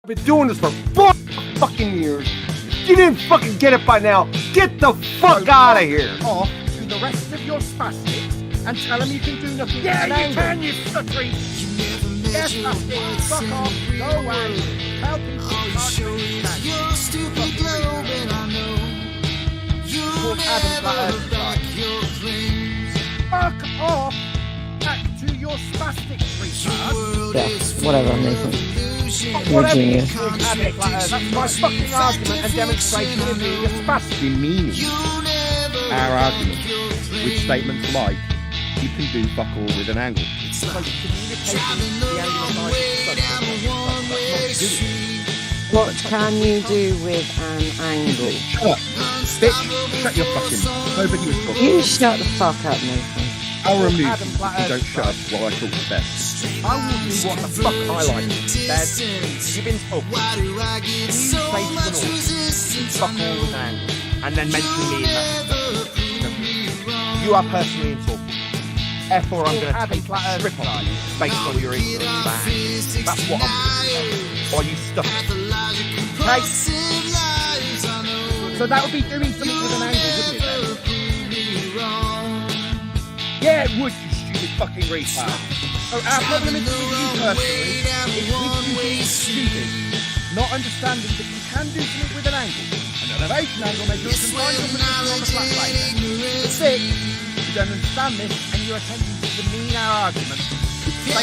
been doing this for 4 fucking years. If you didn't fucking get it by now, get the fuck out of here. Off to the rest of your spastics and tell them you can do nothing. Yeah, you can, you stuttery. Yes, spastic, fuck off, go away. Tell people you can't do anything. Your stupid globe and I know you'll never back your claims. Fuck off. Back to your spastic retard. Yeah, whatever, Nathan. You're a genius. That's my fucking argument and demonstration of being a spastic. Demeaning our argument with statements like, you can do fuck all with an angle. What can you do with an angle? Shut up. Bitch, shut your fucking mouth. Nobody was talking. You shut the fuck up, Nathan. I'll remove you if you don't shut up while I talk to Beth. I will do what the fuck I like. Beth, you've been talking. You say to an audience, fuck all with an angle, and then mention me in that. You are personally in talking. Therefore, I'm going to take a strip on you based on your ignorance of that. That's what I'm going to do. Or you stuff it. Okay? So that would be doing something with an angle, wouldn't it, then? Yeah, it would, you stupid fucking retard. So our problem is with you personally, is with you being stupid, not understanding that you can do something with an angle. An elevation angle measures and find your position on the flat plane. The six, you don't understand this, and you're attempting to demean our argument. You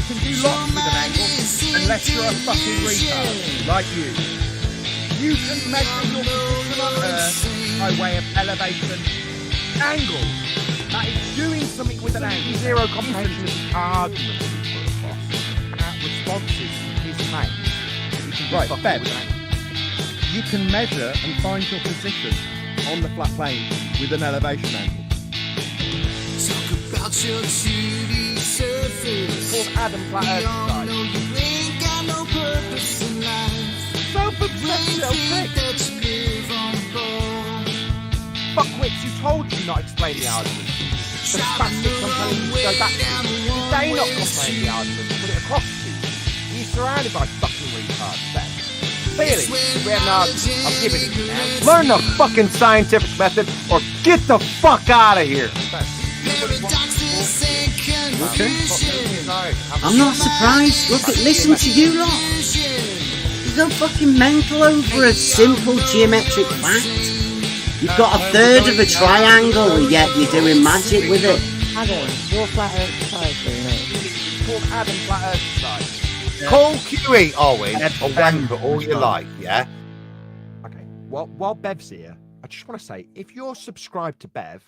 can do lots with an angle, unless you're a fucking retard, like you. You can measure your position on Earth by way of elevation angle. That is doing something with an angle. Zero comprehension of the argument responses is made. You can Right, Bev, you can measure and find your position on the flat plane with an elevation angle. Talk about your 2D surface. Called Adam Flat Earth side. You ain't got no purpose in life. Fuckwits, you told you not explain the argument. The spastics I'm telling you to go back to. If they not comprehend the argument, put it across to you. You're surrounded by fucking retards then. Clearly, if we have an argument, I'm giving it to you now. Learn the fucking scientific method or get the fuck out of here. I'm not surprised. Listen to you lot. There's no fucking mental over a simple geometric fact. You've got a third of a triangle and yet you're doing magic with it. Adam, your flat earth society, mate. It's called Adam Flat Earth Society. Call QE, Owen, or Wamber all you like, yeah? Okay, while Bev's here, I just want to say, if you're subscribed to Bev,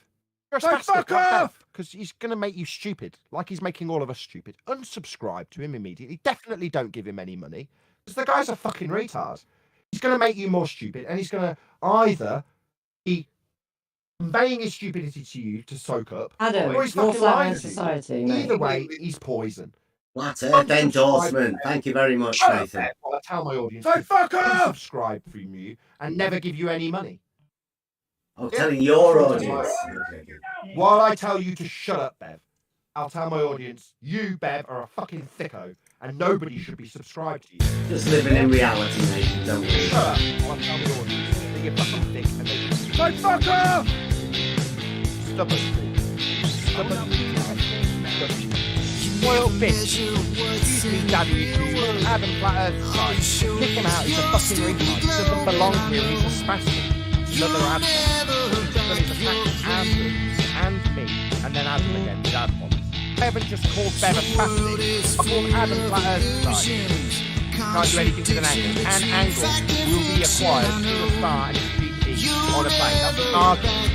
you're a So spastic fuck like off! Bev, because he's going to make you stupid, like he's making all of us stupid. Unsubscribe to him immediately. Definitely don't give him any money, because the guy's a fucking retard. He's going to make you more stupid, and he's going to either be conveying his stupidity to you to soak up, Adam, or he's your fucking flat lying earth to you. society, mate. Either way, he's poison. Flat Earth endorsement. Thank you very much, Shut up, Nathan. Bev, while I tell my audience So to fuck off! unsubscribe from you and never give you any money. I'm telling your audience. While I tell you to shut up, Bev, I'll tell my audience, you, Bev, are a fucking thicko, and nobody should be subscribed to you. Just living in reality, Nathan, don't worry. Shut up, while I tell the audience that you're fucking thick and they should so fuck off! Stubborn. Spoiled bitch. Excuse me, daddy issues. Adam Flat Earth side. Kick him out, he's a fucking retard. He doesn't belong here, he's a spastic. Another Adam. He's done his attacks and me, and then Adam again with Adam. I haven't just called Bev a spastic. I called Adam Flat Earth side. Can't do anything with an angle. An angle will be acquired through a star and GP on a plane. That's an argument.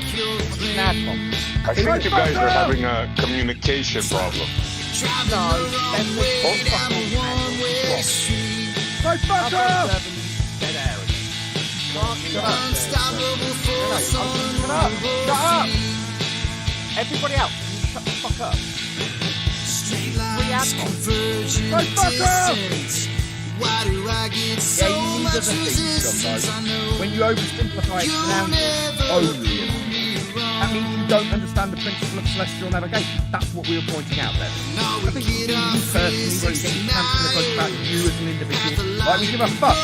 An ad bomb. I think you guys are having a communication problem. No, then we're fucking angle. So fuck off! Dead area. Shut up! Shut up! Everybody else, can you shut the fuck up? Free ad bombs. So fuck off! Why do I get so Yeah, you need other things sometimes. When you oversimplify it down to only that means you don't understand the principle of celestial navigation. That's what we were pointing out there. I think you personally, where you get cancelled about you as an individual, like we give a fuck.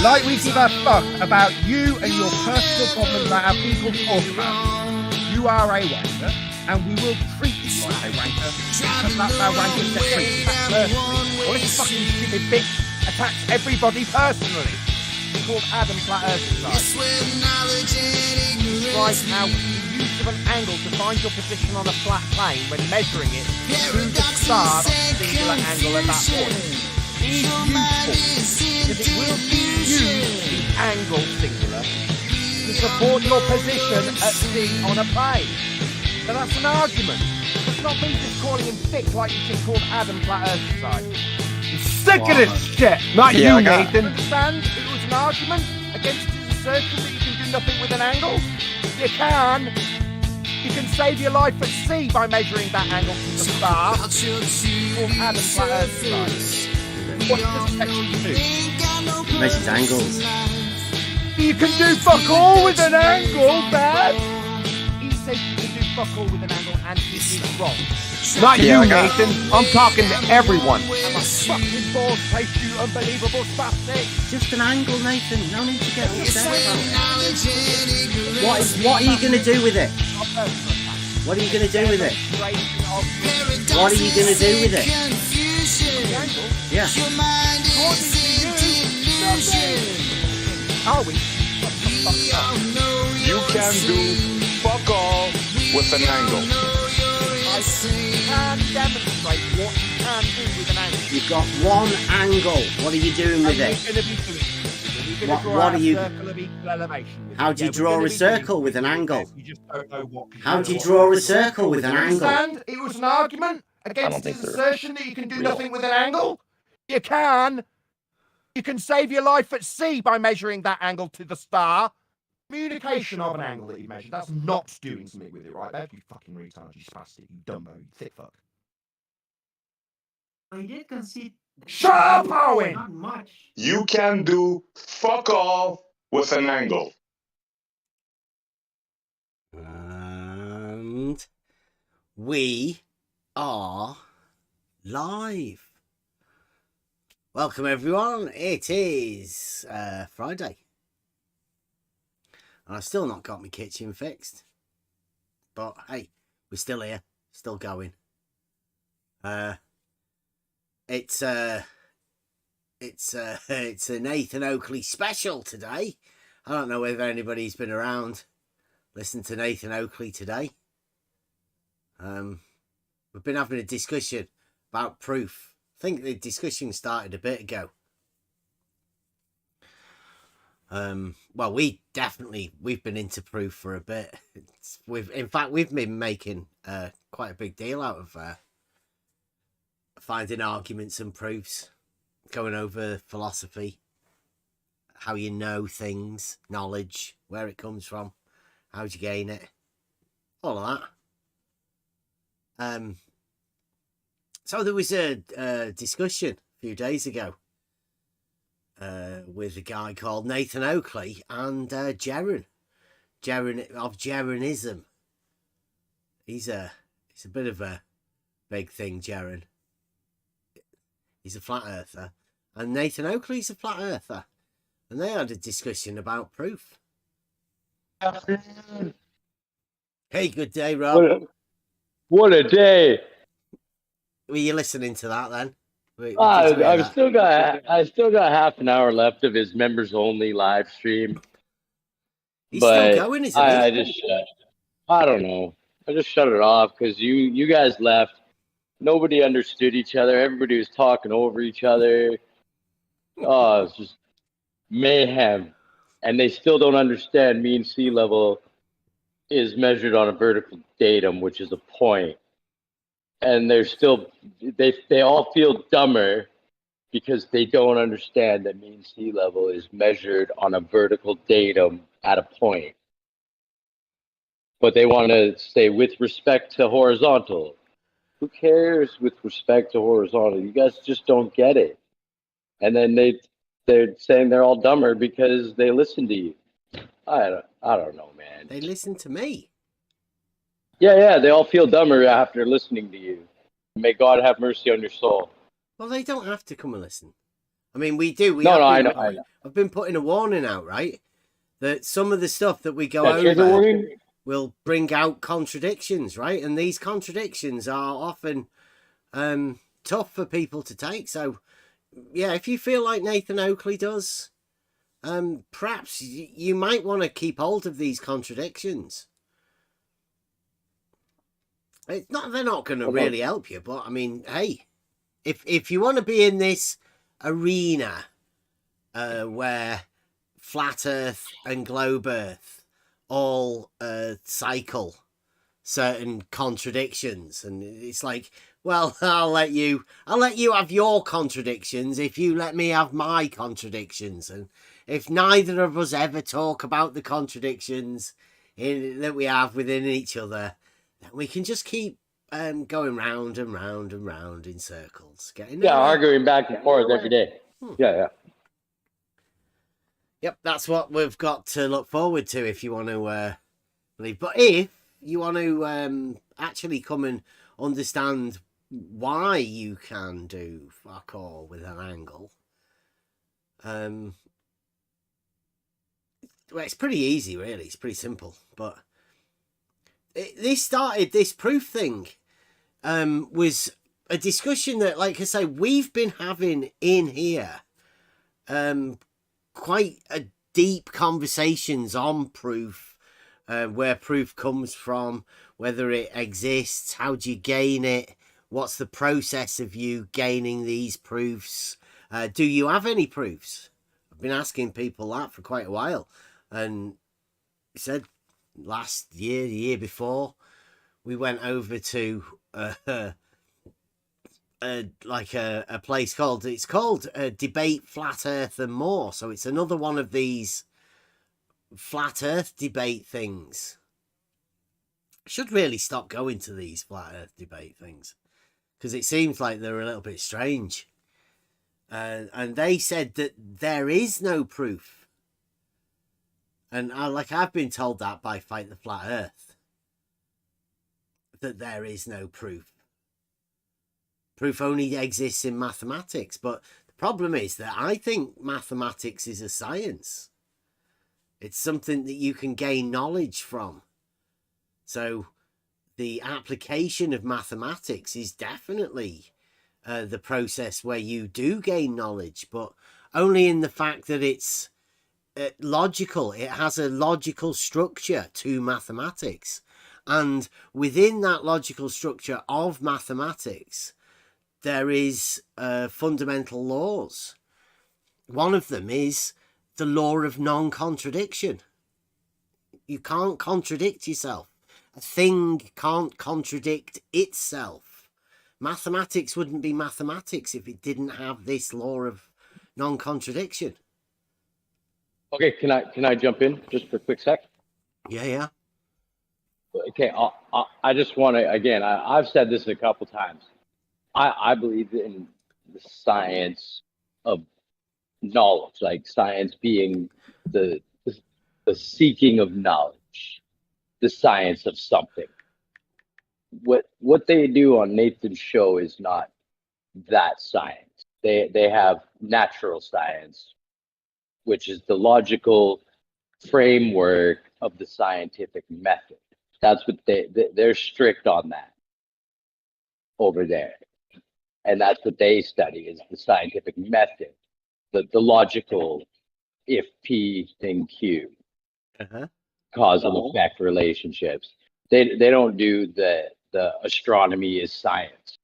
Like we give a fuck about you and your personal problems that our people talk about. You are a wanker, and we will treat you like a wanker, because that's how wankers get treated. Personally. Well, this fucking stupid bitch attacks everybody personally. It's called Adam Flat Earth Right how the use of an angle to find your position on a flat plane when measuring it through the star singular angle at that point is useful, because it will use the angle singular to support your position at sea on a plane. So that's an argument. It's not me just calling him thick like you just called Adam Flat Earth Society. Sick of this shit. Not Yeah, you, Nathan. Understand? It was an argument against his assertion that you can do nothing with an angle. You can. You can save your life at sea by measuring that angle to the star. Called Adam Flat Earth Society. What does section do? Measures angles. You can do fuck all with an angle, Dad. He said you can do fuck all with an angle, and he is wrong. Not Yeah, I you, got- Nathan. I'm talking to everyone. And my fucking balls place you unbelievable spastic. Just an angle, Nathan. No need to get upset about it. What are you going to do with it? What are you going to do with it? What are you going to do with it? Yeah. Are we? You can do fuck all with an angle. I can demonstrate what you can do with an angle. You've got one angle. What are you doing with it? We're going to be doing it. We're going to draw What out are you- a circle of equal elevation with How it. do you Yeah, we're draw gonna a be circle doing with an it. angle? You just don't know what. How do you draw a circle with an angle? Understand? It was an argument against his assertion that you can do nothing with an angle. You can. You can save your life at sea by measuring that angle to the star. Communication of an angle that you measure. That's not doing something with it, right, Bev? You fucking retard, you spastic, you dumbo, you thick fuck. I did concede. Shut up, Owen! Not much. You can do fuck all with an angle. And we are live. Welcome everyone. It is Friday. And I've still not got my kitchen fixed. But hey, we're still here, still going. It's a Nathan Oakley special today. I don't know whether anybody's been around listening to Nathan Oakley today. We've been having a discussion about proof. I think the discussion started a bit ago. Well, we've been into proof for a bit. In fact, we've been making quite a big deal out of finding arguments and proofs, going over philosophy, how you know things, knowledge, where it comes from, how do you gain it, all of that. So there was a discussion a few days ago with a guy called Nathan Oakley and Jaren of Jarenism. It's a bit of a big thing, Jaren. He's a flat earther, and Nathan Oakley's a flat earther, and they had a discussion about proof. Hey, good day, Rob. What a day! Were you listening to that then? I still got half an hour left of his members only live stream. He's but still going, isn't he? I don't know. I just shut it off because you guys left. Nobody understood each other. Everybody was talking over each other. Oh, it's just mayhem. And they still don't understand mean sea level is measured on a vertical datum, which is a point. And they're still, they all feel dumber because they don't understand that mean sea level is measured on a vertical datum at a point. But they want to say with respect to horizontal. Who cares with respect to horizontal? You guys just don't get it. And then they're saying they're all dumber because they listen to you. I don't know, man. They listen to me. Yeah, they all feel dumber after listening to you. May God have mercy on your soul. Well, they don't have to come and listen. I mean, we do. We No, have no, been, I know. I've been putting a warning out, right? That some of the stuff that we go Yeah, trigger over warning. will bring out contradictions, right? And these contradictions are often tough for people to take. So, yeah, if you feel like Nathan Oakley does, perhaps you might want to keep hold of these contradictions. It's not, they're not going to really help you, but I mean, hey, if you want to be in this arena where flat Earth and globe Earth all cycle certain contradictions, and it's like, well, I'll let you have your contradictions if you let me have my contradictions, and if neither of us ever talk about the contradictions that we have within each other, then we can just keep going round and round and round in circles, getting Arguing back and forth every day. Yeah. Yep, that's what we've got to look forward to if you want to believe. But if you want to actually come and understand why you can do fuck all with an angle, well, it's pretty easy, really. It's pretty simple. But this proof thing was a discussion that, like I say, we've been having in here. Quite a deep conversations on proof, where proof comes from, whether it exists, how do you gain it, what's the process of you gaining these proofs, do you have any proofs? I've been asking people that for quite a while, and he said last year, the year before, we went over to like a place called Debate Flat Earth and More. So it's another one of these flat Earth debate things. I should really stop going to these flat Earth debate things because it seems like they're a little bit strange. And they said that there is no proof. And I've been told that by Fight the Flat Earth, that there is no proof. Proof only exists in mathematics, but the problem is that I think mathematics is a science. It's something that you can gain knowledge from. So the application of mathematics is definitely the process where you do gain knowledge, but only in the fact that it's logical. It has a logical structure to mathematics. And within that logical structure of mathematics, there is fundamental laws. One of them is the law of non-contradiction. You can't contradict yourself. A thing can't contradict itself. Mathematics wouldn't be mathematics if it didn't have this law of non-contradiction. Okay, can I jump in just for a quick sec? Yeah. Okay, I just want to, again, I've said this a couple times. I believe in the science of knowledge, like science being the seeking of knowledge, the science of something. What they do on Nathan's show is not that science. They have natural science, which is the logical framework of the scientific method. That's what they're strict on that over there. And that's what they study, is the scientific method, the logical if P then Q, cause and effect relationships. They don't do the astronomy is science.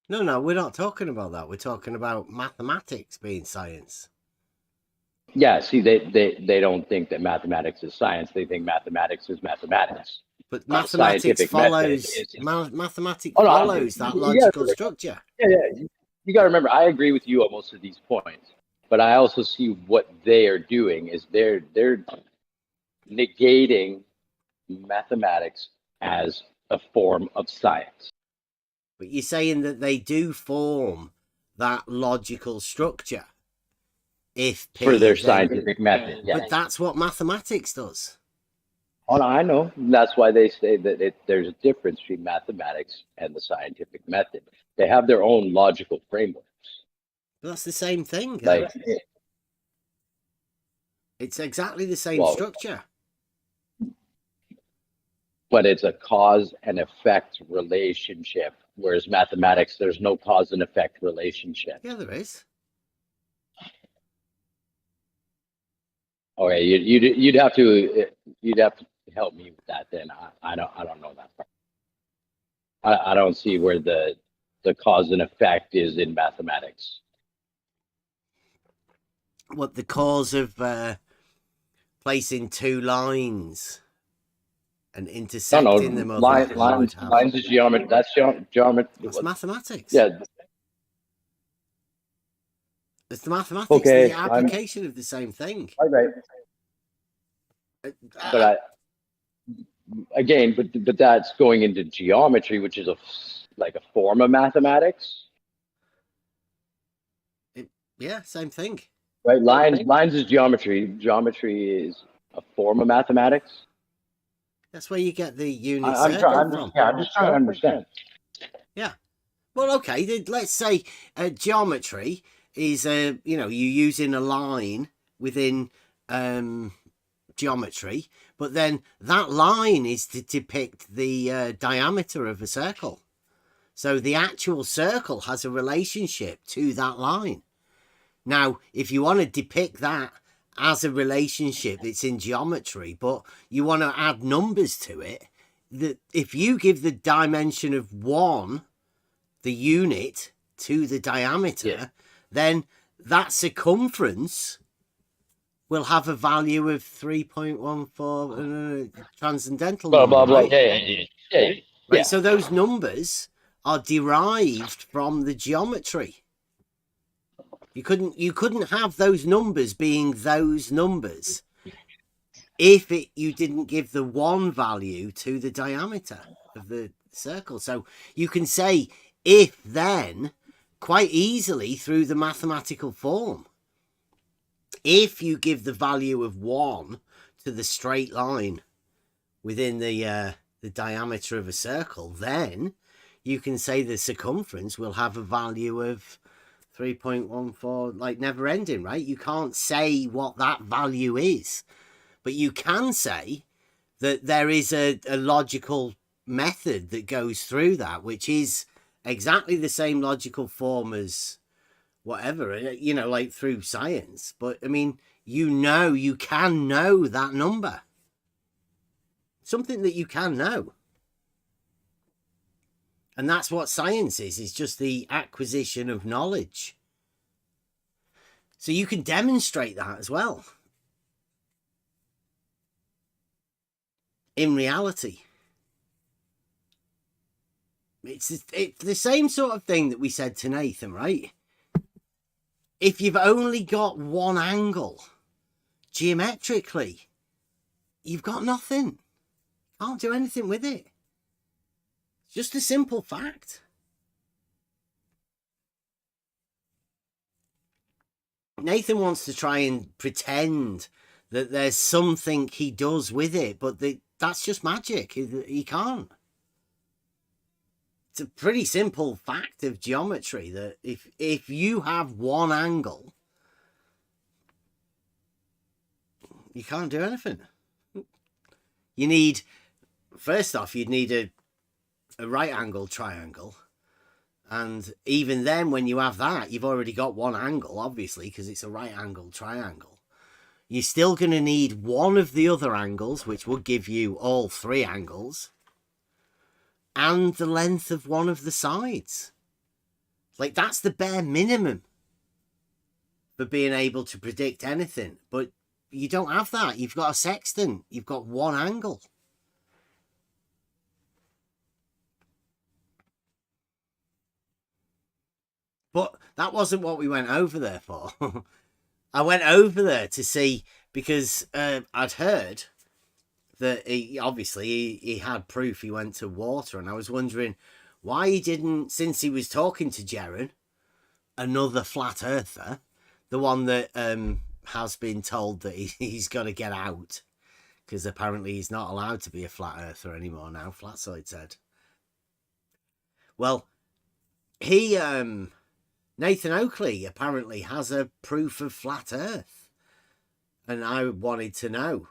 No, we're not talking about that. We're talking about mathematics being science. Yeah, see, they don't think that mathematics is science. They think mathematics is mathematics. But mathematics follows that logical structure. Yeah. You got to remember, I agree with you on most of these points, but I also see what they are doing is they're negating mathematics as a form of science. But you're saying that they do form that logical structure. If P, for their then- scientific method. Yeah. But that's what mathematics does. Oh, no, I know. That's why they say that there's a difference between mathematics and the scientific method. They have their own logical frameworks. But that's the same thing. Like, It's exactly the same Well- structure. but it's a cause and effect relationship, whereas mathematics, there's no cause and effect relationship. Yeah, there is. Okay, you'd have to help me with that. Then I don't know that part. I don't see where the cause and effect is in mathematics. What the cause of placing two lines and No, intersecting them? lines is geometry. That's geometry. That's mathematics. Yeah. It's the mathematics, Okay, the application of the same thing. Right. But but that's going into geometry, which is like a form of mathematics, Yeah, same thing. right? Lines is geometry. Geometry is a form of mathematics. That's where you get the unit I'm circle trying. from. I'm just trying to understand. Yeah. Well, okay. Let's say geometry is you're using a line within geometry, but then that line is to depict the diameter of a circle. So the actual circle has a relationship to that line. Now, if you want to depict that as a relationship, it's in geometry, but you want to add numbers to it, that if you give the dimension of 1, the unit, to the diameter, then that circumference will have a value of 3.14 transcendental Blah number, blah blah. right? Yeah. Right, so those numbers are derived from the geometry. You couldn't have those numbers being those numbers if you didn't give the 1 value to the diameter of the circle. So you can say if then quite easily through the mathematical form. If you give the value of 1 to the straight line within the diameter of a circle, then you can say the circumference will have a value of 3.14, like never ending, right? You can't say what that value is, but you can say that there is a logical method that goes through that, which is exactly the same logical form as whatever, like through science. But I mean, you can know that number. Something that you can know. And that's what science is just the acquisition of knowledge. So you can demonstrate that as well. In reality. It's the same sort of thing that we said to Nathan, right? If you've only got one angle, geometrically, you've got nothing. Can't do anything with it. Just a simple fact. Nathan wants to try and pretend that there's something he does with it, but that's just magic. He can't. It's a pretty simple fact of geometry that if you have one angle, you can't do anything. You need, first off, you'd need a right angle triangle, and even then when you have that, you've already got one angle, obviously, because it's a right angle triangle. You're still going to need one of the other angles, which will give you all 3 angles, and the length of one of the sides. Like, that's the bare minimum for being able to predict anything. But you don't have that. You've got a sextant. You've got one angle. But that wasn't what we went over there for. I went over there to see, because I'd heard that he had proof he went to water, and I was wondering why he didn't, since he was talking to Jaren, another flat earther, The one that has been told that he's got to get out because apparently he's not allowed to be a flat earther anymore now. Flatside said. Well, he Nathan Oakley apparently has a proof of flat Earth, and I wanted to know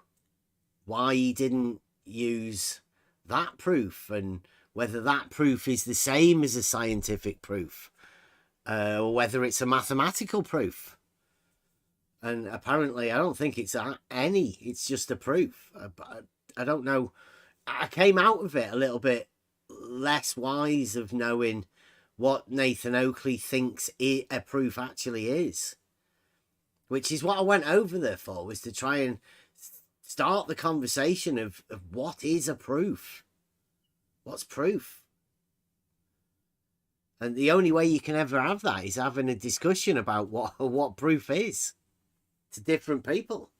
why he didn't use that proof and whether that proof is the same as a scientific proof, or whether it's a mathematical proof. And apparently, I don't think it's any. It's just a proof. I don't know. I came out of it a little bit less wise of knowing what Nathan Oakley thinks a proof actually is, which is what I went over there for, was to try and start the conversation of what is a proof. What's proof? And the only way you can ever have that is having a discussion about what proof is to different people.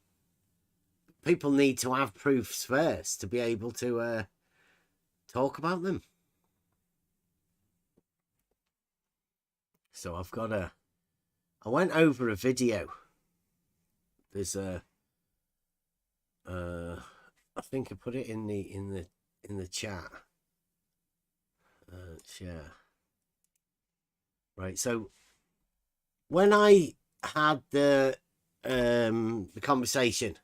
People need to have proofs first to be able to talk about them. So I went over a video. There's I think I put it in the chat. Share. Right. So when I had the conversation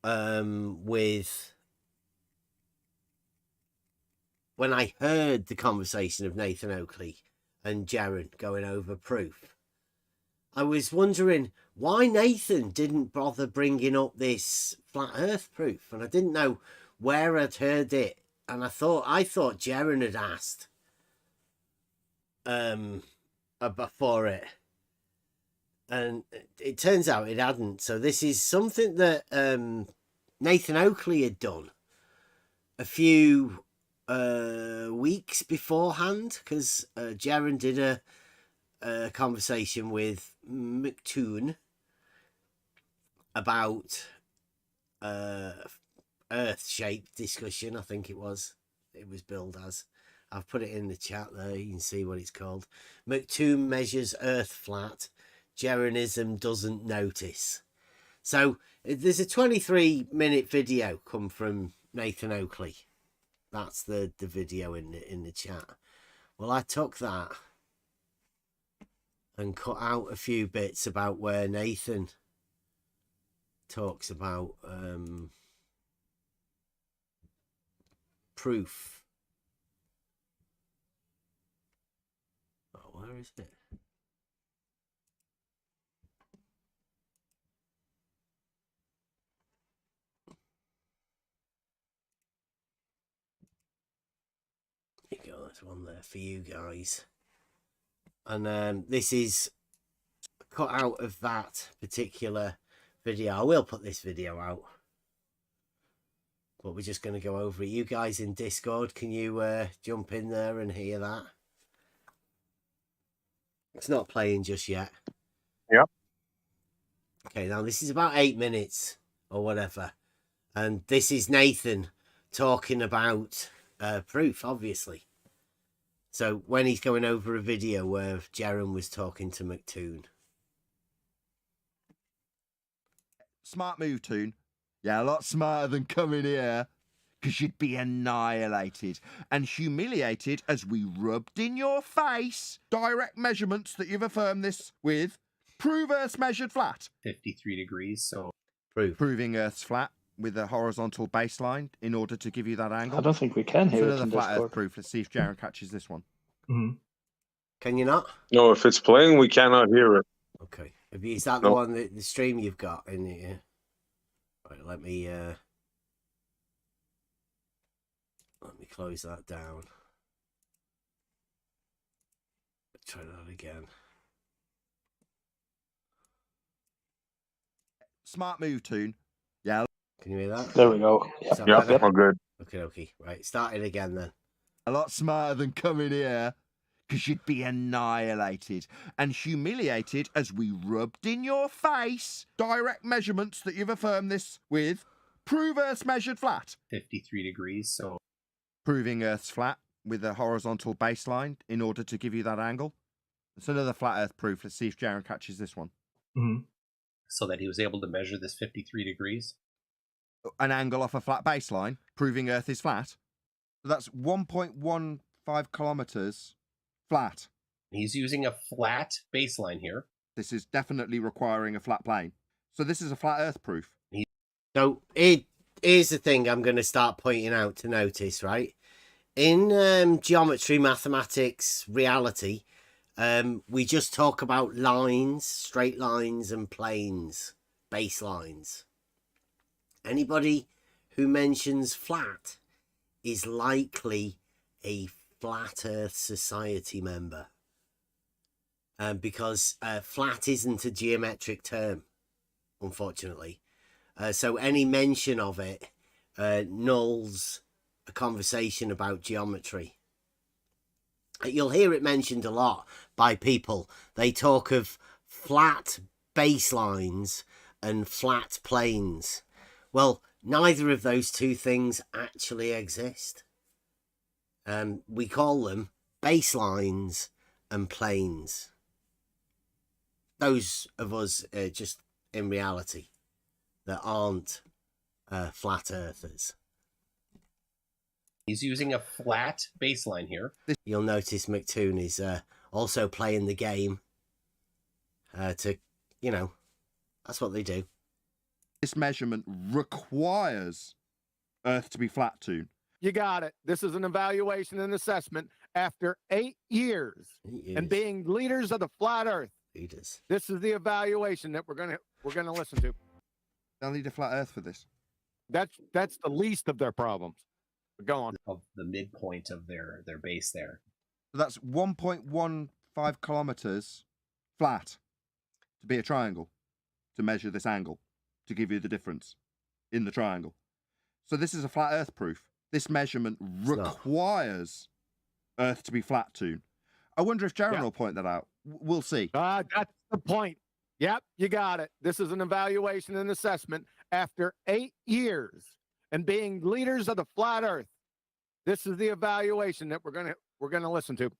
with, when I heard the conversation of Nathan Oakley and Jaron going over proof, I was wondering why Nathan didn't bother bringing up this flat Earth proof, and I didn't know where I'd heard it, and I thought Jaron had asked before it, and it turns out it hadn't. So this is something that Nathan Oakley had done a few weeks beforehand, because Jaron did a conversation with McToon about Earth-shaped discussion. I think it was billed as. I've put it in the chat there. You can see what it's called. McToon measures Earth flat. Jaronism doesn't notice. So there's a 23-minute video come from Nathan Oakley. That's the video in the chat. Well, I took that and cut out a few bits about where Nathan talks about proof. Oh, where is it? There you go, there's one there for you guys. And this is cut out of that particular video. I will put this video out, but we're just going to go over it. You guys in Discord, can you jump in there and hear that? It's not playing just yet. Yep. Okay, now this is about 8 minutes or whatever, and this is Nathan talking about proof, obviously. So when he's going over a video where Jaron was talking to McToon. Smart move, Toon. Yeah, a lot smarter than coming here, because you'd be annihilated and humiliated as we rubbed in your face direct measurements that you've affirmed this with. Prove Earth's measured flat. 53 degrees, so... Proving Earth's flat with a horizontal baseline in order to give you that angle. I don't think we can hear So it another in flat Discord. Earth proof. Let's see if Jaron catches this one. Mm-hmm. Can you not? No, if it's playing, we cannot hear it. Okay. Is that the one, the stream you've got in here? Right, let me close that down. Try that again. Smart move, Toon. Yeah. Can you hear that? There we go. Is that Yeah, better? all good. Okay. Right, start it again then. A lot smarter than coming here, because you'd be annihilated and humiliated as we rubbed in your face direct measurements that you've affirmed this with. Prove Earth's measured flat. 53 degrees, so... Proving Earth's flat with a horizontal baseline in order to give you that angle. It's another flat Earth proof. Let's see if Jaron catches this one. Mhm. So that he was able to measure this 53 degrees. An angle off a flat baseline, proving Earth is flat. That's 1.15 kilometers flat. He's using a flat baseline here. This is definitely requiring a flat plane. So this is a flat Earth proof. So here's the thing I'm going to start pointing out to notice, right? In geometry, mathematics, reality, we just talk about lines, straight lines and planes, baselines. Anybody who mentions flat is likely a Flat Earth Society member. Because flat isn't a geometric term, unfortunately. So any mention of it nulls a conversation about geometry. You'll hear it mentioned a lot by people. They talk of flat baselines and flat planes. Well, neither of those two things actually exist. We call them baselines and planes. Those of us just in reality that aren't flat earthers. He's using a flat baseline here. You'll notice McToon is also playing the game to, you know, that's what they do. This measurement requires Earth to be flat, Toon. You got it. This is an evaluation and assessment after 8 years and being leaders of the flat Earth. Leaders. This is the evaluation that we're gonna listen to. They'll need a flat Earth for this. That's the least of their problems. But go on. Of the midpoint of their base there. So that's 1.15 kilometers flat to be a triangle, to measure this angle, to give you the difference in the triangle. So this is a flat Earth proof. This measurement requires Earth to be flat, Toon. I wonder if Jaron will point that out. We'll see. That's the point. Yep, you got it. This is an evaluation and assessment after 8 years and being leaders of the flat Earth. This is the evaluation that we're gonna listen to.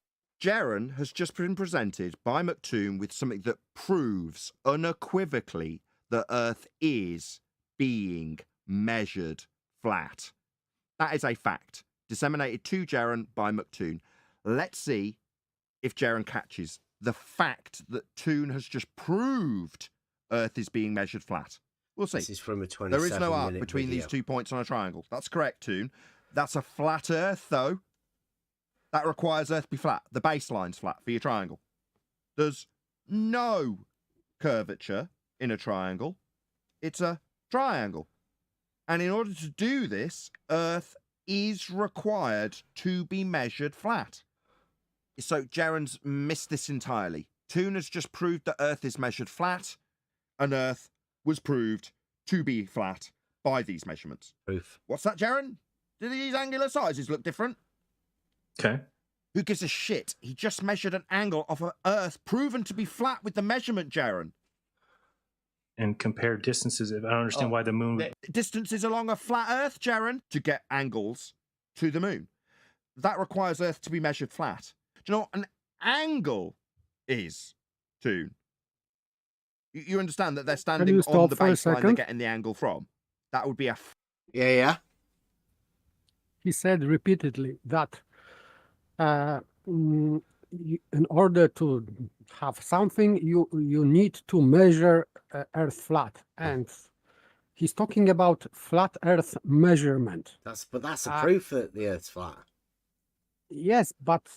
Jaron has just been presented by McToon with something that proves unequivocally that Earth is being measured flat. That is a fact, disseminated to Jaron by McToon. Let's see if Jaron catches the fact that Toon has just proved Earth is being measured flat. We'll see. This is from a 27-minute There is no arc between these 2 points on a triangle. That's correct, Toon. That's a flat Earth, though. That requires Earth to be flat. The baseline's flat for your triangle. There's no curvature in a triangle. It's a triangle. And in order to do this, Earth is required to be measured flat. So Jaron's missed this entirely. Toon has just proved that Earth is measured flat, and Earth was proved to be flat by these measurements. Proof. What's that, Jaron? Do these angular sizes look different? Okay. Who gives a shit? He just measured an angle off of Earth, proven to be flat with the measurement, Jaron. And compare distances. I don't understand why the moon... Distances along a flat Earth, Jaron, to get angles to the moon. That requires Earth to be measured flat. Do you know what an angle is, Toon? You understand that they're standing on the baseline they're getting the angle from? That would be a... Yeah. He said repeatedly that in order to have something, you need to measure Earth flat. And he's talking about flat Earth measurement. But that's a proof that the Earth's flat. Yes, but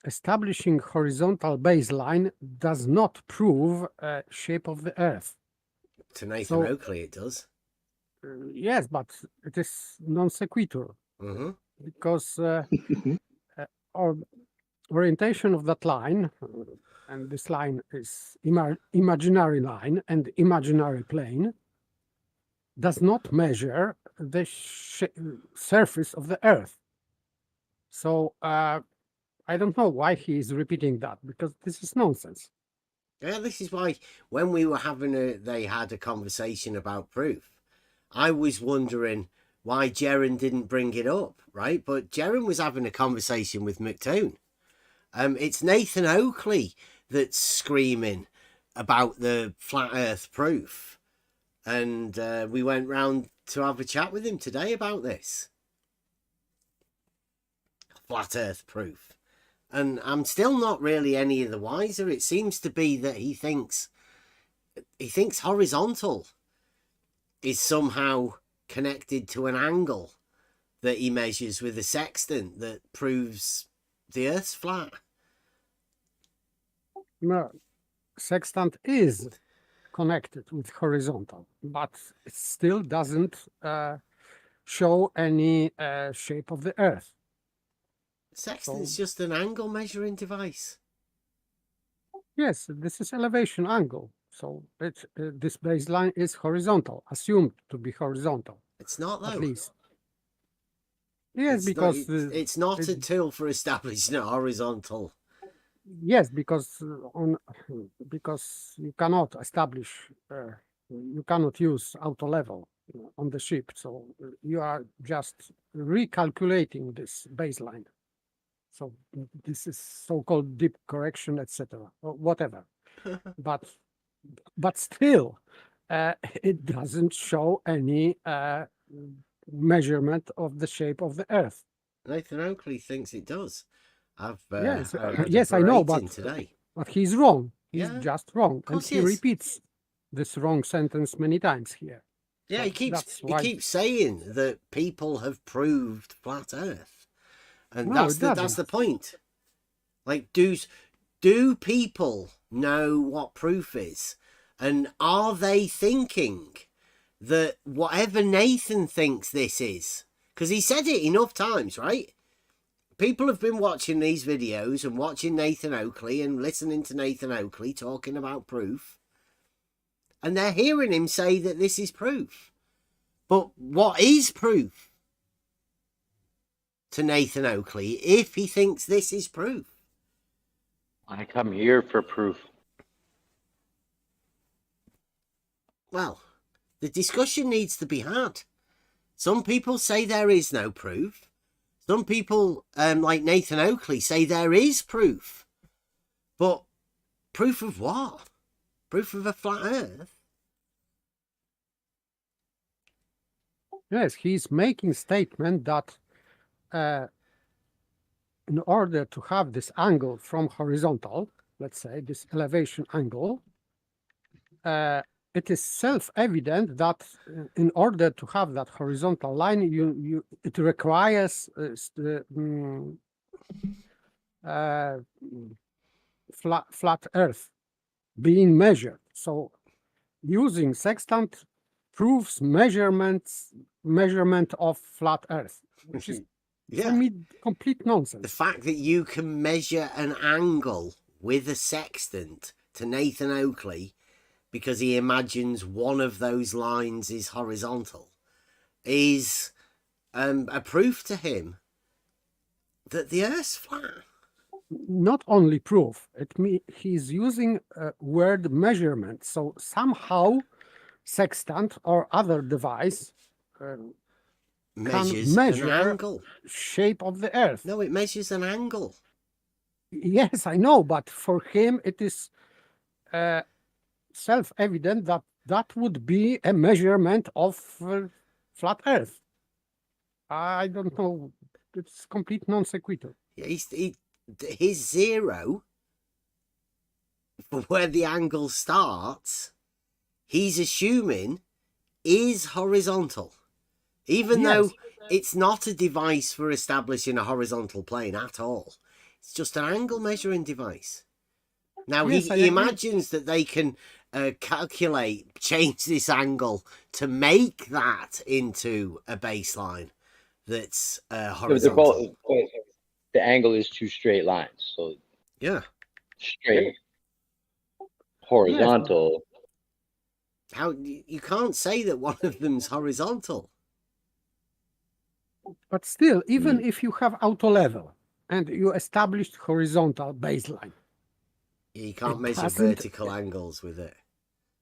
establishing horizontal baseline does not prove shape of the Earth. To Nathan Oakley, it does. Yes, but it is non sequitur. Because orientation of that line, and this line is imaginary line and imaginary plane, does not measure the surface of the Earth. So I don't know why he is repeating that, because this is nonsense. Yeah, this is why when we were they had a conversation about proof, I was wondering why Jaron didn't bring it up, right? But Jaron was having a conversation with McToon. It's Nathan Oakley that's screaming about the flat Earth proof, and we went round to have a chat with him today about this flat Earth proof, and I'm still not really any the wiser. It seems to be that he thinks horizontal is somehow connected to an angle that he measures with a sextant that proves the Earth's flat. No, sextant is connected with horizontal, but it still doesn't show any shape of the Earth. Sextant's just an angle measuring device. Yes, this is elevation angle. So this baseline is horizontal, assumed to be horizontal. It's not, though. At least. Yes, it's because not, it's not a tool for establishing a horizontal. Yes, because you cannot establish, you cannot use auto level on the ship. So you are just recalculating this baseline. So this is so-called deep correction, etc. or whatever. but still, it doesn't show any measurement of the shape of the Earth. Nathan Oakley thinks it does. Yes, I know, but he's wrong. He's just wrong, and he repeats this wrong sentence many times here. Yeah, so he keeps saying that people have proved flat Earth, and no, that's the point. Like, do people know what proof is, and are they thinking that whatever Nathan thinks this is? Because he said it enough times, right? People have been watching these videos and watching Nathan Oakley and listening to Nathan Oakley talking about proof, and they're hearing him say that this is proof. But what is proof to Nathan Oakley if he thinks this is proof? I come here for proof. Well, the discussion needs to be had. Some people say there is no proof. Some people, like Nathan Oakley, say there is proof. But proof of what? Proof of a flat Earth? Yes, he's making statement that in order to have this angle from horizontal, let's say this elevation angle, it is self-evident that in order to have that horizontal line, it requires flat Earth being measured. So using sextant proves measurement of flat Earth, which is for me complete nonsense. The fact that you can measure an angle with a sextant to Nathan Oakley because he imagines one of those lines is horizontal is a proof to him that the Earth's flat. Not only proof, he's using a word measurement. So somehow sextant or other device measures can measure an angle. Shape of the Earth. No, it measures an angle. Yes, I know, but for him it is self-evident that that would be a measurement of flat Earth. I don't know. It's complete non sequitur. Yeah, his zero, where the angle starts, he's assuming is horizontal. Even though it's not a device for establishing a horizontal plane at all. It's just an angle measuring device. Now, he imagines that they can change this angle to make that into a baseline that's horizontal. The angle is two straight lines. So straight, horizontal. How you can't say that one of them's horizontal. But still, even if you have auto level and you established horizontal baseline, you can't measure vertical angles with it,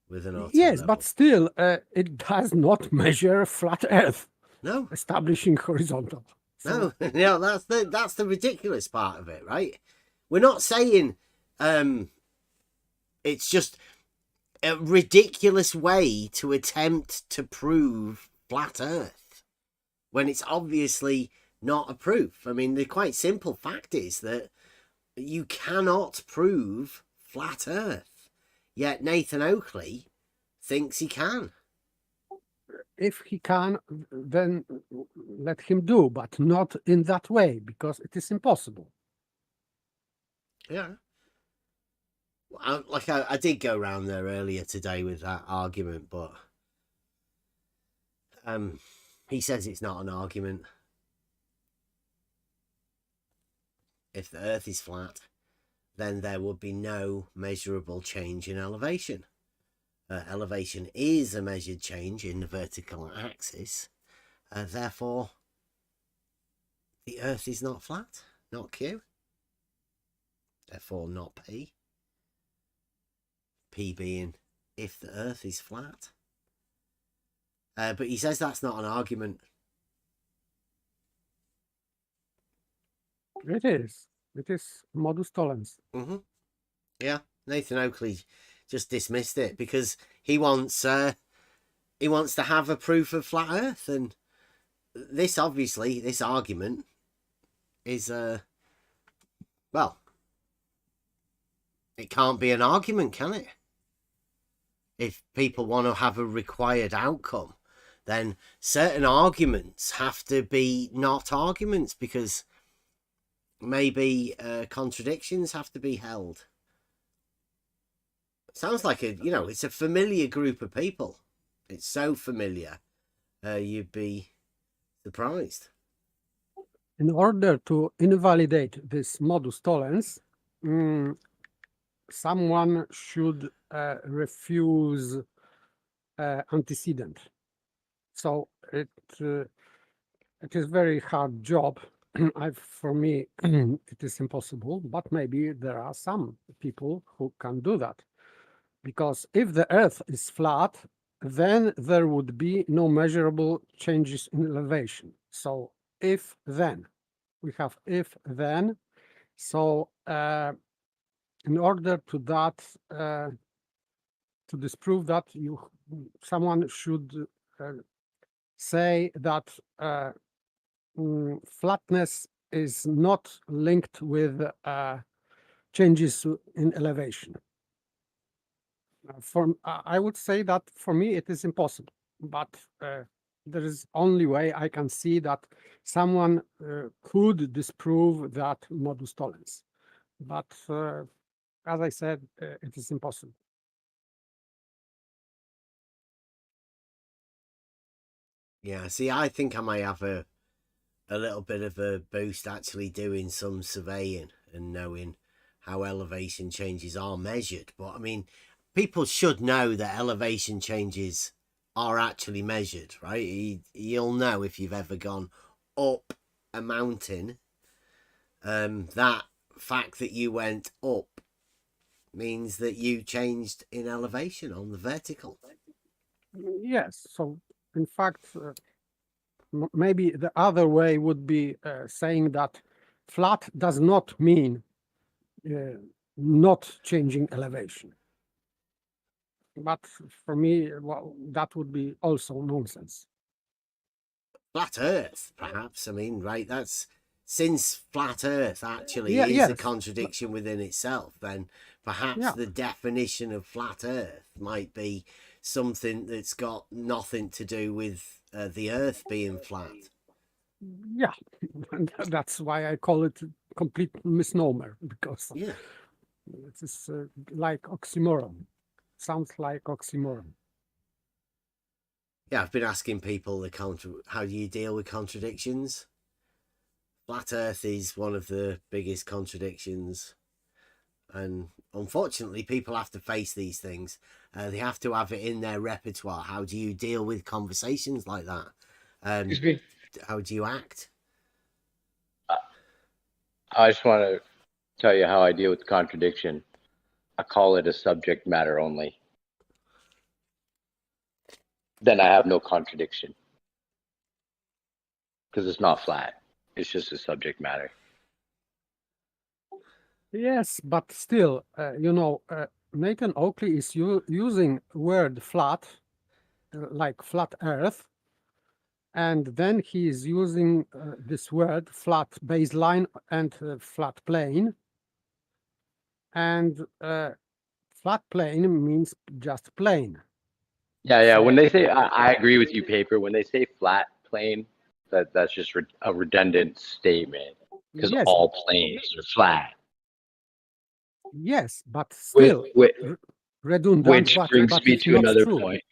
with an auto yes, level. but still, it does not measure flat Earth. No, establishing horizontal. So. No, that's the ridiculous part of it, right? We're not saying It's just a ridiculous way to attempt to prove flat Earth when it's obviously not a proof. I mean, the quite simple fact is that you cannot prove flat Earth. Yet Nathan Oakley thinks he can. If he can, then let him do, but not in that way, because it is impossible. Yeah. I did go around there earlier today with that argument, but he says it's not an argument. If the Earth is flat, then there would be no measurable change in elevation. Elevation is a measured change in the vertical axis. Therefore, the Earth is not flat, not Q. Therefore, not P. P being if the Earth is flat. But he says that's not an argument. It is. It is modus tollens. Mm-hmm. Yeah, Nathan Oakley just dismissed it because he wants to have a proof of flat Earth, and this argument is well, it can't be an argument, can it? If people want to have a required outcome, then certain arguments have to be not arguments because maybe contradictions have to be held. Sounds like it's a familiar group of people. It's so familiar, you'd be surprised. In order to invalidate this modus tollens, someone should refuse antecedent. So it is very hard job. For me, it is impossible, but maybe there are some people who can do that. Because if the Earth is flat, then there would be no measurable changes in elevation. So if then, we have if then. So in order to that, to disprove that, someone should say that flatness is not linked with changes in elevation. I would say that for me it is impossible, but there is only way I can see that someone could disprove that modus tollens. But as I said, it is impossible. Yeah, see, I think I might have a little bit of a boost actually doing some surveying and knowing how elevation changes are measured. But I mean, people should know that elevation changes are actually measured, right? You'll know if you've ever gone up a mountain, that fact that you went up means that you changed in elevation on the vertical. Yes, so in fact, maybe the other way would be saying that flat does not mean not changing elevation. But for me, well, that would be also nonsense. Flat Earth, perhaps. I mean, right, that's since flat Earth actually is yes, a contradiction within itself, then perhaps the definition of flat Earth might be something that's got nothing to do with the Earth being flat. Yeah, that's why I call it a complete misnomer, because it is like oxymoron. Sounds like oxymoron. Yeah, I've been asking people how do you deal with contradictions? Flat Earth is one of the biggest contradictions, and unfortunately people have to face these things. They have to have it in their repertoire. How do you deal with conversations like that? How do you act? I just want to tell you how I deal with contradiction. I call it a subject matter only. Then I have no contradiction. Because it's not flat. It's just a subject matter. Yes, but still, Nathan Oakley is using word flat, like flat earth, and then he is using this word flat baseline and flat plane. And flat plane means just plane. Yeah. So When they say, I agree with you, Paper. When they say flat plane, that's just a redundant statement because yes, all planes are flat. yes, but still redundant. Which brings but me it's to not another true. point.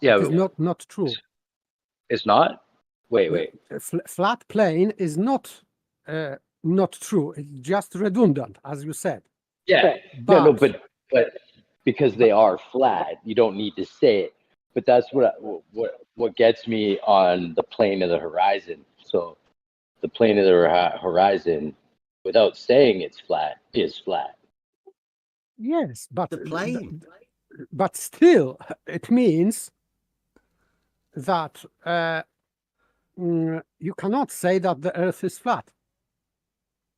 It Yeah, is not true. it's not. Wait. Flat plane is not true. It's just redundant, as you said. Yeah, But but because they are flat, you don't need to say it. But that's what gets me on the plane of the horizon. So the plane of the horizon, without saying it's flat, is flat. yes, but The plane. But still, it means that you cannot say that the Earth is flat,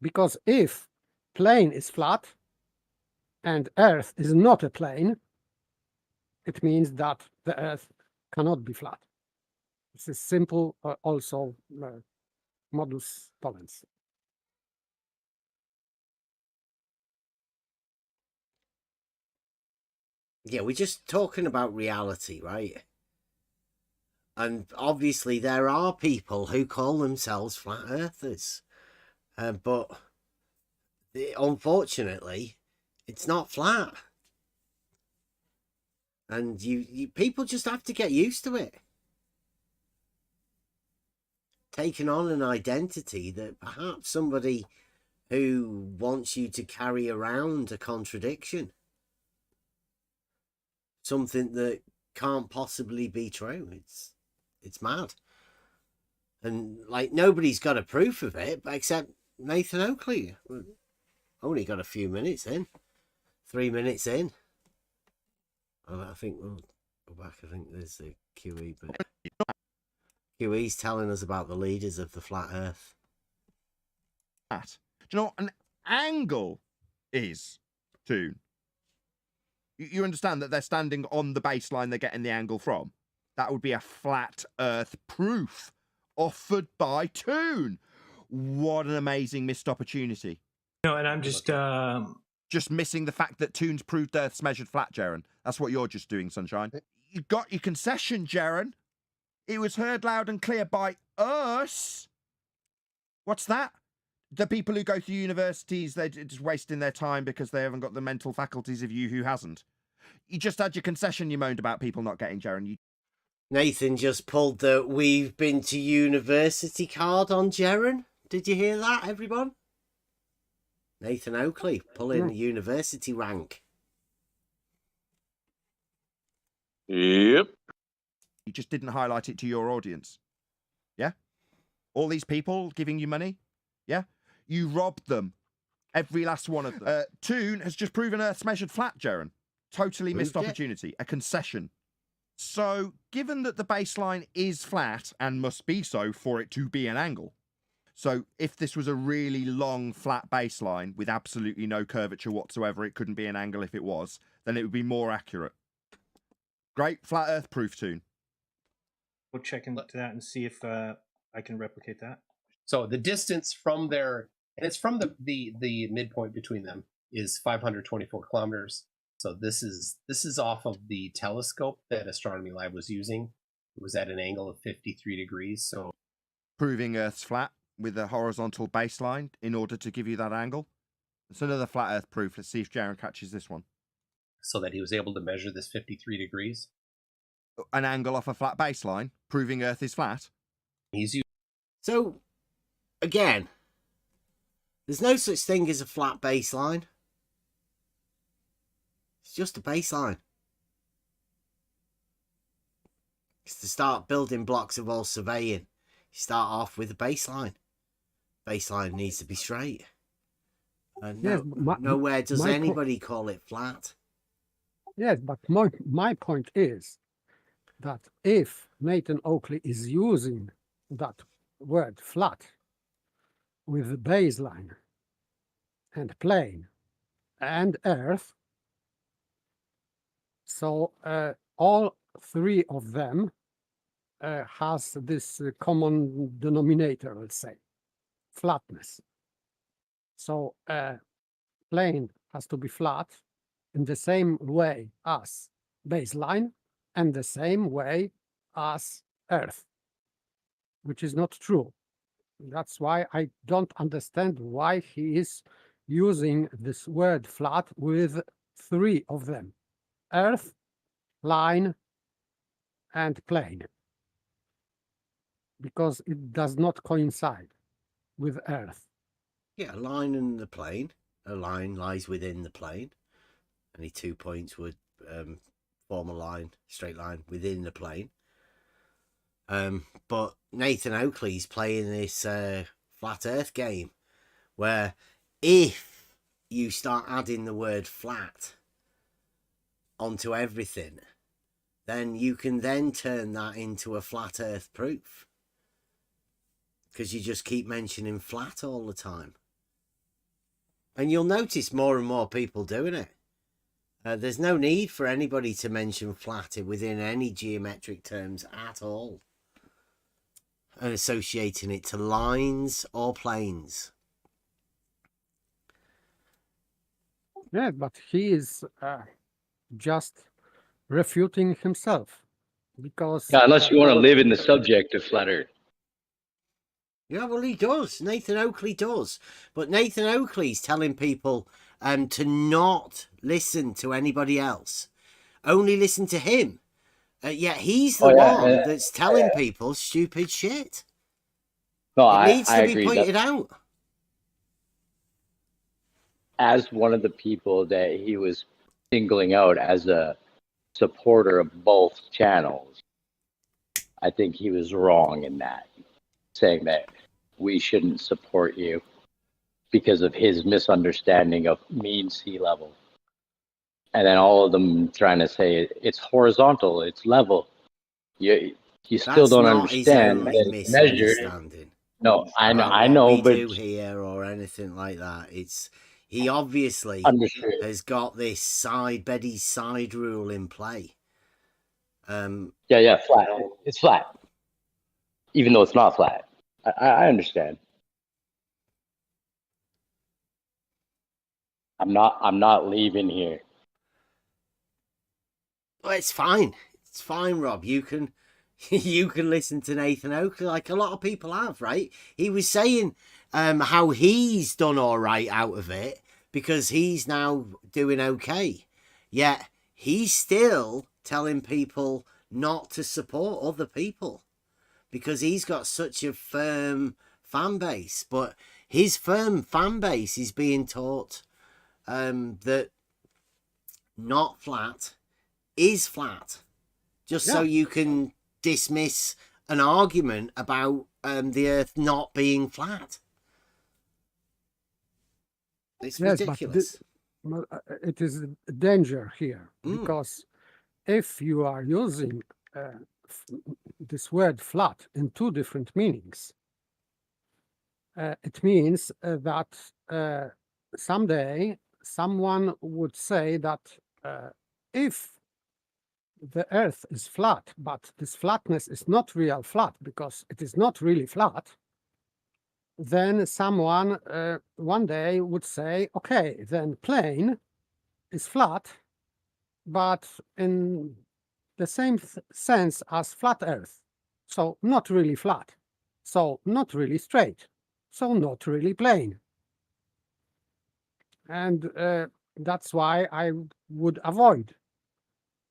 because if plane is flat and Earth is not a plane, it means that the Earth cannot be flat. This is simple, also modus tollens. Yeah, we're just talking about reality, right? And obviously, there are people who call themselves flat earthers, but unfortunately, it's not flat. And you people just have to get used to it. Taking on an identity that perhaps somebody who wants you to carry around a contradiction, something that can't possibly be true. It's mad. And like nobody's got a proof of it except Nathan Oakley. Only got a few minutes in. 3 minutes in. I think we'll go back. I think there's the QE, but QE's telling us about the leaders of the flat earth. Do you know what an angle is, Toon? You understand that they're standing on the baseline they're getting the angle from? That would be a flat earth proof offered by Toon. What an amazing missed opportunity. No, and I'm just missing the fact that Toon's proved Earth's measured flat, Jaren. That's what you're just doing, Sunshine. You got your concession, Jaren. It was heard loud and clear by us. What's that? The people who go to universities, they're just wasting their time because they haven't got the mental faculties of you who hasn't. You just had your concession you moaned about people not getting, Jaren. Nathan just pulled the "we've been to university" card on Jaren. Did you hear that, everyone? Nathan Oakley pulling the university rank. Yep. You just didn't highlight it to your audience. Yeah? All these people giving you money? Yeah? You robbed them. Every last one of them. Toon has just proven Earth's measured flat, Jaren. Totally missed opportunity. A concession. So, given that the baseline is flat and must be so for it to be an angle, so if this was a really long flat baseline with absolutely no curvature whatsoever, it couldn't be an angle if it was, then it would be more accurate. Great, flat Earth proof, Toon. We'll check into that and see if I can replicate that. So the distance from there, and it's from the midpoint between them, is 524 kilometers. So this is off of the telescope that Astronomy Lab was using. It was at an angle of 53 degrees. So proving Earth's flat with a horizontal baseline in order to give you that angle. It's another flat Earth proof. Let's see if Jaren catches this one. So that he was able to measure this 53 degrees. An angle off a flat baseline, proving Earth is flat. So, again, there's no such thing as a flat baseline. It's just a baseline. It's to start building blocks of all surveying. You start off with a baseline. Baseline needs to be straight. And nowhere does anybody call it flat. Yes, but my point is that if Nathan Oakley is using that word flat with the baseline and plane and Earth, So all three of them has this common denominator, let's say, flatness. So plane has to be flat in the same way as baseline and the same way as Earth, which is not true. That's why I don't understand why he is using this word flat with three of them: Earth, line, and plane, because it does not coincide with Earth. Yeah, a line and the plane. A line lies within the plane. Any 2 points would form a line, straight line within the plane. But Nathan Oakley's playing this flat Earth game, where if you start adding the word flat onto everything, then you can then turn that into a flat Earth proof, because you just keep mentioning flat all the time. And you'll notice more and more people doing it. There's no need for anybody to mention flat within any geometric terms at all, and associating it to lines or planes. Yeah, but he is just refuting himself, because Yeah, unless you want to live in the subject of flat Earth. Yeah, well, he does. Nathan Oakley does. But Nathan Oakley's telling people to not listen to anybody else. Only listen to him. Yet he's the one that's telling people stupid shit. No, it needs to be agree. pointed out. As one of the people that he was singling out as a supporter of both channels, I think he was wrong in that, saying that we shouldn't support you because of his misunderstanding of mean sea level. And then all of them trying to say it's horizontal, it's level. You still don't understand that it's measured. No, I know, we but do here or anything like that. He obviously has got this Betty's side rule in play. Yeah, flat. It's flat, even though it's not flat. I understand. I'm not leaving here. Well, it's fine. It's fine, Rob. You can listen to Nathan Oakley like a lot of people have, right? He was saying how he's done all right out of it because he's now doing okay. Yet he's still telling people not to support other people because he's got such a firm fan base. But his firm fan base is being taught that not flat is flat, just so you can dismiss an argument about the Earth not being flat. It's ridiculous. But it is a danger here, because if you are using this word flat in two different meanings, it means that someday someone would say that if the Earth is flat, but this flatness is not real flat because it is not really flat, then someone one day would say, okay, then plane is flat, but in the same sense as flat Earth. So not really flat, so not really straight, so not really plane. And that's why I would avoid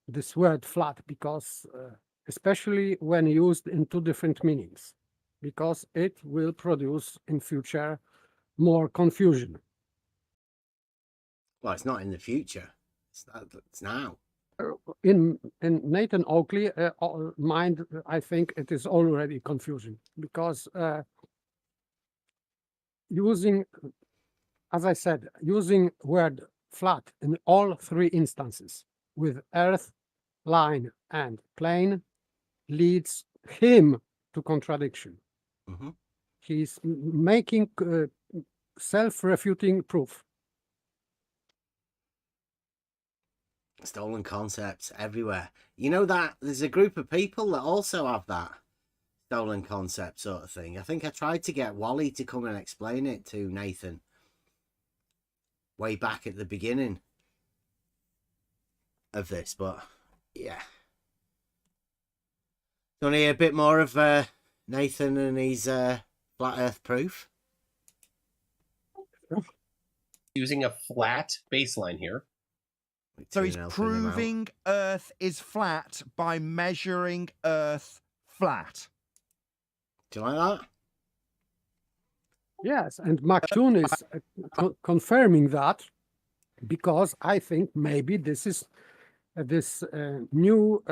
this word flat, because especially when used in two different meanings, because it will produce in future more confusion. Well, it's not in the future. It's now. In Nathan Oakley mind, I think it is already confusion, because using, as I said, using word flat in all three instances with Earth, line, and plane leads him to contradiction. He's making self-refuting proof. Stolen concepts everywhere. You know that there's a group of people that also have that stolen concept sort of thing. I think I tried to get Wally to come and explain it to Nathan way back at the beginning of this, but yeah. Want to hear a bit more of Nathan and his flat earth proof? Using a flat baseline here. So he's proving Earth is flat by measuring Earth flat. Do you like that? Yes, and McToon is confirming that, because I think maybe this is this new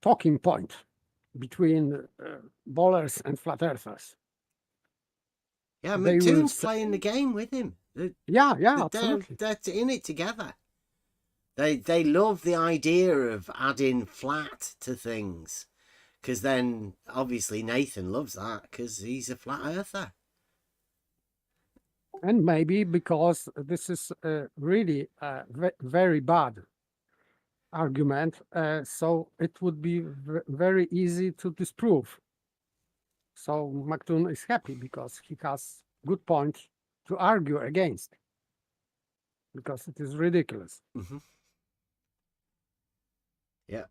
talking point between ballers and flat earthers. Yeah, McToon's playing the game with him. Yeah, absolutely. They're in it together. They love the idea of adding flat to things, because then obviously Nathan loves that because he's a flat earther. And maybe because this is really a very bad argument, so it would be very easy to disprove. So McToon is happy because he has good point to argue against, because it is ridiculous. Mm-hmm. Yeah.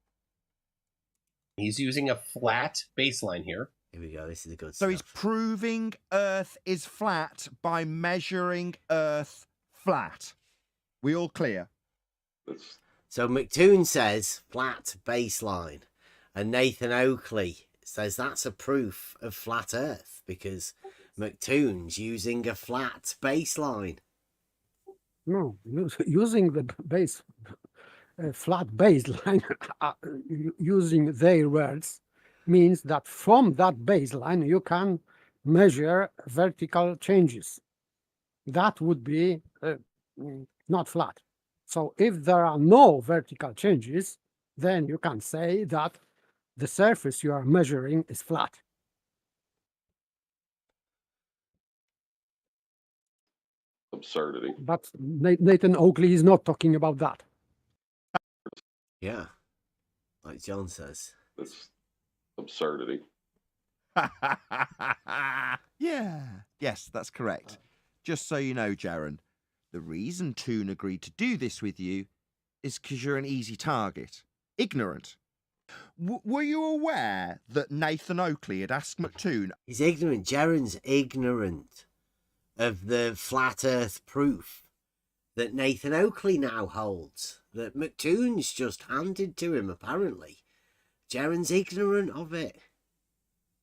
He's using a flat baseline here. Here we go. This is a good So stuff. he's proving Earth is flat by measuring Earth flat. We all clear? So McToon says flat baseline, and Nathan Oakley says that's a proof of flat Earth because McToon's using a flat baseline. No, using the flat baseline, using their words, means that from that baseline you can measure vertical changes. That would be not flat. So if there are no vertical changes, then you can say that the surface you are measuring is flat. Absurdity. But Nathan Oakley is not talking about that. Yeah, like John says. It's absurdity. Yeah. Yes, that's correct. Just so you know, Jaron, the reason Toon agreed to do this with you is because you're an easy target. Ignorant. Were you aware that Nathan Oakley had asked McToon? He's ignorant. Jaron's ignorant of the flat earth proof that Nathan Oakley now holds, that McToon's just handed to him, apparently. Jaron's ignorant of it.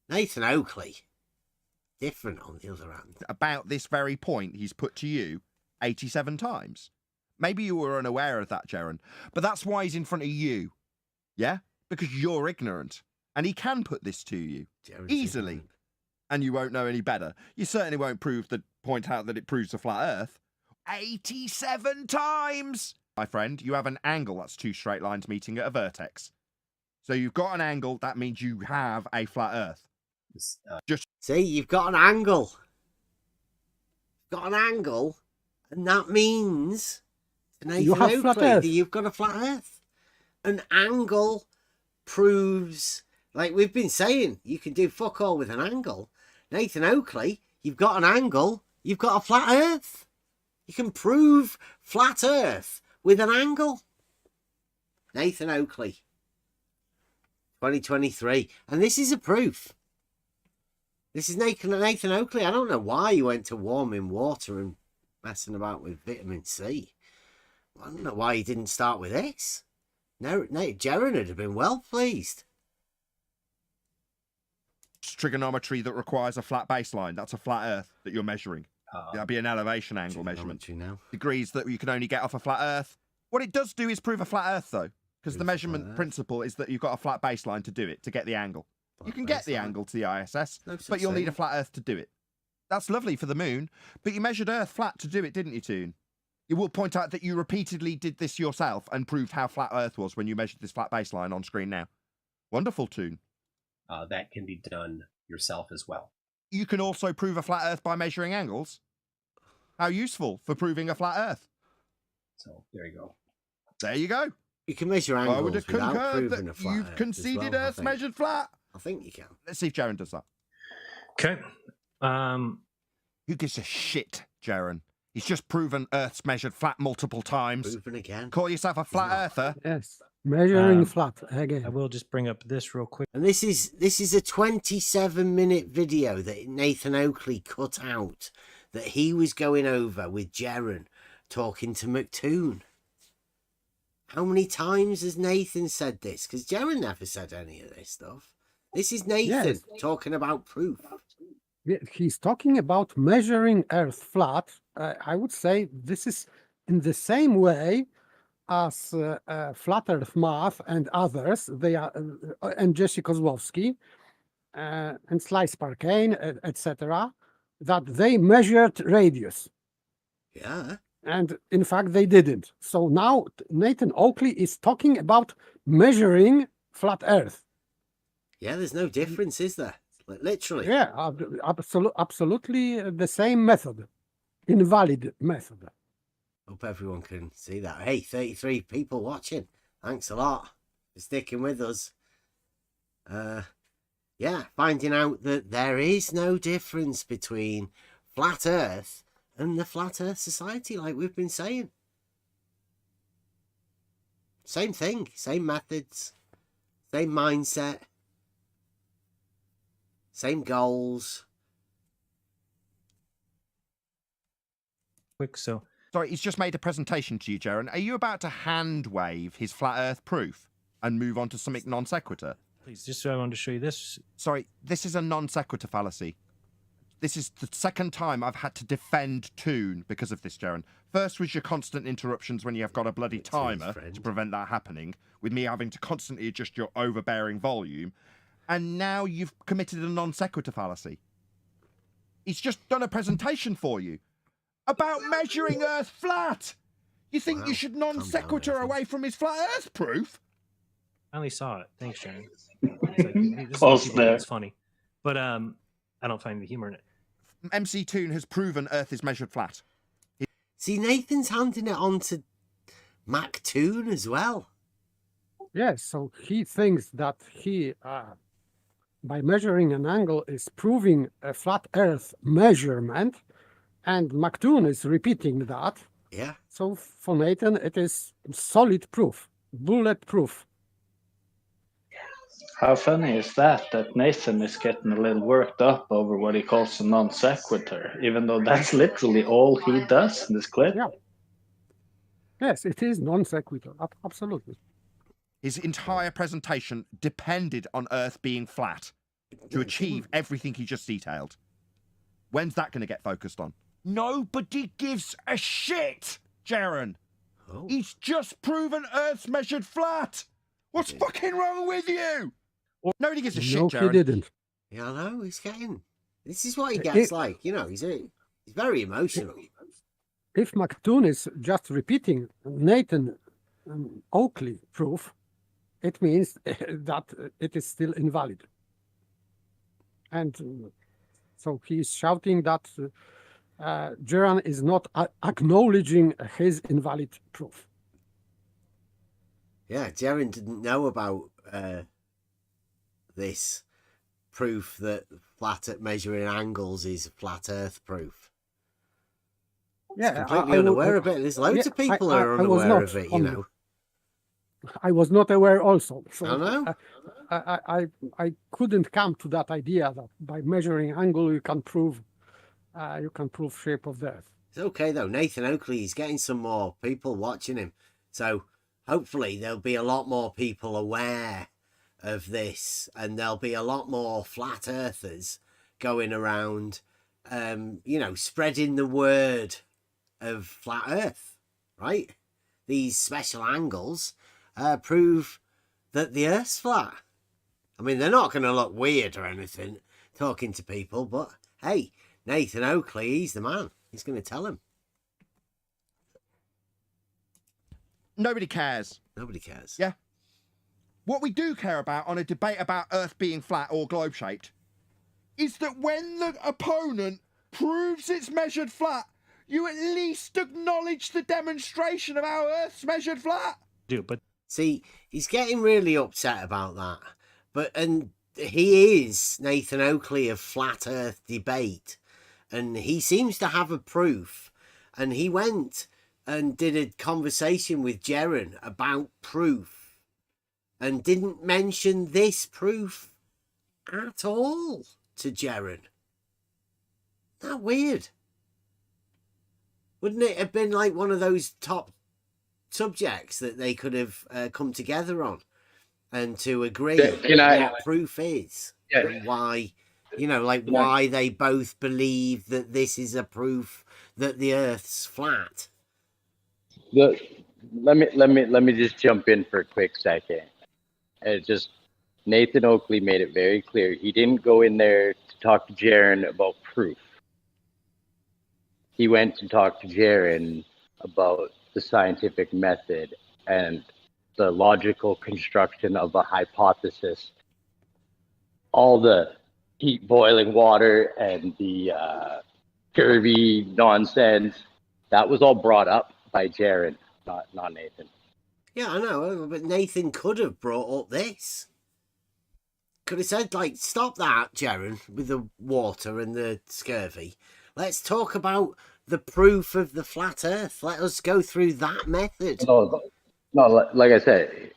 Nathan Oakley, different on the other hand. About this very point he's put to you 87 times. Maybe you were unaware of that, Jaron, but that's why he's in front of you. Yeah? Because you're ignorant. And he can put this to you Jaron's easily. ignorant. And you won't know any better. You certainly won't point out that it proves a flat Earth. 87 times! My friend, you have an angle that's two straight lines meeting at a vertex. So you've got an angle, that means you have a flat Earth. Just see, you've got an angle. Got an angle, and that means You have flat Oakley, Earth. that you've got a flat Earth. An angle proves, like we've been saying, you can do fuck all with an angle. Nathan Oakley, you've got an angle, you've got a flat Earth. You can prove flat Earth with an angle. Nathan Oakley, 2023, and this is a proof. This is Nathan Oakley. I don't know why he went to warming water and messing about with vitamin C. I don't know why he didn't start with this. No, Jaron would have been well pleased. trigonometry that requires a flat baseline. That's a flat Earth that you're measuring. That'd be an elevation angle measurement. Now. Degrees that you can only get off a flat Earth. What it does do is prove a flat Earth, though, because the measurement principle is that you've got a flat baseline to do it, to get the angle. You can get the angle to the ISS, but you'll need a flat Earth to do it. That's lovely for the moon, but you measured Earth flat to do it, didn't you, Toon? You will point out that you repeatedly did this yourself and proved how flat Earth was when you measured this flat baseline on screen now. Wonderful, Toon. That can be done yourself as well. You can also prove a flat Earth by measuring angles. How useful for proving a flat Earth. So there you go. There you go. You can measure I would angles have without concurred proving a that flat you've Earth conceded as well, I Earth's think. measured flat. I think you can. Let's see if Jaren does that. Okay. Who gives a shit, Jaren? He's just proven Earth's measured flat multiple times. Proven again. Call yourself a flat earther? Yes, measuring flat again. I will just bring up this real quick. And this is a 27-minute video that Nathan Oakley cut out that he was going over with Jaren talking to McToon. How many times has Nathan said this? Because Jaren never said any of this stuff. This is Nathan talking about proof. Yeah, he's talking about measuring Earth flat. I would say this is in the same way as Flat Earth Math and others. They are and Jesse Kozłowski and Sly Sparkane, etc. That they measured radius. Yeah. And in fact, they didn't. So now Nathan Oakley is talking about measuring flat Earth. Yeah, there's no difference, is there? Like, literally. Yeah, absolutely the same method. Invalid method. Hope everyone can see that. Hey, 33 people watching. Thanks a lot for sticking with us. Yeah, finding out that there is no difference between Flat Earth and the Flat Earth Society, like we've been saying. Same thing, same methods, same mindset, same goals. Quick, so Sorry, he's just made a presentation to you, Jaren. Are you about to hand wave his flat Earth proof and move on to something non sequitur? please, just so I wanted to show you this. Sorry, this is a non sequitur fallacy. This is the second time I've had to defend Toon because of this, Jaren. First was your constant interruptions when you have got a bloody timer to prevent that happening, with me having to constantly adjust your overbearing volume. And now you've committed a non sequitur fallacy. He's just done a presentation for you about measuring Earth flat. You think you should non sequitur away from his flat Earth proof? I only saw it. Thanks, Sharon. It's funny, but I don't find the humor in it. MC Toon has proven Earth is measured flat. See, Nathan's handing it on to Mac Toon as well. Yes, so he thinks that he, by measuring an angle, is proving a flat Earth measurement, and McToon is repeating that. Yeah. So for Nathan, it is solid proof, bulletproof. How funny is that Nathan is getting a little worked up over what he calls a non sequitur, even though that's literally all he does in this clip? Yeah. Yes, it is non sequitur, absolutely. His entire presentation depended on Earth being flat to achieve everything he just detailed. When's that going to get focused on? Nobody gives a shit, Jaren. Oh. He's just proven Earth's measured flat. What's fucking wrong with you? Nobody gives a shit, Jaren. No, he didn't. Yeah, I know, he's getting... This is what he gets like, you know, he's very emotional. If McToon is just repeating Nathan Oakley proof, it means that it is still invalid. And so he's shouting that Jaren is not acknowledging his invalid proof. Yeah, Jaren didn't know about this proof that flat at measuring angles is flat Earth proof. Yeah, he's completely unaware of it. There's loads of people who are unaware of it, you know. I was not aware also. So I know. I couldn't come to that idea that by measuring angle you can prove shape of the Earth. It's okay though. Nathan Oakley is getting some more people watching him, so hopefully there'll be a lot more people aware of this, and there'll be a lot more flat earthers going around, you know, spreading the word of flat Earth. Right? These special angles prove that the Earth's flat. I mean, they're not going to look weird or anything talking to people, but hey, Nathan Oakley, he's the man. He's going to tell him. Nobody cares. Nobody cares. Yeah. What we do care about on a debate about Earth being flat or globe-shaped is that when the opponent proves it's measured flat, you at least acknowledge the demonstration of how Earth's measured flat. Do, but See, he's getting really upset about that. And he is Nathan Oakley of Flat Earth Debate, and he seems to have a proof. And he went and did a conversation with Jeren about proof and didn't mention this proof at all to Jeren. That weird. Wouldn't it have been like one of those top subjects that they could have come together on and to agree what proof is and why, why they both believe that this is a proof that the Earth's flat? Let me just jump in for a quick second. Nathan Oakley made it very clear he didn't go in there to talk to Jaren about proof. He went to talk to Jaren about the scientific method and the logical construction of a hypothesis. All the heat boiling water and the curvy nonsense, that was all brought up by Jaren, not Nathan. Yeah, I know, but Nathan could have brought up this. Could have said, stop that, Jaren, with the water and the scurvy. Let's talk about the proof of the flat Earth. Let us go through that method. No, like I said,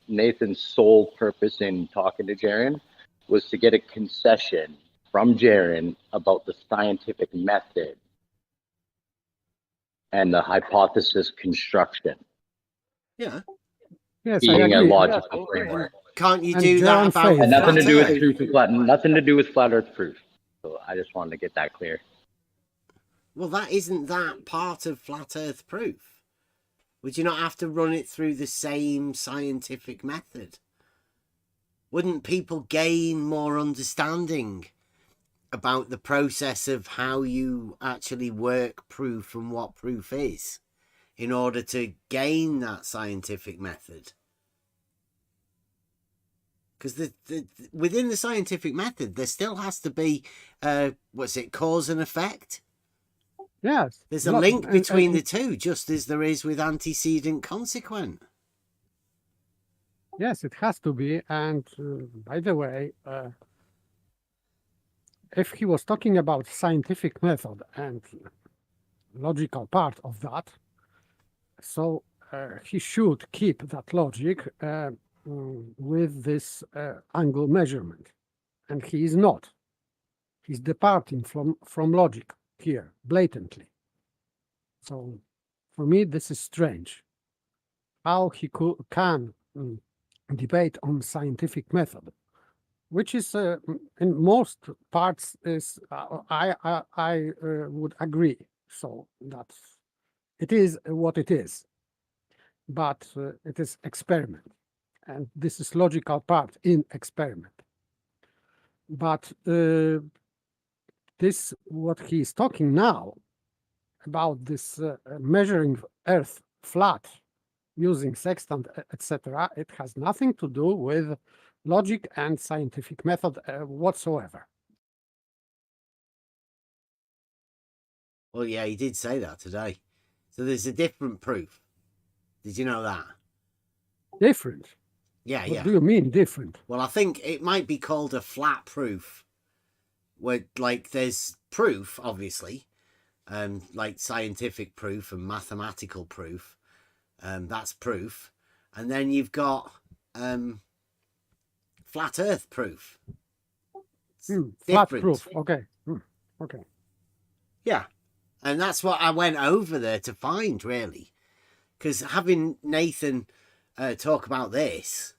Nathan's sole purpose in talking to Jaren was to get a concession from Jaren about the scientific method and the hypothesis construction. Yeah. Yes, being a logical framework. Can't you do that about and nothing to do with proof of flat, nothing to do with flat Earth proof. So I just wanted to get that clear. Well, that isn't that part of flat Earth proof. Would you not have to run it through the same scientific method? Wouldn't people gain more understanding about the process of how you actually work proof and what proof is in order to gain that scientific method? Because within the scientific method, there still has to be, cause and effect? Yes. There's a link between the two, just as there is with antecedent consequent. Yes, it has to be. And by the way, if he was talking about scientific method and logical part of that, so he should keep that logic with this angle measurement. And he is not. He's departing from logic here, blatantly. So for me, this is strange. How he can debate on scientific method, which is in most parts is I would agree. So that it is what it is, but it is experiment, and this is logical part in experiment. But this what he is talking now about this measuring Earth flat using sextant, etc., it has nothing to do with logic and scientific method whatsoever. Well, yeah, he did say that today. So there's a different proof. Did you know that? Different? Yeah, what do you mean different? Well, I think it might be called a flat proof, where there's proof, obviously, like scientific proof and mathematical proof. That's proof. And then you've got flat Earth proof. Flat proof. Okay. Okay. Yeah. And that's what I went over there to find, really. Because having Nathan talk about this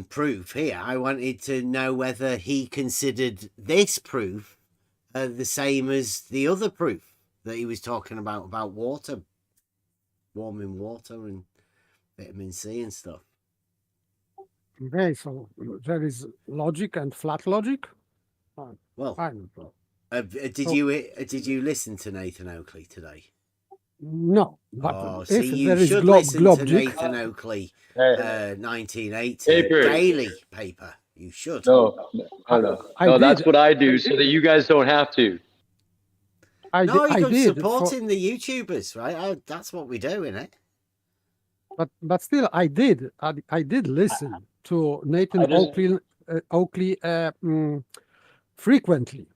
proof here, I wanted to know whether he considered this proof the same as the other proof that he was talking about water, warming water and vitamin C and stuff. Okay, so there is logic and flat logic. Well, I don't know. Did you listen to Nathan Oakley today? No, but see, you should listen to Nathan Oakley 1980 daily paper. You should. No, that's what I do so that you guys don't have to. You're supporting the YouTubers, right? That's what we do, innit? But still, I did listen to Nathan Oakley frequently,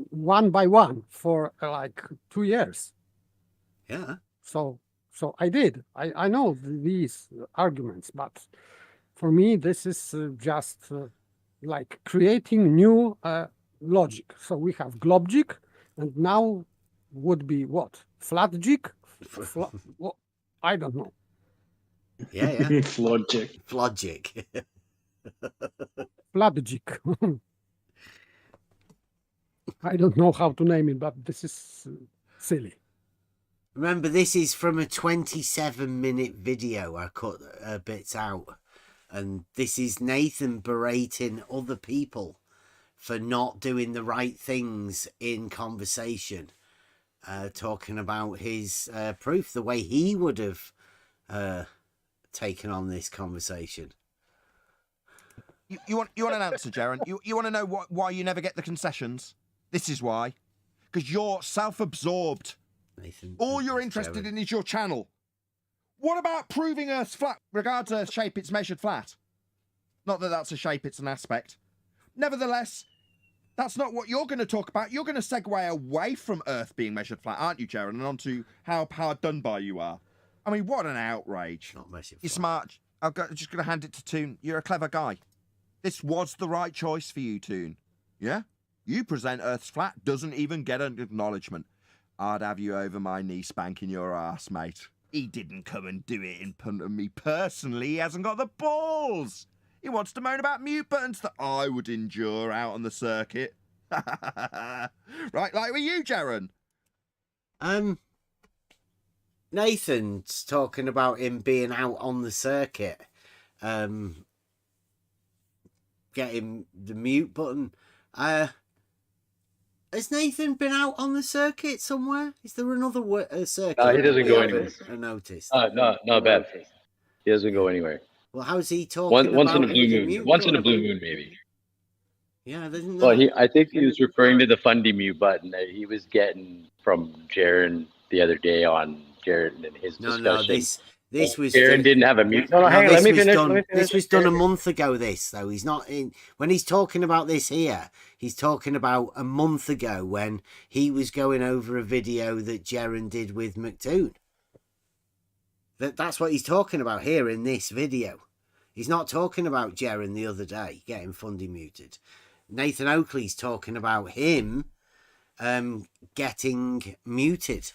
one by one for like 2 years. Yeah. So I did. I know these arguments, but for me, this is just like creating new logic. So we have globjig, and now would be what? Flatjig? Well, I don't know. Yeah. Flogic. Flogic. Flatjig. I don't know how to name it, but this is silly. Remember, this is from a 27-minute video. I cut bits out. And this is Nathan berating other people for not doing the right things in conversation. Talking about his proof, the way he would have taken on this conversation. You want an answer, Jaren? You want to know why you never get the concessions? This is why. Because you're self-absorbed. Nathan, all you're interested in is your channel. What about proving Earth's flat? Regards Earth's shape, it's measured flat. Not that that's a shape, it's an aspect. Nevertheless, that's not what you're going to talk about. You're going to segue away from Earth being measured flat, aren't you, Jaren? And onto how hard done by you are. I mean, what an outrage. Not measured You're flat. smart. I'm just going to hand it to Toon. You're a clever guy. This was the right choice for you, Toon. Yeah? You present Earth's flat, doesn't even get an acknowledgement. I'd have you over my knee spanking your ass, mate. He didn't come and do it in front of me personally. He hasn't got the balls. He wants to moan about mute buttons that I would endure out on the circuit. Right, like with you, Jaren. Nathan's talking about him being out on the circuit. Getting the mute button. Has Nathan been out on the circuit somewhere? Is there another circuit? No, he doesn't go anywhere. I noticed. No, not bad. He doesn't go anywhere. Well, how's he talking Once about in a blue moon. Once in a blue moon, maybe. Yeah, there's Well, I think he was referring to the Fundy mute button that he was getting from Jaren the other day on Jaren and his discussion. No, this was Jaren didn't have a mute. No, hang on, this let me was finish. This was done a month ago. This though, he's not in. When he's talking about this here, he's talking about a month ago when he was going over a video that Jaren did with McToon. That's what he's talking about here in this video. He's not talking about Jaren the other day getting Fundy muted. Nathan Oakley's talking about him getting muted.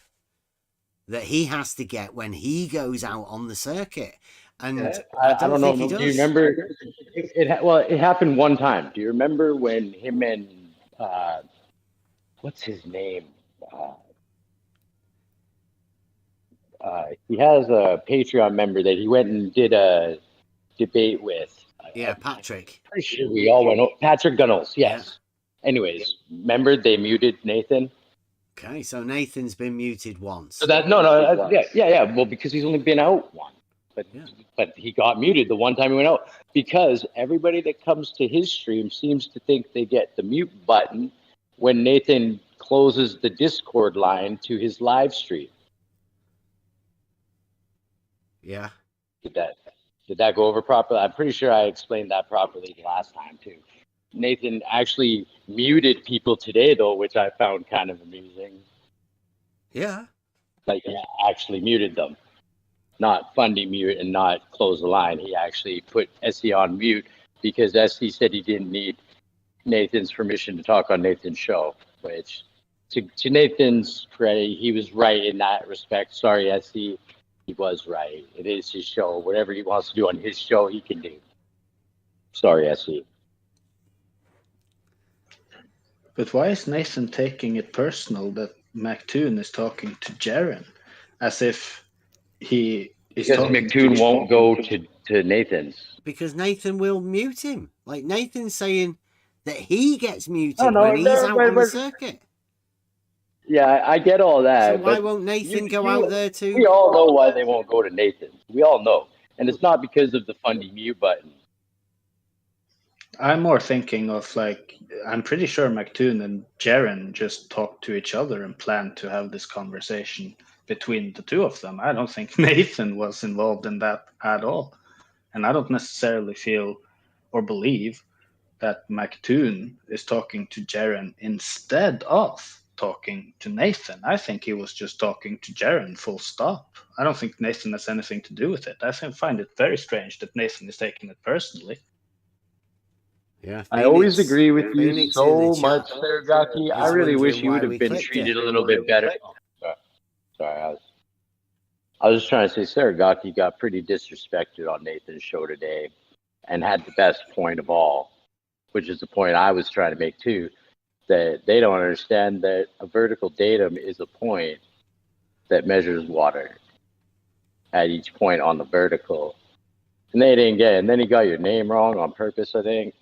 That he has to get when he goes out on the circuit. And I don't know. Do you remember? It happened one time. Do you remember when him and what's his name? He has a Patreon member that he went and did a debate with. Yeah, Patrick. Pretty sure we all went. Patrick Gunnels. Yes. Yeah. Anyways, remember they muted Nathan. Okay, so Nathan's been muted once. So that yeah. Well, because he's only been out once, but he got muted the one time he went out because everybody that comes to his stream seems to think they get the mute button when Nathan closes the Discord line to his live stream. Yeah. Did that go over properly? I'm pretty sure I explained that properly the last time too. Nathan actually muted people today, though, which I found kind of amusing. Yeah. Like, he actually muted them. Not Fundy mute and not close the line. He actually put SE on mute because SE said he didn't need Nathan's permission to talk on Nathan's show, which, to Nathan's credit, he was right in that respect. Sorry, SE. He was right. It is his show. Whatever he wants to do on his show, he can do. Sorry, SE. But why is Nathan taking it personal that McToon is talking to Jaren? As if he is because McToon won't go to Nathan's. Because Nathan will mute him. Like Nathan's saying that he gets muted when he's out on the circuit. Yeah, I get all that. So why won't Nathan go out there too? We all know why they won't go to Nathan. We all know. And it's not because of the Fundy mute button. I'm more thinking of like, I'm pretty sure McToon and Jaren just talked to each other and planned to have this conversation between the two of them. I don't think Nathan was involved in that at all. And I don't necessarily feel or believe that McToon is talking to Jaren instead of talking to Nathan. I think he was just talking to Jaren, full stop. I don't think Nathan has anything to do with it. I find it very strange that Nathan is taking it personally. Yeah, I always agree with you so much, Sergaki. I really wish you would have been treated a little bit better. Sorry, I was just trying to say Sergaki got pretty disrespected on Nathan's show today and had the best point of all, which is the point I was trying to make too, that they don't understand that a vertical datum is a point that measures water at each point on the vertical. And they didn't get it. And then he got your name wrong on purpose, I think.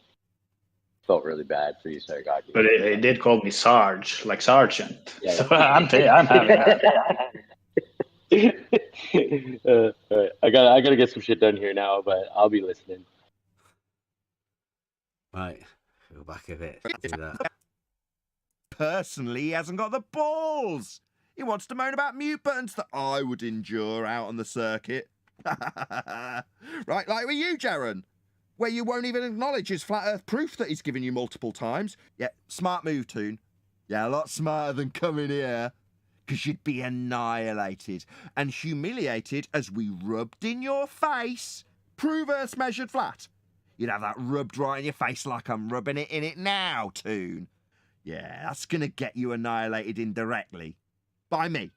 Felt really bad for you, Sergaki. But he did call me Sarge, like Sergeant. Yeah. So I'm having that. I gotta get some shit done here now, but I'll be listening. Right, go back a bit. Do that. Personally, he hasn't got the balls. He wants to moan about mute buttons that I would endure out on the circuit. Right, like with you, Jaren, where you won't even acknowledge his flat earth proof that he's given you multiple times. Yeah, smart move, Toon. Yeah, a lot smarter than coming here. Because you'd be annihilated and humiliated as we rubbed in your face. Prove Earth's measured flat. You'd have that rubbed right in your face like I'm rubbing it in it now, Toon. Yeah, that's going to get you annihilated indirectly. By me.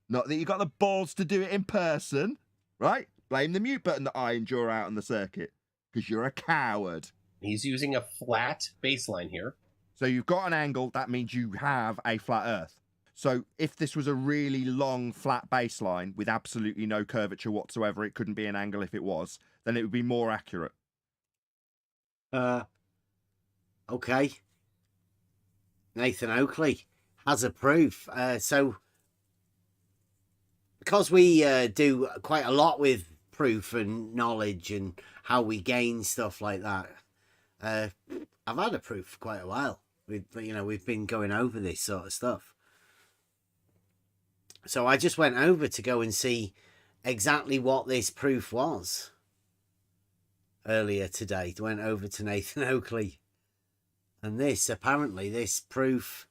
Not that you got the balls to do it in person, right? Blame the mute button that I endure out on the circuit. Because you're a coward. He's using a flat baseline here. So you've got an angle, that means you have a flat Earth. So if this was a really long, flat baseline with absolutely no curvature whatsoever, it couldn't be an angle if it was, then it would be more accurate. Okay. Nathan Oakley has a proof. So because we do quite a lot with proof and knowledge and how we gain stuff like that, I've had a proof for quite a while. We've been going over this sort of stuff. So I just went over to go and see exactly what this proof was earlier today. Went over to Nathan Oakley. And this proof,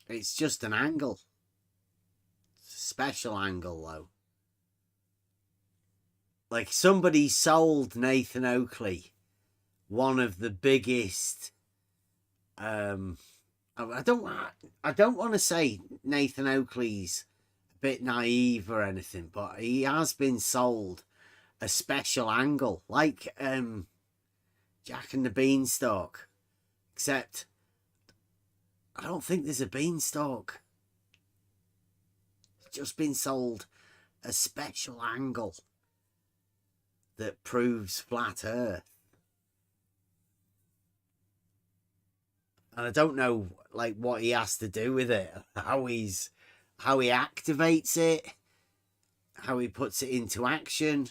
it's just an angle. It's a special angle, though. Like somebody sold Nathan Oakley one of the biggest... I don't want to say Nathan Oakley's a bit naive or anything, but he has been sold a special angle, like Jack and the Beanstalk, except I don't think there's a beanstalk. It's just been sold a special angle that proves flat Earth. And I don't know, like, what he has to do with it, how he activates it, how he puts it into action.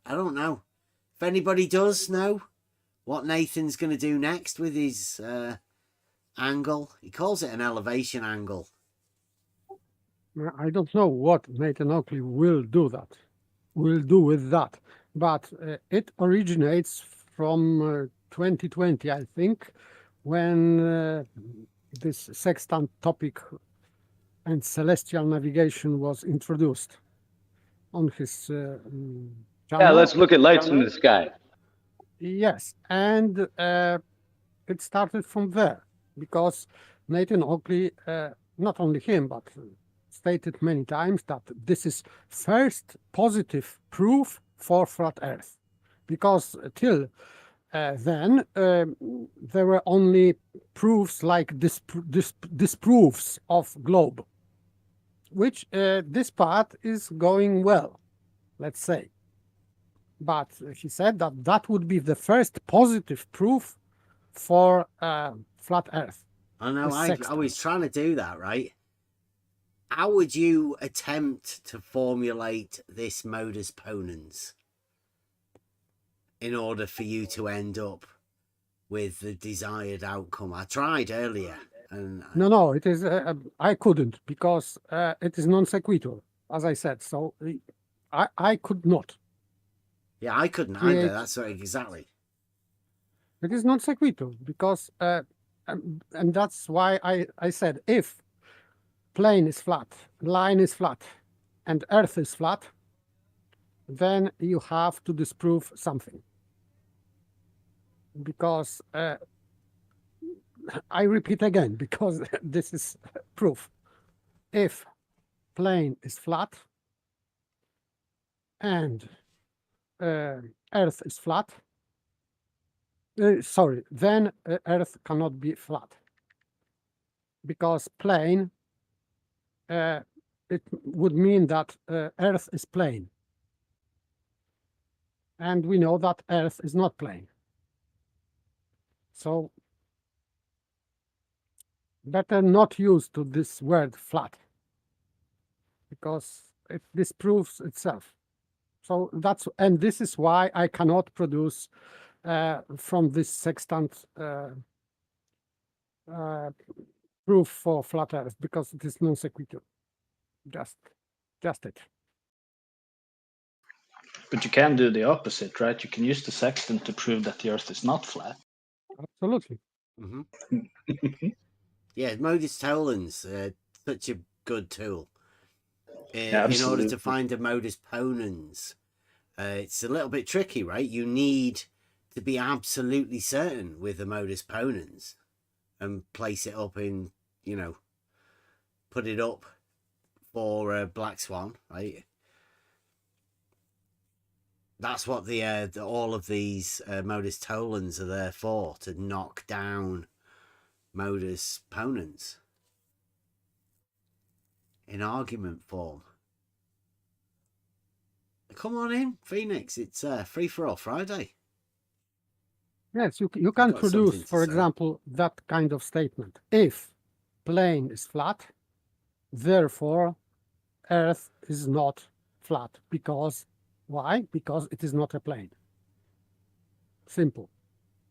I don't know. If anybody does know what Nathan's going to do next with his angle, he calls it an elevation angle. I don't know what Nathan Oakley will do with that, but it originates from 2020, I think, when this sextant topic and celestial navigation was introduced on his channel. Yeah, let's look at lights in the sky. Yes, and it started from there because Nathan Oakley, not only him, but stated many times that this is first positive proof for flat Earth, because till then there were only proofs like disproofs of globe, which this part is going well, let's say. But he said that that would be the first positive proof for flat Earth. I know, I was trying to do that, right? How would you attempt to formulate this modus ponens in order for you to end up with the desired outcome? I tried earlier. and No, it is. I couldn't because it is non sequitur, as I said. So I could not. yeah, I couldn't create- either. That's what, exactly. It is non sequitur because, and that's why I said if plane is flat, line is flat, and Earth is flat, then you have to disprove something. Because I repeat again, because this is proof. If plane is flat and Earth is flat, sorry, then Earth cannot be flat. Because plane, it would mean that Earth is plane. And we know that Earth is not plane. So better not use to this word flat, because it disproves itself. So that's, and this is why I cannot produce from this sextant proof for flat Earth, because it is non sequitur. Just it. But you can do the opposite, right? You can use the sextant to prove that the Earth is not flat. Absolutely. Yeah, modus tollens, such a good tool. In order Absolutely. to find a modus ponens, it's a little bit tricky, right? You need to be absolutely certain with the modus ponens and place it up in, put it up for Black Swan, right? That's what all of these modus tollens are there for, to knock down modus ponens in argument form. Come on in, Phoenix. It's free for all Friday. Yes, you can got produce, something to for say. example, that kind of statement. If plane is flat, therefore Earth is not flat. Because why? Because it is not a plane. Simple.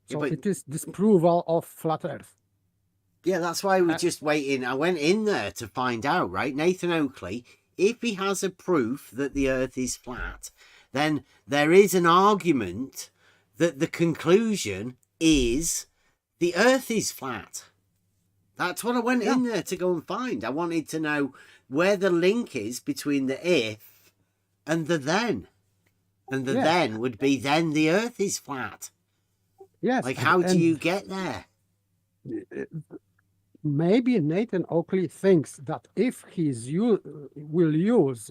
Yeah, So but- it is disproval of flat Earth. Yeah, that's why we're just waiting. I went in there to find out, right? Nathan Oakley, if he has a proof that the Earth is flat, then there is an argument that the conclusion is the Earth is flat. That's what I went in there to go and find. I wanted to know where the link is between the if and the then. And the then would be then the Earth is flat. Yes. Like, how do you get there? Maybe Nathan Oakley thinks that if will use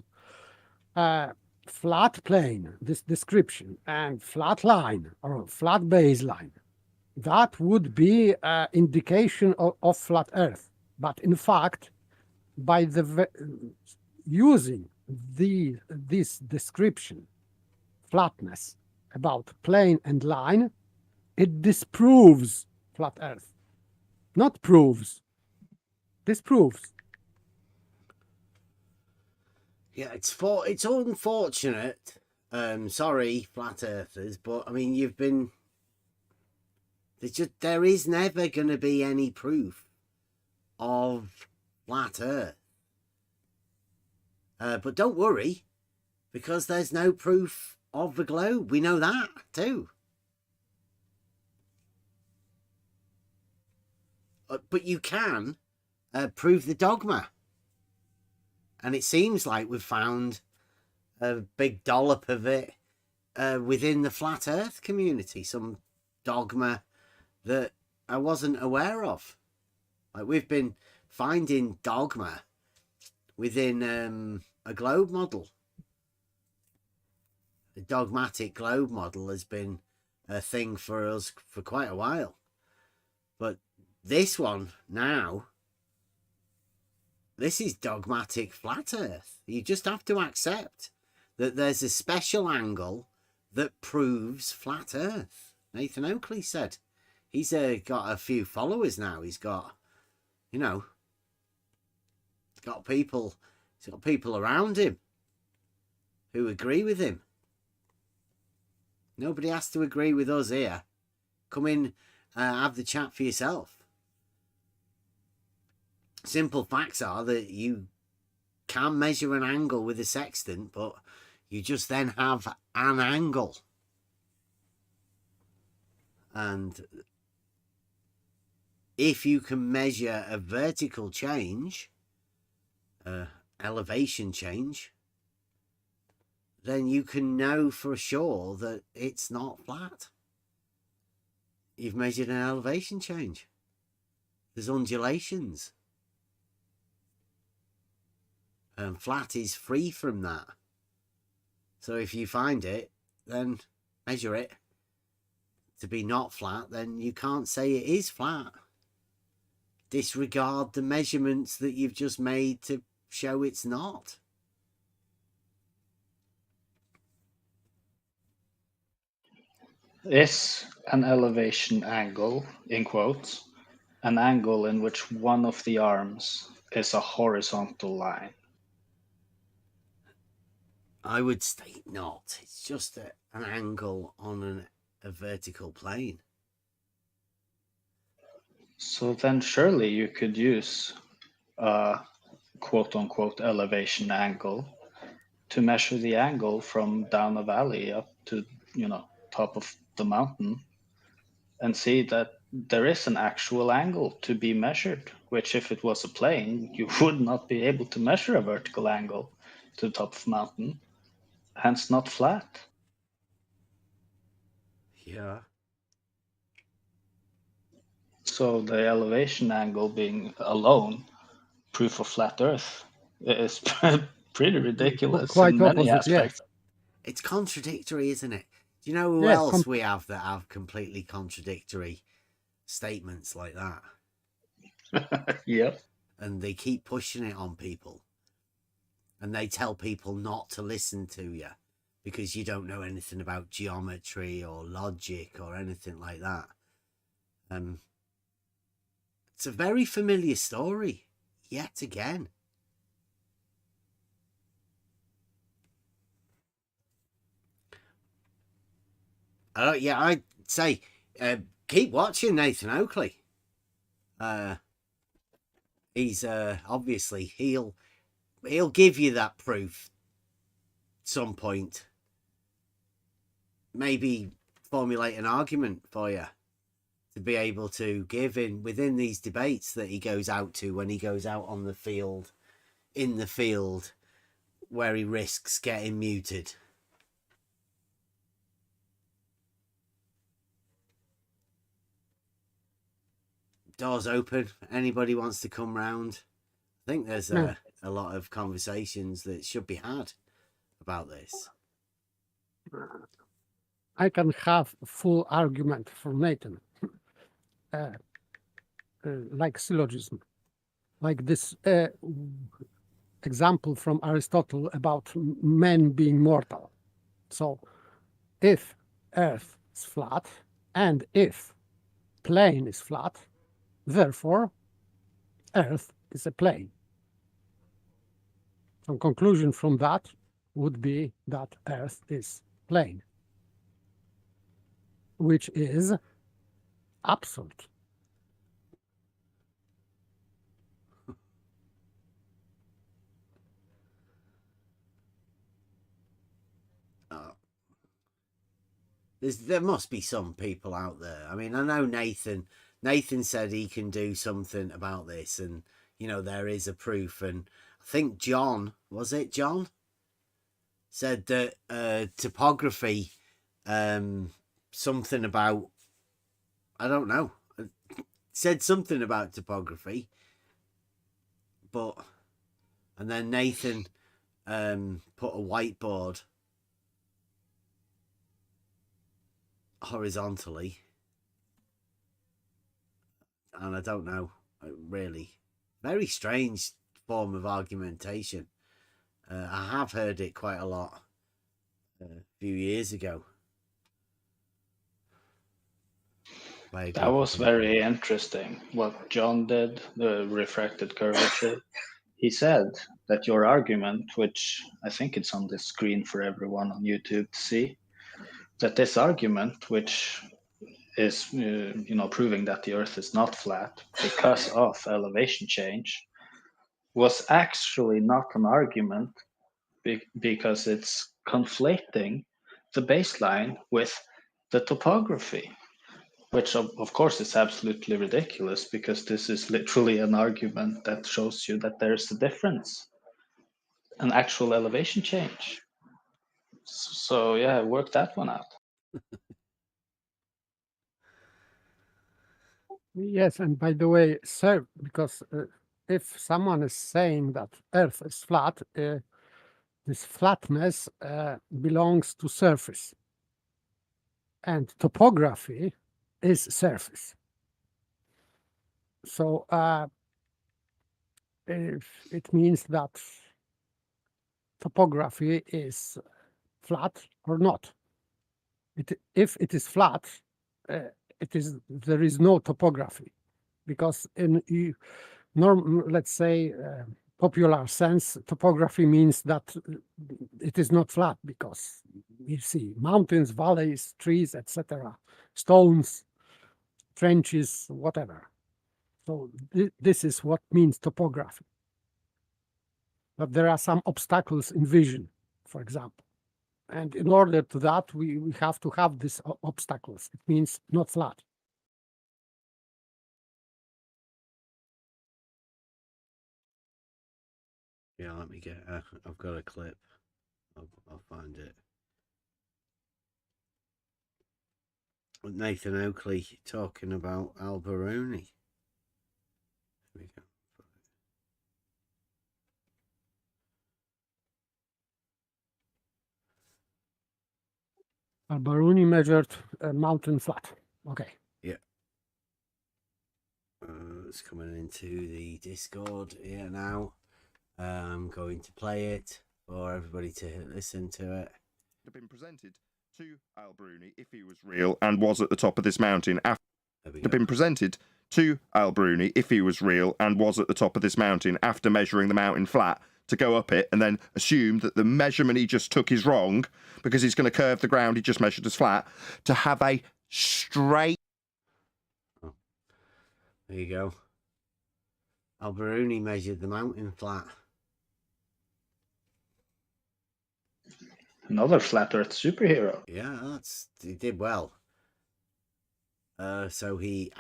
flat plane, this description, and flat line or flat baseline, that would be an indication of flat Earth. But in fact, by using this description, flatness, about plane and line, it disproves flat Earth. Not proves, disproves. Yeah, it's unfortunate. Sorry, flat earthers, but I mean, there is never going to be any proof of flat Earth. But don't worry, because there's no proof of the globe. We know that too. But you can prove the dogma. And it seems like we've found a big dollop of it within the flat Earth community. Some dogma that I wasn't aware of. Like, we've been finding dogma within a globe model. The dogmatic globe model has been a thing for us for quite a while. But this one now, this is dogmatic flat Earth. You just have to accept that there's a special angle that proves flat Earth. Nathan Oakley said. He's got a few followers now. He's got, he's got people around him who agree with him. Nobody has to agree with us here. Come in, have the chat for yourself. Simple facts are that you can measure an angle with a sextant, but you just then have an angle. And if you can measure a vertical change, elevation change, then you can know for sure that it's not flat. You've measured an elevation change. There's undulations. And flat is free from that. So if you find it, then measure it to be not flat, then you can't say it is flat. Disregard the measurements that you've just made to show it's not. Is an elevation angle, in quotes, an angle in which one of the arms is a horizontal line? I would state not. It's just an angle on a vertical plane. So then surely you could use a quote-unquote elevation angle to measure the angle from down a valley up to, top of the mountain and see that there is an actual angle to be measured, which if it was a plane, you would not be able to measure a vertical angle to the top of the mountain, hence not flat. Yeah. So the elevation angle being alone proof of flat Earth is pretty ridiculous Quite in many opposite, yeah. aspects. It's contradictory, isn't it? Do you know who Yeah, else we have that have completely contradictory statements like that? Yep. And they keep pushing it on people. And they tell people not to listen to you because you don't know anything about geometry or logic or anything like that. It's a very familiar story, yet again. I'd say keep watching Nathan Oakley. He's obviously he'll give you that proof at some point. Maybe formulate an argument for you to be able to give within these debates that he goes out to when he goes out on the field, in the field, where he risks getting muted. Doors open. Anybody wants to come round? I think there's a lot of conversations that should be had about this. I can have a full argument for Nathan, like syllogism, like this example from Aristotle about men being mortal. So, if Earth is flat and if plane is flat, therefore Earth is a plane. So conclusion from that would be that Earth is plane, which is absurd. There must be some people out there. I mean, I know Nathan said he can do something about this, and there is a proof. And I think John said that topography, something about, I don't know, said something about topography, and then Nathan put a whiteboard horizontally, and I don't know, really, very strange form of argumentation. I have heard it quite a lot a few years ago. That was very interesting what John did, the refracted curvature. He said that your argument, which I think it's on the screen for everyone on YouTube to see, that this argument, which is proving that the Earth is not flat because of elevation change, was actually not an argument because it's conflating the baseline with the topography, which of course is absolutely ridiculous because this is literally an argument that shows you that there's a difference, an actual elevation change. So yeah, work that one out. Yes, and by the way, sir, because if someone is saying that Earth is flat, this flatness belongs to surface, and topography is surface. So if it means that topography is flat or not. If it is flat, there is no topography, because in let's say popular sense, topography means that it is not flat, because you see mountains, valleys, trees, etc., stones, trenches, whatever. So this is what means topography. But there are some obstacles in vision, for example. And in order to that, we have to have these obstacles. It means not flat. Yeah, let me get. I've got a clip. I'll find it. Nathan Oakley talking about Alberoni. Here we go. Alberoni measured a mountain flat. Okay. Yeah. It's coming into the Discord here now. I'm going to play it for everybody to listen to it. Have been presented to Alberoni if he was real and was at the top of this mountain after. Have been presented to Alberoni if he was real and was at the top of this mountain after measuring the mountain flat to go up it, and then assume that the measurement he just took is wrong because he's going to curve the ground he just measured as flat to have a straight. Oh. There you go. Alberoni measured the mountain flat. Another flat Earth superhero. Yeah, he did well. So he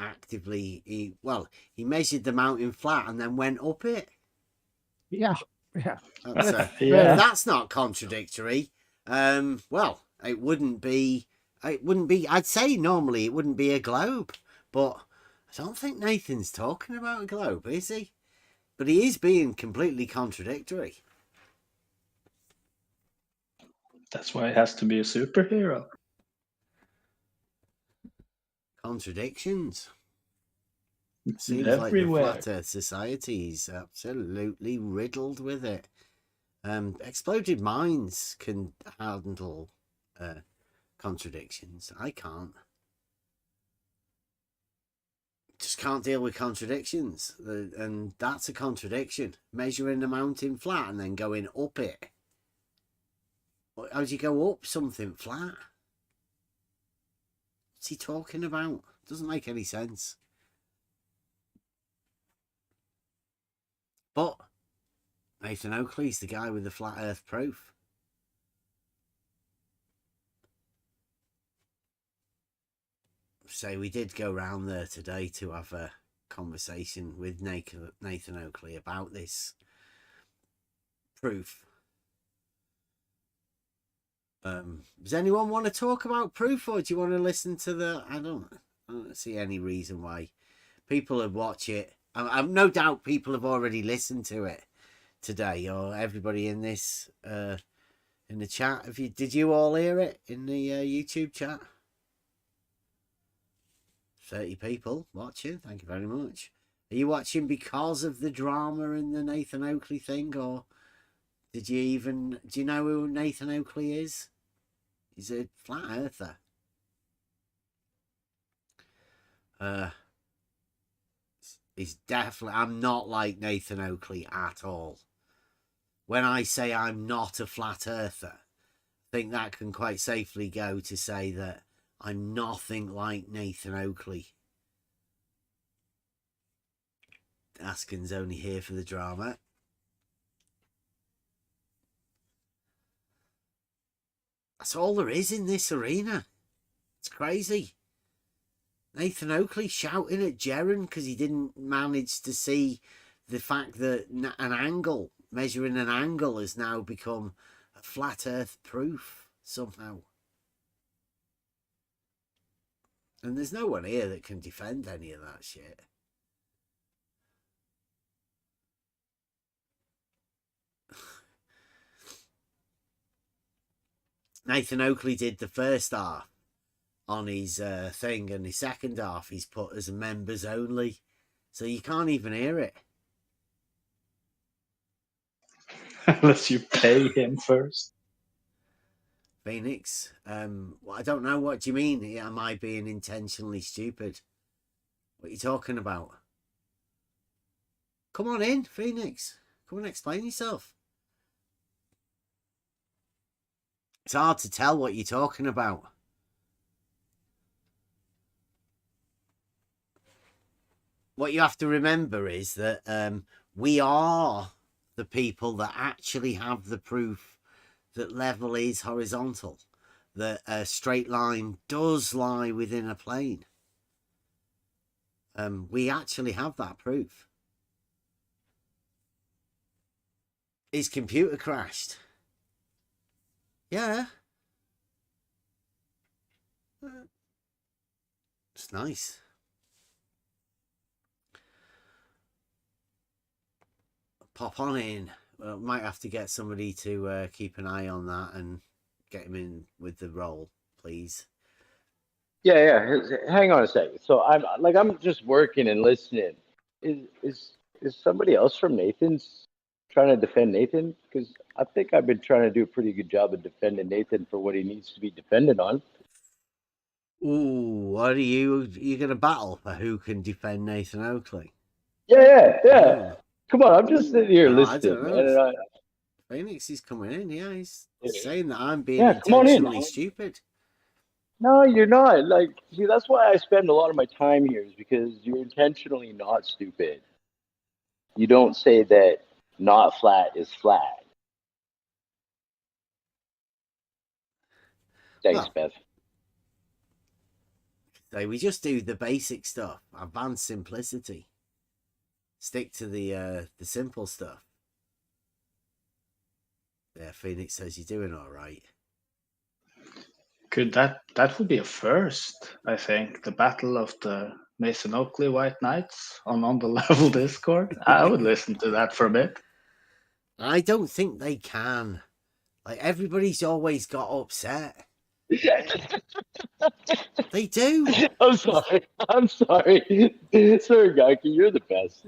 measured the mountain flat and then went up it. Yeah. That's not contradictory. Well, it wouldn't be. I'd say normally it wouldn't be a globe, but I don't think Nathan's talking about a globe, is he? But he is being completely contradictory. That's why it has to be a superhero. Contradictions. Seems everywhere. like the flat Earth society is absolutely riddled with it. Exploded minds can handle contradictions. I can't. Just can't deal with contradictions. And that's a contradiction. Measuring the mountain flat and then going up it. How do you go up something flat? What's he talking about? Doesn't make any sense. But Nathan Oakley's the guy with the flat earth proof. So we did go round there today to have a conversation with Nathan Oakley about this proof. Does anyone want to talk about proof, or do you want to listen to the... I don't see any reason why people would watch it. I've no doubt people have already listened to it today, or everybody in this in the chat. Did you all hear it in the YouTube chat? 30 people watching. Thank you very much. Are you watching because of the drama in the Nathan Oakley thing, or do you know who Nathan Oakley is? He's a flat earther. He's definitely... I'm not like Nathan Oakley at all. When I say I'm not a flat earther, I think that can quite safely go to say that I'm nothing like Nathan Oakley. Askin's only here for the drama. That's all there is in this arena. It's crazy. Nathan Oakley shouting at Jeren because he didn't manage to see the fact that measuring an angle has now become a flat earth proof somehow. And there's no one here that can defend any of that shit. Nathan Oakley did the first half on his thing, and the second half he's put as members only, so you can't even hear it. Unless you pay him first. Phoenix, well, I don't know, what do you mean? Am I being intentionally stupid? What are you talking about? Come on in, Phoenix. Come and explain yourself. It's hard to tell what you're talking about. What you have to remember is that we are the people that actually have the proof that level is horizontal, that a straight line does lie within a plane. We actually have that proof. His computer crashed. Yeah. It's nice. Pop on in. Well, might have to get somebody to keep an eye on that and get him in with the role, please. Yeah. Hang on a second. So I'm just working and listening. Is somebody else from Nathan's trying to defend Nathan? Because I think I've been trying to do a pretty good job of defending Nathan for what he needs to be defended on. Ooh, what are you going to battle for who can defend Nathan Oakley? Yeah. Come on, I'm just sitting here listening, man. Phoenix is coming in. Yeah, he's saying that I'm being come on in. intentionally stupid. No, you're not. Like, see, that's why I spend a lot of my time here, is because you're intentionally not stupid. You don't say that not flat is flat. Thanks, Beth. So we just do the basic stuff, advanced simplicity. Stick to the simple stuff. Yeah, Phoenix says you're doing all right. Could that would be a first, I think. The battle of the Mason Oakley White Knights on the level Discord. I would listen to that for a bit. I don't think they can. Like, everybody's always got upset. They do. I'm sorry. Sorry, Gaki, you're the best.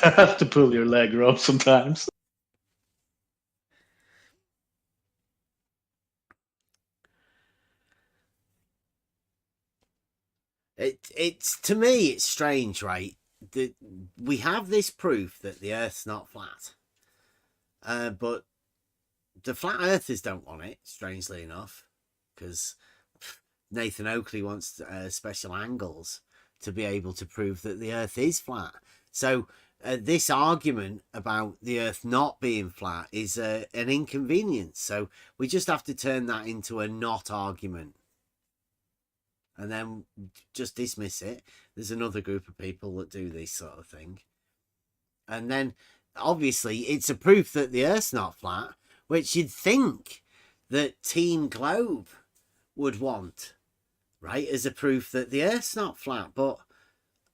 I have to pull your leg rope sometimes. It's to me, it's strange, right? That we have this proof that the Earth's not flat, but the flat earthers don't want it, strangely enough, because Nathan Oakley wants special angles to be able to prove that the Earth is flat. So this argument about the Earth not being flat is an inconvenience. So we just have to turn that into a not argument. And then just dismiss it. There's another group of people that do this sort of thing. And then, obviously, it's a proof that the Earth's not flat, which you'd think that Team Globe would want, right, as a proof that the Earth's not flat. But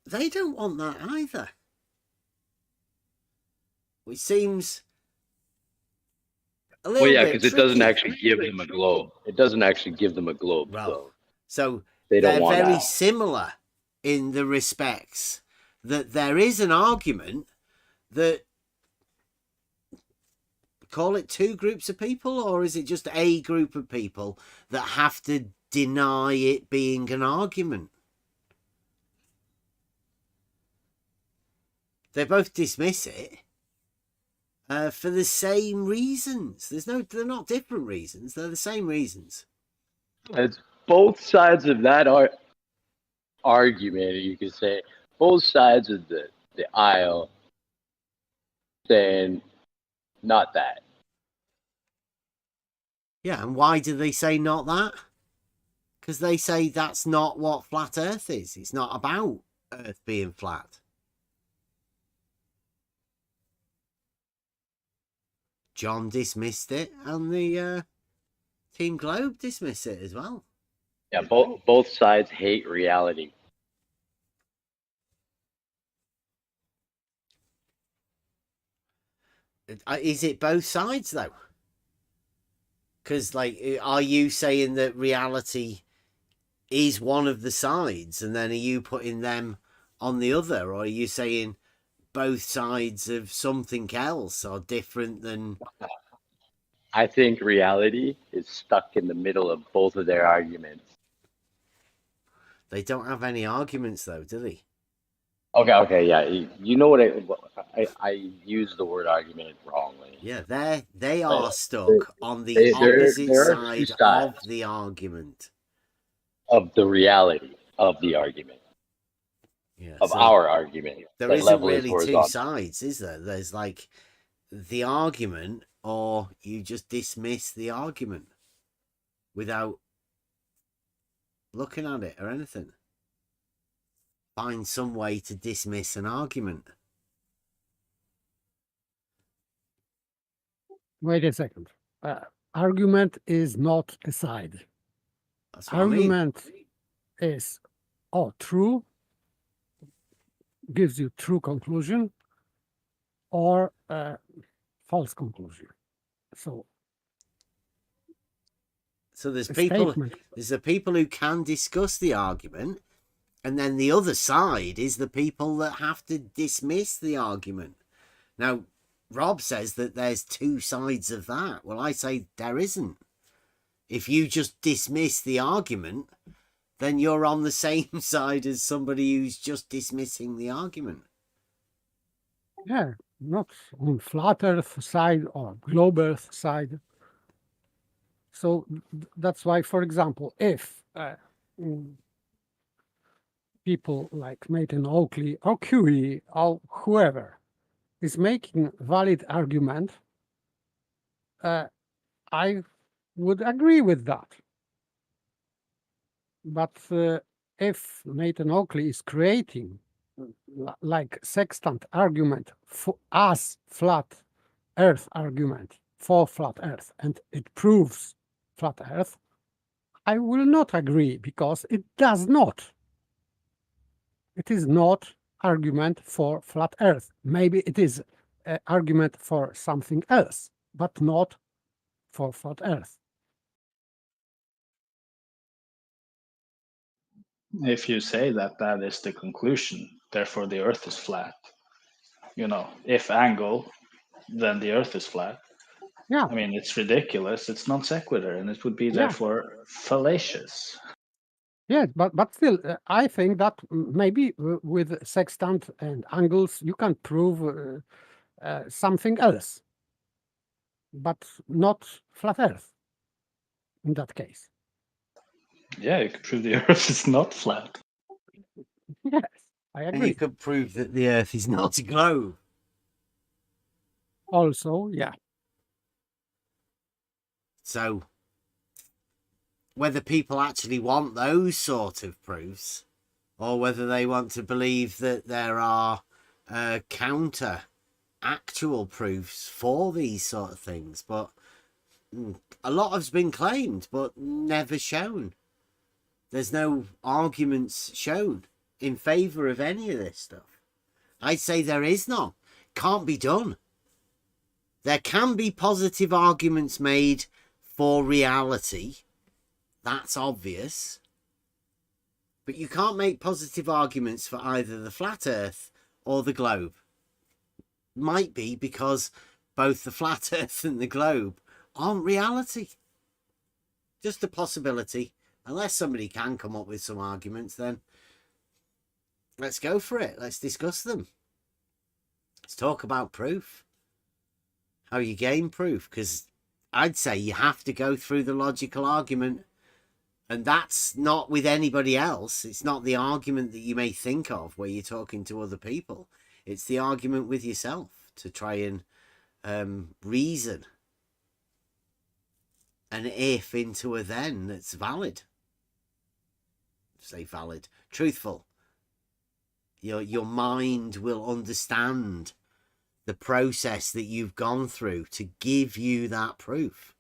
they don't want that either. Which seems a little bit tricky. because it doesn't actually give them a globe. It doesn't actually give them a globe. Right. So they're very similar in the respects that there is an argument that, call it two groups of people, or is it just a group of people that have to deny it being an argument? They both dismiss it for the same reasons. They're not different reasons. They're the same reasons. It's both sides of that argument, you could say, both sides of the aisle saying not that. Yeah, and why do they say not that? Because they say that's not what flat Earth is. It's not about Earth being flat. John dismissed it, and the Team Globe dismissed it as well. Yeah, both sides hate reality. Is it both sides though? Because like, are you saying that reality is one of the sides, and then are you putting them on the other, or are you saying both sides of something else are different than? I think reality is stuck in the middle of both of their arguments. They don't have any arguments though, do they? Okay, yeah. You know what I use the word argument wrongly. Yeah, they are stuck on the opposite side of the argument. Of the reality of the argument. Yeah, of so our argument. There isn't really two sides, is there? There's like the argument, or you just dismiss the argument without looking at it or anything. Find some way to dismiss an argument. Wait a second. Argument is not a side. That's what Argument is true, gives you true conclusion, or false conclusion. So there's people. There's the people who can discuss the argument, and then the other side is the people that have to dismiss the argument. Now, Rob says that there's two sides of that. Well, I say there isn't. If you just dismiss the argument, then you're on the same side as somebody who's just dismissing the argument. Yeah, not on flat Earth side or globe Earth side. So that's why, for example, if people like Nathan Oakley or Curie or whoever is making valid argument, I would agree with that. But if Nathan Oakley is creating like sextant argument as flat Earth argument for flat Earth, and it proves flat Earth, I will not agree, because it does not. It is not argument for flat Earth. Maybe it is an argument for something else, but not for flat Earth. If you say that that is the conclusion, therefore the Earth is flat. If angle, then the Earth is flat. Yeah. I mean, it's ridiculous. It's non sequitur, and it would be therefore fallacious. Yes, but still, I think that maybe with sextant and angles you can prove something else, but not flat Earth in that case. Yeah, you could prove the Earth is not flat. Yes, I agree. And you could prove that the Earth is not a globe. Also, yeah. So, whether people actually want those sort of proofs, or whether they want to believe that there are counter actual proofs for these sort of things, but a lot has been claimed but never shown. There's no arguments shown in favour of any of this stuff. I'd say there is none. Can't be done. There can be positive arguments made for reality. That's obvious. But you can't make positive arguments for either the flat Earth or the globe. Might be because both the flat Earth and the globe aren't reality. Just a possibility. Unless somebody can come up with some arguments, then let's go for it. Let's discuss them. Let's talk about proof. How you gain proof. Because I'd say you have to go through the logical argument. And that's not with anybody else. It's not the argument that you may think of where you're talking to other people. It's the argument with yourself to try and reason. an if into a then that's valid. Say valid, truthful. Your mind will understand the process that you've gone through to give you that proof.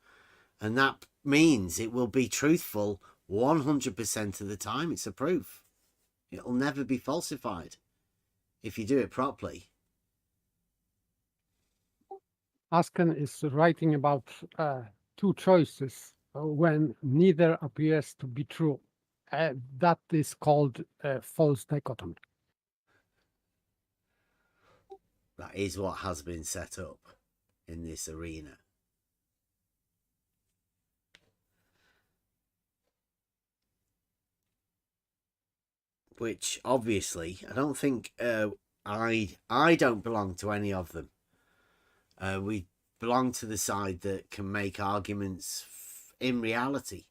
And that means it will be truthful 100% of the time. It's a proof. It'll never be falsified if you do it properly. Asken is writing about two choices when neither appears to be true. That is called false dichotomy. That is what has been set up in this arena. Which obviously, I don't think I don't belong to any of them. We belong to the side that can make arguments in reality.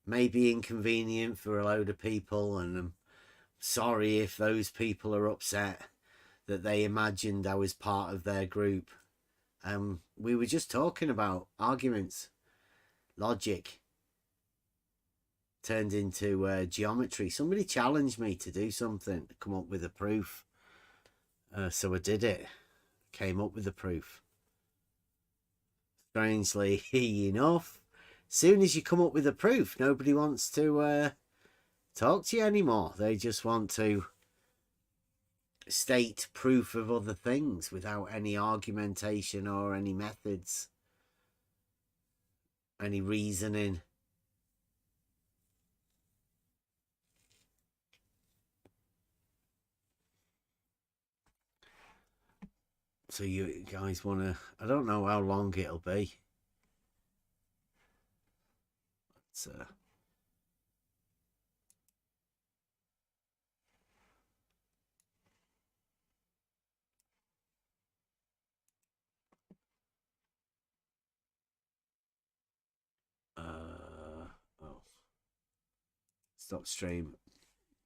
May be inconvenient for a load of people, and I'm sorry if those people are upset that they imagined I was part of their group. We were just talking about arguments, logic turned into geometry. Somebody challenged me to do something, to come up with a proof. So I did it. Came up with a proof. Strangely enough, as soon as you come up with a proof, nobody wants to talk to you anymore. They just want to state proof of other things without any argumentation or any methods, any reasoning. So you guys want to... I don't know how long it'll be. Let's... oh. Stop stream.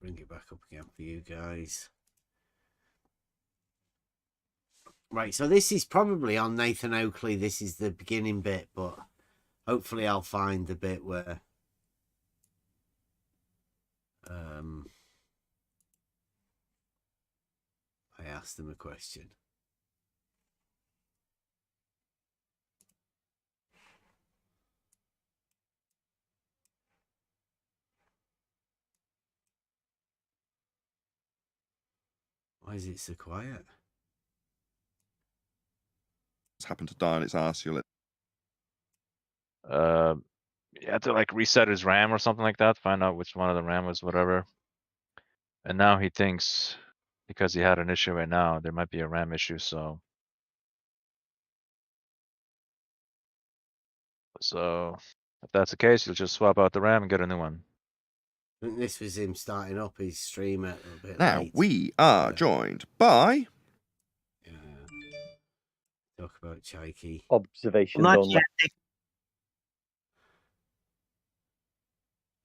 Bring it back up again for you guys. Right, so this is probably on Nathan Oakley. This is the beginning bit, but hopefully I'll find the bit where I asked them a question. Why is it so quiet? It's happened to die on its arse. You had to like reset his RAM or something like that, find out which one of the RAM was whatever. And now he thinks because he had an issue right now, there might be a RAM issue, so if that's the case, you'll just swap out the RAM and get a new one. I think this was him starting up his stream a little bit now late. we are joined by talk about Chaiki. Observations Not only. yet.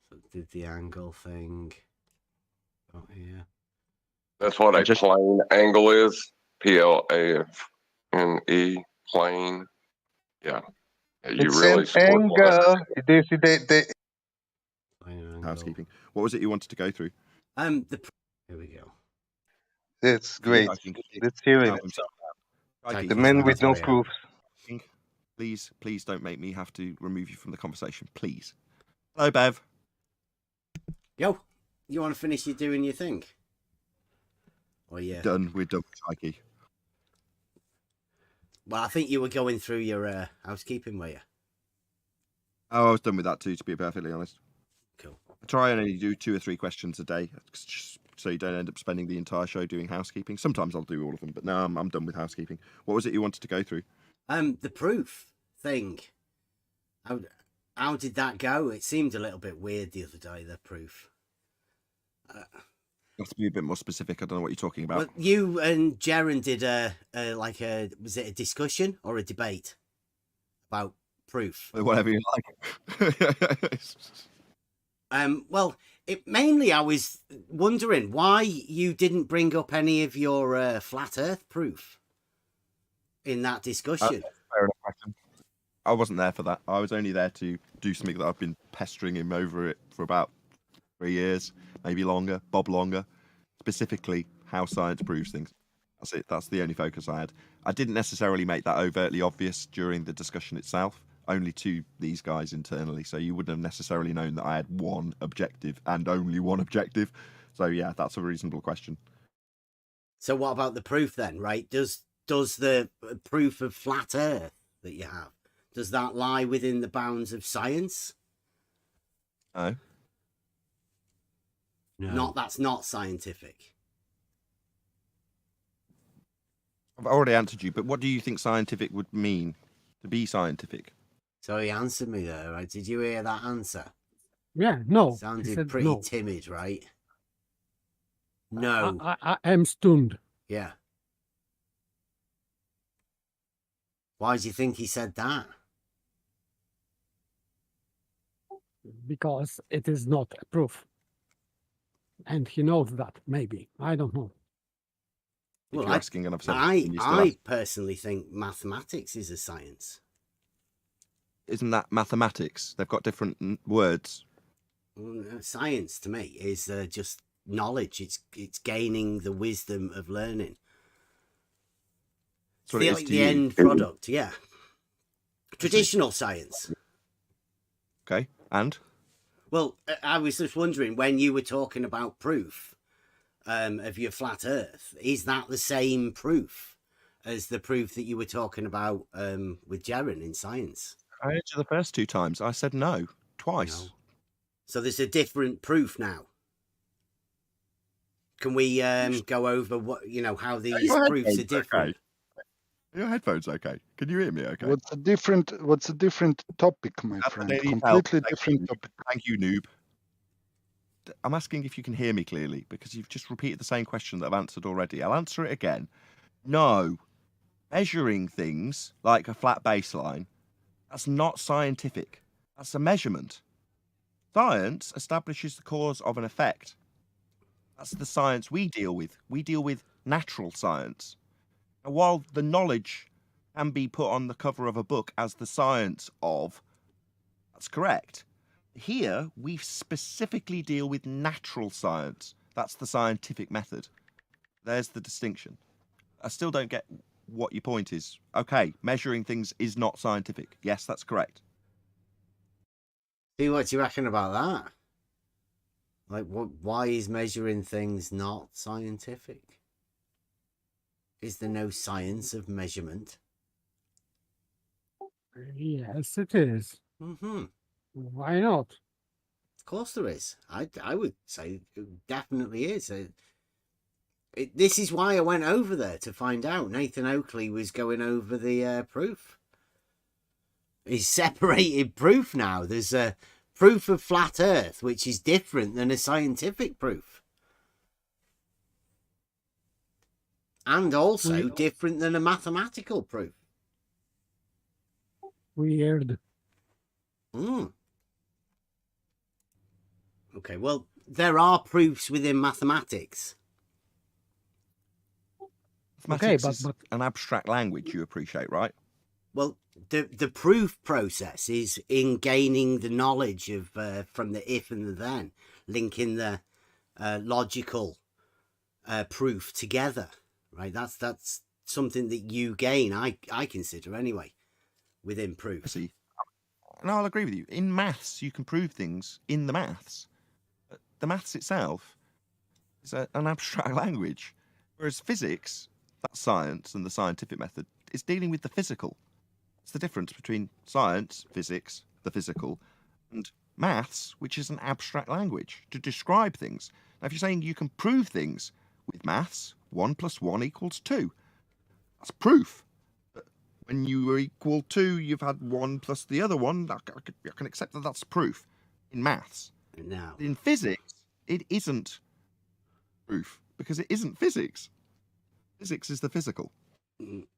So did the angle thing. Oh yeah. That's what a plane angle is. PLANE, plane. Yeah. You It's really an scored angle. well. It is the housekeeping. What was it you wanted to go through? Here we go. That's great. Let's hear it. The man with no proofs. Please don't make me have to remove you from the conversation, please. Hello, Bev. Yo, you want to finish doing your thing? Oh yeah. Done. We're done with Chaiki. Well, I think you were going through your housekeeping, were you? Oh, I was done with that too, to be perfectly honest. Cool. I try and only do 2 or 3 questions a day, just so you don't end up spending the entire show doing housekeeping. Sometimes I'll do all of them, but now I'm done with housekeeping. What was it you wanted to go through? The proof thing. How did that go? It seemed a little bit weird the other day, the proof. You have to be a bit more specific. I don't know what you're talking about. Well, you and Jaren did was it a discussion or a debate about proof? Whatever you like. Well, mainly I was wondering why you didn't bring up any of your flat Earth proof in that discussion. Fair enough question. I wasn't there for that. I was only there to do something that I've been pestering him over it for about 3 years, maybe longer, Bob longer. Specifically, how science proves things. That's it. That's the only focus I had. I didn't necessarily make that overtly obvious during the discussion itself, only to these guys internally. So you wouldn't have necessarily known that I had one objective and only one objective. So yeah, that's a reasonable question. So what about the proof then, right? Does the proof of flat Earth that you have, does that lie within the bounds of science? No. That's not scientific. I've already answered you, but what do you think scientific would mean to be scientific? So he answered me there, right? Did you hear that answer? Yeah, no. He Sounded said pretty no. timid, right? No. I am stunned. Yeah. Why do you think he said that? Because it is not a proof. And he knows that, maybe. I don't know. Well, you're asking, and I've said I personally think mathematics is a science. Isn't that mathematics? They've got different words. Well, no, science to me is just knowledge. It's gaining the wisdom of learning. That's what it is to the you. end product, yeah. Traditional science. Okay, and? Well, I was just wondering, when you were talking about proof of your flat Earth, is that the same proof as the proof that you were talking about with Jaren in science? I heard you the first 2 times. I said no, twice. No. So there's a different proof now. Can we go over how these proofs are different? Okay. Are your headphones okay? Can you hear me okay? What's a different topic, my friend? Completely different topic. Thank you, noob. I'm asking if you can hear me clearly, because you've just repeated the same question that I've answered already. I'll answer it again. No. Measuring things like a flat baseline, that's not scientific. That's a measurement. Science establishes the cause of an effect. That's the science we deal with. We deal with natural science. And while the knowledge can be put on the cover of a book as the science of, that's correct. Here, we specifically deal with natural science. That's the scientific method. There's the distinction. I still don't get what your point is. Okay, measuring things is not scientific. Yes, that's correct. See what you reckon about that? Like, why is measuring things not scientific? Is there no science of measurement? Yes, it is. Mm-hmm. Why not? Of course there is. I would say it definitely is. This is why I went over there to find out. Nathan Oakley was going over the proof. He's separated proof now. There's a proof of flat Earth, which is different than a scientific proof. And also different than a mathematical proof. Weird. Okay, well, there are proofs within mathematics. Mathematics is an abstract language, you appreciate, right? Well, the proof process is in gaining the knowledge of from the if and the then, linking the logical proof together, right? That's something that you gain, I consider anyway, within proof. I see. And I'll agree with you. In maths, you can prove things in the maths. The maths itself is an abstract language, whereas physics, that's science and the scientific method, is dealing with the physical. It's the difference between science, physics, the physical, and maths, which is an abstract language to describe things. Now, if you're saying you can prove things with maths, 1 + 1 = 2, that's proof. But when you are equal 2, you've had 1 plus the other one. I can accept that that's proof in maths. No. In physics, it isn't proof because it isn't physics. Physics is the physical.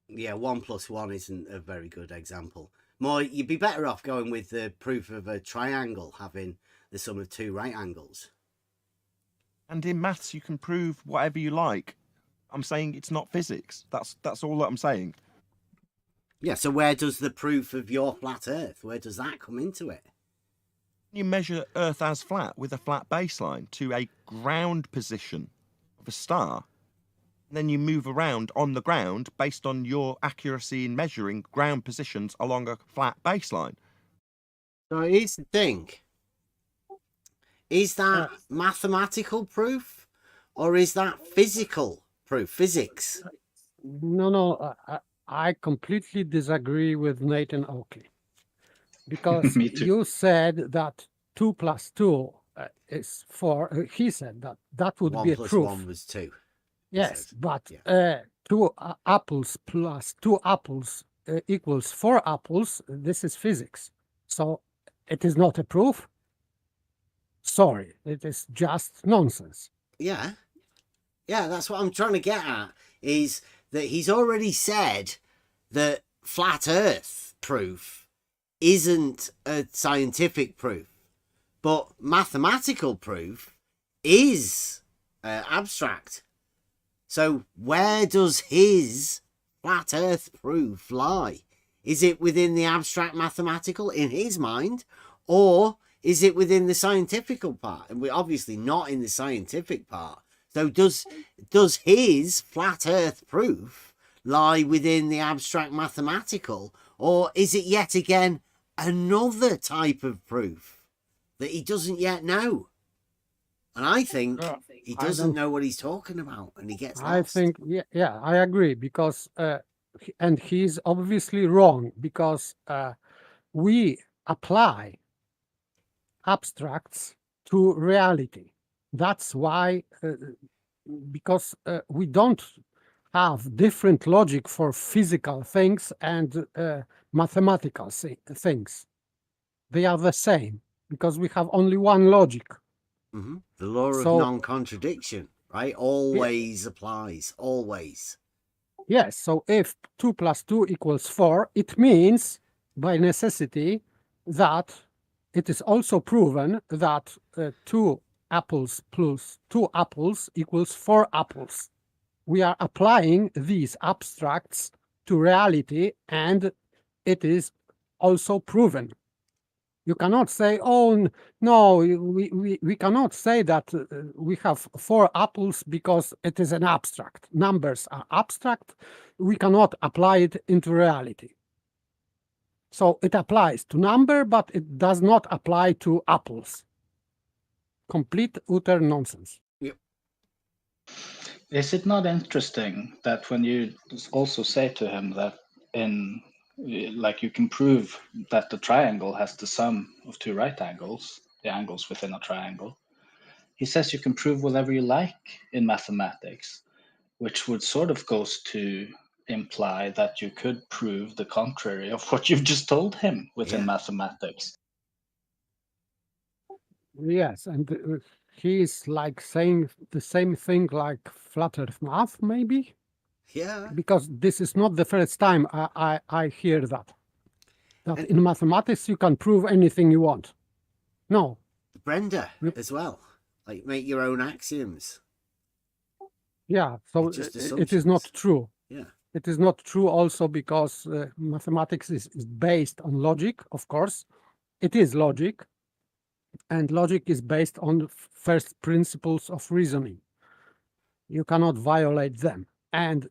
Yeah, 1 + 1 isn't a very good example. More, you'd be better off going with the proof of a triangle having the sum of 2 right angles. And in maths, you can prove whatever you like. I'm saying it's not physics. That's all that I'm saying. Yeah, so where does the proof of your flat Earth, where does that come into it? You measure Earth as flat with a flat baseline to a ground position of a star. And then you move around on the ground based on your accuracy in measuring ground positions along a flat baseline. So here's the thing. Is that mathematical proof or is that physical proof, physics? No, I completely disagree with Nathan Oakley. Because you said that 2 plus 2 is 4. He said that that would 1 be a plus proof. 1 was 2. Yes, but 2 apples plus 2 apples equals 4 apples. This is physics. So it is not a proof. Sorry, it is just nonsense. Yeah. Yeah, that's what I'm trying to get at, is that he's already said that flat Earth proof isn't a scientific proof, but mathematical proof is abstract. So where does his flat Earth proof lie? Is it within the abstract mathematical in his mind, or is it within the scientific part? And we're obviously not in the scientific part. So does his flat Earth proof lie within the abstract mathematical, or is it yet again another type of proof that he doesn't yet know? And I think he doesn't know what he's talking about, and he gets lost. I think, yeah, I agree, because, and he's obviously wrong, because we apply abstracts to reality. That's why, because we don't have different logic for physical things and mathematical things. They are the same, because we have only one logic. Mm-hmm. The law of non-contradiction, right? Always applies, always. Yes, so if 2 plus 2 equals 4, it means, by necessity, that it is also proven that 2 apples plus 2 apples equals 4 apples. We are applying these abstracts to reality, and it is also proven. You cannot say, oh, no, we cannot say that we have 4 apples because it is an abstract. Numbers are abstract. We cannot apply it into reality. So it applies to number, but it does not apply to apples. Complete, utter nonsense. Yep. Is it not interesting that when you also say to him that like you can prove that the triangle has the sum of 2 right angles, the angles within a triangle, he says you can prove whatever you like in mathematics, which would sort of goes to imply that you could prove the contrary of what you've just told him within mathematics. Yes, and he's like saying the same thing like flat earth math, maybe? Yeah. Because this is not the first time I hear that. That in mathematics you can prove anything you want. No. Brenda as well. Like make your own axioms. Yeah, so it is not true. Yeah. It is not true also because mathematics is based on logic, of course. It is logic. And logic is based on first principles of reasoning. You cannot violate them. And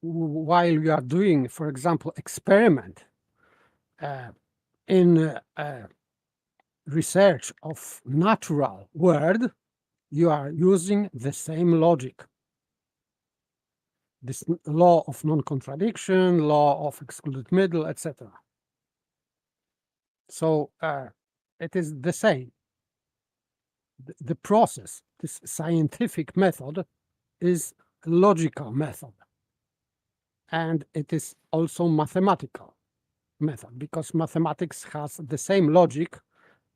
while you are doing, for example, experiment in research of natural world, you are using the same logic. This law of non-contradiction, law of excluded middle, etc. So it is the same. The process, this scientific method, is a logical method. And it is also mathematical method, because mathematics has the same logic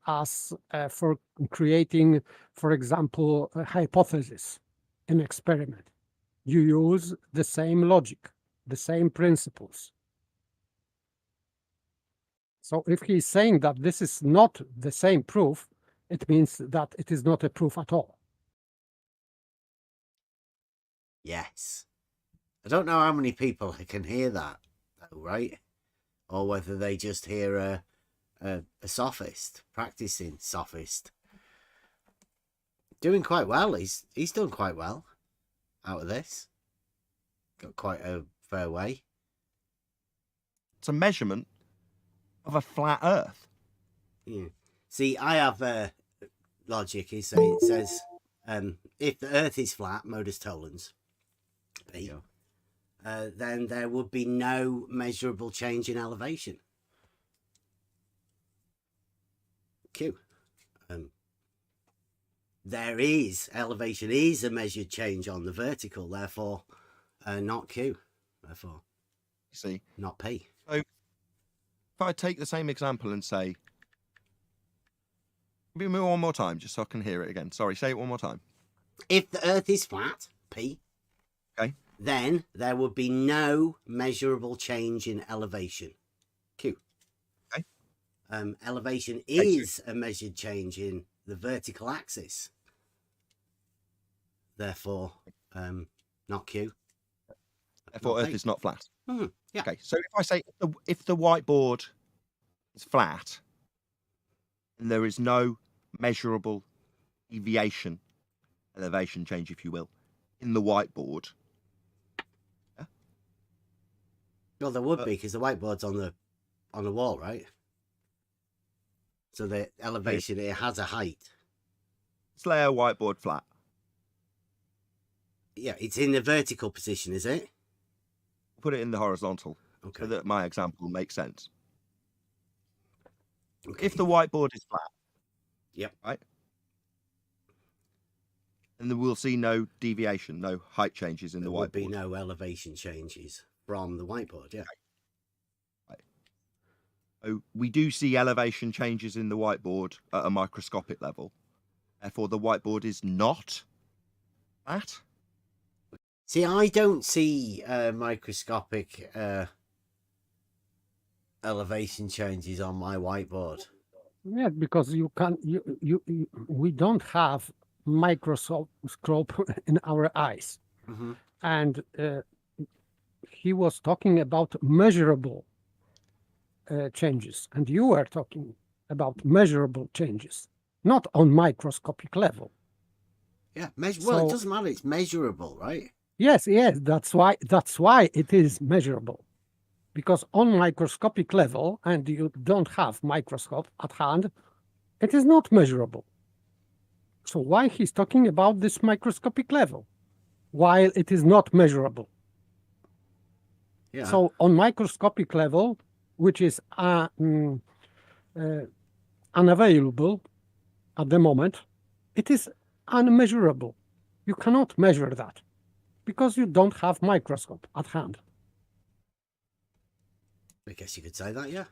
as for creating, for example, a hypothesis in experiment. You use the same logic, the same principles. So if he's saying that this is not the same proof, it means that it is not a proof at all. Yes. I don't know how many people can hear that. right? Or whether they just hear a sophist, practicing sophist. Doing quite well. He's done quite well out of this. Got quite a fair way. It's a measurement of a flat Earth. Yeah. See, I have logic. It says if the Earth is flat, modus tollens, P, then there would be no measurable change in elevation. Q. There is elevation is a measured change on the vertical, therefore not Q. Therefore, see, not P. So if I take the same example and say, give me one more time, just so I can hear it again. Sorry, say it one more time. If the Earth is flat, P, okay, then there would be no measurable change in elevation, Q. Okay. Elevation is a measured change in the vertical axis. Therefore, not Q. Therefore, not Earth is not flat. Yeah. Okay, so if I say if the whiteboard is flat, and there is no measurable deviation, elevation change, if you will, in the whiteboard. Yeah? Well, there would be, because the whiteboard's on the wall, right? So the elevation, it has a height. Let's lay a whiteboard flat. Yeah, it's in the vertical position, is it? Put it in the horizontal, okay, so that my example makes sense. Okay. If the whiteboard is flat, yep, right, and then we'll see no deviation, no height changes in the whiteboard. There would be no elevation changes from the whiteboard, yeah. Right. So we do see elevation changes in the whiteboard at a microscopic level. Therefore, the whiteboard is not flat. See, I don't see microscopic elevation changes on my whiteboard. Yeah, because we don't have microscope in our eyes. Mm-hmm. And he was talking about measurable changes, and you were talking about measurable changes, not on microscopic level. Yeah, well, it doesn't matter. It's measurable, right? Yes, that's why it is measurable, because on microscopic level, and you don't have microscope at hand, it is not measurable. So why he's talking about this microscopic level, while it is not measurable? Yeah. So on microscopic level, which is unavailable at the moment, it is unmeasurable. You cannot measure that, because you don't have microscope at hand. I guess you could say that, yeah.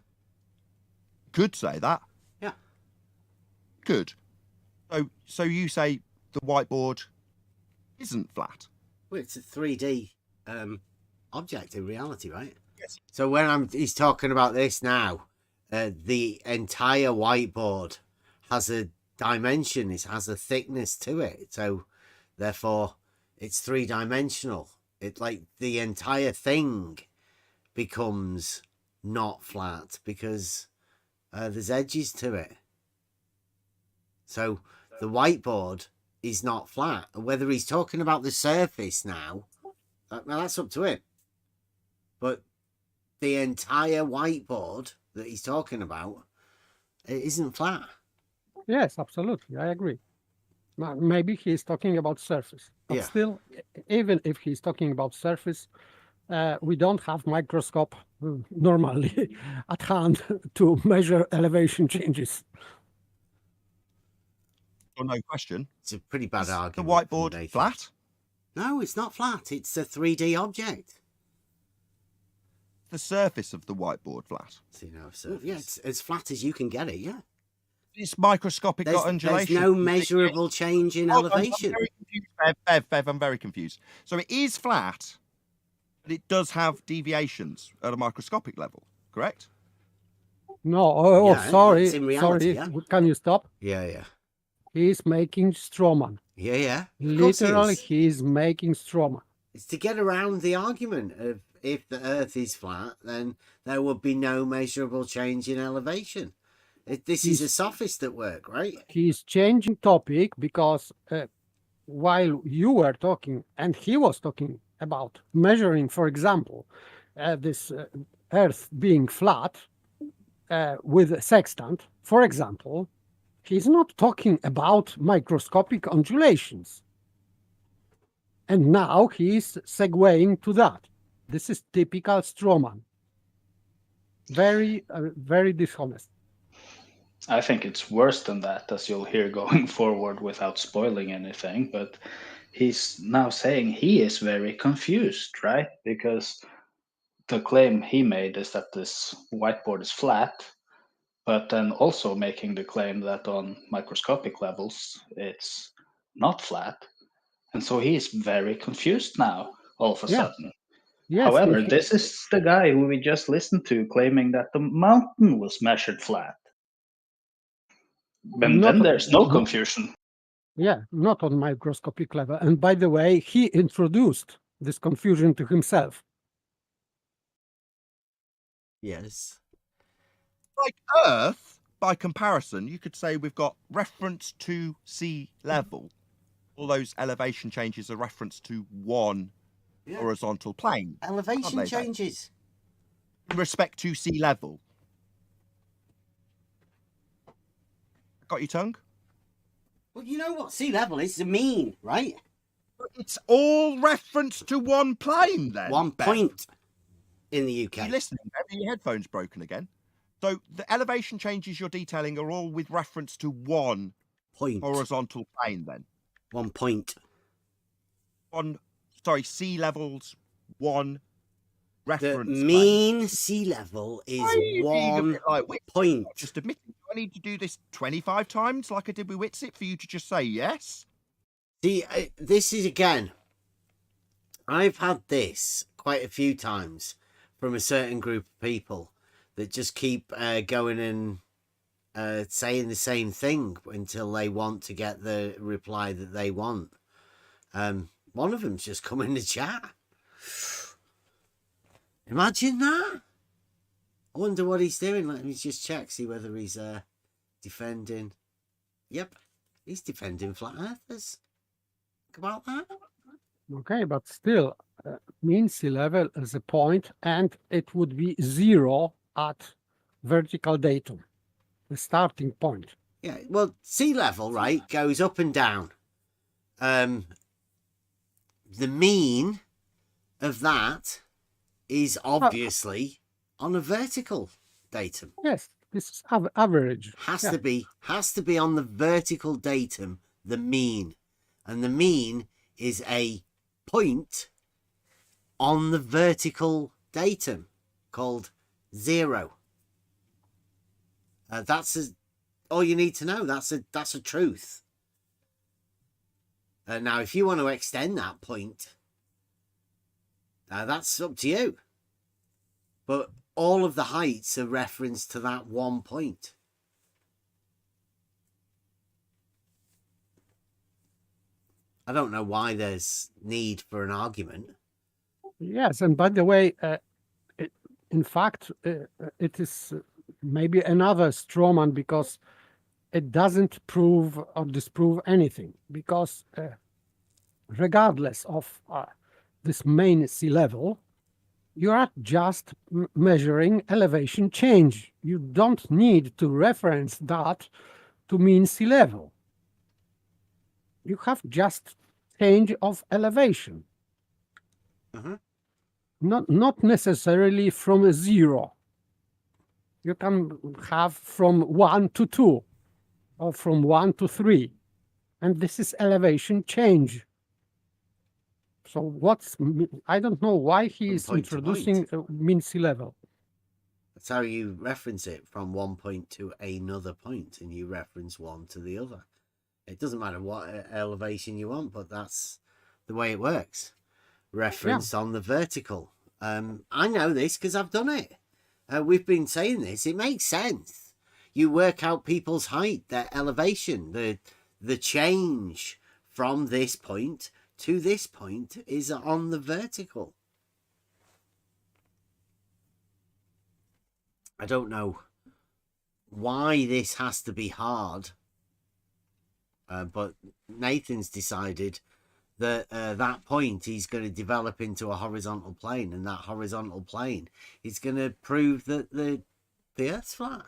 Could say that. Yeah. Good. So you say the whiteboard isn't flat? Well, it's a 3D object in reality, right? Yes. So when he's talking about this now, the entire whiteboard has a dimension, it has a thickness to it. So therefore, it's three-dimensional. It like the entire thing becomes not flat because there's edges to it. So the whiteboard is not flat. Whether he's talking about the surface now, that's up to him. But the entire whiteboard that he's talking about, it isn't flat. Yes, absolutely. I agree. Maybe he's talking about surface. But still, even if he's talking about surface, we don't have microscope normally at hand to measure elevation changes. Well, no question. It's a pretty bad argument. The whiteboard flat? No, it's not flat. It's a 3D object. The surface of the whiteboard flat? See, no, surface. Yeah, it's as flat as you can get it, yeah. It's microscopic, got undulation. There's no measurable change in elevation. I'm very confused, Bev, I'm very confused. So it is flat, but it does have deviations at a microscopic level, correct? No, sorry. It's in reality, sorry. Can you stop? Yeah. He's making strawman. Yeah. Literally, he's making strawman. It's to get around the argument of if the Earth is flat, then there would be no measurable change in elevation. This is a sophist at work, right? He's changing topic because while you were talking and he was talking about measuring, for example, this Earth being flat with a sextant, for example, he's not talking about microscopic undulations. And now he's segueing to that. This is typical strawman. Very, very dishonest. I think it's worse than that, as you'll hear going forward without spoiling anything. But he's now saying he is very confused, right? Because the claim he made is that this whiteboard is flat, but then also making the claim that on microscopic levels it's not flat. And so he is very confused now, all of a sudden. Yes, However, this is the guy who we just listened to claiming that the mountain was measured flat. And then there's no confusion. Yeah, not on microscopic level. And by the way, he introduced this confusion to himself. Yes. Like Earth, by comparison, you could say we've got reference to sea level. All those elevation changes are reference to one horizontal plane. Elevation changes. In respect to sea level. Got your tongue? Well, you know what sea level is? The mean, right? It's all reference to one plane then. One point in the UK. Are you listening? Are your headphones broken again? So the elevation changes you're detailing are all with reference to one point horizontal plane then. 1 point. Sea levels, one reference. The mean sea level is 1 point. Just admit it. Do I need to do this 25 times like I did with Witsit for you to just say yes? See, this is again, I've had this quite a few times from a certain group of people that just keep going and saying the same thing until they want to get the reply that they want. One of them's just come in the chat. Imagine that. I wonder what he's doing. Let me just check, see whether he's defending. Yep, he's defending flat earthers. Think about that. Okay, but still, mean sea level is a point, and it would be 0 at vertical datum, the starting point. Yeah, well, sea level, right, goes up and down. The mean of that is obviously on a vertical datum. Yes, this is average. Has to be on the vertical datum, the mean. And the mean is a point on the vertical datum called 0. That's all you need to know. That's a truth. Now, if you want to extend that point, that's up to you. But all of the heights are referenced to that 1 point. I don't know why there's need for an argument. Yes, and by the way, in fact, it is maybe another straw man because it doesn't prove or disprove anything. Because regardless of this main sea level, you are just measuring elevation change. You don't need to reference that to mean sea level. You have just change of elevation. Not necessarily from a 0. You can have from 1 to 2 or from 1 to 3. And this is elevation change. So I don't know why he is introducing mean sea level. That's how you reference it, from 1 point to another point, and you reference one to the other. It doesn't matter what elevation you want, but that's the way it works. Reference on the vertical. I know this because I've done it. We've been saying this. It makes sense. You work out people's height, their elevation, the change from this point to this point is on the vertical. I don't know why this has to be hard, but Nathan's decided that that point he's going to develop into a horizontal plane, and that horizontal plane is going to prove that the Earth's flat.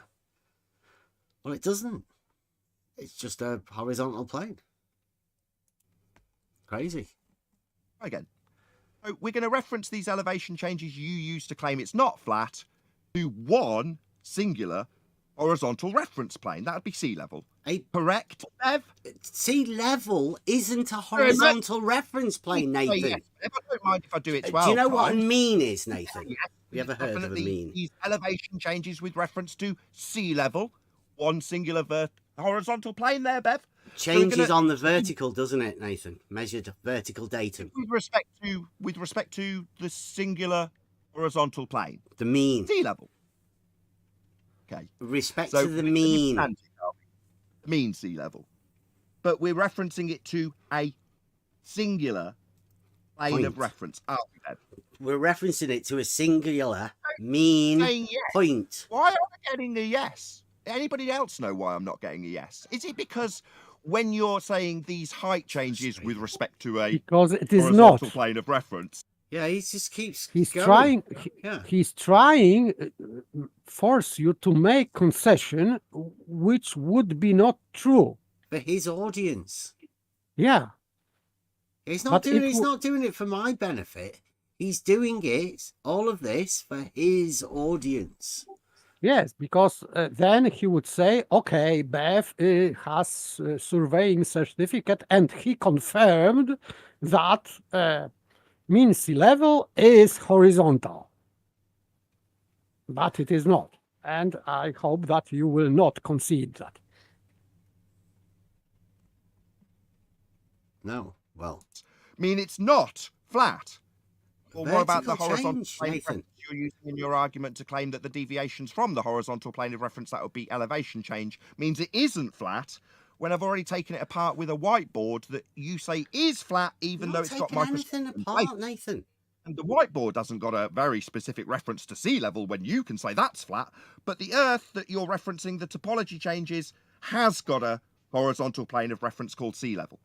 Well, it doesn't. It's just a horizontal plane. Crazy. Again. So we're going to reference these elevation changes you use to claim it's not flat to one singular horizontal reference plane. That would be sea level. Correct, Bev? Sea level isn't a horizontal reference plane, Nathan. Yes, Bev, I don't mind if I do it 12 Do you know what a times. mean is, Nathan? Yes, Have you ever heard of a mean? These elevation changes with reference to sea level, one singular horizontal plane there, Bev. Changes on the vertical, doesn't it, Nathan? Measured vertical datum. With respect to the singular horizontal plane. The mean. Sea level. Okay. Respect to the mean. Mean sea level. But we're referencing it to a singular plane of reference. We're referencing it to a singular mean point. Why am I getting a yes? Anybody else know why I'm not getting a yes? Is it because when you're saying these height changes with respect to a because it is horizontal not plane of reference? Yeah, he just keeps. He's going. trying. He's trying force you to make concession, which would be not true for his audience. Yeah, he's not doing. He's not doing it for my benefit. He's doing it, all of this, for his audience. Yes, because then he would say, okay, Bev has a surveying certificate, and he confirmed that mean sea level is horizontal. But it is not. And I hope that you will not concede that. No, well. Mean it's not flat. Or what about the Vertical horizontal change, plane of Nathan. reference you're using in your argument to claim that the deviations from the horizontal plane of reference, that would be elevation change, means it isn't flat, when I've already taken it apart with a whiteboard that you say is flat, even though it's got anything microscopic apart, Nathan. And the whiteboard hasn't got a very specific reference to sea level when you can say that's flat, but the Earth that you're referencing, the topology changes, has got a horizontal plane of reference called sea level.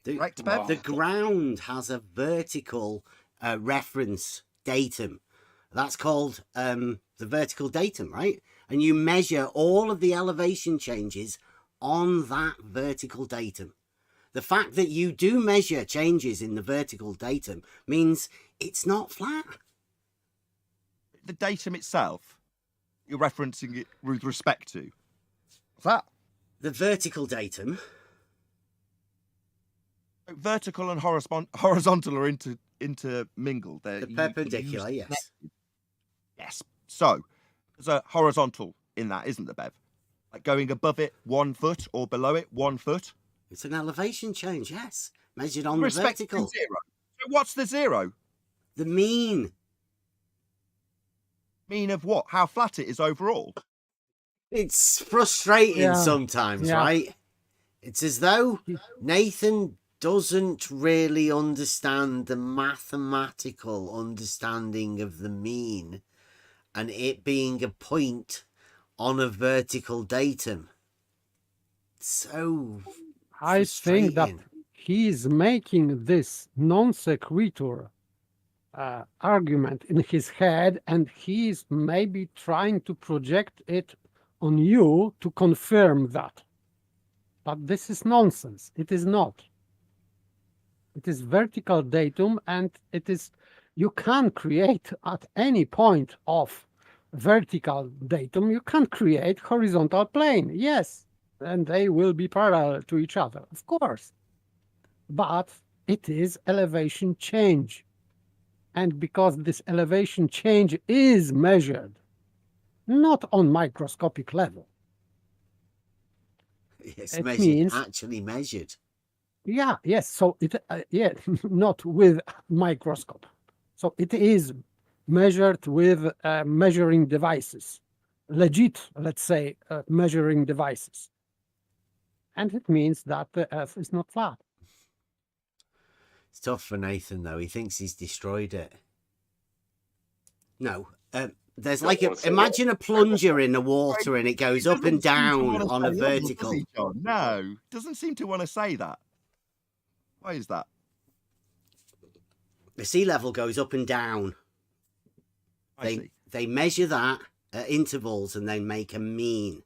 Correct, Bev? The ground has a vertical reference datum. That's called the vertical datum, right? And you measure all of the elevation changes on that vertical datum. The fact that you do measure changes in the vertical datum means it's not flat. The datum itself, you're referencing it with respect to. What's that? The vertical datum. Vertical and horizontal are intermingled. The perpendicular, yes. Yes. So, there's a horizontal in that, isn't there, Bev? Like going above it 1 foot or below it 1 foot. It's an elevation change, yes. Measured on the Respect vertical. to zero. So what's the zero? The mean. Mean of what? How flat it is overall? It's frustrating sometimes, right? It's as though Nathan doesn't really understand the mathematical understanding of the mean and it being a point on a vertical datum. So I think that he is making this non sequitur argument in his head, and he is maybe trying to project it on you to confirm that. But this is nonsense. It is not. It is vertical datum, and it is, you can create at any point of vertical datum, you can create horizontal plane, yes, and they will be parallel to each other, of course. But it is elevation change. And because this elevation change is measured, not on microscopic level. It's it measured, means, actually measured. Yeah, yes. So it, not with microscope. So it is measured with measuring devices, legit, let's say, measuring devices. And it means that the Earth is not flat. It's tough for Nathan, though. He thinks he's destroyed it. No, There's like imagine a plunger in the water and it goes up and down on a vertical. No, doesn't seem to want to say that. Why is that? The sea level goes up and down. They measure that at intervals and they make a mean.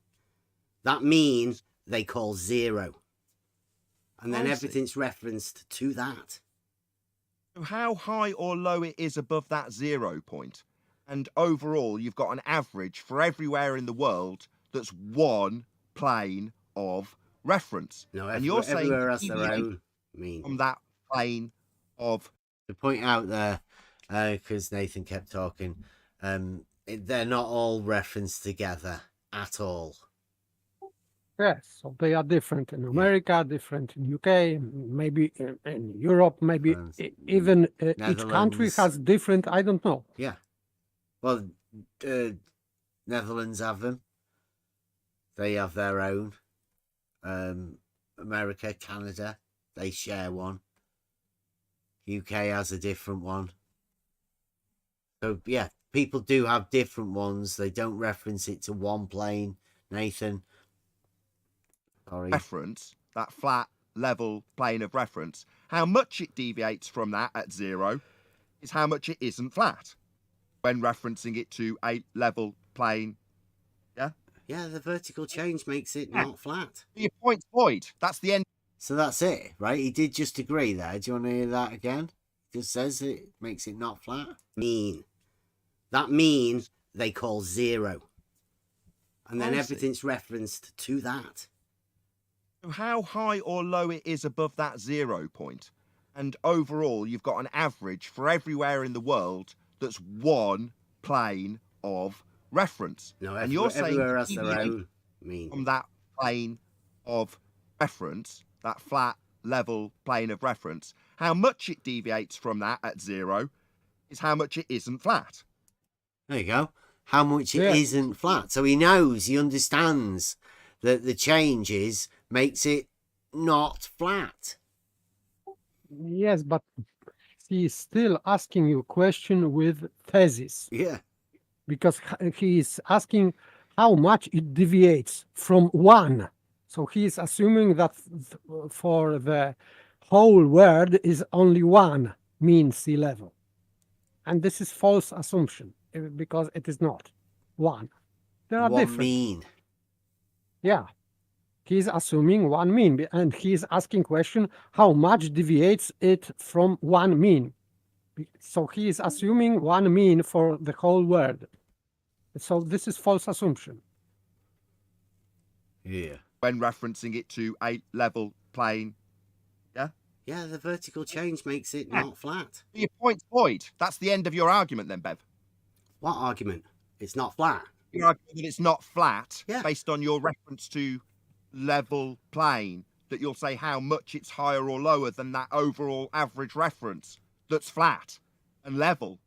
That mean they call 0. And then everything's referenced to that. So how high or low it is above that 0 point. And overall, you've got an average for everywhere in the world that's one plane of reference. No, and you're saying everywhere has their own mean. From that plane of... To point out there, because Nathan kept talking, they're not all referenced together at all. Yes, so they are different in America, different in UK, maybe in Europe, maybe even each country has different, I don't know. Yeah. Well, Netherlands have them. They have their own. America, Canada, they share one. UK has a different one. So, yeah, people do have different ones. They don't reference it to one plane. Nathan. Sorry. Reference, that flat, level plane of reference, how much it deviates from that at 0 is how much it isn't flat when referencing it to a level plane. Yeah? Yeah, the vertical change makes it not flat. Your point's void. That's the end. So that's it, right? He did just agree there. Do you want to hear that again? He just says it makes it not flat. Mean. That mean they call 0. And then everything's referenced to that. How high or low it is above that 0 point. And overall, you've got an average for everywhere in the world that's one plane of reference. No, and you're saying everywhere has their own mean. From that plane of reference, that flat, level plane of reference, how much it deviates from that at 0 is how much it isn't flat. There you go. How much it isn't flat. So he knows, he understands that the changes makes it not flat. Yes, but he is still asking you a question with thesis. Yeah. Because he is asking how much it deviates from 1. So he is assuming that for the whole world is only 1 mean sea level. And this is false assumption because it is not 1. There are different. Mean. Yeah. He's assuming 1 mean, and he's asking question how much deviates it from 1 mean. So he is assuming 1 mean for the whole world. So this is false assumption. Yeah. When referencing it to a level plane. Yeah? Yeah, the vertical change makes it not flat. Your point's void. That's the end of your argument then, Bev. What argument? It's not flat. Your argument that it's not flat based on your reference to level plane, that you'll say how much it's higher or lower than that overall average reference that's flat and level.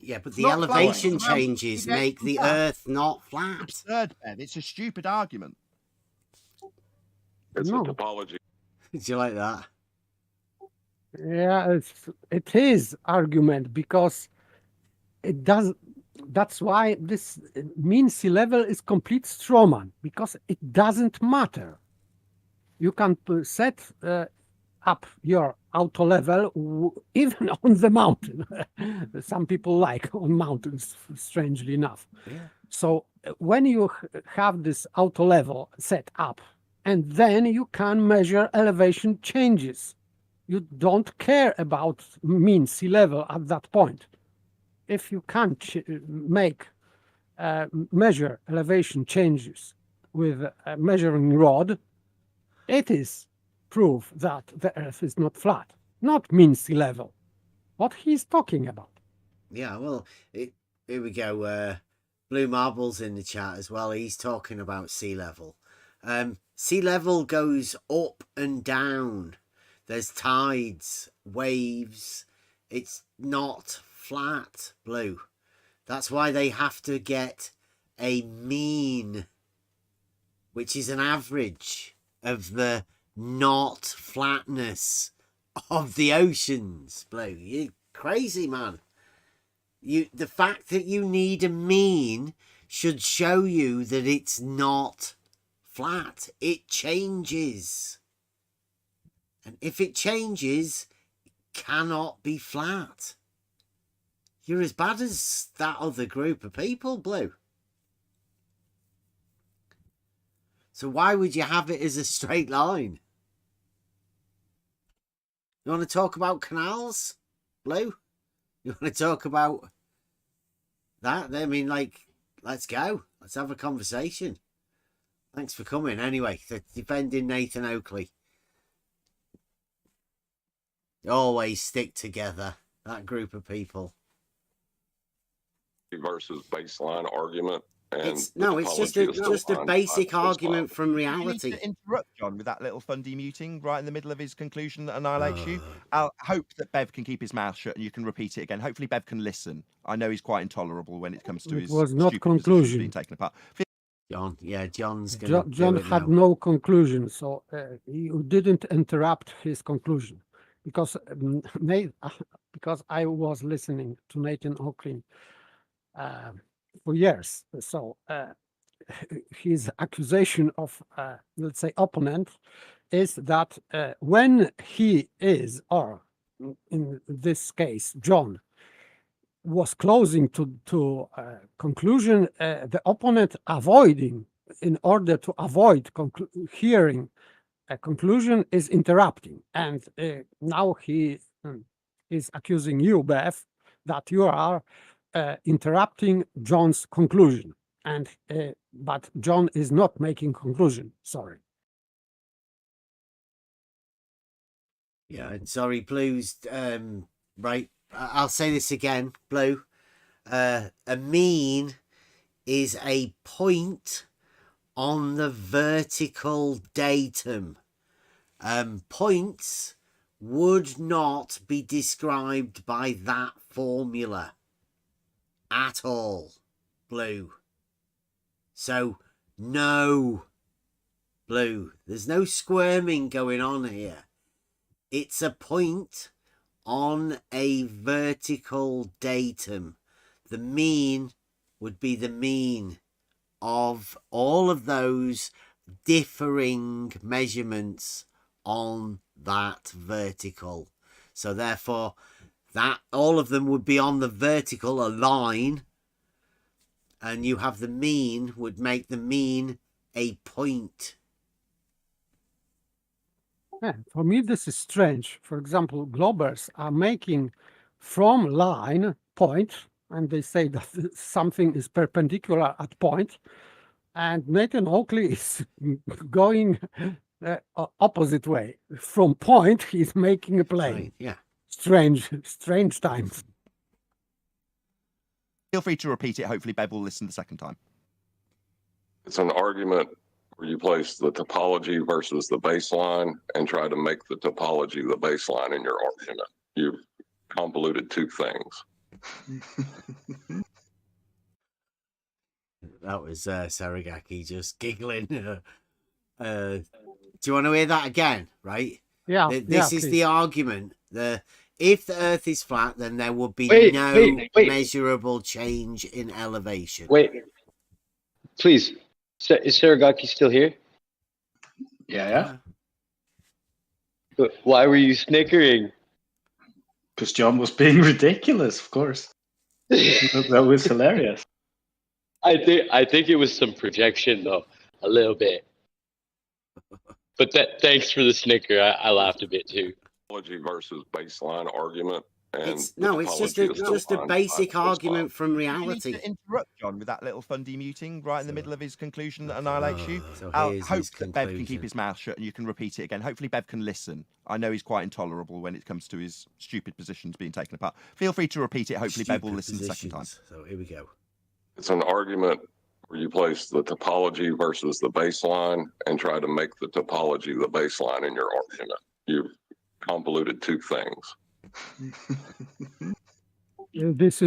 Yeah, but the elevation changes make the Earth not flat. Absurd, Bev. It's a stupid argument. It's a topology. Did you like that? Yeah, it is argument because it does. That's why this mean sea level is complete strawman, because it doesn't matter. You can set up your auto level even on the mountain. Some people like on mountains, strangely enough. Yeah. So when you have this auto level set up, and then you can measure elevation changes. You don't care about mean sea level at that point. If you can't measure elevation changes with a measuring rod, it is proof that the Earth is not flat, not mean sea level. What he's talking about. Yeah, well, here we go. Blue Marble's in the chat as well. He's talking about sea level. Sea level goes up and down. There's tides, waves. It's not flat, Blue. That's why they have to get a mean, which is an average of the not flatness of the oceans, Blue. You're crazy, man. The fact that you need a mean should show you that it's not flat. It changes. And if it changes, it cannot be flat. You're as bad as that other group of people, Blue. So why would you have it as a straight line? You want to talk about canals, Blue? You want to talk about that? I mean, like, let's go. Let's have a conversation. Thanks for coming. Anyway, defending Nathan Oakley. Always stick together, that group of people. Versus baseline argument. And It's just a basic argument from reality. You need to interrupt John with that little fundy muting right in the middle of his conclusion that annihilates you. I'll hope that Bev can keep his mouth shut and you can repeat it again. Hopefully Bev can listen. I know he's quite intolerable when it comes to his was not stupid conclusion being taken apart. John's gonna John had no conclusion, so you didn't interrupt his conclusion because because I was listening to Nathan Oakley for years. So his accusation of, let's say, opponent is that when he is, or in this case, John, was closing to conclusion, the opponent avoiding, in order to avoid hearing a conclusion, is interrupting. And now he is accusing you, Beth, that you are interrupting John's conclusion, and but John is not making conclusion. Sorry. Yeah, sorry, Blue's right. I'll say this again, Blue. A mean is a point on the vertical datum. Points would not be described by that formula at all, Blue. So, no, Blue. There's no squirming going on here. It's a point on a vertical datum. The mean would be the mean of all of those differing measurements on that vertical. So therefore, that all of them would be on the vertical, a line, and you have the mean would make the mean a point. Yeah, for me, this is strange. For example, Globers are making from line point, and they say that something is perpendicular at point, and Nathan Oakley is going opposite way. From point, he's making a plane. Right, yeah. Strange times. Feel free to repeat it. Hopefully Bev will listen the second time. It's an argument where you place the topology versus the baseline and try to make the topology the baseline in your argument. You've convoluted two things. That was Saragaki just giggling. Do you want to hear that again? Right? Yeah. This is the argument. If the Earth is flat, then there will be no measurable change in elevation. Wait, please. Is Saragaki still here? Yeah. Why were you snickering? Because John was being ridiculous, of course. That was hilarious. I think it was some projection, though, a little bit. But thanks for the snicker. I laughed a bit too. Topology versus baseline argument. And It's just a basic argument from reality. You need to interrupt John with that little fundy muting right in the middle of his conclusion that annihilates you. So I'll here's hope his that Bev can keep conclusion. his mouth shut and you can repeat it again. Hopefully Bev can listen. I know he's quite intolerable when it comes to his stupid positions being taken apart. Feel free to repeat it. Hopefully Bev will listen the second time. So here we go. It's an argument where you place the topology versus the baseline and try to make the topology the baseline in your argument. You've convoluted two things. This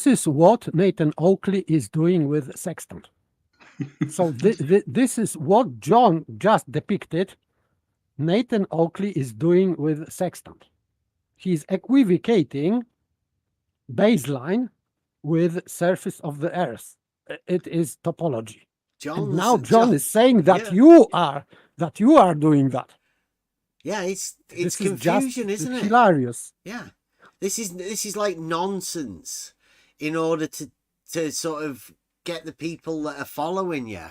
is what Nathan Oakley is doing with sextant. So this is what John just depicted. Nathan Oakley is doing with sextant. He's equivocating baseline with surface of the Earth. It is topology. John, And now listen, John is saying that yeah. you are doing that. Yeah, it's This confusion, is just isn't it? hilarious. Yeah, this is like nonsense. In order to sort of get the people that are following you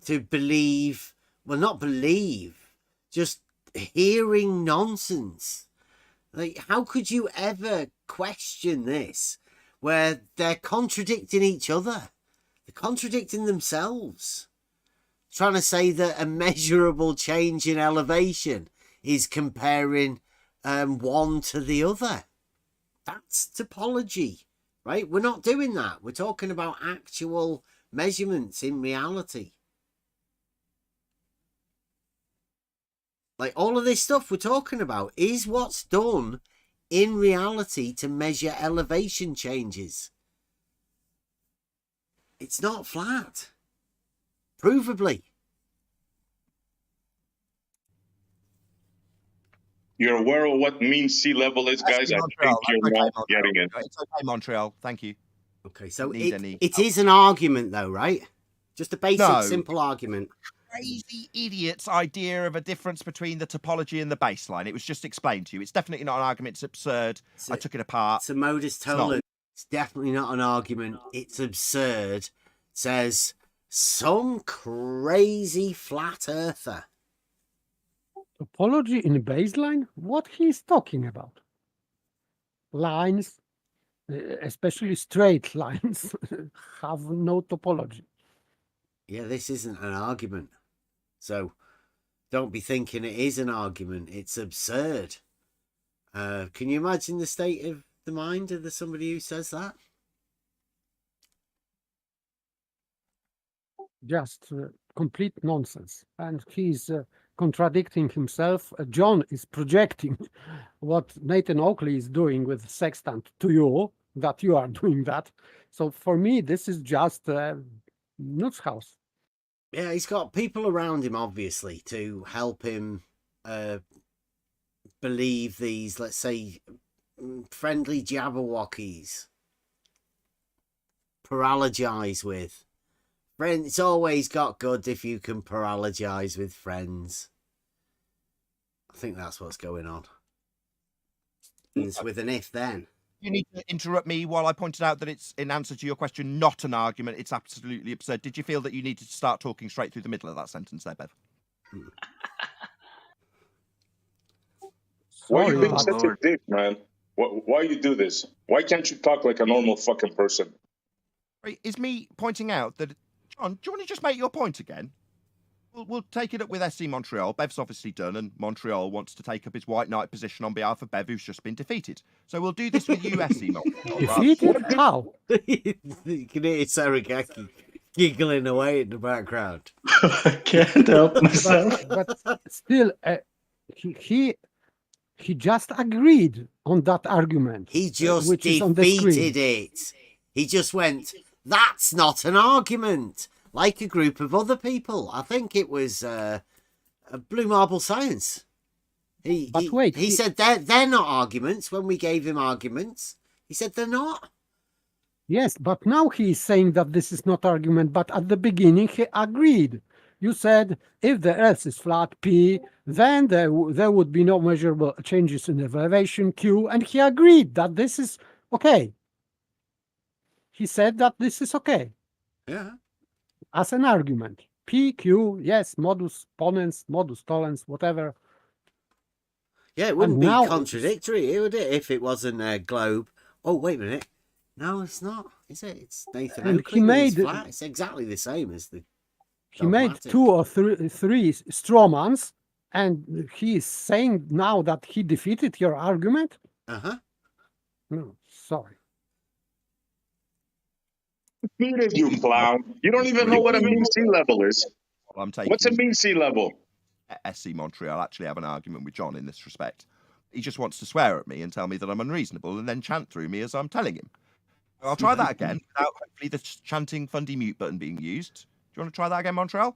to believe, well, not believe, just hearing nonsense. Like, how could you ever question this, where they're contradicting each other, they're contradicting themselves, trying to say that a measurable change in elevation is comparing one to the other. That's topology, right? We're not doing that. We're talking about actual measurements in reality. Like, all of this stuff we're talking about is what's done in reality to measure elevation changes. It's not flat, provably. You're aware of what mean sea level is, guys? I think you're not getting it. It's okay, Montreal. Thank you. Okay, so Need it is an argument, though, right? Just a basic, No. simple argument. Crazy idiot's idea of a difference between the topology and the baseline. It was just explained to you. It's definitely not an argument. It's absurd. I took it apart. It's a modus tollens. It's definitely not an argument. It's absurd. Says some crazy flat earther. Topology in baseline? What he's talking about? Lines, especially straight lines, have no topology. Yeah, this isn't an argument. So don't be thinking it is an argument. It's absurd. Can you imagine the state of the mind of somebody who says that? Just complete nonsense. And he's contradicting himself. John is projecting what Nathan Oakley is doing with sextant to you, that you are doing that. So for me, this is just nuts house. Yeah, he's got people around him, obviously, to help him believe these, let's say, friendly Jabberwockies. Paralogize with. Friends, it's always got good if you can paralogize with friends. I think that's what's going on. It's with an if then. You need to interrupt me while I pointed out that it's, in answer to your question, not an argument. It's absolutely absurd. Did you feel that you needed to start talking straight through the middle of that sentence there, Bev? Why are you being such a dick, man? Why you do this? Why can't you talk like a normal fucking person? Is me pointing out that, John, do you want to just make your point again? We'll take it up with SC Montreal. Bev's obviously done, and Montreal wants to take up his white knight position on behalf of Bev, who's just been defeated. So we'll do this with you, SC Montreal. Defeated? How? You can hear Saragaki giggling away in the background. I can't help myself. But still, he just agreed on that argument. He just which is on the screen. defeated it. He just went, that's not an argument. Like a group of other people. I think it was a Blue Marble Science. He said they're not arguments when we gave him arguments. He said they're not. Yes, but now he's saying that this is not argument, but at the beginning he agreed. You said if the Earth is flat, P, then there would be no measurable changes in elevation, Q, and he agreed that this is okay. He said that this is okay. Yeah. As an argument. P, Q, yes, modus ponens, modus tollens, whatever. Yeah, it wouldn't be contradictory, would it, if it wasn't a globe? Oh, wait a minute. No, it's not, is it? It's Nathan And Oakley. he made flat. It's exactly the same as the. He made two or three strawmans, and he is saying now that he defeated your argument? Uh-huh. No, sorry. Defeated, you clown. You don't even know what a mean sea level is. What's a mean sea level? SC Montreal actually have an argument with John in this respect. He just wants to swear at me and tell me that I'm unreasonable and then chant through me as I'm telling him. I'll try that again without hopefully the chanting fundy mute button being used. Do you want to try that again, Montreal?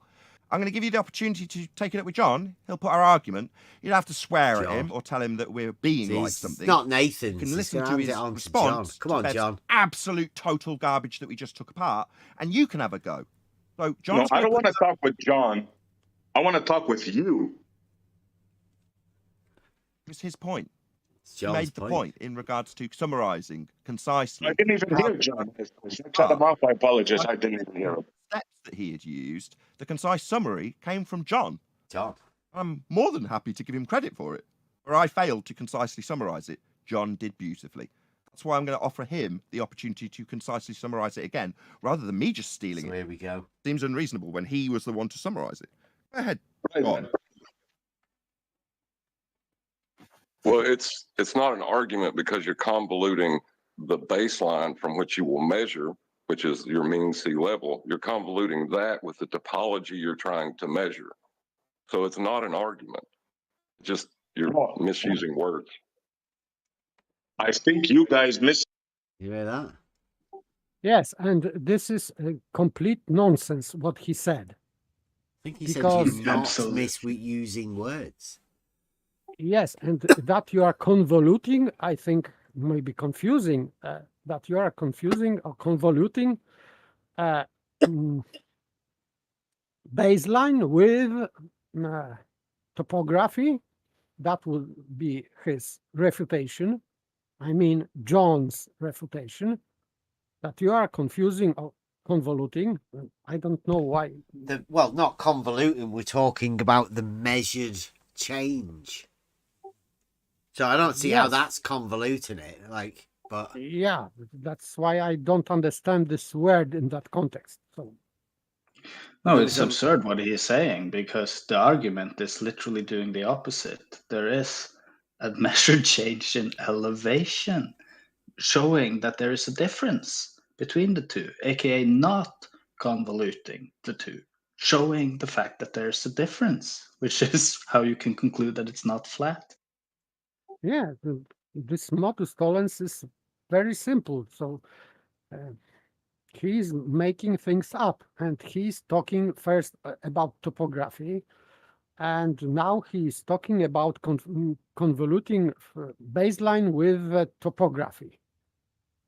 I'm going to give you the opportunity to take it up with John. He'll put our argument. You don't have to swear at him or tell him that we're being like something. It's not Nathan's. You can He's listen gonna to hand his it on to response John. Come on, to Bev's John. absolute total garbage that we just took apart, and you can have a go. So No, John's I don't want to talk with John. I want to talk with you. It's his point. He John's made the point in regards to summarising concisely. I didn't even hear John. I cut him off. I apologize. I didn't even hear him. Steps that he had used, the concise summary came from John. John. I'm more than happy to give him credit for it. Where I failed to concisely summarise it, John did beautifully. That's why I'm going to offer him the opportunity to concisely summarise it again, rather than me just stealing it. Here we go. Seems unreasonable when he was the one to summarise it. Go ahead. Right, Go on. Well, it's not an argument because you're convoluting the baseline from which you will measure, which is your mean sea level. You're convoluting that with the topology you're trying to measure. So it's not an argument. Just you're misusing words. I think you guys miss. You hear that? Yes, and this is complete nonsense what he said. I think he said you're not misusing words. Yes, and that you are convoluting, I think, maybe confusing, that you are confusing or convoluting baseline with topography. That would be his refutation. I mean, John's refutation. That you are confusing or convoluting. I don't know why. Well, not convoluting. We're talking about the measured change. So I don't see how that's convoluting it. But yeah, that's why I don't understand this word in that context. So no, it's absurd what he is saying, because the argument is literally doing the opposite. There is a measured change in elevation, showing that there is a difference between the two, aka not convoluting the two, showing the fact that there's a difference, which is how you can conclude that it's not flat. yeah, this modus tollens is very simple. So he's making things up, and he's talking first about topography, and now he's talking about convoluting baseline with topography.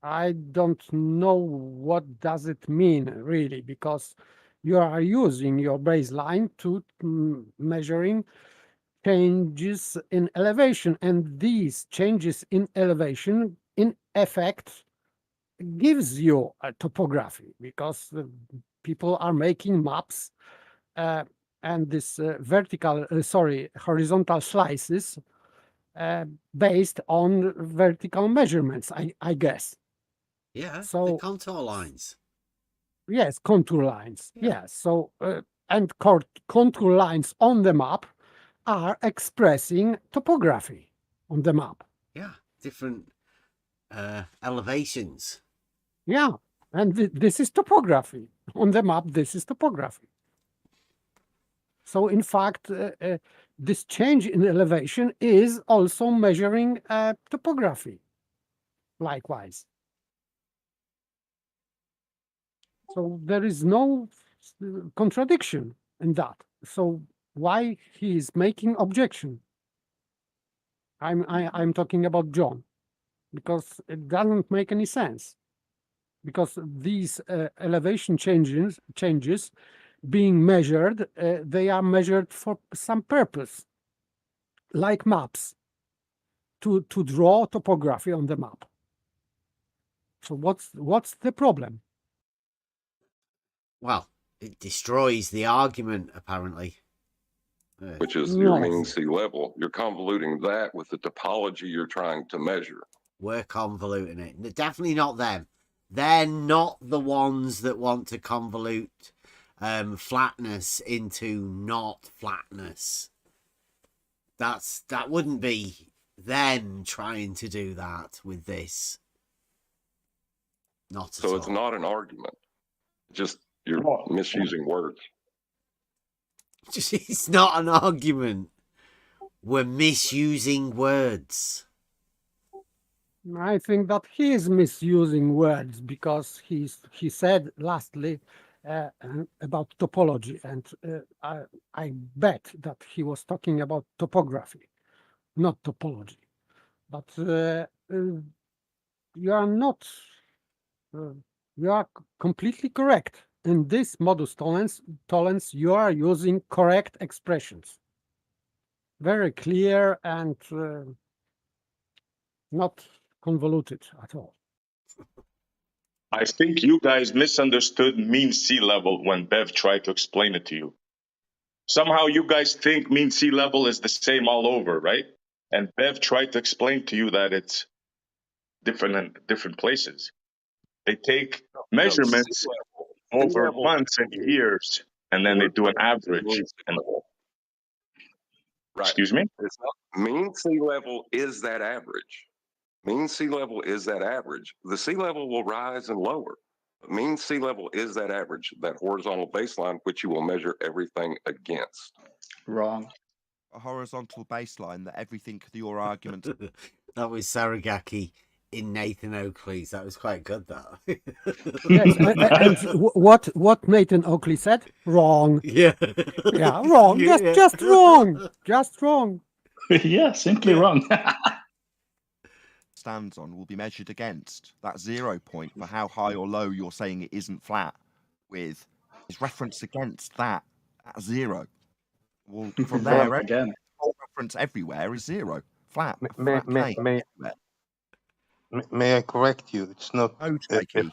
I don't know what does it mean really, because you are using your baseline to measuring changes in elevation, and these changes in elevation in effect gives you a topography, because people are making maps and this horizontal slices based on vertical measurements, I guess. Yeah, so the contour lines. Yes, contour lines. Yes, so and contour lines on the map are expressing topography on the map. Yeah, different elevations. Yeah, and this is topography. On the map, this is topography. So, in fact, this change in elevation is also measuring topography, likewise. So, there is no contradiction in that. So, why he is making objection? I'm talking about John, because it doesn't make any sense. Because these elevation changes being measured, they are measured for some purpose, like maps, to draw topography on the map. So what's the problem? Well, it destroys the argument, apparently. Which is your mean sea level. You're convoluting that with the topology you're trying to measure. We're convoluting it. Definitely not them. They're not the ones that want to convolute flatness into not flatness. That wouldn't be them trying to do that with this. Not at all. So it's not an argument. Just you're misusing words. It's not an argument. We're misusing words. I think that he is misusing words, because he said lastly about topology, and I bet that he was talking about topography, not topology. But you are not. You are completely correct. In this modus tollens, you are using correct expressions. Very clear and not convoluted at all. I think you guys misunderstood mean sea level when Bev tried to explain it to you. Somehow you guys think mean sea level is the same all over, right? And Bev tried to explain to you that it's different in different places. They take measurements over months and years, and then they do an average. And Right. Excuse me? It's not, mean sea level is that average. Mean sea level is that average. The sea level will rise and lower. But mean sea level is that average, that horizontal baseline, which you will measure everything against. Wrong. A horizontal baseline that everything your argument. That was Saragaki in Nathan Oakley's. That was quite good, that. Yes, and what Nathan Oakley said? Wrong. Yeah. Yeah, wrong. Just wrong. Just wrong. Yeah, simply wrong. Stands on will be measured against that 0 point for how high or low you're saying it isn't flat with is referenced against that at 0. Well, from there, again, reference everywhere is 0. Flat. May I correct you? It's not a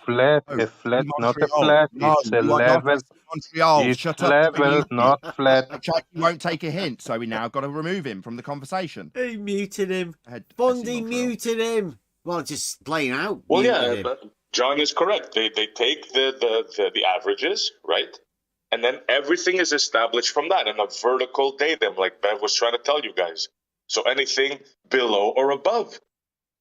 flat, not a flat. It's a level. Montreal, It's shut up. level, not flat. He won't take a hint, so we now got to remove him from the conversation. He muted him. Bundy muted him. Well, just plain out. Well, yeah, but John is correct. They take the averages, right? And then everything is established from that in a vertical datum, like Bev was trying to tell you guys. So anything below or above.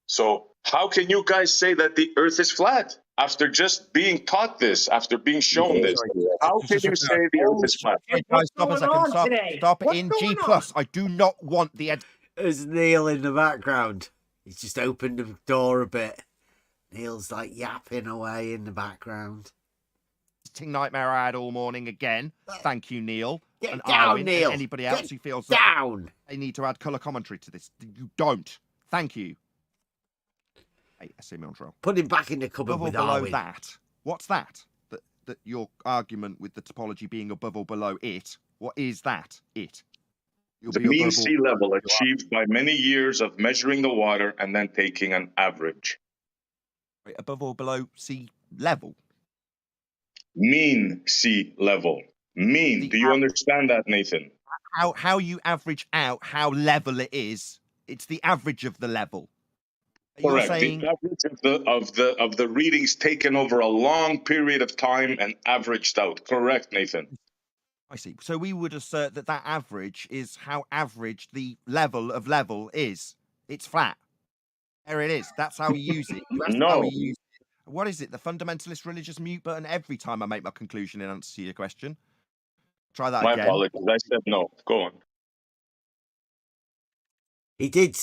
So how can you guys say that the Earth is flat after just being taught this, after being shown this? How can you say the Earth is flat? Guys, stop a second. Stop in G+. I do not want the... There's Neil in the background. He's just opened the door a bit. Neil's like yapping away in the background. Nightmare I had all morning again. Thank you, Neil. Get and down, Arwin, Neil. And anybody else who feels down. That they need to add colour commentary to this. You don't. Thank you. Hey, I see Montreal. Put him back in the cupboard with below Arwin. That. What's that? That your argument with the topology being above or below it. What is that? It. The mean sea level achieved by many years of measuring the water and then taking an average. Wait, above or below sea level? Mean sea level. Mean. Do you understand that, Nathan? How you average out how level it is? It's the average of the level. Correct. The average of the readings taken over a long period of time and averaged out. Correct, Nathan. I see. So we would assert that that average is how average the level of level is. It's flat. There it is. That's how we use it. No. How we use it. What is it? The fundamentalist religious mute button every time I make my conclusion in answer to your question. Try that again. My apologies. I said no. Go on. He did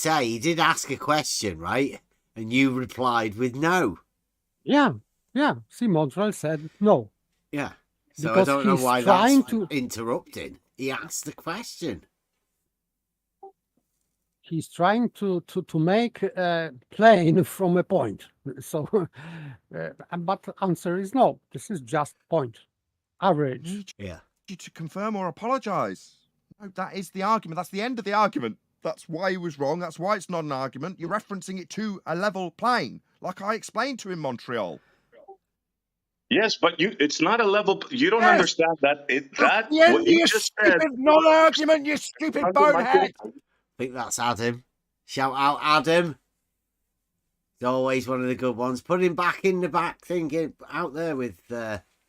ask a question, right? And you replied with no. Yeah. See, Montreal said no. Yeah. So because I don't know why that's interrupting. He asked the question. He's trying to make a plane from a point. So, but the answer is no. This is just point. Average. Yeah. You to confirm or apologise. No, that is the argument. That's the end of the argument. That's why he was wrong. That's why it's not an argument. You're referencing it to a level plane, like I explained to him, Montreal. Yes, but it's not a level. You don't understand that. What you just said. Non-argument, you stupid bonehead. I think that's Adam. Shout out, Adam. He's always one of the good ones. Put him back in the back thing out there with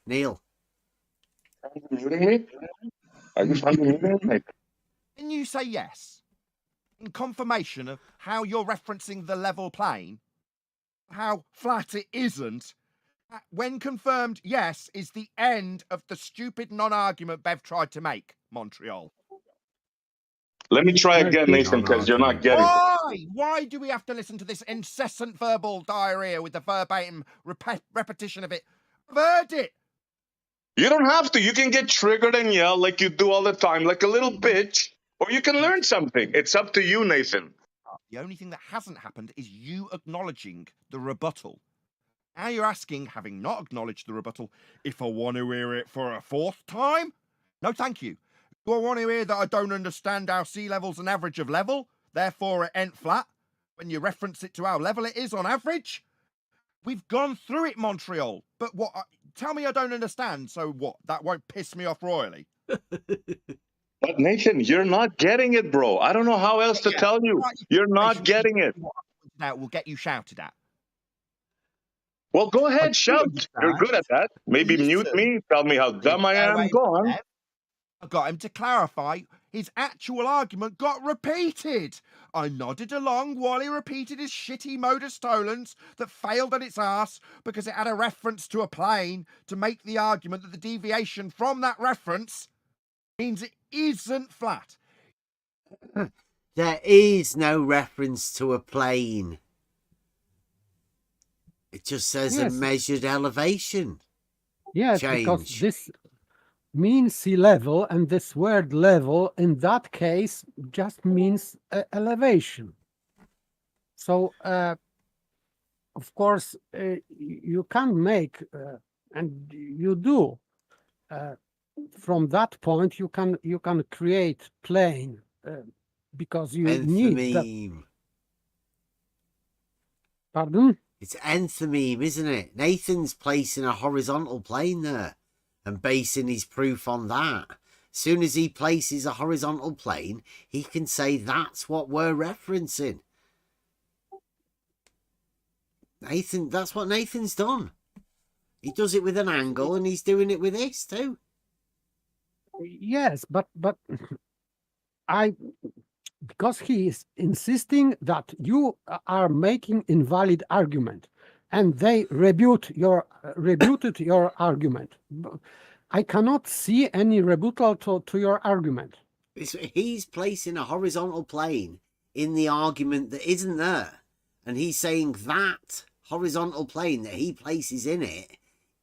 Neil. Muting me? Are you muting me? Can you say yes? In confirmation of how you're referencing the level plane, how flat it isn't, when confirmed, yes, is the end of the stupid non-argument Bev tried to make, Montreal. Let me try again, Nathan, because you're not getting it. Why do we have to listen to this incessant verbal diarrhea with the verbatim repetition of it? I've heard it. You don't have to. You can get triggered and yell like you do all the time, like a little bitch, or you can learn something. It's up to you, Nathan. The only thing that hasn't happened is you acknowledging the rebuttal. Now you're asking, having not acknowledged the rebuttal, if I want to hear it for a fourth time? No, thank you. Do I want to hear that I don't understand how sea level's an average of level, therefore it ain't flat, when you reference it to how level it is on average? We've gone through it, Montreal. But what? Tell me I don't understand, so what? That won't piss me off royally. But Nathan, you're not getting it, bro. I don't know how else to tell you. You're not getting it. That will get you shouted at. Well, go ahead, shout. You're good at that. Maybe mute me, tell me how dumb I am. Go on. I got him to clarify. His actual argument got repeated. I nodded along while he repeated his shitty motor stolons that failed at its arse because it had a reference to a plane to make the argument that the deviation from that reference means it isn't flat. There is no reference to a plane. It just says a measured elevation. Yes, because this mean sea level, and this word level in that case just means elevation. So of course you can make and you do from that point you can create plane because you need that. Pardon? It's enthymeme, isn't it? Nathan's placing a horizontal plane there and basing his proof on that. As soon as he places a horizontal plane, he can say that's what we're referencing. Nathan, that's what Nathan's done. He does it with an angle and he's doing it with this too. Yes, but because he is insisting that you are making invalid argument and they rebuted your argument. I cannot see any rebuttal to your argument. He's placing a horizontal plane in the argument that isn't there. And he's saying that horizontal plane that he places in it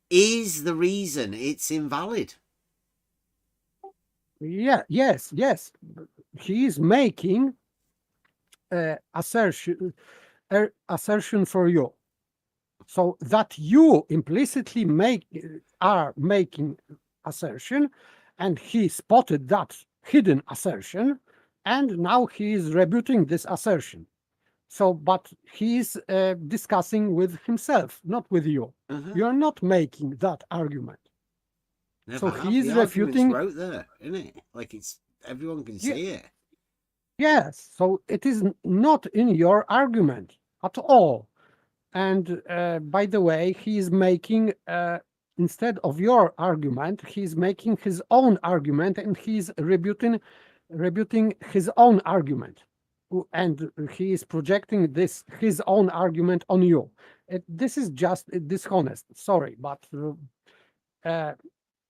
is the reason it's invalid. Yeah, yes. He is making assertion for you. So that you implicitly are making assertion, and he spotted that hidden assertion, and now he is rebuting this assertion. So, but he is discussing with himself, not with you. You're not making that argument. So he is refuting. Wrote there, isn't it? Like it's everyone can see it. Yes. So it is not in your argument at all. And by the way, he is making instead of your argument, he's making his own argument, and he's rebuting his own argument, and he is projecting his own argument on you. This is just dishonest. Sorry, but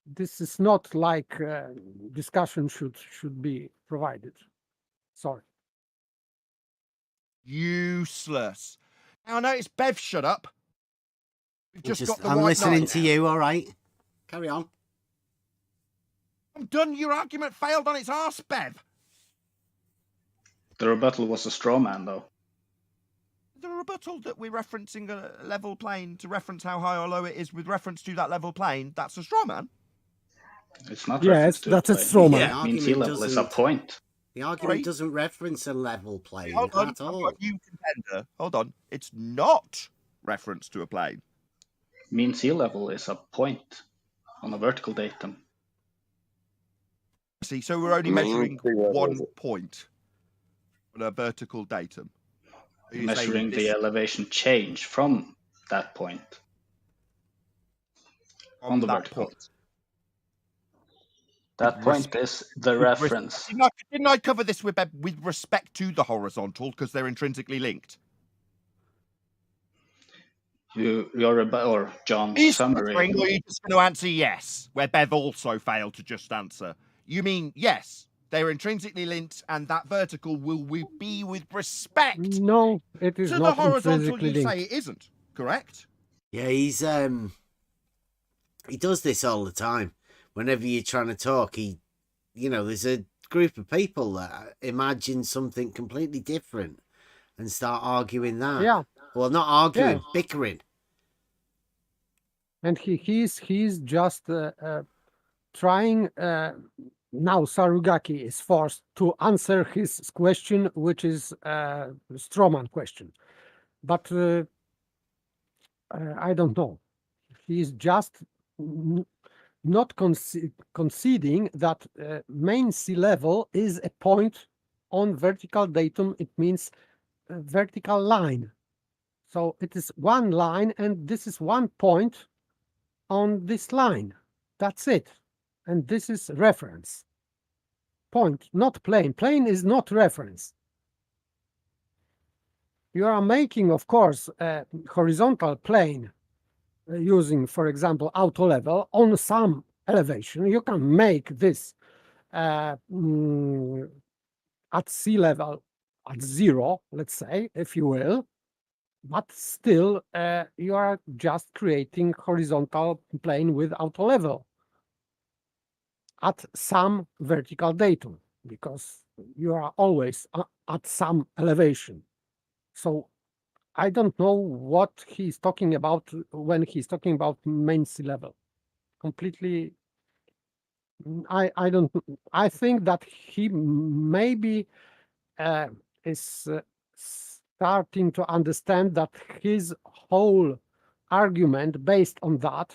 this is not like discussion should be provided. Sorry. Useless. Now I notice Bev shut up. We've just got the I'm white listening knight. to you, all right. Carry on. I'm done. Your argument failed on its arse, Bev. The rebuttal was a straw man, though. The rebuttal that we're referencing a level plane to reference how high or low it is with reference to that level plane, that's a straw man. It's not. Yes, that's a straw man. Yeah, mean sea level is a point. The argument doesn't reference a level plane Hold on, at all. I've got you contender. Hold on. It's not reference to a plane. Mean sea level is a point on a vertical datum. See, so we're only measuring 1 point on a vertical datum. Measuring the elevation change from that point on the vertical. That point is the reference. Didn't I cover this with respect to the horizontal because they're intrinsically linked? Or John's summary. Or are you just going to answer yes, where Bev also failed to just answer? You mean yes, they're intrinsically linked, and that vertical will be with respect. No, it is to not the horizontal. intrinsically You linked. say it isn't, correct? Yeah, he's He does this all the time. Whenever you're trying to talk, there's a group of people that imagine something completely different and start arguing that. Yeah. Well, not arguing, Yeah. bickering. And he's just trying. Now Sarugaki is forced to answer his question, which is a strawman question. But I don't know. He's just not conceding that main sea level is a point on vertical datum. It means a vertical line. So it is one line, and this is one point on this line. That's it. And this is reference. Point, not plane. Plane is not reference. You are making, of course, a horizontal plane using, for example, auto level on some elevation. You can make this at sea level at 0, let's say, if you will, but still you are just creating horizontal plane with auto level at some vertical datum, because you are always at some elevation. So I don't know what he's talking about when he's talking about main sea level. Completely, I don't. I think that he maybe is starting to understand that his whole argument based on that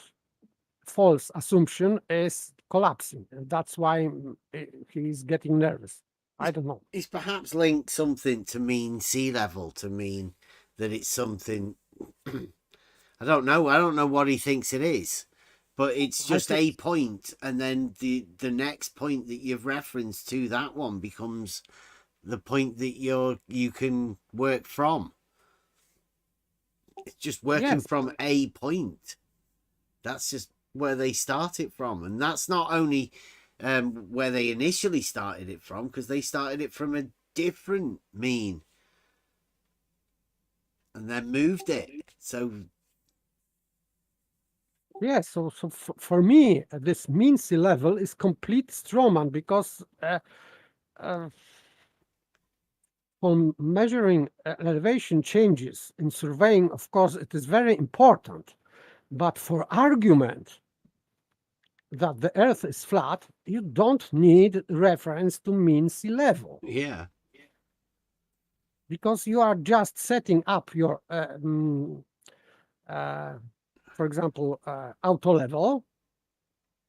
false assumption is collapsing, and that's why he's getting nervous. I don't know. He's perhaps linked something to mean sea level, to mean that it's something. I don't know. I don't know what he thinks it is, but it's just a point, and then the next point that you've referenced to that one becomes the point that you can work from. It's just working from a point. That's just where they start it from, and that's not only where they initially started it from, because they started it from a different mean and then moved it. So yes, so for me, this mean sea level is complete strawman, because for measuring elevation changes in surveying, of course, it is very important. But for argument that the Earth is flat, you don't need reference to mean sea level. Yeah. Because you are just setting up your, for example, auto level,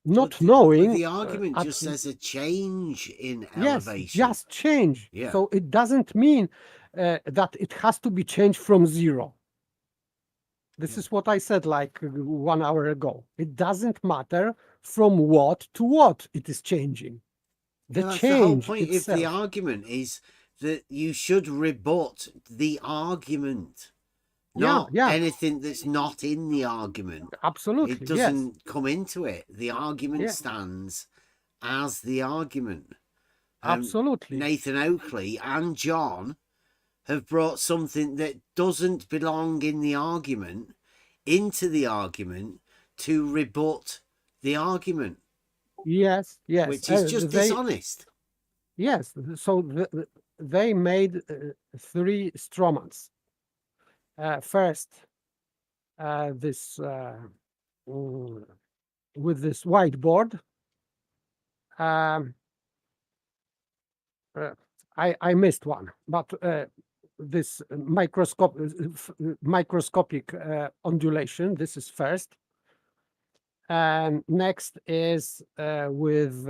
not knowing. But the argument just says a change in elevation. Yes, just change. Yeah. So it doesn't mean that it has to be changed from 0. This is what I said like 1 hour ago. It doesn't matter from what to what it is changing. That's the whole point of the argument, is that you should rebut the argument, not anything that's not in the argument. Absolutely. It doesn't come into it. The argument stands as the argument. Absolutely. Nathan Oakley and John have brought something that doesn't belong in the argument into the argument to rebut the argument. Yes, yes. Which is just dishonest. Yes, so they made 3 strawmans. First, this with this whiteboard. I missed one, but this microscopic ondulation. This is first, and next is with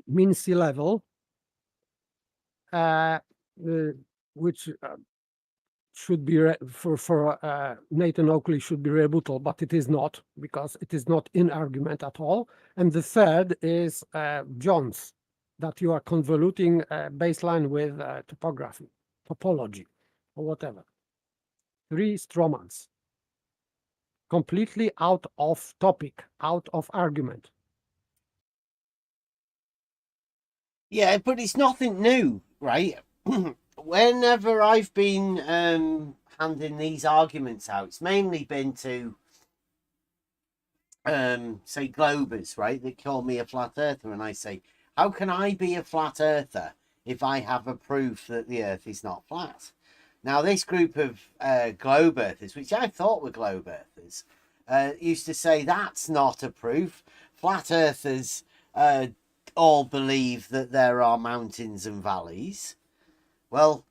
mean sea level, which should be for Nathan Oakley should be rebuttal, but it is not, because it is not in argument at all. And the third is John's, that you are convoluting baseline with topology, or whatever. 3 strawmans, completely out of topic, out of argument. Yeah, but it's nothing new, right? Whenever I've been handing these arguments out, it's mainly been to say globers, right, that call me a flat earther, and I say, how can I be a flat earther if I have a proof that the earth is not flat? Now, this group of globe earthers, which I thought were globe earthers, used to say that's not a proof. Flat earthers all believe that there are mountains and valleys. Well,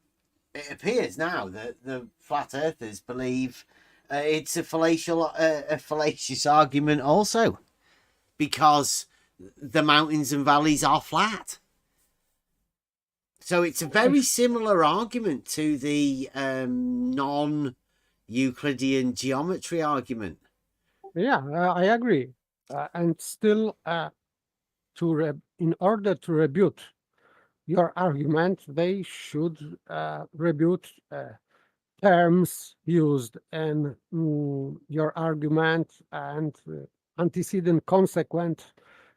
it appears now that the flat earthers believe it's a fallacious argument also, because the mountains and valleys are flat. So it's a very similar argument to the non-Euclidean geometry argument. Yeah, I agree. And still, in order to rebut your argument, they should rebut terms used in your argument and antecedent consequent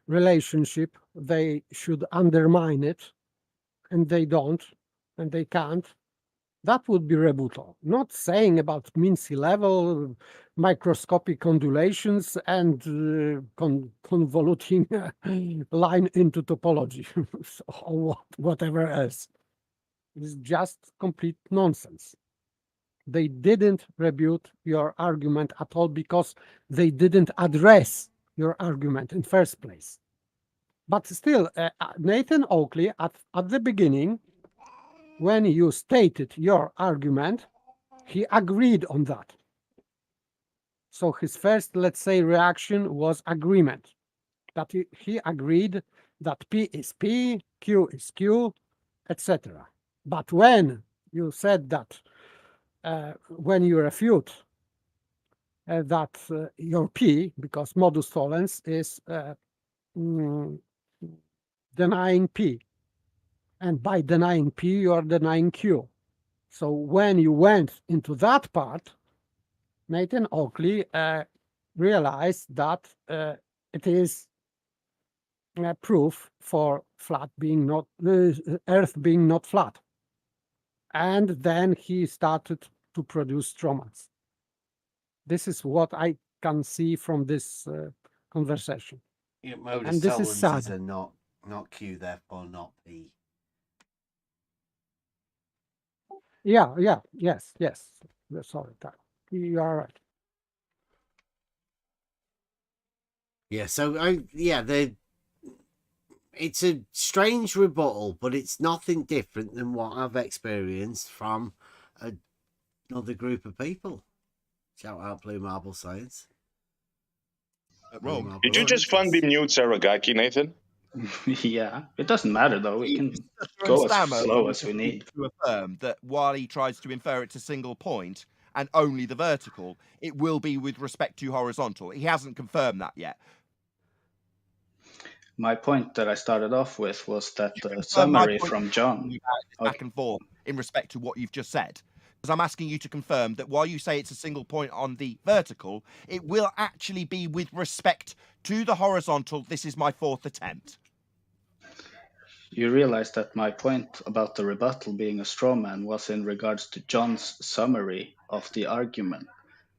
relationship. They should undermine it, and they don't, and they can't. That would be rebuttal. Not saying about mean sea level, microscopic undulations, and convoluting line into topology or whatever else. It's just complete nonsense. They didn't rebut your argument at all because they didn't address your argument in first place. But still, Nathan Oakley, at the beginning, when you stated your argument, he agreed on that. So his first, let's say, reaction was agreement. That he agreed that P is P, Q is Q, etc. But when you said that, when you refute that your P, because modus tollens is denying P, and by denying P, you are denying Q. So when you went into that part, Nathan Oakley realized that it is proof for flat being not Earth being not flat, and then he started to produce strawmans. This is what I can see from this conversation. Yeah, modus and this is tolerances sad. are not Q, therefore not P. Yeah, yes. Sorry, you are right. Yeah, so it's a strange rebuttal, but it's nothing different than what I've experienced from another group of people. Shout out Blue Marble Science. Did you just fund the mute Saragaki, Nathan? Yeah, it doesn't matter though. We can go as slow as we need. To affirm that while he tries to infer it's a single point and only the vertical, it will be with respect to horizontal. He hasn't confirmed that yet. My point that I started off with was that the summary from John. Back and forth in respect to what you've just said. Because I'm asking you to confirm that while you say it's a single point on the vertical, it will actually be with respect to the horizontal. This is my fourth attempt. You realize that my point about the rebuttal being a straw man was in regards to John's summary of the argument,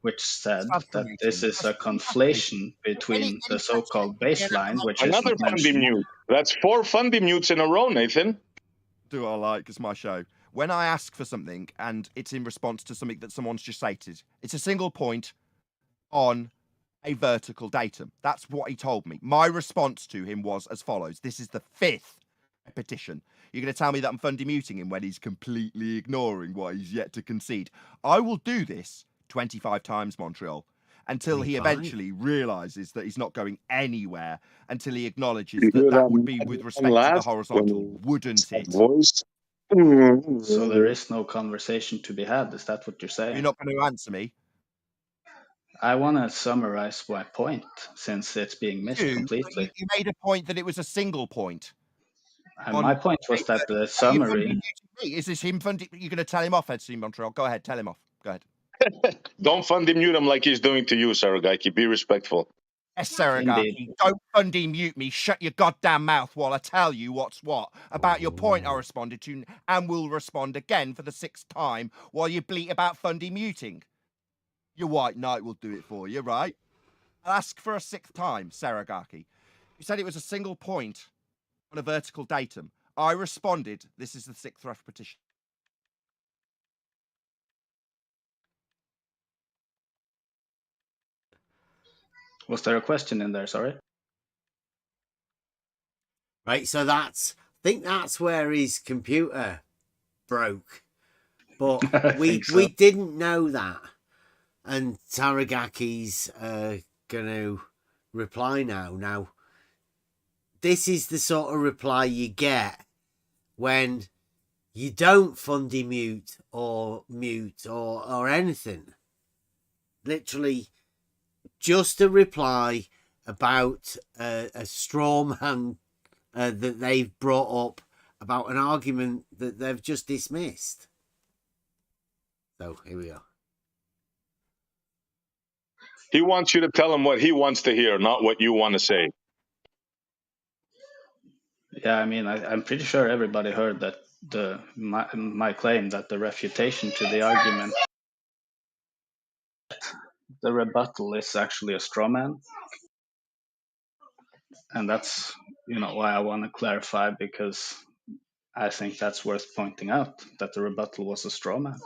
which said that this is a conflation between the so-called baseline, which is another not Fundy mentioned. mute. That's 4 Fundy mutes in a row, Nathan. Do I like? It's my show. When I ask for something and it's in response to something that someone's just stated, it's a single point on a vertical datum. That's what he told me. My response to him was as follows. This is the fifth repetition. You're going to tell me that I'm Fundy muting him when he's completely ignoring what he's yet to concede. I will do this 25 times, Montreal, until he eventually realizes that he's not going anywhere, until he acknowledges that would be with respect to the horizontal, wouldn't it? So there is no conversation to be had. Is that what you're saying? You're not going to answer me? I want to summarize my point since it's being missed completely. You made a point that it was a single point. And my point was that the summary... Is this him funding? You're going to tell him off, Edson Montreal. Go ahead, tell him off. Go ahead. Don't Fundy mute him like he's doing to you, Saragaki. Be respectful. Yes, Saragaki. Don't Fundy mute me. Shut your goddamn mouth while I tell you what's what about your point I responded to, and will respond again for the 6th time while you bleat about Fundy muting. Your white knight will do it for you, right? I'll ask for a 6th time, Saragaki. You said it was a single point on a vertical datum. I responded, this is the 6th repetition. Was there a question in there? Sorry. Right, so I think that's where his computer broke. But we didn't know that. And Taragaki's going to reply now. Now, this is the sort of reply you get when you don't fundy mute or anything. Literally, just a reply about a straw man that they've brought up about an argument that they've just dismissed. So here we are. He wants you to tell him what he wants to hear, not what you want to say. Yeah, I mean, I'm pretty sure everybody heard that my claim that the refutation to the argument, the rebuttal is actually a straw man. And that's, why I want to clarify, because I think that's worth pointing out, that the rebuttal was a straw man.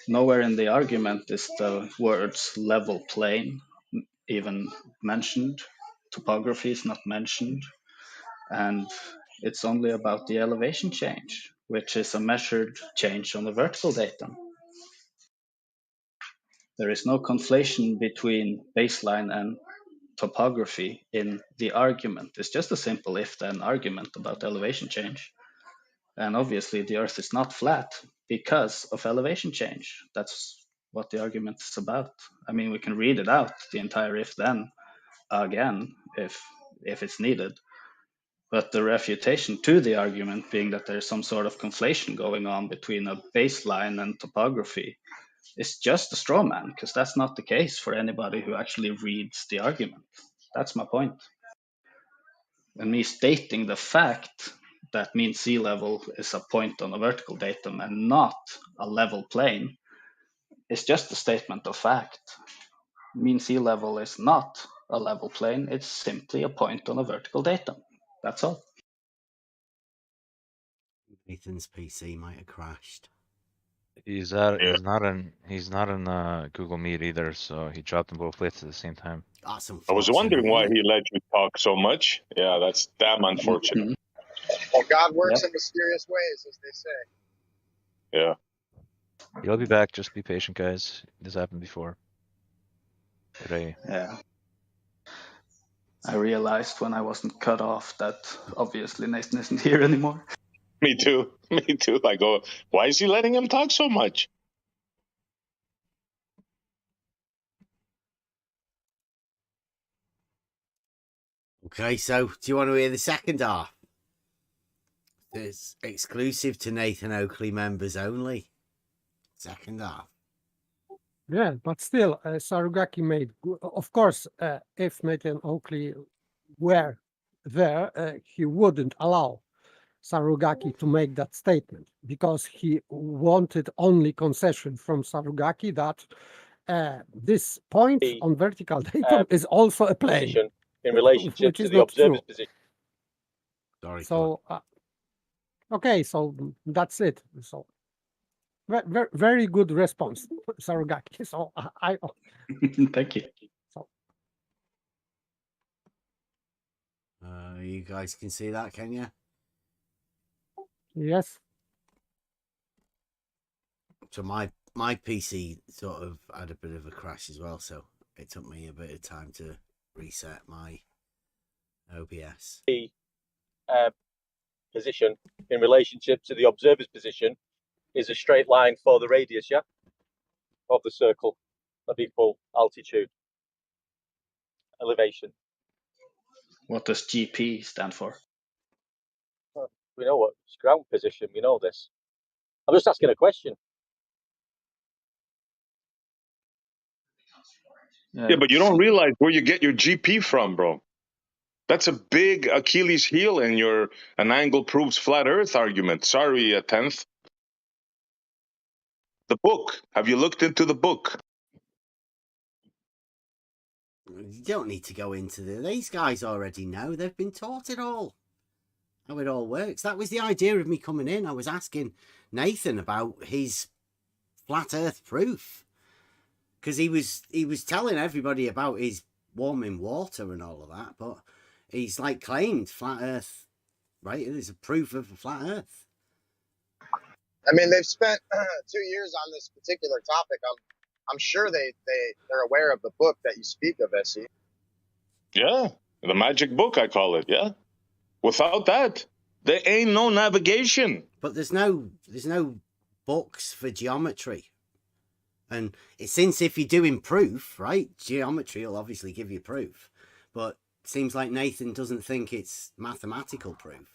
Nowhere in the argument is the words level plane even mentioned. Topography is not mentioned. And it's only about the elevation change, which is a measured change on the vertical datum. There is no conflation between baseline and topography in the argument. It's just a simple if-then argument about elevation change. And obviously the Earth is not flat because of elevation change. That's what the argument is about. I mean, we can read it out, the entire if-then, again, if it's needed. But the refutation to the argument being that there's some sort of conflation going on between a baseline and topography is just a straw man, because that's not the case for anybody who actually reads the argument. That's my point. And me stating the fact that mean sea level is a point on a vertical datum and not a level plane is just a statement of fact. Mean sea level is not a level plane, it's simply a point on a vertical datum. That's all. Nathan's PC might have crashed. He's not in Google Meet either, so he dropped them both plates at the same time. Awesome. I was wondering why he let you talk so much. Yeah, that's damn unfortunate. Well, God works in mysterious ways, as they say. Yeah. He'll be back. Just be patient, guys. This happened before. Yeah. I realized when I wasn't cut off that obviously Nathan isn't here anymore. Me too. Me too. I go, why is he letting him talk so much? Okay, so do you want to hear the second half? It's exclusive to Nathan Oakley members only. Second half. Yeah, but still, Sarugaki made, of course, if Nathan Oakley were there, he wouldn't allow Sarugaki to make that statement because he wanted only concession from Sarugaki that this point on vertical datum is also a plane. In relationship to the observer's position. Sorry. So, okay, so that's it. So, very good response, Sarugaki. So, Thank you. So, you guys can see that, can you? Yes. So my PC sort of had a bit of a crash as well, so it took me a bit of time to reset my OBS. The position in relationship to the observer's position is a straight line for the radius, yeah, of the circle of equal altitude, elevation. What does GP stand for? Well, we know what it's ground position. We know this. I'm just asking a question. Yeah, but you don't realize where you get your GP from, bro. That's a big Achilles heel in your an angle proves flat Earth argument. Sorry, 10th. The book. Have you looked into the book? You don't need to go into these guys already know. They've been taught it all. How it all works. That was the idea of me coming in. I was asking Nathan about his flat earth proof. Because he was telling everybody about his warming water and all of that, but he's like claimed flat earth, right? It is a proof of a flat earth. I mean, they've spent 2 years on this particular topic. I'm sure they're aware of the book that you speak of, SE. Yeah, the magic book, I call it. Yeah. Without that, there ain't no navigation. But there's no books for geometry. And since if you're doing proof, right, geometry will obviously give you proof. But it seems like Nathan doesn't think it's mathematical proof.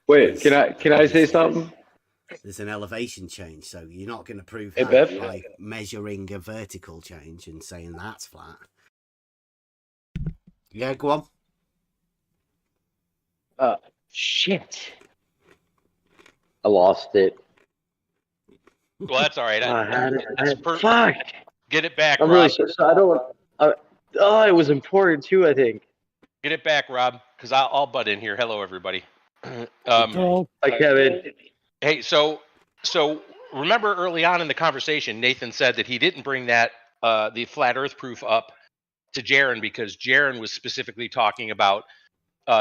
Wait, can I say something? There's an elevation change, so you're not going to prove Hey, that Bev? by measuring a vertical change and saying that's flat. Yeah, go on. Shit. I lost it. Well, that's all right. Fuck. Get it back, I'm Rob. really sorry. I don't want. It was important too, I think. Get it back, Rob, because I'll butt in here. Hello, everybody. Hi, Kevin. Hey, so remember early on in the conversation, Nathan said that he didn't bring that the flat Earth proof up to Jaren because Jaren was specifically talking about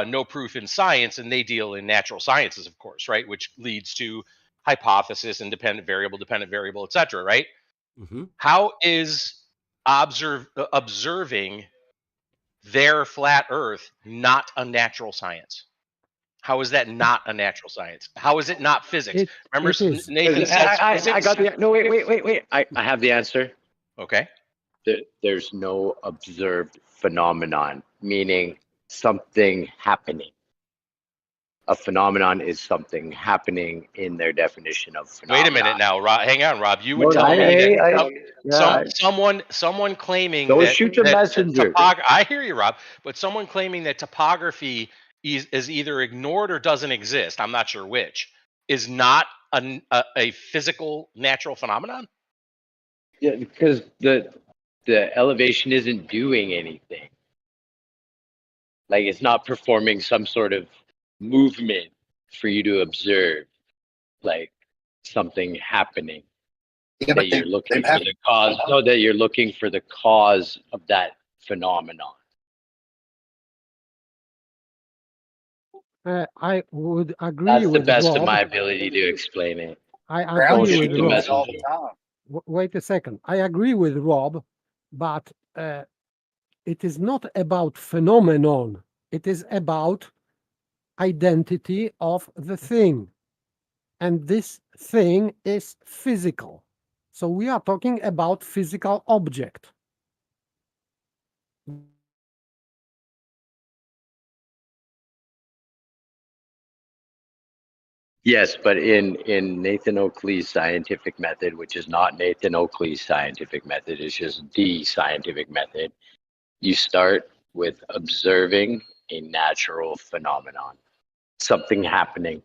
no proof in science, and they deal in natural sciences, of course, right? Which leads to hypothesis, independent variable, etc., right? Mm-hmm. How is observing their flat Earth not a natural science? How is that not a natural science? How is it not physics? Remember, Nathan said physics. I got the no. Wait. I have the answer. Okay. There's no observed phenomenon, meaning something happening. A phenomenon is something happening in their definition of phenomenon. Wait a minute now, Rob. Hang on, Rob. You would tell me that someone claiming don't that shoot the messenger. I hear you, Rob. But someone claiming that topography is either ignored or doesn't exist, I'm not sure which, is not a physical natural phenomenon? Yeah, because the elevation isn't doing anything. Like it's not performing some sort of movement for you to observe, like something happening. Yeah, that you're looking for the cause. No, that you're looking for the cause of that phenomenon. I would agree That's the with best Rob. of my ability to explain it. I Don't agree shoot with the Rob. messenger. Wait a second. I agree with Rob, but it is not about phenomenon. It is about identity of the thing. And this thing is physical. So we are talking about physical object. Yes, but in Nathan Oakley's scientific method, which is not Nathan Oakley's scientific method, it's just the scientific method, you start with observing a natural phenomenon, something happening.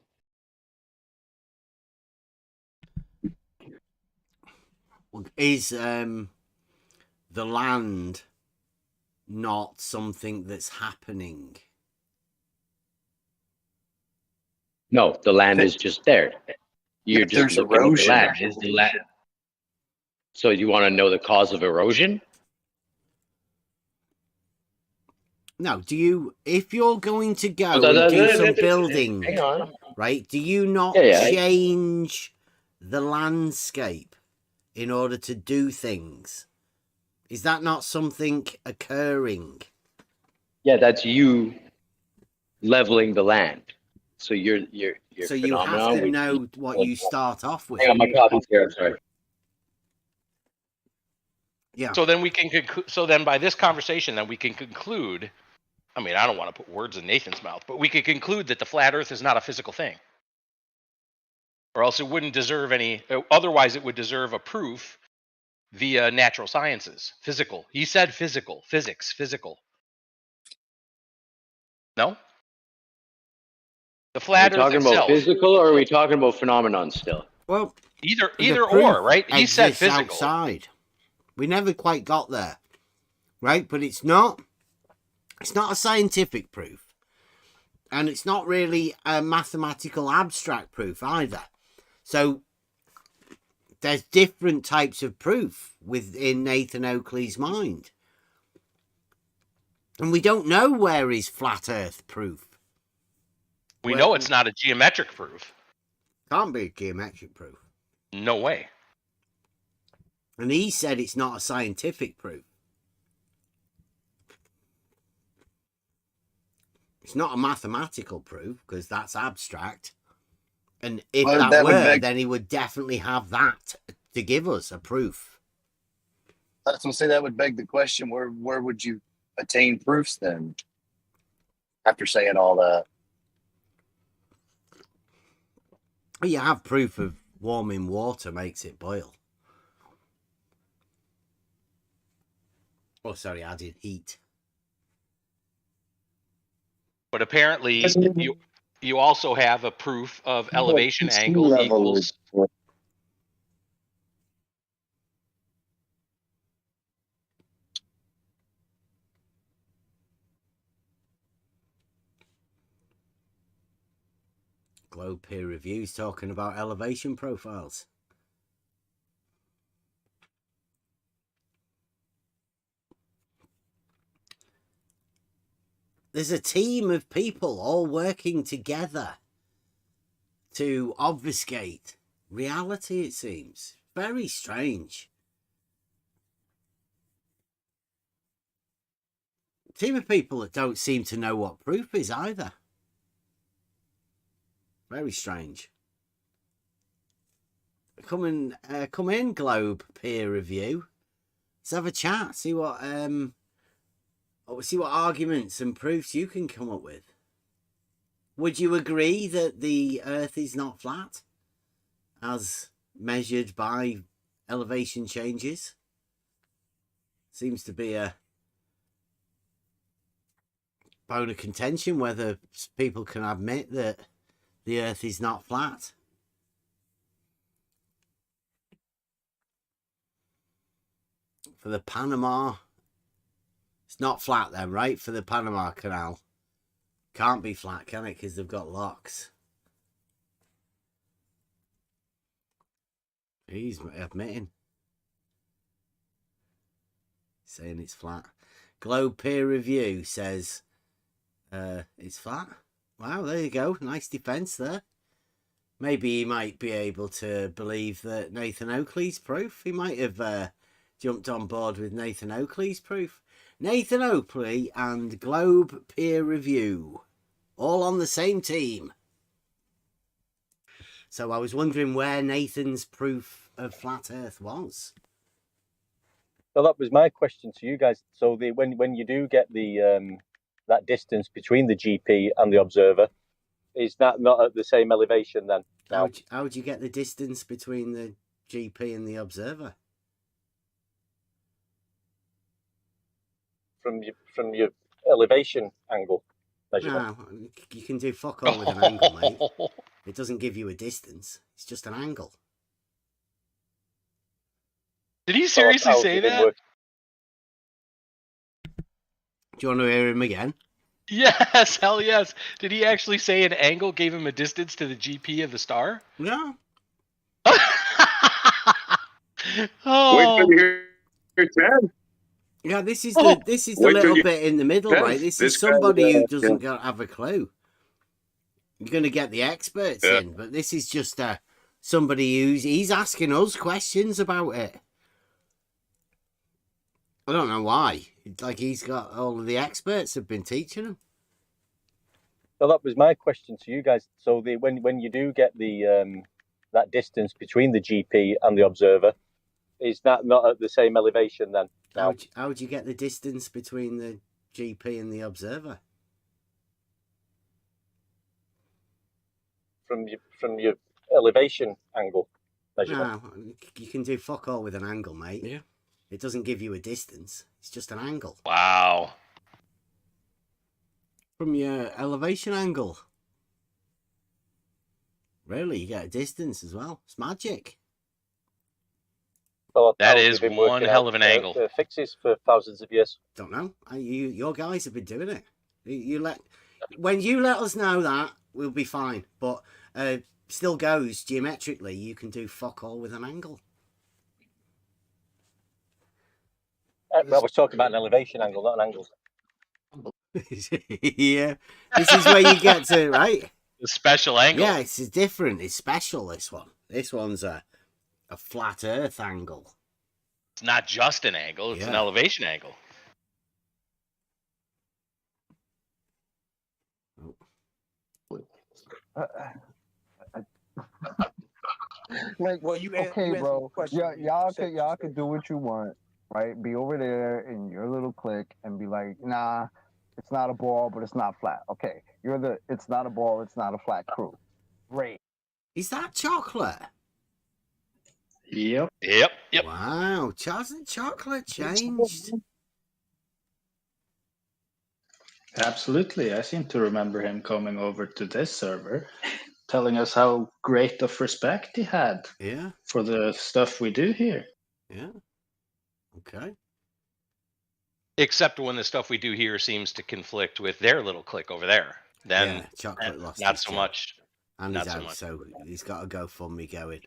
Is the land not something that's happening? No, the land is just there. You're just there's looking at the erosion. land. Is the land? So you want to know the cause of erosion? No, do you, if you're going to go No, and do no, some no, building, hang on. right, do you not Yeah. change the landscape in order to do things? Is that not something occurring? Yeah, that's you leveling the land. So you're So you have to know what you start off with. Hang on, my copy's here. I'm sorry. Yeah. So then we can so then by this conversation, then we can conclude. I mean, I don't want to put words in Nathan's mouth, but we could conclude that the flat Earth is not a physical thing, or else it wouldn't deserve any. Otherwise, it would deserve a proof via natural sciences, physical. He said physical, physics, physical. No. The flat Are we Earth talking itself. about physical, or are we talking about phenomenon still? Well, either the or, proof right? He said exists physical. outside. We never quite got there. right? But it's not a scientific proof, and it's not really a mathematical abstract proof either. So there's different types of proof within Nathan Oakley's mind. And we don't know where is flat earth proof. We know it's not a geometric proof. Can't be a geometric proof. No way. And he said it's not a scientific proof. It's not a mathematical proof because that's abstract. And if Well, that that would were, beg- then he would definitely have that to give us a proof. That's gonna say that would beg the question: where would you attain proofs then? After saying all that, You have proof of warming water makes it boil. Oh, sorry, added heat. But apparently, you also have a proof of elevation sea angle level equals. Globe peer reviews talking about elevation profiles. There's a team of people all working together to obfuscate reality, it seems. Very strange. A team of people that don't seem to know what proof is either. Very strange. Come in, Globe peer review. Let's have a chat. See what arguments and proofs you can come up with. Would you agree that the Earth is not flat, as measured by elevation changes? Seems to be a bone of contention whether people can admit that the Earth is not flat. For the Panama, it's not flat then, right? For the Panama Canal. Can't be flat, can it? Because they've got locks. He's admitting. Saying it's flat. Globe peer review says it's flat. Wow, there you go. Nice defence there. Maybe he might be able to believe that Nathan Oakley's proof. He might have jumped on board with Nathan Oakley's proof. Nathan Oakley and Globe peer review. All on the same team. So I was wondering where Nathan's proof of flat Earth was. So that was my question to you guys. So when you do get the that distance between the GP and the observer, is that not at the same elevation then? How would you get the distance between the GP and the observer? From your elevation angle measurement. No, you can do fuck all with an angle, mate. It doesn't give you a distance. It's just an angle. Did he seriously say that? Do you want to hear him again? Yes, hell yes. Did he actually say an angle gave him a distance to the GP of the star? Yeah. Oh. Wait till you hear 10. Yeah, this is the little bit in the middle, right? This is somebody who doesn't have a clue. You're going to get the experts in, but this is just somebody he's asking us questions about it. I don't know why. Like he's got all of the experts have been teaching him. So that was my question to you guys. So when you do get the that distance between the GP and the observer, is that not at the same elevation then? How would you get the distance between the GP and the observer? From your elevation angle measurement. No, you can do fuck all with an angle, mate. Yeah. It doesn't give you a distance. It's just an angle. Wow. From your elevation angle. Really, you get a distance as well. It's magic. Well, That how is they've been one working hell out, of an angle. fixes for thousands of years. Don't know. Your guys have been doing it. When you let us know that, we'll be fine. But still goes geometrically. You can do fuck all with an angle. Well, we're talking about an elevation angle, not an angle. Yeah, this is where you get to right. The special angle. Yeah, it's different. It's special. This one. This one's a flat Earth angle. It's not just an angle; it's an elevation angle. Like, okay, bro. Y'all could do what you want, right? Be over there in your little clique and be like, nah, it's not a ball, but it's not flat. Okay, it's not a ball, it's not a flat crew. Great. Is that chocolate? Yep. Wow, hasn't chocolate changed? Absolutely. I seem to remember him coming over to this server, telling us how great of respect he had for the stuff we do here. Yeah. Okay. Except when the stuff we do here seems to conflict with their little clique over there. Then chocolate lost not his so job. much. And not he's so out, much. so he's got a GoFundMe going.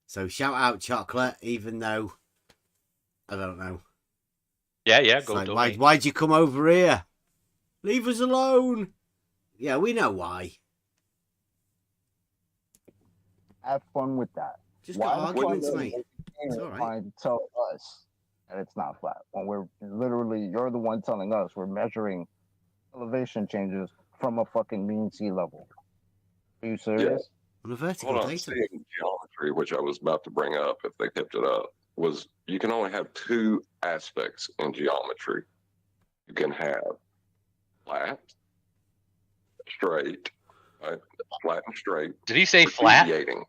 So shout out chocolate, even though I don't know. Yeah, It's go like, donate. why'd you come over here? Leave us alone. Yeah, we know why. Have fun with that. Just got arguments, mate. It's all right. Trying to tell us that it's not flat when you're the one telling us we're measuring elevation changes from a fucking mean sea level. Are you serious? On a vertical What I'm datum. seeing in geometry, which I was about to bring up if they kept it up, was you can only have two aspects in geometry. You can have flat, straight, right? Flat and straight. Did he say flat? Deviating.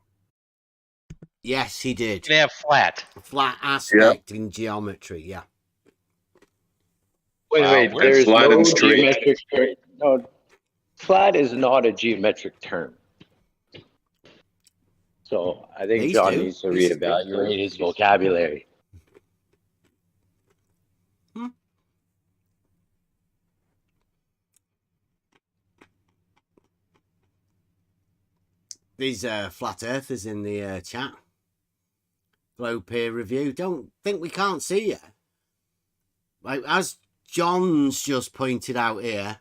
Yes, he did. Can they have flat? Flat aspect in geometry, yeah. Wait, Wow, there's flat no and straight. geometric term. No, flat is not a geometric term. So I think These John do. needs to These reevaluate his vocabulary. These flat earthers in the chat. Globe peer review. Don't think we can't see you. Like, as John's just pointed out here,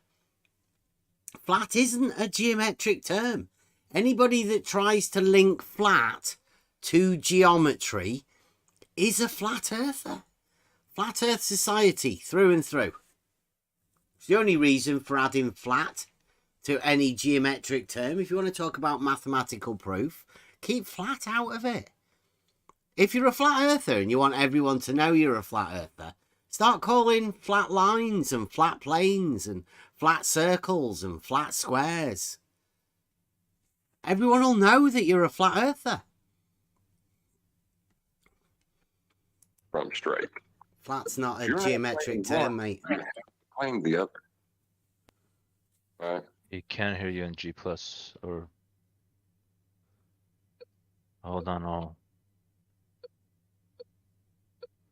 flat isn't a geometric term. Anybody that tries to link flat to geometry is a flat earther. Flat Earth Society through and through. It's the only reason for adding flat to any geometric term. If you want to talk about mathematical proof, keep flat out of it. If you're a flat earther and you want everyone to know you're a flat earther, start calling flat lines and flat planes and flat circles and flat squares. Everyone will know that you're a flat earther. From straight. Flat's not a You're not geometric playing term, one. mate. Playing the other. Right. He can't hear you in G plus or. Hold on,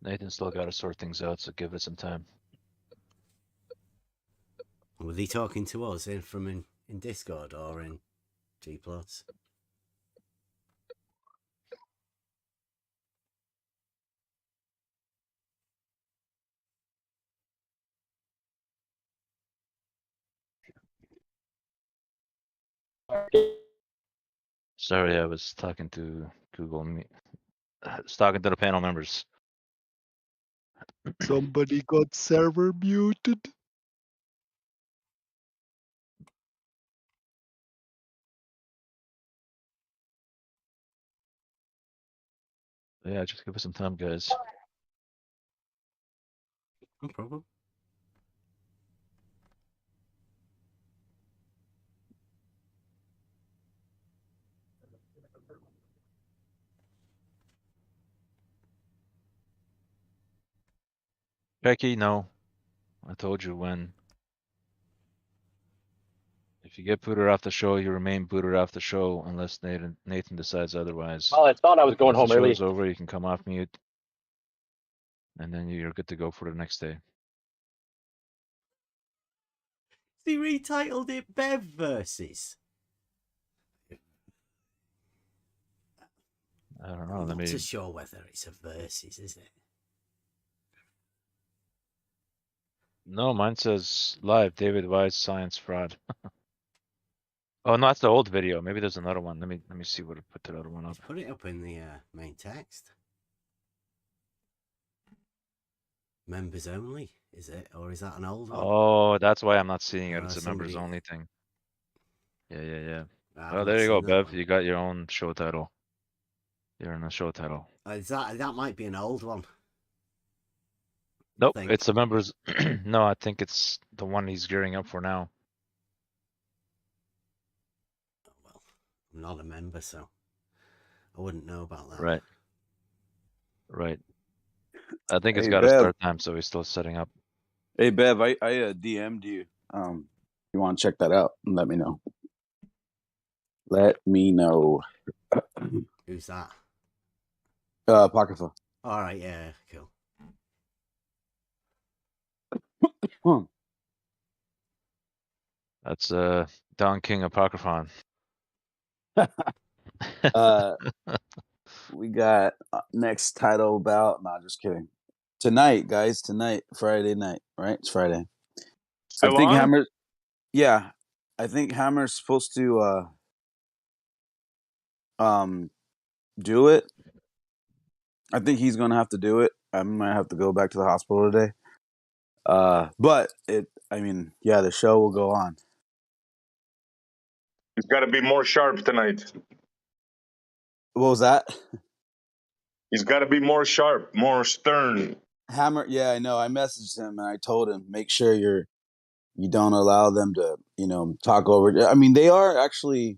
Nathan still got to sort things out, so give it some time. Was he talking to us in Discord or in G plus? Sorry, I was talking to Google Meet. I was talking to the panel members. Somebody got server muted. Yeah, just give us some time, guys. No problem. Becky, no. I told you when. If you get booted off the show, you remain booted off the show unless Nathan decides otherwise. Well, I thought I was going Once home the early. show's over, you can come off mute. and then you're good to go for the next day. They retitled it Bev versus. I don't know. I'm Let not me. too sure whether it's a versus, is it? No, mine says live. David Weiss, science fraud. Oh no, that's the old video. Maybe there's another one. Let me see what I put the other one up. Put it up in the main text. Members only, is it? Or is that an old one? Oh, that's why I'm not seeing it. It's a somebody- members only thing. Yeah. I've Oh, not there you go, seen that Bev. You got your own show title. You're in a show title. That might be an old one. Nope, think. it's the members. No, I think it's the one he's gearing up for now. I'm not a member, so I wouldn't know about that. Right. I think it's Hey, got a Bev. start time, so he's still setting up. Hey, Bev, I DM'd you. You want to check that out and let me know. Let me know. Who's that? Apocrypha. All right, yeah, cool. That's Don King Apocryphon. We got next title about. Nah, just kidding. Tonight, guys. Tonight, Friday night. Right? It's Friday. Still I think on? Hammer. Yeah, I think Hammer's supposed to do it. I think he's gonna have to do it. I might have to go back to the hospital today. But I mean, yeah, the show will go on. He's got to be more sharp tonight. What was that? He's got to be more sharp, more stern. Hammer, yeah, I know. I messaged him and I told him, make sure you don't allow them to, talk over. I mean, they are actually,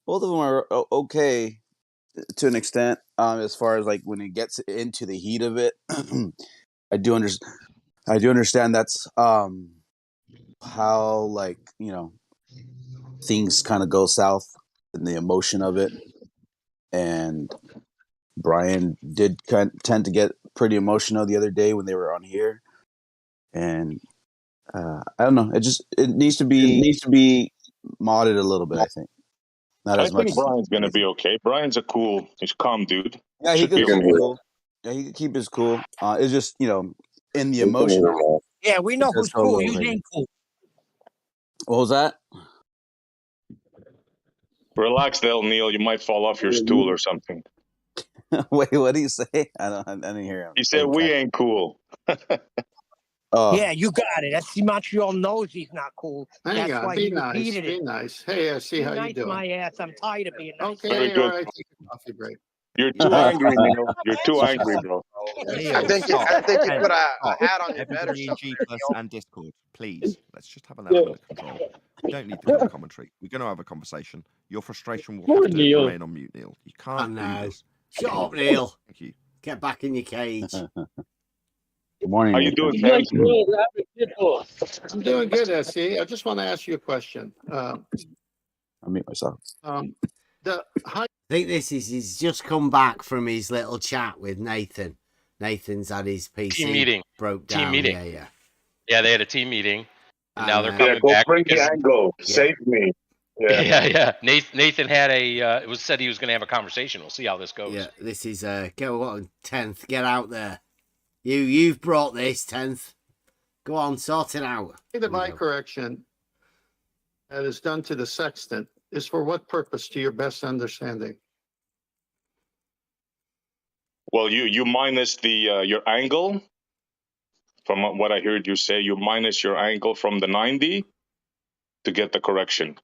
both of them are okay to an extent. As far as like when it gets into the heat of it, I do understand that's how like things kind of go south and the emotion of it. And Brian did tend to get pretty emotional the other day when they were on here, and I don't know. It needs to be modded a little bit. I think not I as much. think Brian's going to be okay. Brian's he's calm dude. Yeah, he Should could be keep okay. it cool. Yeah, he could keep his cool. It's just in the emotion. Yeah, we know It does who's go a cool. little You crazy. ain't cool. What was that? Relax, there, Neil. You might fall off your stool or something. Wait, what did he say? I didn't hear him. He said we ain't cool. Oh. Yeah, you got it. That's Montreal knows he's not cool. Hang That's on, why be he nice, repeated be it. nice. Hey, I see Be how nice, you doing. my ass. I'm tired of being nice. Very Okay, good. all right, take a coffee break. You're too angry, Neil. You're too angry, bro. I think you put a hat on your bed or Everybody in something. G Plus and Discord, please. Let's just have an element of control. We don't need the commentary. We're going to have a conversation. Your frustration will have to remain on mute, Neil. You can't do this. Shut up, Neil. Thank you. Get back in your cage. Good morning. How you Nathan. doing, I'm doing good, SE. I just want to ask you a question. I'll mute myself. I think he's just come back from his little chat with Nathan. Nathan's had his PC Team meeting. broke down. Team meeting. Yeah. Yeah, they had a team meeting. And now they're Yeah, coming go back. bring the because- angle. Save me. Yeah. Nathan had it was said he was going to have a conversation. We'll see how this goes. Yeah, this is go on 10th. Get out there. You've brought this 10th. Go on, sort it out. The my correction that is done to the sextant is for what purpose, to your best understanding? Well, you minus the your angle. From what I heard you say, you minus your angle from the 90 to get the correction.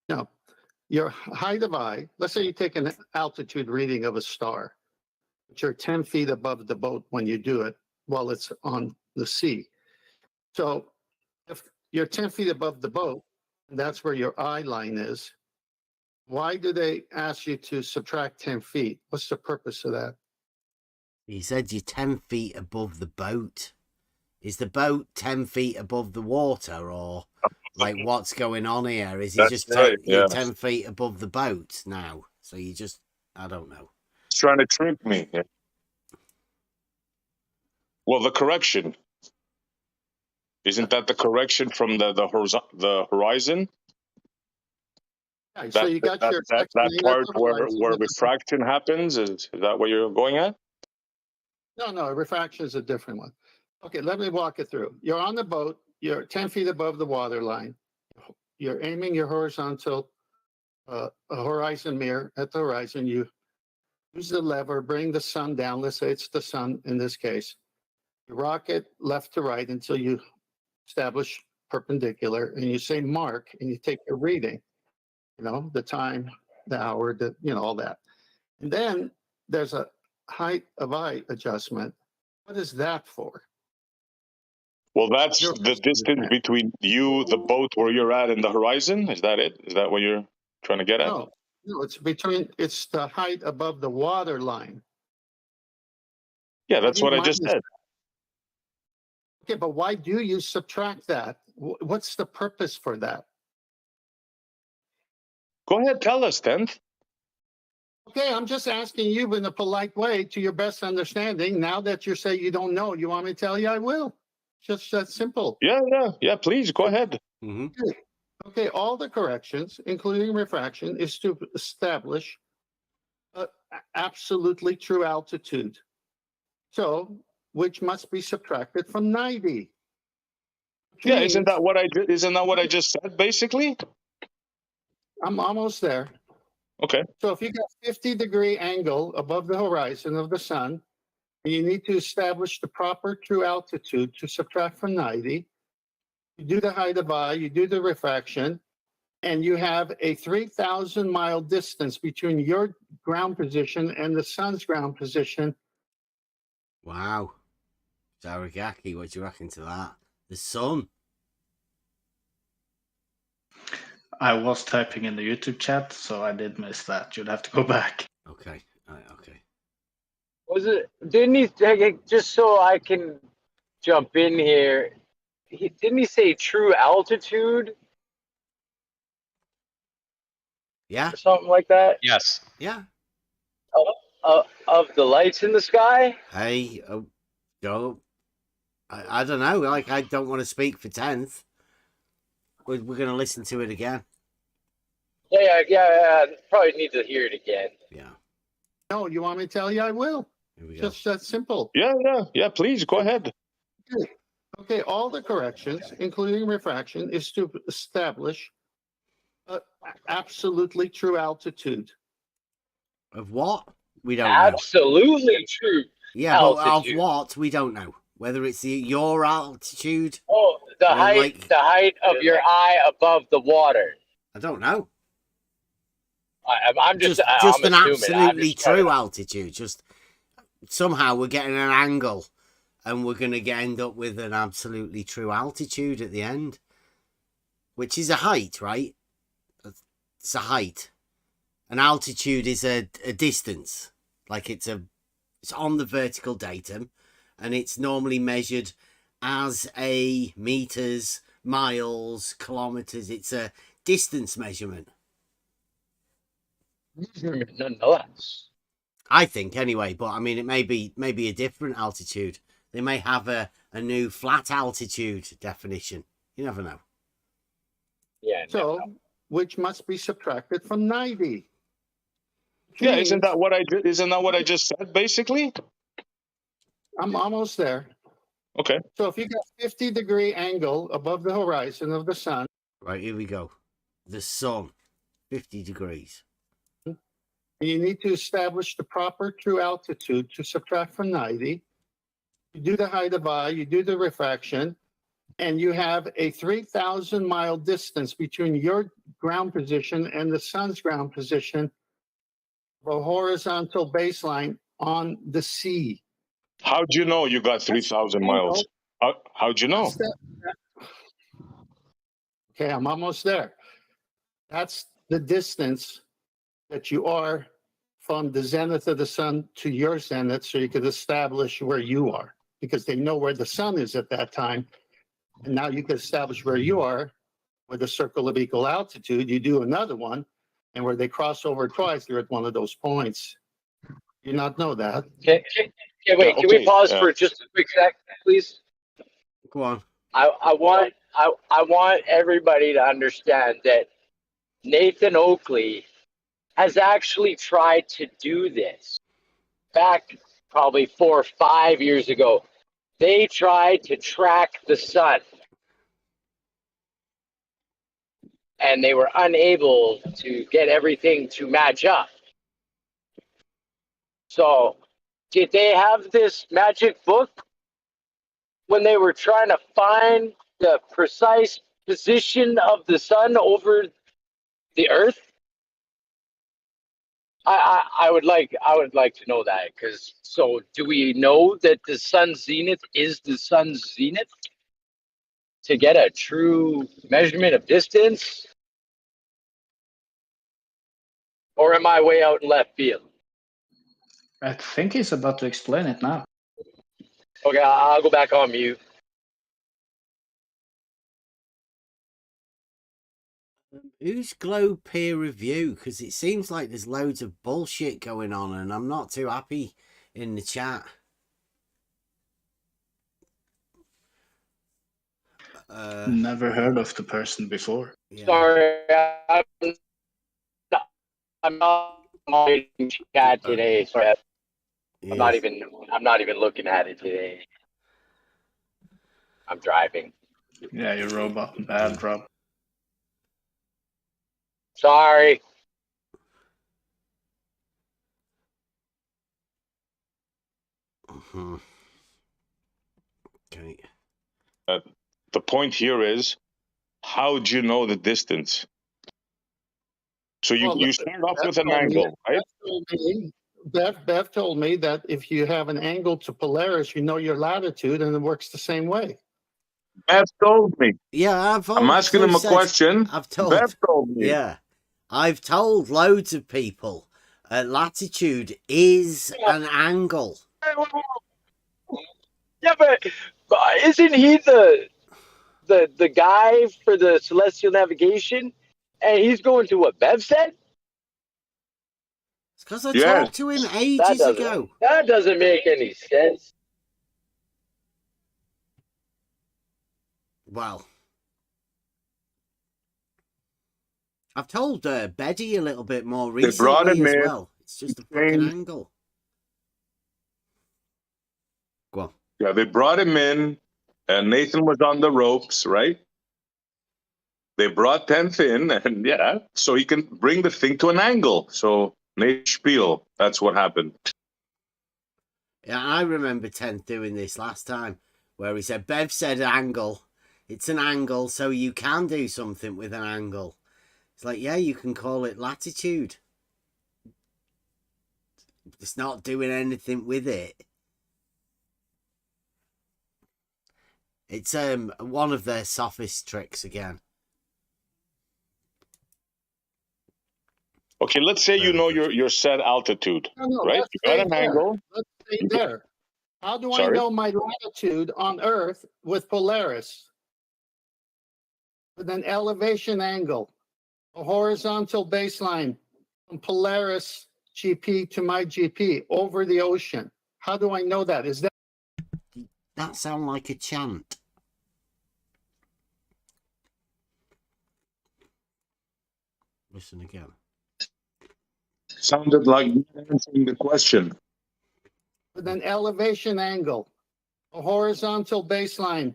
No, your height of eye. Let's say you take an altitude reading of a star, but you're 10 feet above the boat when you do it while it's on the sea. So if you're 10 feet above the boat, and that's where your eye line is, why do they ask you to subtract 10 feet? What's the purpose of that? He said you're 10 feet above the boat. Is the boat 10 feet above the water, or like what's going on here? Is he That's just right, you're yeah. 10 feet above the boat now? So you just, I don't know. He's trying to trick me. Well, the correction. Isn't that the correction from the horizon? Yeah, so you got your that part where refraction happens, is that what you're going at? No, refraction is a different one. Okay, let me walk it through. You're on the boat, you're 10 feet above the water line. You're aiming your horizontal a horizon mirror at the horizon. You use the lever, bring the sun down. Let's say it's the sun in this case. You rock it left to right until you establish perpendicular, and you say mark, and you take a reading, the time, the hour, all that. And then there's a height of eye adjustment. What is that for? Well, that's the distance between you, the boat where you're at, and the horizon. Is that it? Is that what you're trying to get at? No, it's the height above the water line. Yeah, that's what I just said. Okay, but why do you subtract that? What's the purpose for that? Go ahead, tell us, Tenth. Okay, I'm just asking you in a polite way to your best understanding. Now that you say you don't know, you want me to tell you? I will. Just that simple. Yeah, please, go ahead. Okay, all the corrections, including refraction, is to establish absolutely true altitude. So, which must be subtracted from 90. Yeah, isn't that what I just said, basically? I'm almost there. Okay. So if you got 50-degree angle above the horizon of the sun, and you need to establish the proper true altitude to subtract from 90, you do the height of eye, you do the refraction, and you have a 3,000-mile distance between your ground position and the sun's ground position. Wow. Zaragaki, what do you reckon to that? The sun. I was typing in the YouTube chat, so I did miss that. You'd have to go back. Okay. Okay. Was it? Didn't he? Just so I can jump in here, didn't he say true altitude? Yeah. Or something like that. Yes. Yeah. Of the lights in the sky. Hey, Joe. I don't know. Like, I don't want to speak for 10th. We're going to listen to it again. Yeah. Probably need to hear it again. Yeah. No, you want me to tell you? I will. Just that simple. Yeah. Please go ahead. Okay, all the corrections, including refraction, is to establish absolutely true altitude. Of what? We don't know. Absolutely true. Yeah, altitude. But of what? We don't know. Whether it's your altitude. Oh, the height of your eye above the water. I don't know. I'm just an absolutely true altitude. Just somehow we're getting an angle, and we're going to end up with an absolutely true altitude at the end, which is a height, right? It's a height. An altitude is a distance, like it's on the vertical datum, and it's normally measured as a meters, miles, kilometers. It's a distance measurement. Nonetheless. I think anyway, but I mean, it may be a different altitude. They may have a new flat altitude definition. You never know. Yeah. So, which must be subtracted from 90. Yeah, isn't that what I just said, basically? I'm almost there. Okay. So if you got 50-degree angle above the horizon of the sun. Right, here we go. The sun, 50 degrees. You need to establish the proper true altitude to subtract from 90. You do the height of eye, you do the refraction, and you have a 3,000-mile distance between your ground position and the sun's ground position, a horizontal baseline on the sea. How'd you know you got 3,000 miles? How'd you know? Okay, I'm almost there. That's the distance that you are from the zenith of the sun to your zenith, so you could establish where you are, because they know where the sun is at that time. And now you can establish where you are with a circle of equal altitude. You do another one, and where they cross over twice, they're at one of those points. You not know that? Okay, wait. Can we pause for just a quick sec, please? Go on. I want everybody to understand that Nathan Oakley has actually tried to do this back probably 4 or 5 years ago. They tried to track the sun, and they were unable to get everything to match up. So, did they have this magic book when they were trying to find the precise position of the sun over the Earth? I would like to know that, because so do we know that the sun's zenith is the sun's zenith to get a true measurement of distance, or am I way out in left field? I think he's about to explain it now. Okay, I'll go back on mute. Who's Globe peer review? Because it seems like there's loads of bullshit going on, and I'm not too happy in the chat. Never heard of the person before. Yeah. Sorry, I'm not in chat today. Sorry, I'm not even looking at it today. I'm driving. Yeah, you robot. Bad, Rob. Sorry. Okay. The point here is, how do you know the distance? So you start off with an angle, right? Bev told me that if you have an angle to Polaris, you know your latitude, and it works the same way. Bev told me. Yeah, I'm asking him a question. Bev told me. Yeah, I've told loads of people latitude is an angle. Yeah, but isn't he the guy for the celestial navigation? And he's going to what Bev said? It's because I talked to him ages ago. That doesn't make any sense. Well, I've told Betty a little bit more recently as well. It's just a fucking angle. Go on. Yeah, they brought him in, and Nathan was on the ropes, right? They brought 10th in, and yeah, so he can bring the thing to an angle. So Nate Spiel, that's what happened. Yeah, I remember 10th doing this last time, where he said, Bev said angle. It's an angle, so you can do something with an angle. It's like, yeah, you can call it latitude. It's not doing anything with it. It's one of their sophist tricks again. Okay, let's say you know your set altitude, right? You got an angle. Let's stay there. How do I know my latitude on Earth with Polaris? With an elevation angle, a horizontal baseline from Polaris GP to my GP over the ocean. How do I know that? Is that sound like a chant? Listen again. Sounded like answering the question. With an elevation angle, a horizontal baseline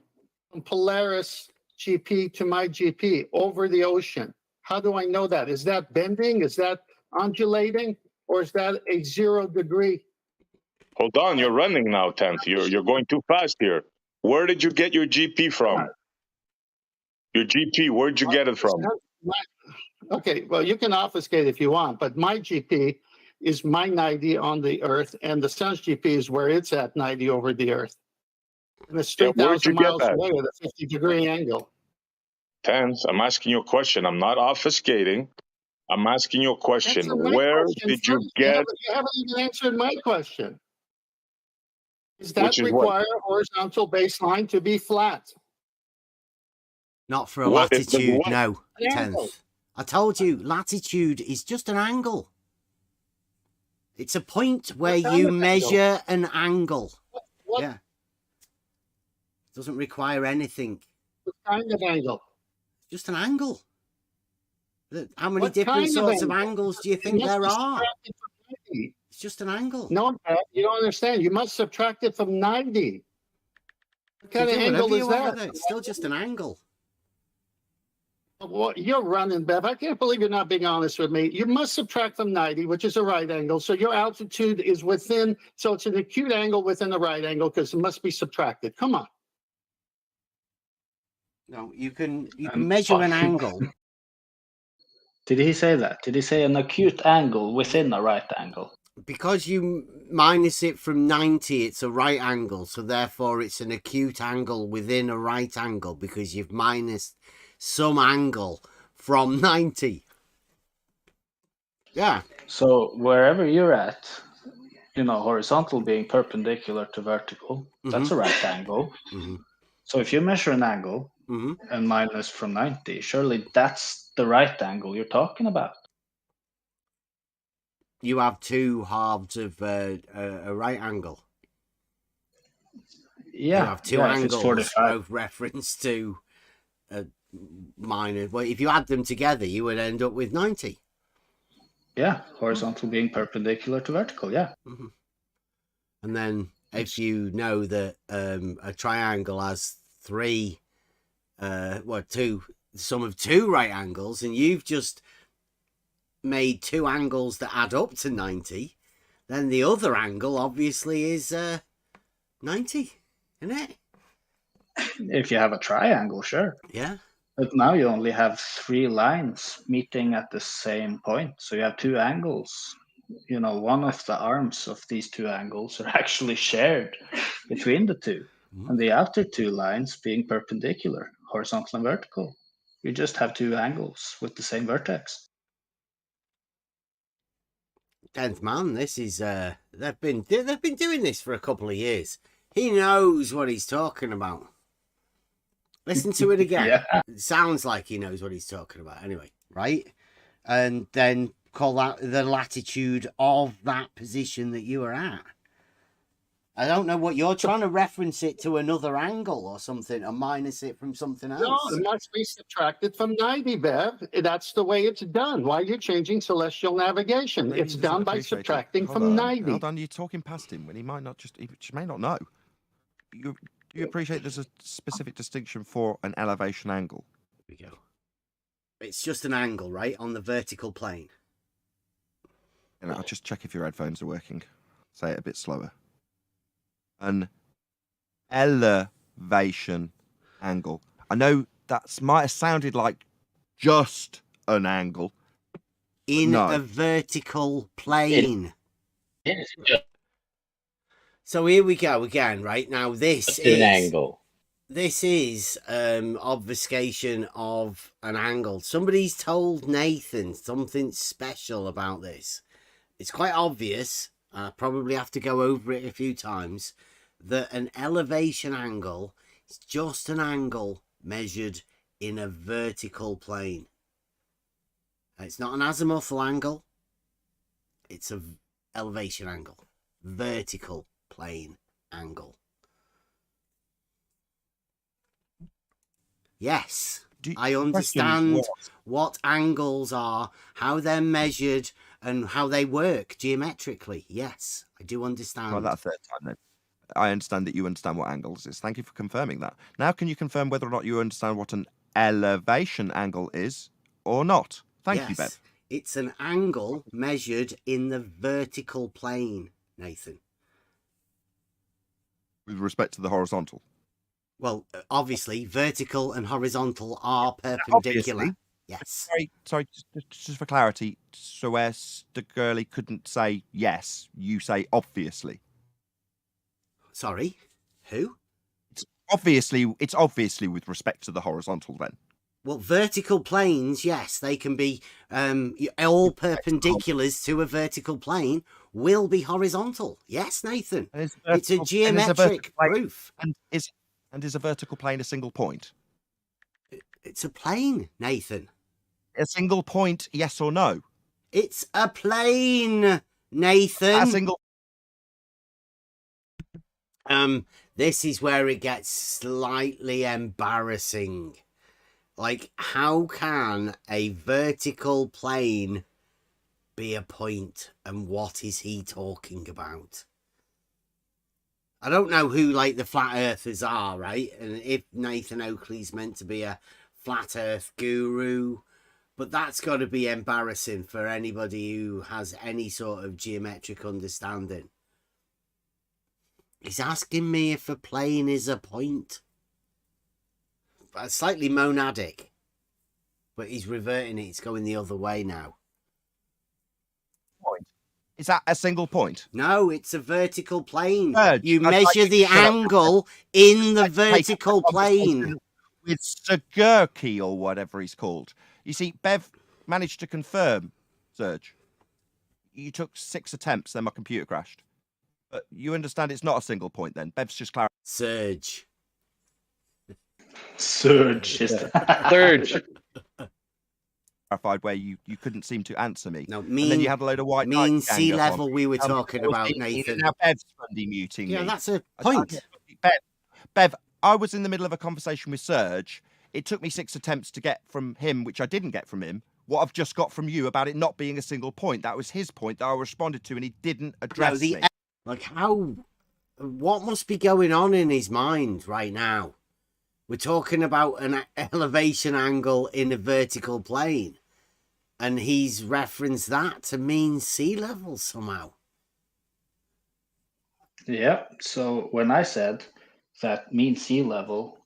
from Polaris GP to my GP over the ocean. How do I know that? Is that bending? Is that undulating? Or is that a 0 degree? Hold on, you're running now, 10th. You're going too fast here. Where did you get your GP from? Your GP, where'd you get it from? Okay, well, you can obfuscate if you want, but my GP is my 90 on the Earth, and the sun's GP is where it's at 90 over the Earth. And it's 3,000 miles away with a 50-degree angle. 10th, I'm asking you a question. I'm not obfuscating. I'm asking you a question. Where did you get... You haven't even answered my question. Does that require a horizontal baseline to be flat? Not for a latitude, no. 10th. I told you, latitude is just an angle. It's a point where you measure an angle. What? Yeah. Doesn't require anything. What kind of angle? Just an angle. How many What different kind sorts of angle? angles do you It think must there be are? subtracted from 90. It's just an angle. No, Pat, you don't understand. You must subtract it from 90. What kind You of do whatever angle you is want that? with it. It's still just an angle. Well, you're running, Bev. I can't believe you're not being honest with me. You must subtract from 90, which is a right angle. So your altitude is within, so it's an acute angle within the right angle because it must be subtracted. Come on. No, you can measure an angle. Did he say that? Did he say an acute angle within a right angle? Because you minus it from 90, it's a right angle. So therefore, it's an acute angle within a right angle because you've minused some angle from 90. Yeah. So wherever you're at, horizontal being perpendicular to vertical, that's a right angle. So if you measure an angle and minus from 90, surely that's the right angle you're talking about. You have two halves of a right angle. Yeah. You have two if it's angles, 45. both reference to a minus. Well, if you add them together, you would end up with 90. Yeah, horizontal being perpendicular to vertical, yeah. And then if you know that a triangle has sum of two right angles, and you've just made two angles that add up to 90, then the other angle obviously is 90, isn't it? If you have a triangle, sure. Yeah. But now you only have three lines meeting at the same point. So you have two angles. One of the arms of these two angles are actually shared between the two. And the outer two lines being perpendicular, horizontal and vertical. You just have two angles with the same vertex. 10th man, this is they've been doing this for a couple of years. He knows what he's talking about. Listen to it again. Yeah. It sounds like he knows what he's talking about anyway, right? And then call that the latitude of that position that you are at. I don't know what you're trying to reference it to another angle or something, or minus it from something else. No, it must be subtracted from 90, Bev. That's the way it's done. Why are you changing celestial navigation? Maybe it's he doesn't done by appreciate it. subtracting Hold from on, 90. Hold on, you're talking past him when he might not he may not know. Do you appreciate there's a specific distinction for an elevation angle? Here we go. It's just an angle, right, on the vertical plane. And I'll just check if your headphones are working. Say it a bit slower. An elevation angle. I know that might have sounded like just an angle. In a vertical plane. So here we go again, right? Now this is an angle. This is obfuscation of an angle. Somebody's told Nathan something special about this. It's quite obvious. I probably have to go over it a few times. That an elevation angle is just an angle measured in a vertical plane. It's not an azimuthal angle. It's a elevation angle. Vertical plane angle. Yes, I understand what angles are, how they're measured, and how they work geometrically. Yes, I do understand. Well, that third time then. I understand that you understand what angles is. Thank you for confirming that. Now, can you confirm whether or not you understand what an elevation angle is or not? Thank you, Bev. It's an angle measured in the vertical plane, Nathan. With respect to the horizontal? Well, obviously, vertical and horizontal are perpendicular. Obviously. Yes. Sorry, just for clarity, so where Sturley couldn't say yes, you say obviously. Sorry, who? It's obviously with respect to the horizontal then. Well, vertical planes, yes, they can be all perpendiculars to a vertical plane will be horizontal. Yes, Nathan. It's a geometric proof. And is a vertical plane a single point? It's a plane, Nathan. A single point, yes or no? It's a plane, Nathan. A single. This is where it gets slightly embarrassing. Like, how can a vertical plane be a point, and what is he talking about? I don't know who, like, the flat earthers are, right? And if Nathan Oakley's meant to be a flat earth guru, but that's got to be embarrassing for anybody who has any sort of geometric understanding. He's asking me if a plane is a point. Slightly monadic, but he's reverting it. It's going the other way now. Point. Is that a single point? No, it's a vertical plane. Serge, You measure the angle in the vertical plane. With Segurki or whatever he's called. You see, Bev managed to confirm, Serge. You took 6 attempts, then my computer crashed. But you understand it's not a single point then. Bev's just clarified. Surge. Surge. Surge. Clarified where you couldn't seem to answer me. No, and then you had a load of white mean sea level we were talking about, Nathan. Now Bev's funny muting me. Yeah, that's a point. Bev, I was in the middle of a conversation with Serge. It took me 6 attempts to get from him, which I didn't get from him, what I've just got from you about it not being a single point. That was his point that I responded to, and he didn't address me. Like, how... What must be going on in his mind right now? We're talking about an elevation angle in a vertical plane, and he's referenced that to mean sea level somehow. Yeah, so when I said that mean sea level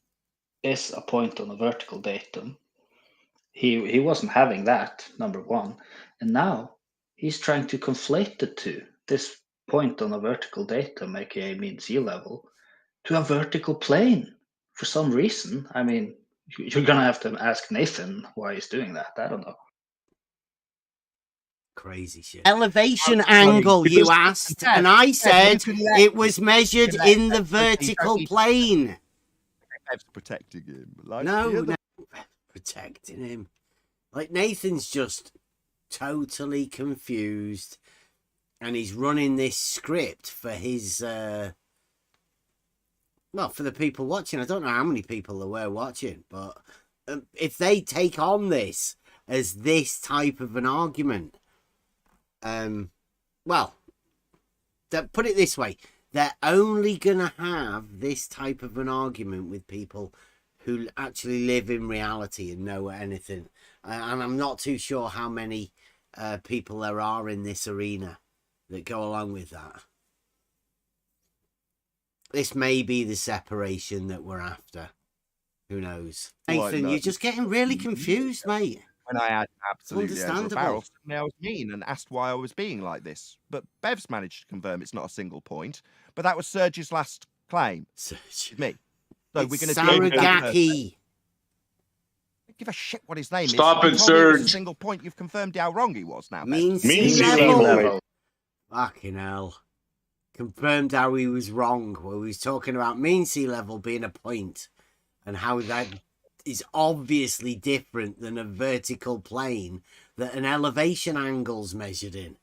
is a point on a vertical datum, he wasn't having that, number one. And now he's trying to conflate the two, this point on a vertical datum, aka mean sea level, to a vertical plane for some reason. I mean, you're gonna have to ask Nathan why he's doing that. I don't know. Crazy shit. Elevation angle, you asked, and I said it was measured in the vertical plane. Bev's protecting him. No, protecting him. Like, Nathan's just totally confused, and he's running this script for his, well, for the people watching. I don't know how many people there were watching, but if they take on this as this type of an argument, well, put it this way, they're only gonna have this type of an argument with people who actually live in reality and know anything. And I'm not too sure how many people there are in this arena that go along with that. This may be the separation that we're after. Who knows? Nathan, you're just getting really confused, mate. When I had absolutely understandable. barrel, suddenly I was mean and asked why I was being like this. But Bev's managed to confirm it's not a single point. But that was Serge's last claim. Serge. Me. So we're going to Saragaki. Give a shit what his name Stop is. it, Serge. A single point. You've confirmed how wrong he was now. Mean sea sea level. level. Fucking hell. Confirmed how he was wrong. Well, he was talking about mean sea level being a point and how that is obviously different than a vertical plane that an elevation angle's measured in.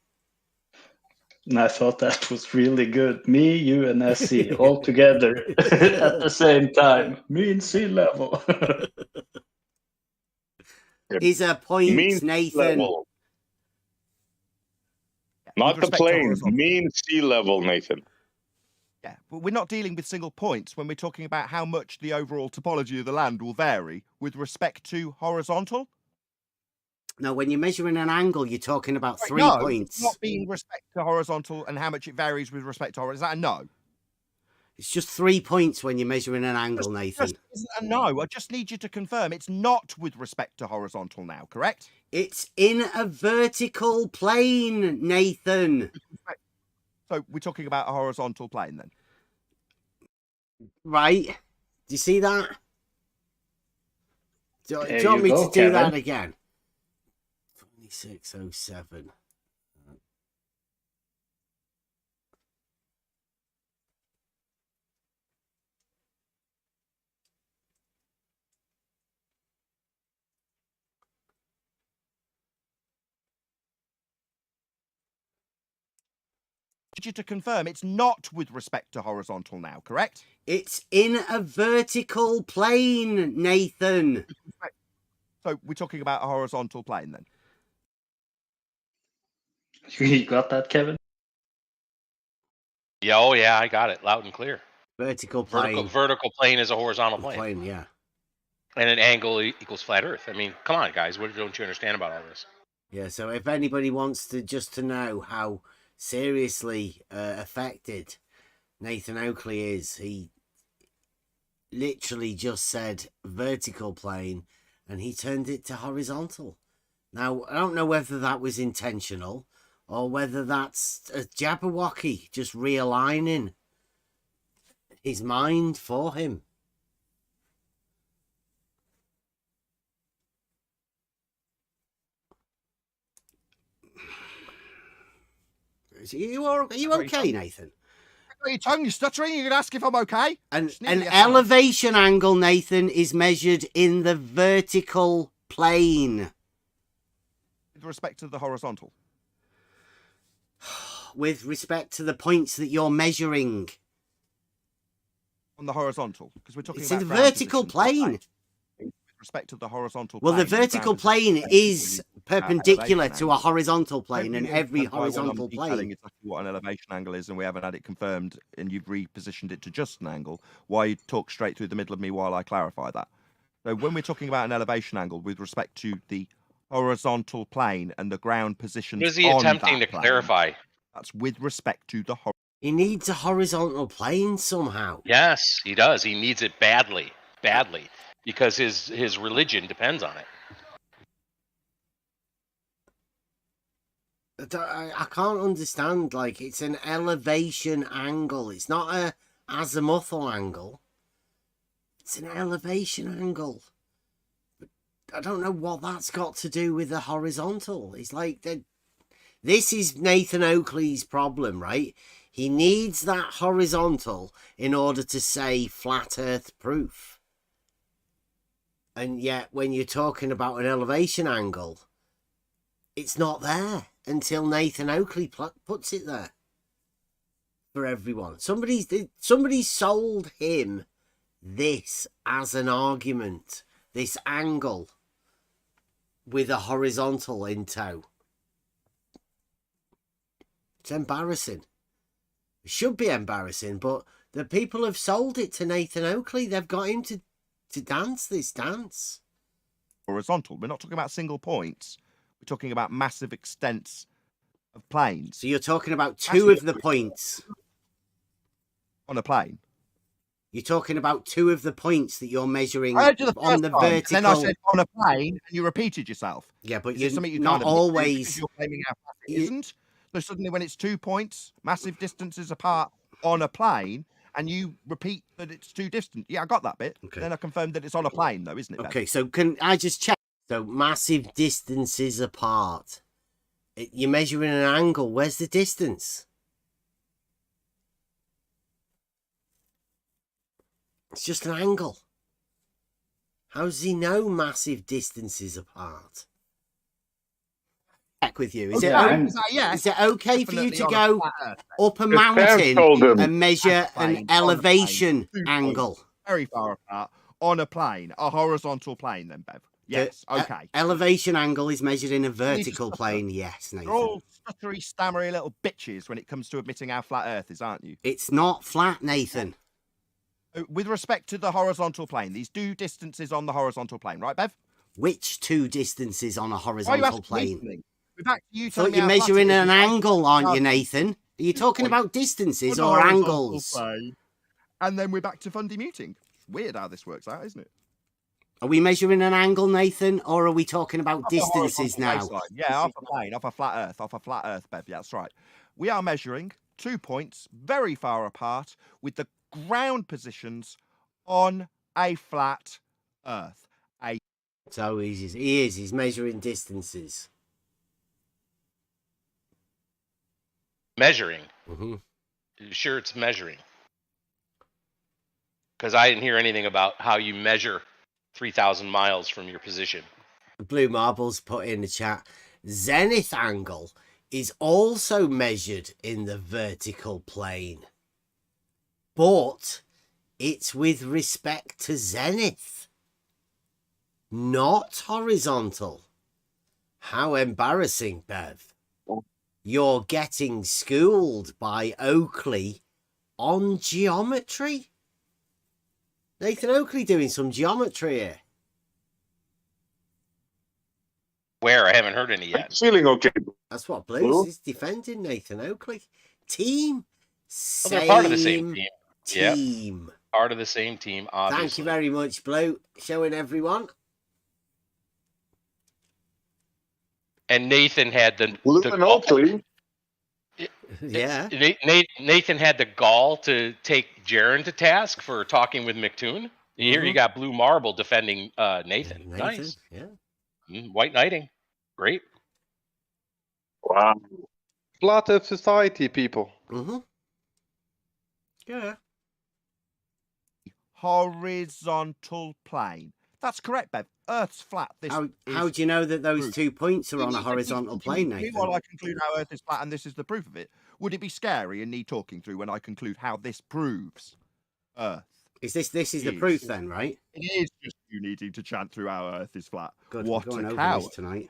And I thought that was really good. Me, you, and SC all together at the same time. Mean sea level. Is a point, Mean Nathan. level. Not the plane. Mean sea level, Nathan. Yeah, but we're not dealing with single points when we're talking about how much the overall topology of the land will vary with respect to horizontal. No, when you're measuring an angle, you're talking about 3 no, points. It's not being respect to horizontal and how much it varies with respect to horizontal. Is that a no? It's just 3 points when you're measuring an angle, Nathan. Just isn't a no. I just need you to confirm it's not with respect to horizontal now, correct? It's in a vertical plane, Nathan. So we're talking about a horizontal plane then? Right. Do you see that? Do you want me to do Kevin. that again? 2607. you to confirm it's not with respect to horizontal now, correct? It's in a vertical plane, Nathan. So we're talking about a horizontal plane then? You got that, Kevin? Yeah, oh yeah, I got it loud and clear. Vertical plane. Vertical plane is a horizontal plane. Yeah. And an angle equals flat Earth. I mean, come on, guys. What don't you understand about all this? Yeah, so if anybody wants to know how seriously affected Nathan Oakley is, he literally just said vertical plane and he turned it to horizontal. Now, I don't know whether that was intentional or whether that's a Jabberwocky just realigning his mind for him. Are you okay, Nathan? Your tongue, you're stuttering. You're going to ask if I'm okay? An elevation angle, Nathan, is measured in the vertical plane. With respect to the horizontal? With respect to the points that you're measuring. On the horizontal? Because we're talking it's about in the vertical plane. With respect to the horizontal well, plane. the vertical plane is perpendicular to a horizontal plane, and every horizontal plane. Telling exactly what an elevation angle is, and we haven't had it confirmed, and you've repositioned it to just an angle. Why you talk straight through the middle of me while I clarify that? So when we're talking about an elevation angle with respect to the horizontal plane and the ground positions, What is he attempting to clarify? That's with respect to the horizontal. He needs a horizontal plane somehow. Yes, he does. He needs it badly, because his religion depends on it. I can't understand. Like, it's an elevation angle. It's not a azimuthal angle. It's an elevation angle. But I don't know what that's got to do with the horizontal. It's like this is Nathan Oakley's problem, right? He needs that horizontal in order to say flat earth proof. And yet when you're talking about an elevation angle, it's not there until Nathan Oakley puts it there for everyone. Somebody sold him this as an argument, this angle with a horizontal in tow. It's embarrassing. It should be embarrassing, but the people have sold it to Nathan Oakley. They've got him to dance this dance. Horizontal. We're not talking about single points. We're talking about massive extents of planes. So you're talking about two of the points on a plane. You're talking about two of the points that you're measuring on the vertical. Then I said on a plane, and you repeated yourself. Yeah, but you're not always. You're claiming how fast it isn't. So suddenly, when it's 2 points, massive distances apart on a plane, and you repeat that it's too distant. Yeah, I got that bit. Okay. Then I confirmed that it's on a plane, though, isn't it? Okay, so can I just check? So massive distances apart. You're measuring an angle. Where's the distance? It's just an angle. How does he know massive distances apart? Check with you. Is it okay for you to go up a mountain and measure an elevation angle? Very far apart on a plane, a horizontal plane, then, Bev. Yes, okay. Elevation angle is measured in a vertical plane. Yes, Nathan. You're all stuttery, stammery little bitches when it comes to admitting how flat Earth is, aren't you? It's not flat, Nathan. With respect to the horizontal plane, these two distances on the horizontal plane, right, Bev? Which two distances on a horizontal plane? Thought you're measuring an angle, aren't you, Nathan? Are you talking about distances or angles? Plane. And then we're back to Fundy muting. It's weird how this works out, isn't it? Are we measuring an angle, Nathan, or are we talking about distances now? Yeah, off a plane, off a flat Earth, Bev. Yeah, that's right. We are measuring 2 points very far apart with the ground positions on a flat Earth. So he's measuring distances. Measuring. Mm-hmm. Sure, it's measuring. Because I didn't hear anything about how you measure 3,000 miles from your position. Blue Marbles put in the chat. Zenith angle is also measured in the vertical plane, but it's with respect to zenith, not horizontal. How embarrassing, Bev. You're getting schooled by Oakley on geometry? Nathan Oakley doing some geometry here. Where? I haven't heard any yet. Feeling okay. That's what Blues is defending, Nathan Oakley. Team. Well, they're part of the same team. Team. Yep. Part of the same team, obviously. Thank you very much, Blue. Showing everyone. And Nathan had the Oakley. Yeah. Nathan had the gall to take Jaron to task for talking with McToon. Here you got Blue Marble defending Nathan. Nice. Yeah. White Knighting. Great. Wow. Flat Earth society, people. Yeah. Horizontal plane. That's correct, Bev. Earth's flat. How do you know that those 2 points are on a horizontal plane, Nathan? While I conclude how Earth is flat, and this is the proof of it, would it be scary and need talking through when I conclude how this proves Earth? This is the proof then, right? It is just you needing to chant through how Earth is flat. Good. What we're going a over coward. this tonight.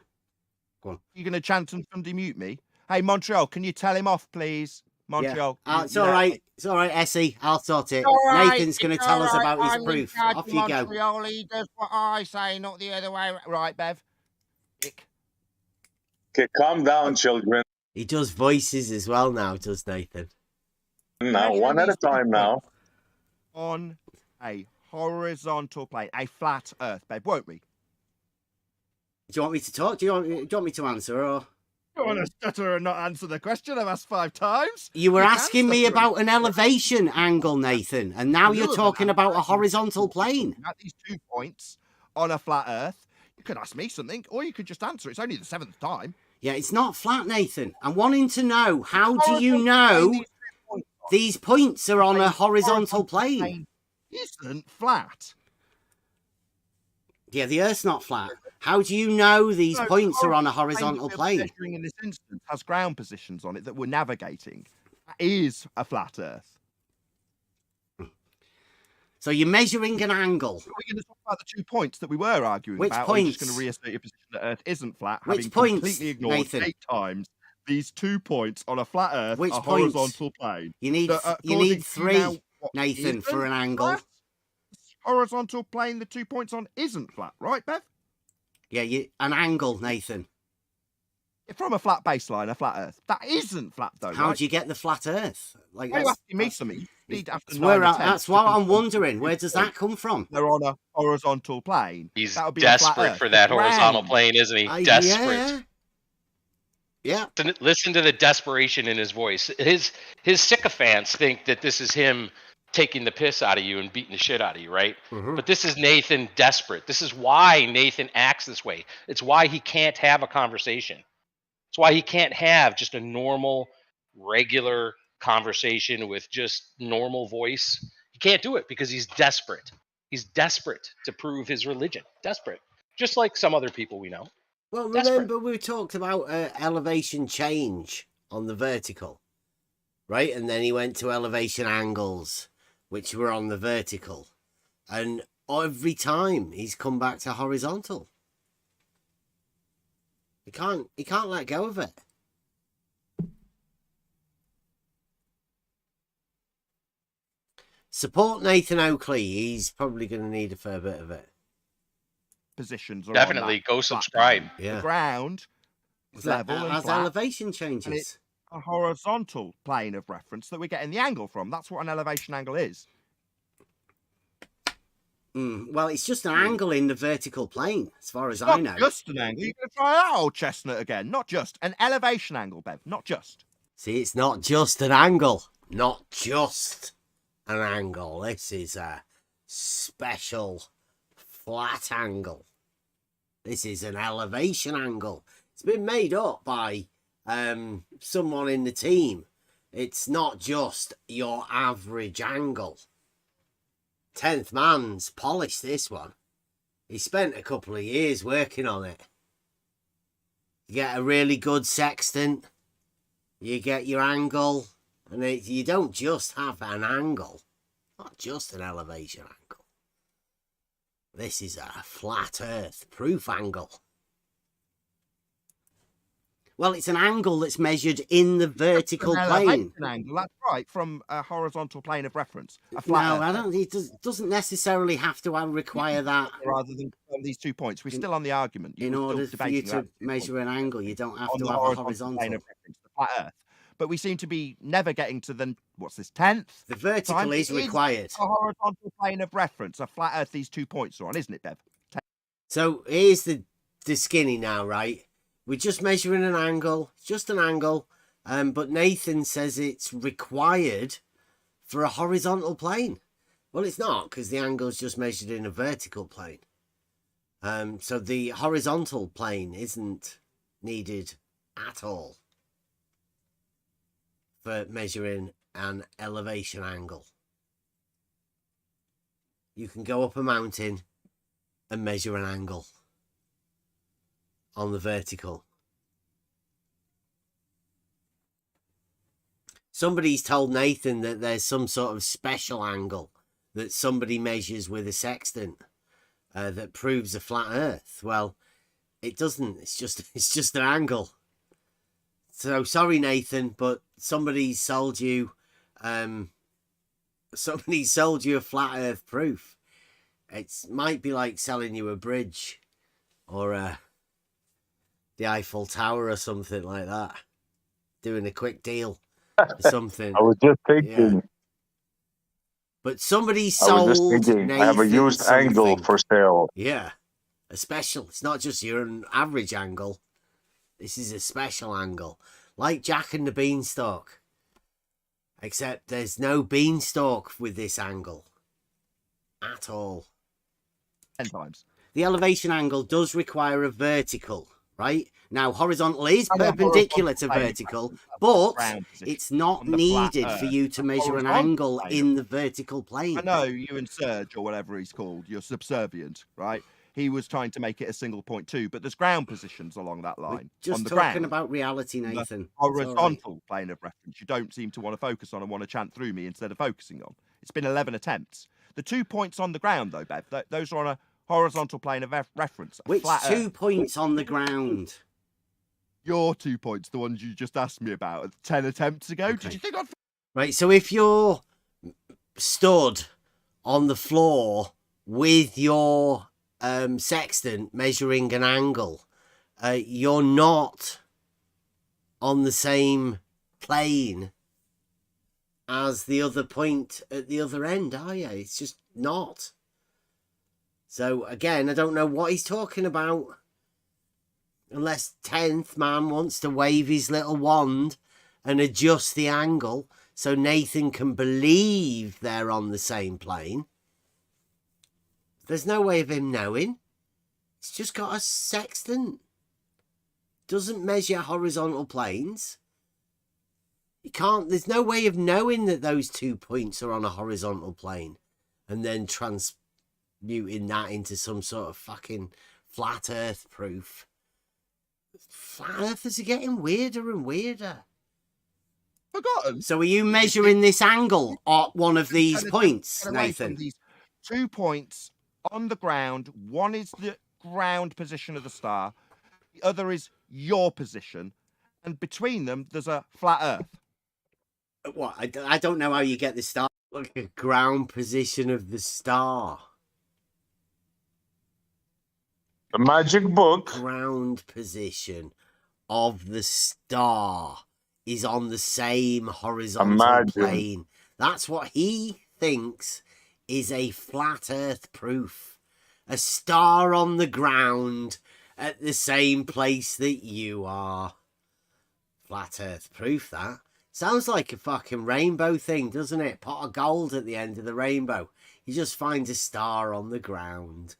Go on. You going to chant and demute me? Hey, Montreal, can you tell him off, please? Montreal. Yeah. It's all right. It's all right, Essie. I'll sort it. Right, Nathan's going to tell us about his proof. Off you go. Montreal, he does what I say, not the other way. Right, Bev. Okay, calm down, children. He does voices as well now, does Nathan? Now, one at a time now. On a horizontal plane, a flat Earth, Bev, won't we? Do you want me to talk? Do you want me to answer, or? You want to stutter and not answer the question I've asked 5 times? You were asking me about an elevation angle, Nathan, and now you're talking about a horizontal plane. At these 2 points on a flat Earth, you could ask me something, or you could just answer. It's only the 7th time. Yeah, it's not flat, Nathan. I'm wanting to know, how do you know these points are on a horizontal plane? Isn't flat. Yeah, the Earth's not flat. How do you know these points are on a horizontal plane? Measuring in this instance has ground positions on it that we're navigating. That is a flat Earth. So you're measuring an angle. So we're going to talk about the 2 points that we were arguing Which about. points? I'm just going to reassert your position that Earth isn't flat. Which having points, completely ignored Nathan? 8 times these 2 points on a flat Earth, Which a points? horizontal plane. You need That, you need according to 3, now, what Nathan, for an isn't angle. flat? Horizontal plane, the 2 points on isn't flat, right, Bev? Yeah, an angle, Nathan. From a flat baseline, a flat Earth. That isn't flat, though. How right? do you get the flat Earth? Like, Why are you asking me something? That's what I'm wondering. Where does that come from? They're on a horizontal plane. He's That would be a flat desperate Earth. for that The horizontal ground. plane, isn't he? Desperate. Yeah. Listen to the desperation in his voice. His sycophants think that this is him taking the piss out of you and beating the shit out of you, right? But this is Nathan desperate. This is why Nathan acts this way. It's why he can't have a conversation. It's why he can't have just a normal, regular conversation with just normal voice. He can't do it because he's desperate. He's desperate to prove his religion. Desperate. Just like some other people we know. Well, remember we talked about elevation change on the vertical, right? And then he went to elevation angles, which were on the vertical. And every time he's come back to horizontal. He can't let go of it. Support Nathan Oakley. He's probably going to need a fair bit of it. Positions are Definitely on that go flat subscribe. plane. Yeah. The ground is level and as flat, elevation and changes. it's a horizontal plane of reference that we're getting the angle from. That's what an elevation angle is. Well, it's just an angle in the vertical plane, as far as It's I not know. just an angle. You're going to try that old chestnut again. Not just an elevation angle, Bev. Not just. See, it's not just an angle. Not just an angle. This is a special flat angle. This is an elevation angle. It's been made up by someone in the team. It's not just your average angle. 10th man's polished this one. He spent a couple of years working on it. You get a really good sextant, You get your angle, and you don't just have an angle, not just an elevation angle. This is a flat Earth proof angle. Well, it's an angle that's measured in the vertical plane. Angle, that's right, from a horizontal plane of reference. No, I don't. It doesn't necessarily have to require that. Rather than on these 2 points, we're still on the argument. In order for you to measure an angle, you don't have to have a horizontal plane of reference, the flat Earth. But we seem to be never getting to the, what's this, 10th? The vertical is required. A horizontal plane of reference, a flat Earth these 2 points are on, isn't it, Bev? So here's the skinny now, right? We're just measuring an angle, just an angle, but Nathan says it's required for a horizontal plane. Well, it's not, because the angle's just measured in a vertical plane. So the horizontal plane isn't needed at all for measuring an elevation angle. You can go up a mountain and measure an angle on the vertical. Somebody's told Nathan that there's some sort of special angle that somebody measures with a sextant that proves a flat Earth. Well, it doesn't. It's just an angle. So sorry, Nathan, but somebody's sold you a flat Earth proof. It might be like selling you a bridge or the Eiffel Tower or something like that. Doing a quick deal or something. I was just thinking. Yeah. But somebody sold Nathan I have a used angle for sale. Yeah. A special. It's not just your average angle. This is a special angle. Like Jack and the Beanstalk. Except there's no beanstalk with this angle. At all. 10 times. The elevation angle does require a vertical, right? Now, horizontal is perpendicular to vertical, but it's not needed for you to measure an angle in the vertical plane. I know you and Serge, or whatever he's called, you're subservient, right? He was trying to make it a single point too, but there's ground positions along that line. Just on the talking ground, about reality, Nathan. the horizontal plane of reference, you don't seem to want to focus on and want to chant through me instead of focusing on. It's been 11 attempts. The 2 points on the ground, though, Bev, those are on a horizontal plane of reference. Which 2 points on the ground? Your 2 points, the ones you just asked me about 10 attempts ago. Okay. Did you think I'd... Right, so if you're stood on the floor with your sextant measuring an angle, you're not on the same plane as the other point at the other end, are you? It's just not. So again, I don't know what he's talking about. Unless 10th man wants to wave his little wand and adjust the angle so Nathan can believe they're on the same plane. There's no way of him knowing. It's just got a sextant. Doesn't measure horizontal planes. You can't, there's no way of knowing that those 2 points are on a horizontal plane and then transmuting that into some sort of fucking flat Earth proof. Flat Earthers are getting weirder and weirder. Forgotten. So are you measuring this angle at one of these points, Nathan? These 2 points on the ground. One is the ground position of the star. The other is your position. And between them, there's a flat Earth. What? I don't know how you get the star. Look at ground position of the star. The magic book. Ground position of the star is on the same horizontal plane. That's what he thinks is a flat Earth proof. A star on the ground at the same place that you are. Flat Earth proof, that. Sounds like a fucking rainbow thing, doesn't it? Pot of gold at the end of the rainbow. You just find a star on the ground.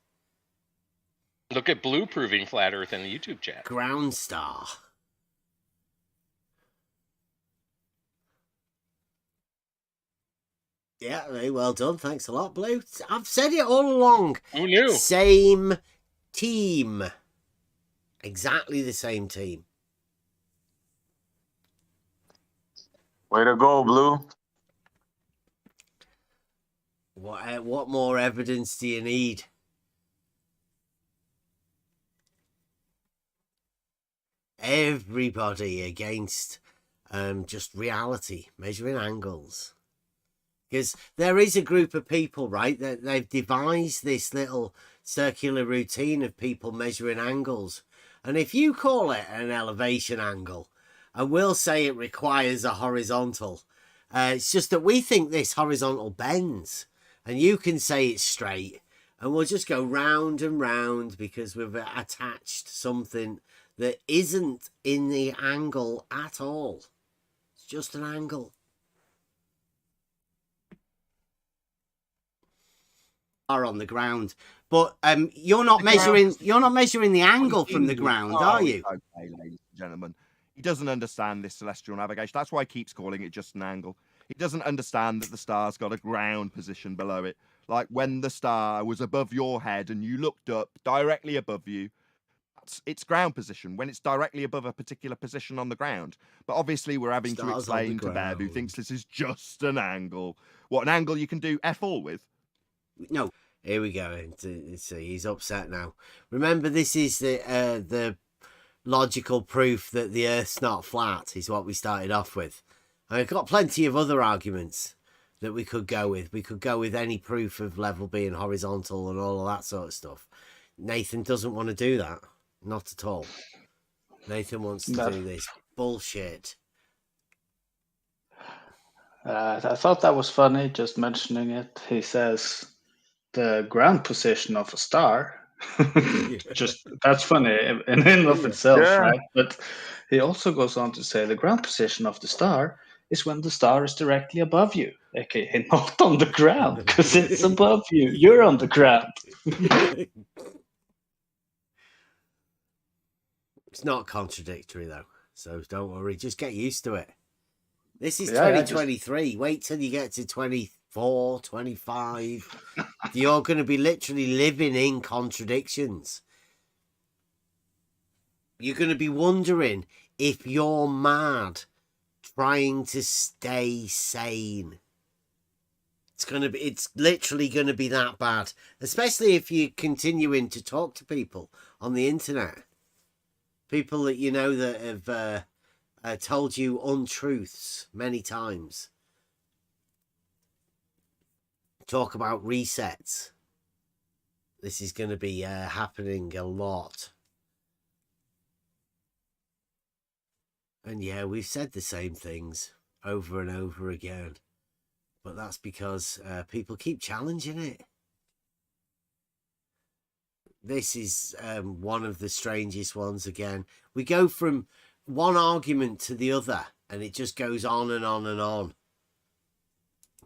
Look at Blue proving flat Earth in the YouTube chat. Ground star. Yeah, very well done. Thanks a lot, Blue. I've said it all along. Who knew? Same team. Exactly the same team. Way to go, Blue. What more evidence do you need? Everybody against just reality, measuring angles. Because there is a group of people, right, that they've devised this little circular routine of people measuring angles. And if you call it an elevation angle, and we'll say it requires a horizontal, it's just that we think this horizontal bends. And you can say it's straight, and we'll just go round and round because we've attached something that isn't in the angle at all. It's just an angle. Are on the ground, but you're not measuring the angle from the ground, are you? Okay, ladies and gentlemen. He doesn't understand this celestial navigation. That's why he keeps calling it just an angle. He doesn't understand that the star's got a ground position below it. Like when the star was above your head and you looked up directly above you, that's its ground position, when it's directly above a particular position on the ground. But obviously we're having to explain to Bev, who thinks this is just an angle. What, an angle you can do F all with? No. Here we go. See, he's upset now. Remember, this is the logical proof that the Earth's not flat, is what we started off with. I've got plenty of other arguments that we could go with. We could go with any proof of level being horizontal and all of that sort of stuff. Nathan doesn't want to do that. Not at all. Nathan wants to do this bullshit. I thought that was funny, just mentioning it. He says the ground position of a star. Just that's funny in and of itself, right? But he also goes on to say the ground position of the star is when the star is directly above you, aka not on the ground, because it's above you. You're on the ground. It's not contradictory though, so don't worry. Just get used to it. This is 2023. Wait till you get to 24, 25. You're going to be literally living in contradictions. You're going to be wondering if you're mad trying to stay sane. It's literally going to be that bad, especially if you're continuing to talk to people on the internet. People that you know that have told you untruths many times. Talk about resets. This is going to be happening a lot. And yeah, we've said the same things over and over again. But that's because people keep challenging it. This is one of the strangest ones again. We go from one argument to the other, and it just goes on and on and on.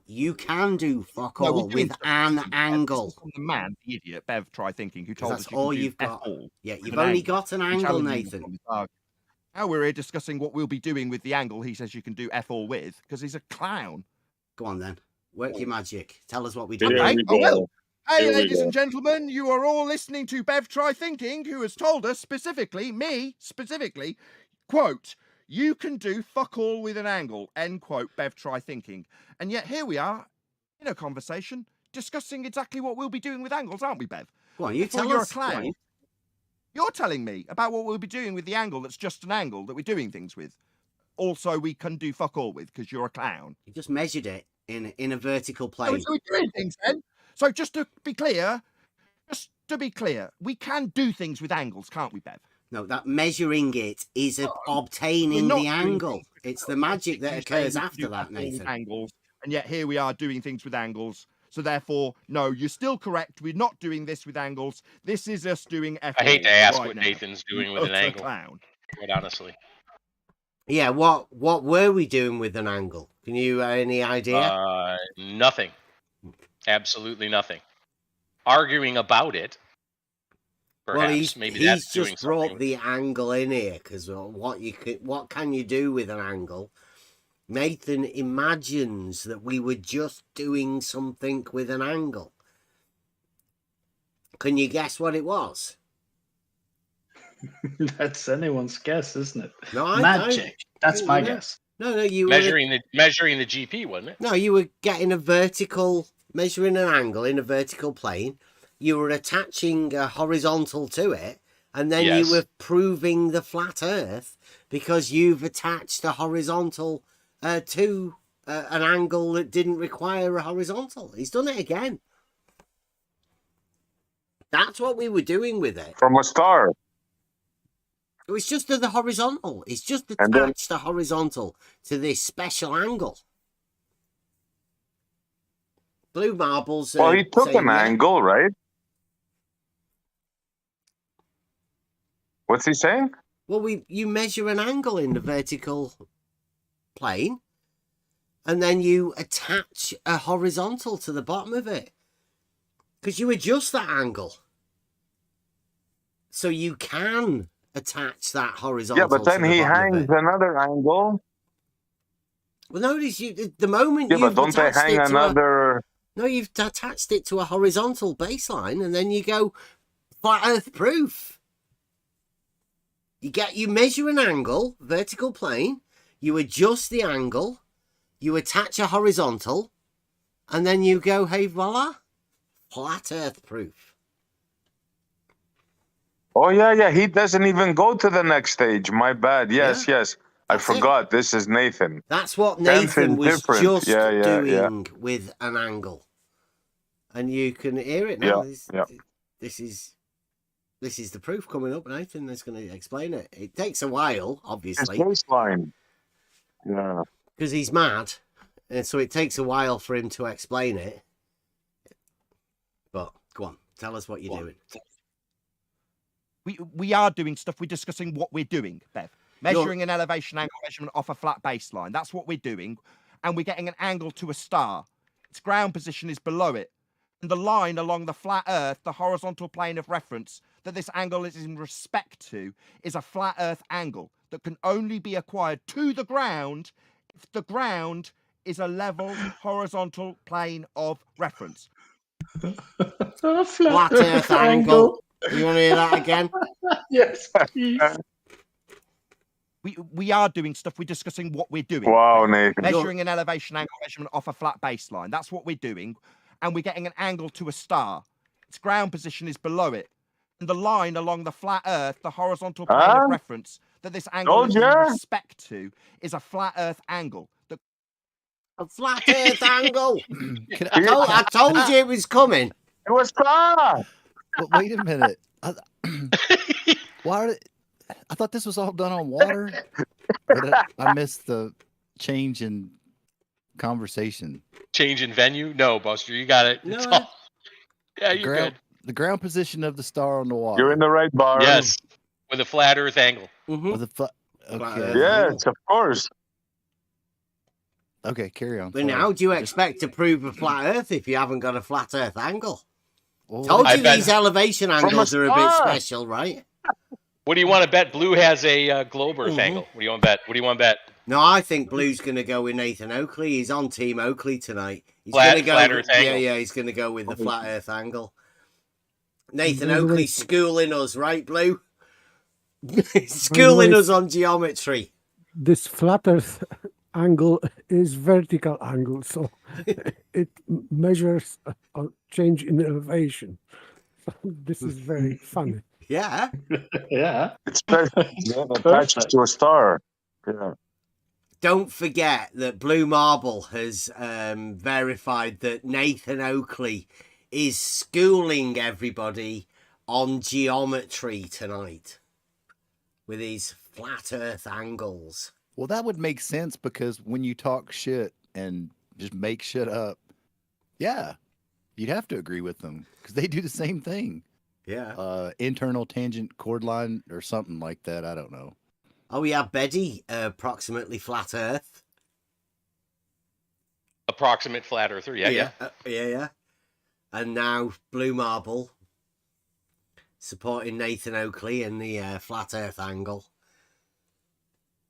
You can do fuck all with an angle. This is from the man, the idiot, Bev, try thinking, who told us you all can do you've F got. all. Yeah, you've only got an angle, Nathan. Now we're here discussing what we'll be doing with the angle he says you can do F all with, because he's a clown. Go on then. Work your magic. Tell us what we do. Okay, I will. Hey, ladies and gentlemen, you are all listening to Bev Try Thinking, who has told us specifically, me specifically, quote, you can do fuck all with an angle, end quote, Bev Try Thinking. And yet here we are in a conversation discussing exactly what we'll be doing with angles, aren't we, Bev? Go on, you tell you're us. a clown. You're telling me about what we'll be doing with the angle that's just an angle that we're doing things with. Also, we can do fuck all with, because you're a clown. You just measured it in a vertical plane. So we're doing things then. So just to be clear, we can do things with angles, can't we, Bev? No, that measuring it is obtaining the angle. It's the magic that occurs after that, Nathan. Angles, and yet here we are doing things with angles. So therefore, no, you're still correct. We're not doing this with angles. This is us doing F. I hate to ask right what now. Nathan's doing with an angle. Clown. Quite honestly. Yeah, what were we doing with an angle? Can you any idea? Nothing. Absolutely nothing. Arguing about it. Perhaps. Well, Maybe he's that's doing just brought something. the angle in here because what can you do with an angle? Nathan imagines that we were just doing something with an angle. Can you guess what it was? That's anyone's guess, isn't it? No, Magic. That's my guess. No, you measuring the GP, wasn't it? No, you were getting a vertical, measuring an angle in a vertical plane. You were attaching a horizontal to it, and then you were proving the flat Earth because you've attached a horizontal to an angle that didn't require a horizontal. He's done it again. That's what we were doing with it. From a star. It was just the horizontal. It's just attached the horizontal to this special angle. Blue Marbles. Well, he took an angle, right? What's he saying? Well, you measure an angle in the vertical plane, and then you attach a horizontal to the bottom of it, because you adjust that angle, so you can attach that horizontal. Yeah, but then he hangs another angle. Well, notice the moment Yeah, you've but don't they attached hang it to another? No, you've attached it to a horizontal baseline, and then you go flat Earth proof. You measure an angle, vertical plane, you adjust the angle, you attach a horizontal, and then you go, hey, voila, flat Earth proof. Oh yeah, he doesn't even go to the next stage. My bad. Yes. I forgot. This is Nathan. That's what 10th Nathan is was different. just Yeah. doing with an angle. And you can hear it now. This is the proof coming up, Nathan. That's going to explain it. It takes a while, obviously. It's baseline. Yeah. Because he's mad, and so it takes a while for him to explain it. But go on, tell us what you're doing. We are doing stuff. We're discussing what we're doing, Bev. Measuring an elevation angle measurement off a flat baseline. That's what we're doing. And we're getting an angle to a star. Its ground position is below it. And the line along the flat Earth, the horizontal plane of reference that this angle is in respect to, is a flat Earth angle that can only be acquired to the ground if the ground is a level horizontal plane of reference. Flat Earth angle. You want to hear that again? Yes, please. We are doing stuff. We're discussing what we're doing. Wow, Nathan. Measuring an elevation angle measurement off a flat baseline. That's what we're doing. And we're getting an angle to a star. Its ground position is below it. And the line along the flat Earth, the horizontal plane of reference that this angle is in respect to, is a flat Earth angle. A flat Earth angle. I told you it was coming. It was far. But wait a minute. Why? I thought this was all done on water. But I missed the change in conversation. Change in venue? No, Buster, you got it. It's all... Yeah, you're good. The ground position of the star on the water. You're in the right bar. Yes, with a flat Earth angle. With a okay. Yes, of course. Okay, carry on. But how do you expect to prove a flat Earth if you haven't got a flat Earth angle? Well, Told you these elevation angles are a bit special, right? What do you want to bet? Blue has a globe Earth angle. What do you want to bet? No, I think Blue's going to go with Nathan Oakley. He's on Team Oakley tonight. He's Flat going to go. Earth angle. Yeah, he's going to go with the flat Earth angle. Nathan Oakley schooling us, right, Blue? Schooling us on geometry. This flat Earth angle is vertical angle, so it measures a change in elevation. So this is very funny. Yeah. Yeah. It's attached to a star. Yeah. Don't forget that Blue Marble has verified that Nathan Oakley is schooling everybody on geometry tonight with his flat Earth angles. Well, that would make sense because when you talk shit and just make shit up, yeah, you'd have to agree with them because they do the same thing. Yeah. Internal tangent chord line or something like that. I don't know. Oh, yeah, Betty, approximately flat Earth. Approximate flat earther, yeah. Yeah. And now Blue Marble supporting Nathan Oakley in the flat Earth angle.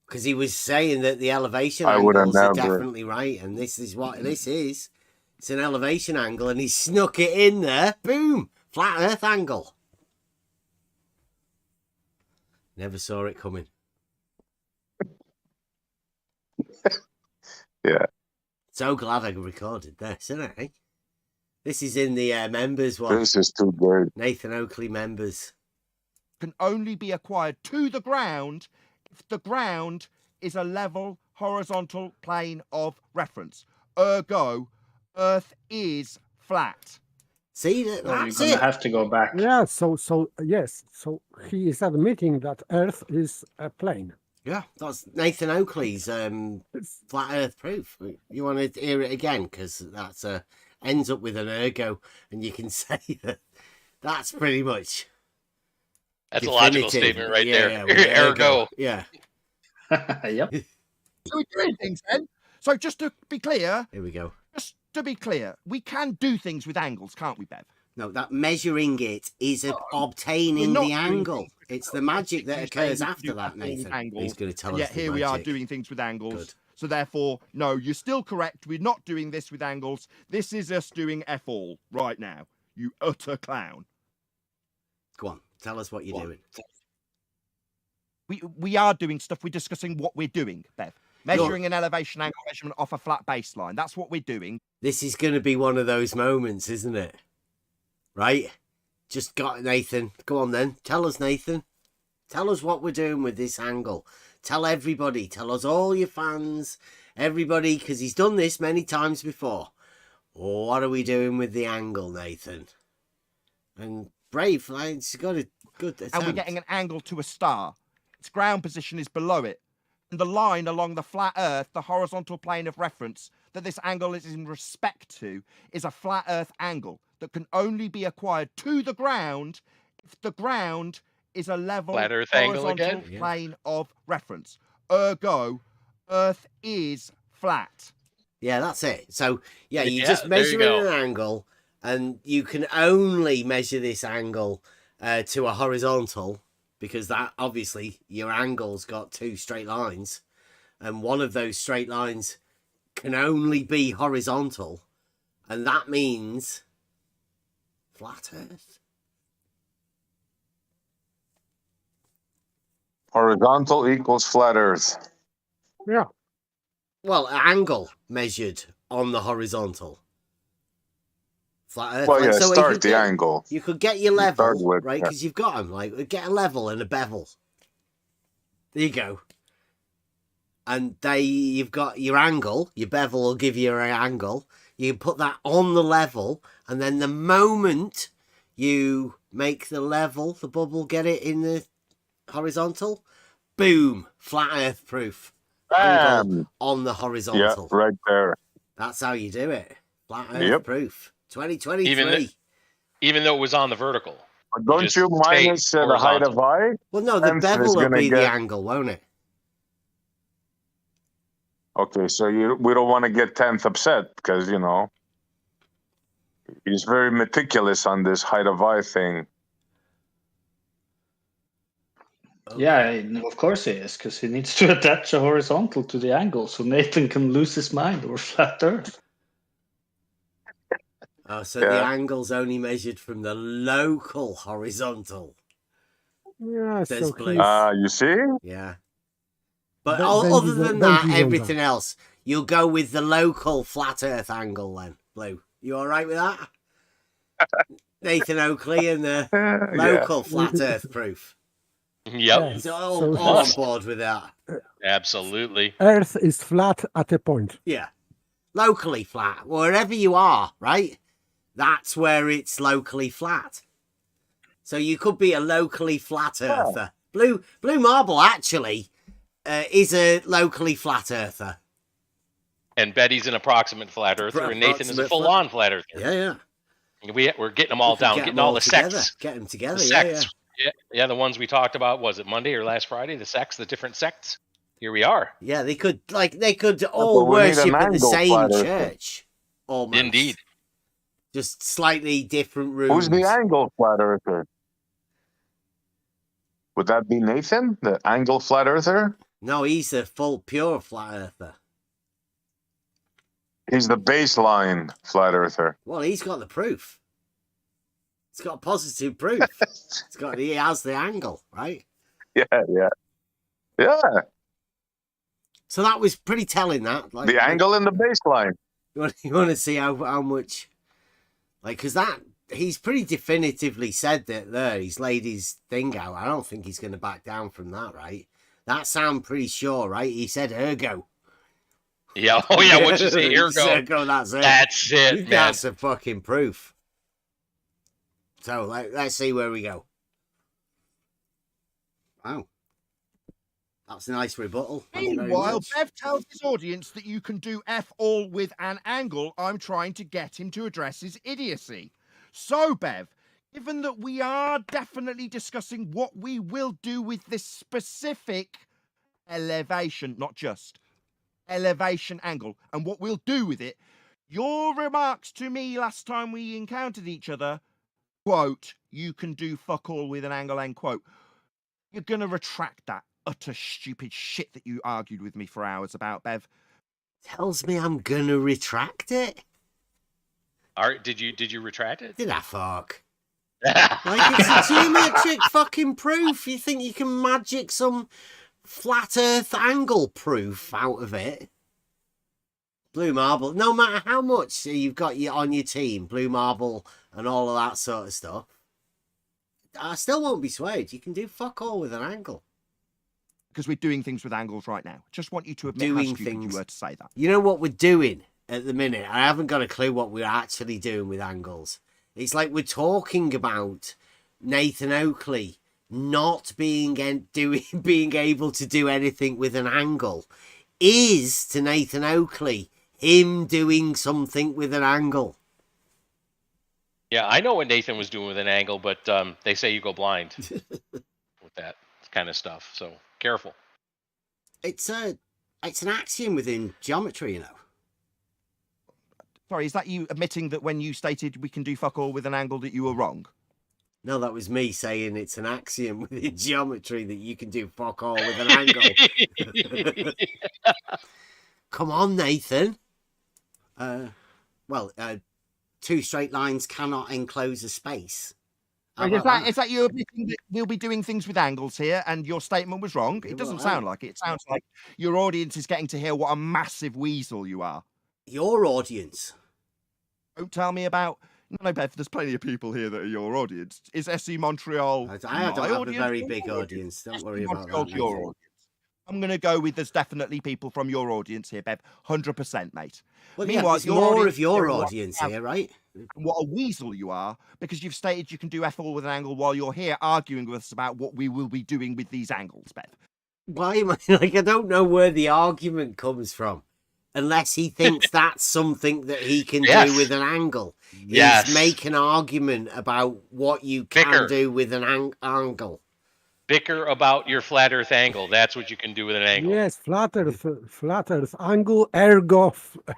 Because he was saying that the elevation angles are definitely right, and this is what this is. It's an elevation angle, and he snuck it in there. Boom! Flat Earth angle. Never saw it coming. Yeah. So glad I recorded this, isn't it? This is in the members one. This is too good. Nathan Oakley members. Can only be acquired to the ground if the ground is a level horizontal plane of reference. Ergo, Earth is flat. See, Well, that's you're gonna it. have to go back. Yeah, so yes, so he is admitting that Earth is a plane. Yeah, that's Nathan Oakley's flat Earth proof. You want to hear it again because that's ends up with an ergo, and you can say that that's pretty much. That's a logical definitive. statement right Yeah, there. with Ergo. Yeah. Yep. So we're doing things then. So just to be clear, Here we go. just to be clear, we can do things with angles, can't we, Bev? No, that measuring it is obtaining we're not the doing angle. things with It's the magic that You say occurs we after do that, everything with Nathan. angles, He's going to tell and us yet the here we are magic. doing things with angles. Good. So therefore, no, you're still correct. We're not doing this with angles. This is us doing F all right now. You utter clown. Go on, tell us what you're doing. We are doing stuff. We're discussing what we're doing, Bev. Measuring an elevation angle measurement off a flat baseline. That's what we're doing. This is going to be one of those moments, isn't it? Right? Just got Nathan. Go on then. Tell us, Nathan. Tell us what we're doing with this angle. Tell everybody. Tell us all your fans. Everybody, because he's done this many times before. What are we doing with the angle, Nathan? And Brave, it's got a good attempt. And we're getting an angle to a star. Its ground position is below it. And the line along the flat Earth, the horizontal plane of reference that this angle is in respect to, is a flat Earth angle that can only be acquired to the ground if the ground is a level Flat Earth angle horizontal again? plane of reference. Ergo, Earth is flat. Yeah, that's it. So, yeah, you Yeah, just there you measure go. an angle, and you can only measure this angle to a horizontal, because that, obviously, your angle's got two straight lines, and one of those straight lines can only be horizontal, and that means flat Earth. Horizontal equals flat Earth. Yeah. Well, angle measured on the horizontal. Flat Earth. Well, yeah, so start the get, angle. You could get your start level, with, right? yeah. Because you've got them. Like, get a level and a bevel. There you go. And you've got your angle. Your bevel will give you an angle. You can put that on the level, and then the moment you make the level, the bubble, get it in the horizontal, boom, flat Earth proof. Angle on the horizontal. Yeah, right there. That's how you do it. Flat Earth Yep. proof. 2023. Even though it was on the vertical. But don't just you minus stay the height of eye? Well, no, the Hence, bevel it's will gonna be the get- angle, won't it? Okay, so we don't want to get 10th upset because, you know, he's very meticulous on this height of eye thing. Yeah, of course he is, because he needs to attach a horizontal to the angle so Nathan can lose his mind over flat Earth. Oh, so the angle's only measured from the local horizontal. Yeah, Says so Blue. You see? Yeah. But Then other he's- than then that, he's on everything top. else, you'll go with the local flat Earth angle then, Blue. You all right with that? Nathan Oakley and the local flat Earth proof. Yep. He's all So on he's- board with that. Absolutely. Earth is flat at a point. Yeah. Locally flat. Wherever you are, right? That's where it's locally flat. So you could be a locally flat earther. Blue Marble actually is a locally flat earther. And Betty's an approximate flat earther, and Nathan is a Approximate full-on flat earther. Yeah. We're getting them all We can down, get getting them all all the together. sects. Get them together, The yeah, sects. Yeah, the ones we talked about, was it Monday or last Friday? The sects, the different sects. Here we are. Yeah, they could but all we need an worship at the angle same flat earther. church. Almost. Indeed. Just slightly different rooms. Who's the angle flat earther? Would that be Nathan, the angle flat earther? No, he's a full pure flat earther. He's the baseline flat earther. Well, he's got the proof. He's got positive proof. He has the angle, right? Yeah. So that was pretty telling. That like the angle and the baseline. You want to see how much, like, because that he's pretty definitively said that there. He's laid his thing out. I don't think he's going to back down from that, right? That sound pretty sure, right? He said ergo. Yeah. Oh yeah. What'd you say? Ergo. Ergo. That's it. That's it, man. That's a fucking proof. So let's see where we go. Wow. That's a nice rebuttal. Meanwhile, Bev tells his audience that you can do F all with an angle. I'm trying to get him to address his idiocy. So, Bev, given that we are definitely discussing what we will do with this specific elevation, not just elevation angle, and what we'll do with it, your remarks to me last time we encountered each other, quote, you can do fuck all with an angle, end quote. You're going to retract that utter stupid shit that you argued with me for hours about, Bev. Tells me I'm going to retract it. All right, did you retract it? Did I fuck? Like, it's a geometric fucking proof. You think you can magic some flat earth angle proof out of it? Blue marble, no matter how much you've got on your team, blue marble and all of that sort of stuff, I still won't be swayed. You can do fuck all with an angle. Because we're doing things with angles right now. Just want you to admit how stupid you were to say that. You know what we're doing at the minute? I haven't got a clue what we're actually doing with angles. It's like we're talking about Nathan Oakley not being able to do anything with an angle is to Nathan Oakley him doing something with an angle. Yeah, I know what Nathan was doing with an angle, but they say you go blind with that kind of stuff. So careful. It's an axiom within geometry, you know. Sorry, is that you admitting that when you stated we can do fuck all with an angle that you were wrong? No, that was me saying it's an axiom within geometry that you can do fuck all with an angle. Come on, Nathan. Two straight lines cannot enclose a space. Is that you admitting that we'll be doing things with angles here and your statement was wrong? It doesn't sound like it. It sounds like your audience is getting to hear what a massive weasel you are. Your audience? Don't tell me about... No, Beth, there's plenty of people here that are your audience. Is SC Montreal I don't have a very big audience. Don't worry about that. Your audience. I'm going to go with there's definitely people from your audience here, Bev. 100%, mate. Well, meanwhile, there's more of your audience here, right? What a weasel you are, because you've stated you can do F all with an angle while you're here arguing with us about what we will be doing with these angles, Bev. Why am I... Like, I don't know where the argument comes from. Unless he thinks that's something that he can do with an angle. He's make an argument about what you can do with an angle. Bicker about your flat earth angle. That's what you can do with an angle. Yes, flat earth angle, ergo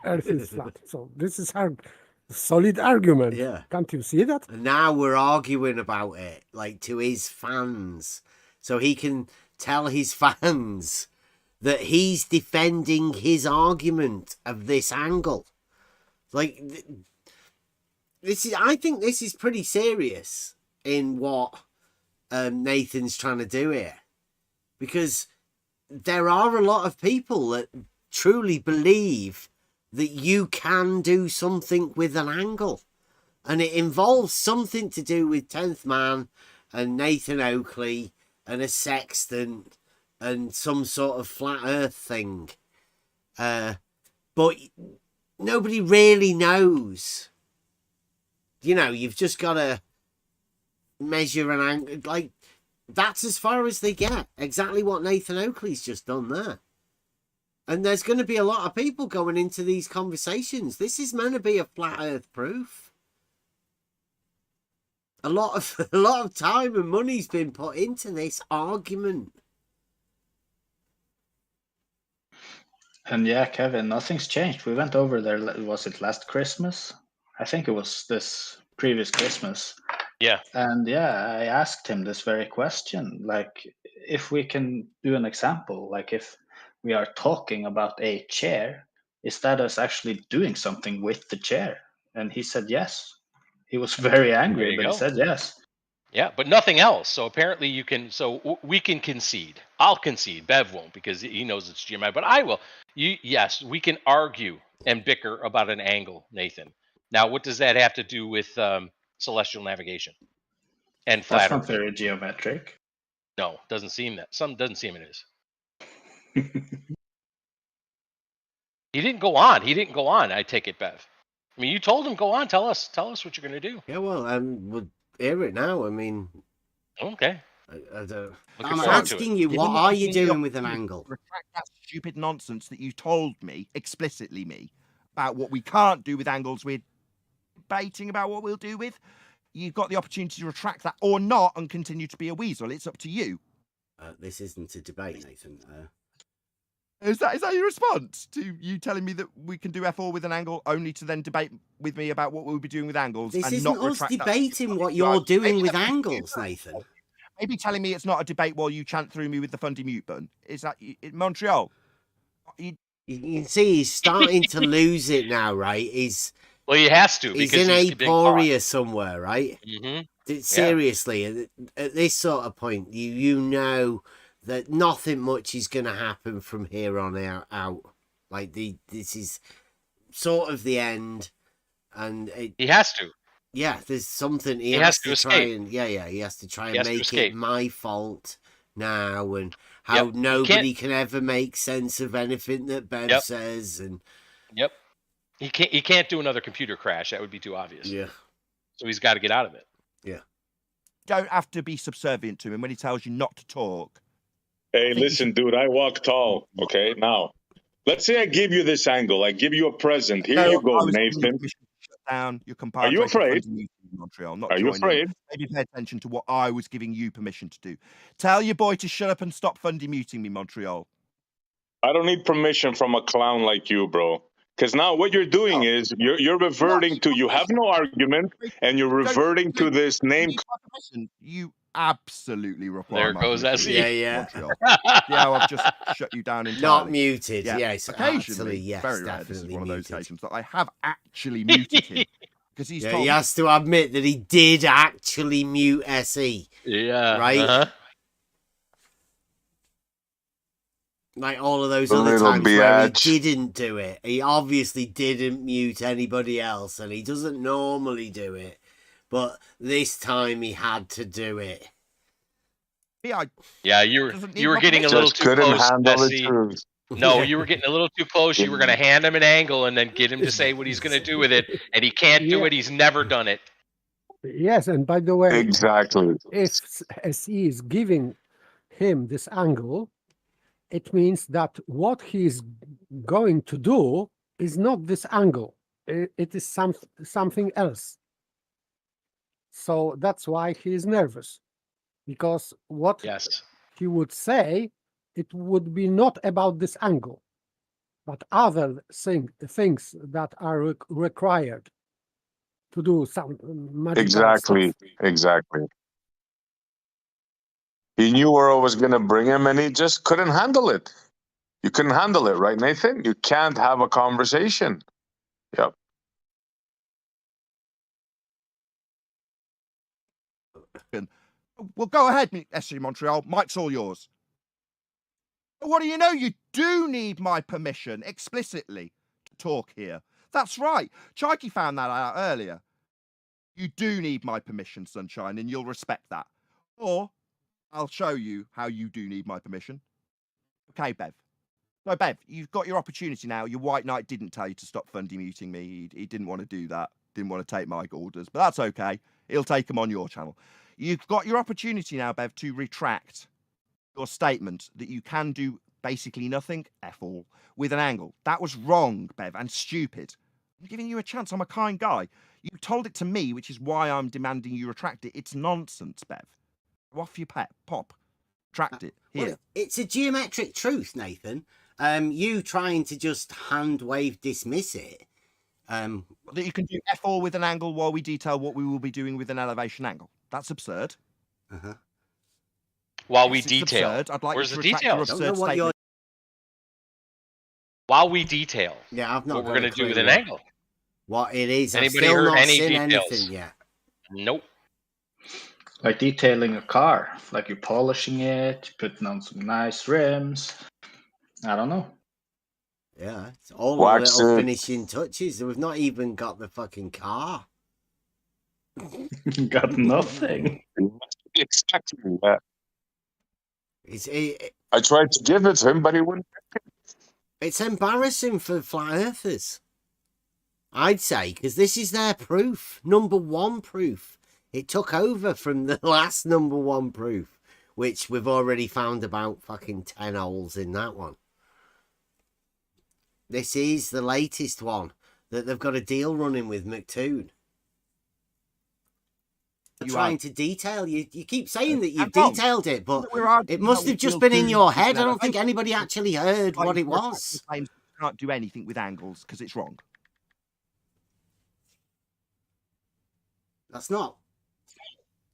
earth is flat. So this is a solid argument. Yeah. Can't you see that? And now we're arguing about it, like, to his fans. So he can tell his fans that he's defending his argument of this angle. Like, I think this is pretty serious in what Nathan's trying to do here, because there are a lot of people that truly believe that you can do something with an angle, and it involves something to do with 10th Man and Nathan Oakley and a sextant and some sort of flat earth thing, but nobody really knows. You know, you've just got to measure an angle. Like, that's as far as they get. Exactly what Nathan Oakley's just done there. And there's going to be a lot of people going into these conversations. This is meant to be a flat earth proof. A lot of time and money's been put into this argument. And yeah, Kevin, nothing's changed. We went over there, was it last Christmas? I think it was this previous Christmas. Yeah. And yeah, I asked him this very question. Like, if we can do an example, like if we are talking about a chair, is that us actually doing something with the chair? And he said yes. He was very angry, but he said yes. Yeah, but nothing else. So apparently you can. So we can concede. I'll concede. Bev won't because he knows it's geometric. But I will. Yes, we can argue and bicker about an angle, Nathan. Now, what does that have to do with celestial navigation and flat That's not Earth? very geometric. No, doesn't seem that. Some doesn't seem it is. He didn't go on. He didn't go on. I take it, Bev. I mean, you told him go on. Tell us what you're going to do. Yeah, well, we'll hear it now. I mean, okay. I don't. Looking I'm forward to asking it. you, Given what that are I've you given the doing with an opportunity angle? to retract that stupid nonsense that you told me explicitly, about what we can't do with angles. We're debating about what we'll do with. You've got the opportunity to retract that or not, and continue to be a weasel. It's up to you. This isn't a debate, Nathan. Is that your response to you telling me that we can do F4 with an angle, only to then debate with me about what we'll be doing with angles? This and isn't not us retract debating what you're doing with angles, Nathan. Maybe telling me it's not a debate while you chant through me with the fundy mute button. Is that Montreal? You can see he's starting to lose it now, right? Well, he has to. He's because in he's being caught. aporia somewhere, right? Mm-hmm. Seriously, at this sort of point, you know that nothing much is going to happen from here on out. Like this is sort of the end, and he has to. Yeah, there's something he has to to try escape. and he has to try He and has to make escape. it my fault now, and how nobody can ever make sense of anything that Bev says, and he can't do another computer crash. That would be too obvious. Yeah. So he's got to get out of it. Yeah. Don't have to be subservient to him when he tells you not to talk. Hey, listen, dude, I walk tall. Okay, now let's say I give you this angle. I give you a present. Here you go, Nathan. Down your Are you afraid? Montreal, not Are you joining afraid? in. Maybe pay attention to what I was giving you permission to do. Tell your boy to shut up and stop fundy muting me, Montreal. I don't need permission from a clown like you, bro. Because now what you're doing is you're reverting to you have no argument and you're reverting to this name. You absolutely require. There goes SE. Yeah. Montreal. Yeah, I've just shut you down entirely. Not muted. Yes, occasionally. yes, very rare. definitely This is one of those muted. occasions that I have actually muted him because he's told he me. has to admit that he did actually mute SE. Yeah. Right. Like all of those A other little times where biatch. he didn't do it. He obviously didn't mute anybody else, and he doesn't normally do it. But this time he had to do it. Yeah, you were getting a little Just too couldn't close. handle the SE. truth. No, you were getting a little too close. You were going to hand him an angle and then get him to say what he's going to do with it, and he can't do it. He's never done it. Yes, and by the way, Exactly. if SE is giving him this angle, it means that what he is going to do is not this angle. It is something else. So that's why he is nervous, because what he would say, it would be not about this angle, but other things that are required to do some magical Exactly. stuff. Exactly. He knew where I was going to bring him, and he just couldn't handle it. You couldn't handle it, right, Nathan? You can't have a conversation. Yep. Well, go ahead, SC Montreal. Mike's all yours. What do you know? You do need my permission explicitly to talk here. That's right. Chaiki found that out earlier. You do need my permission, Sunshine, and you'll respect that. Or I'll show you how you do need my permission. Okay, Bev. So, Bev, you've got your opportunity now. Your White Knight didn't tell you to stop fundy muting me. He didn't want to do that. Didn't want to take my orders, but that's okay. He'll take them on your channel. You've got your opportunity now, Bev, to retract your statement that you can do basically nothing, F all, with an angle. That was wrong, Bev, and stupid. I'm giving you a chance. I'm a kind guy. You told it to me, which is why I'm demanding you retract it. It's nonsense, Bev. Off your pop. Retract it. Here. Well, it's a geometric truth, Nathan. You trying to just hand wave dismiss it. That you can do F4 with an angle while we detail what we will be doing with an elevation angle. That's absurd. While we Yes, it's detail. absurd. I'd like Where's you the to retract detail? your absurd statement. While we detail. Yeah, I've not what we're got going a to do with clue an what- angle. What it is. Anybody I've still heard not any seen details? anything yet. Nope. Like detailing a car, like you're polishing it, putting on some nice rims. I don't know. Yeah, it's all the Wax little it. finishing touches. We've not even got the fucking car. Got nothing. Exactly that. It's I tried to give it to him, but he wouldn't. it's embarrassing for flat earthers, I'd say, because this is their proof, number one proof. It took over from the last number one proof, which we've already found about fucking 10 holes in that one. This is the latest one that they've got a deal running with McToon. Trying to detail you keep saying that you've detailed it, but it must have just been in your head. I don't think anybody actually heard what it was. You can't do anything with angles because it's wrong. That's not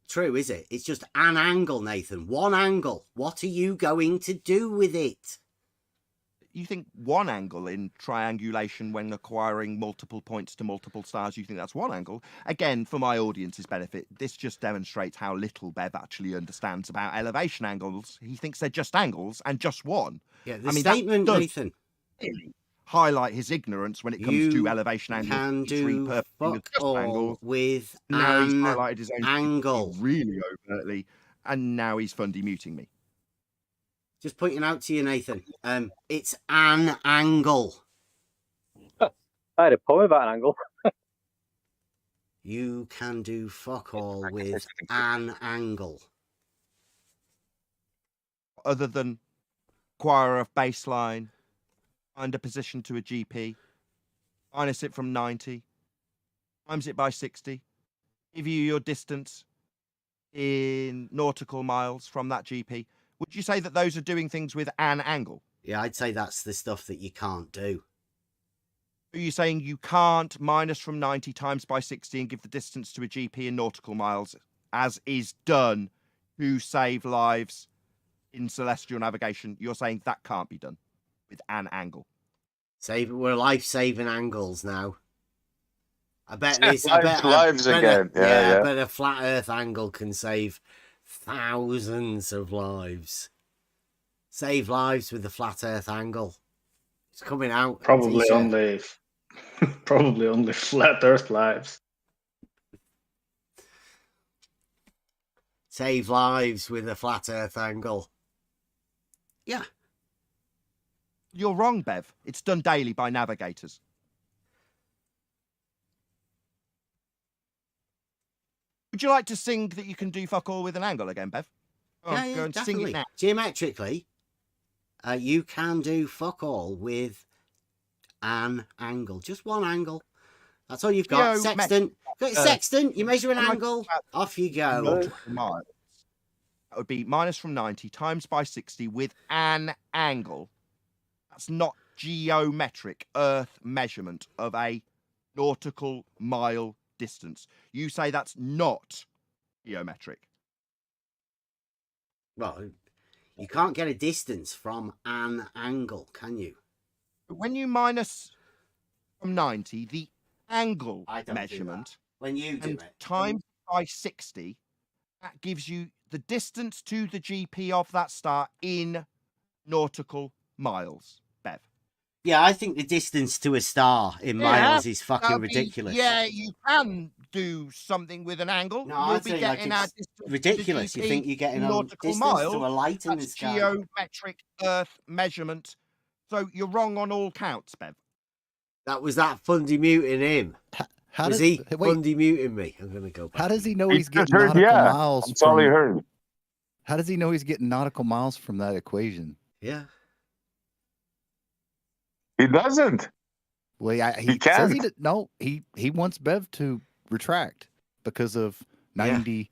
true, is it? It's just an angle, Nathan. One angle. What are you going to do with it? You think one angle in triangulation when acquiring multiple points to multiple stars, you think that's one angle? Again, for my audience's benefit, this just demonstrates how little Bev actually understands about elevation angles. He thinks they're just angles and just one. Yeah, the statement, Nathan. Highlight his ignorance when it comes to elevation angles. Can do fuck all angles. with Now he's an highlighted his own angle. really overtly, and now he's fundy muting me. Just pointing out to you, Nathan. It's an angle. I had a poem about an angle. You can do fuck all with an angle. Other than acquire a baseline, find a position to a GP, minus it from 90, times it by 60, give you your distance in nautical miles from that GP. Would you say that those are doing things with an angle? Yeah, I'd say that's the stuff that you can't do. Are you saying you can't minus from 90 times by 60 and give the distance to a GP in nautical miles, as is done to save lives in celestial navigation? You're saying that can't be done with an angle. We're life-saving angles now. I bet lives again. I bet a flat Earth angle can save thousands of lives. Save lives with the flat Earth angle. It's coming out. Probably only flat Earth lives. Save lives with a flat Earth angle. Yeah. You're wrong, Bev. It's done daily by navigators. Would you like to sing that you can do fuck all with an angle again, Bev? Go and sing it now. Geometrically, you can do fuck all with an angle. Just one angle. That's all you've got. Sextant. Got your sextant. You measure an angle. Off you go. That would be minus from 90 times by 60 with an angle. That's not geometric Earth measurement of a nautical mile distance. You say that's not geometric. Well, you can't get a distance from an angle, can you? When you minus from 90, the angle measurement, when you do it, times by 60, that gives you the distance to the GP of that star in nautical miles, Bev. Yeah, I think the distance to a star in miles is fucking ridiculous. Yeah, you can do something with an angle. No, You'll I'd be say getting our it's distance ridiculous. to You the think GP you're getting in a nautical distance miles. to a light in the That's sky. geometric Earth measurement. So you're wrong on all counts, Bev. That was that fundy muting him. Was he fundy muting me? I'm going to go back. How does he know He he's getting just heard, nautical yeah. miles That's all he from? heard. How does he know he's getting nautical miles from that equation? Yeah. He doesn't. Well, he says can't. he did, no. He wants Bev to retract because of 90.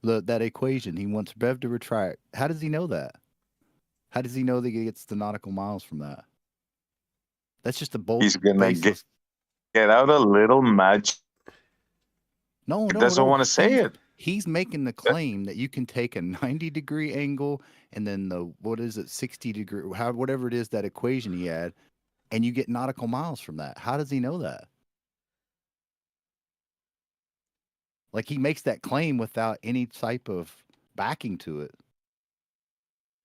That equation. He wants Bev to retract. How does he know that? How does he know that he gets the nautical miles from that? That's just a bold. He's gonna get out a little magic. No, he doesn't want to say it. He's making the claim that you can take a 90-degree angle and then the 60-degree, whatever it is, that equation he had, and you get nautical miles from that. How does he know that? Like he makes that claim without any type of backing to it.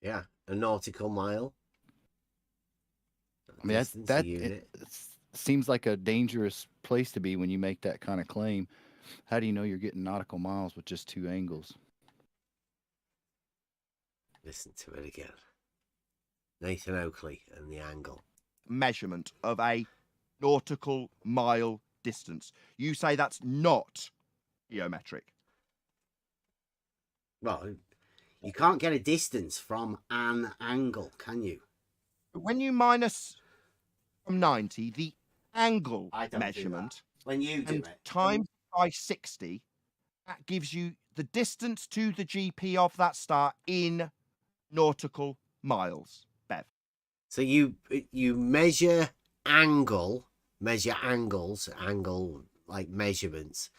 Yeah, a nautical mile. I mean, it seems like a dangerous place to be when you make that kind of claim. How do you know you're getting nautical miles with just 2 angles? Listen to it again. Nathan Oakley and the angle. Measurement of a nautical mile distance. You say that's not geometric. Well, you can't get a distance from an angle, can you? But when you minus from 90, the angle don't measurement, when you do and it, times by 60, that gives you the distance to the GP of that star in nautical miles. Bev. So you measure angles, angle like measurements,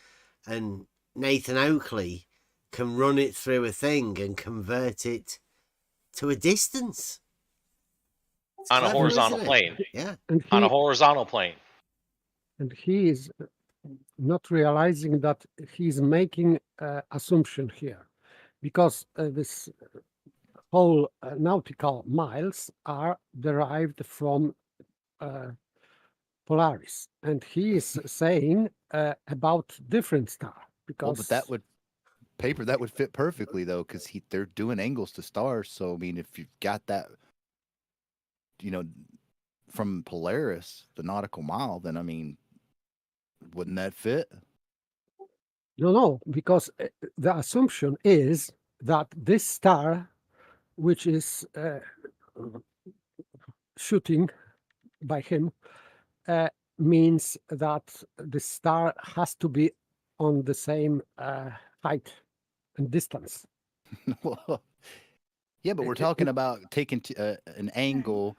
and Nathan Oakley can run it through a thing and convert it to a distance. It's on clever, a horizontal isn't it? plane. Yeah. On a horizontal plane. And he is not realizing that he's making assumption here, because this whole nautical miles are derived from Polaris, and he is saying about different star, because Well, but that would fit perfectly though, because they're doing angles to stars. So I mean, if you've got that, from Polaris, the nautical mile, then I mean, wouldn't that fit? no, because the assumption is that this star, which is shooting by him, means that the star has to be on the same height and distance. Yeah, but we're talking about taking an angle,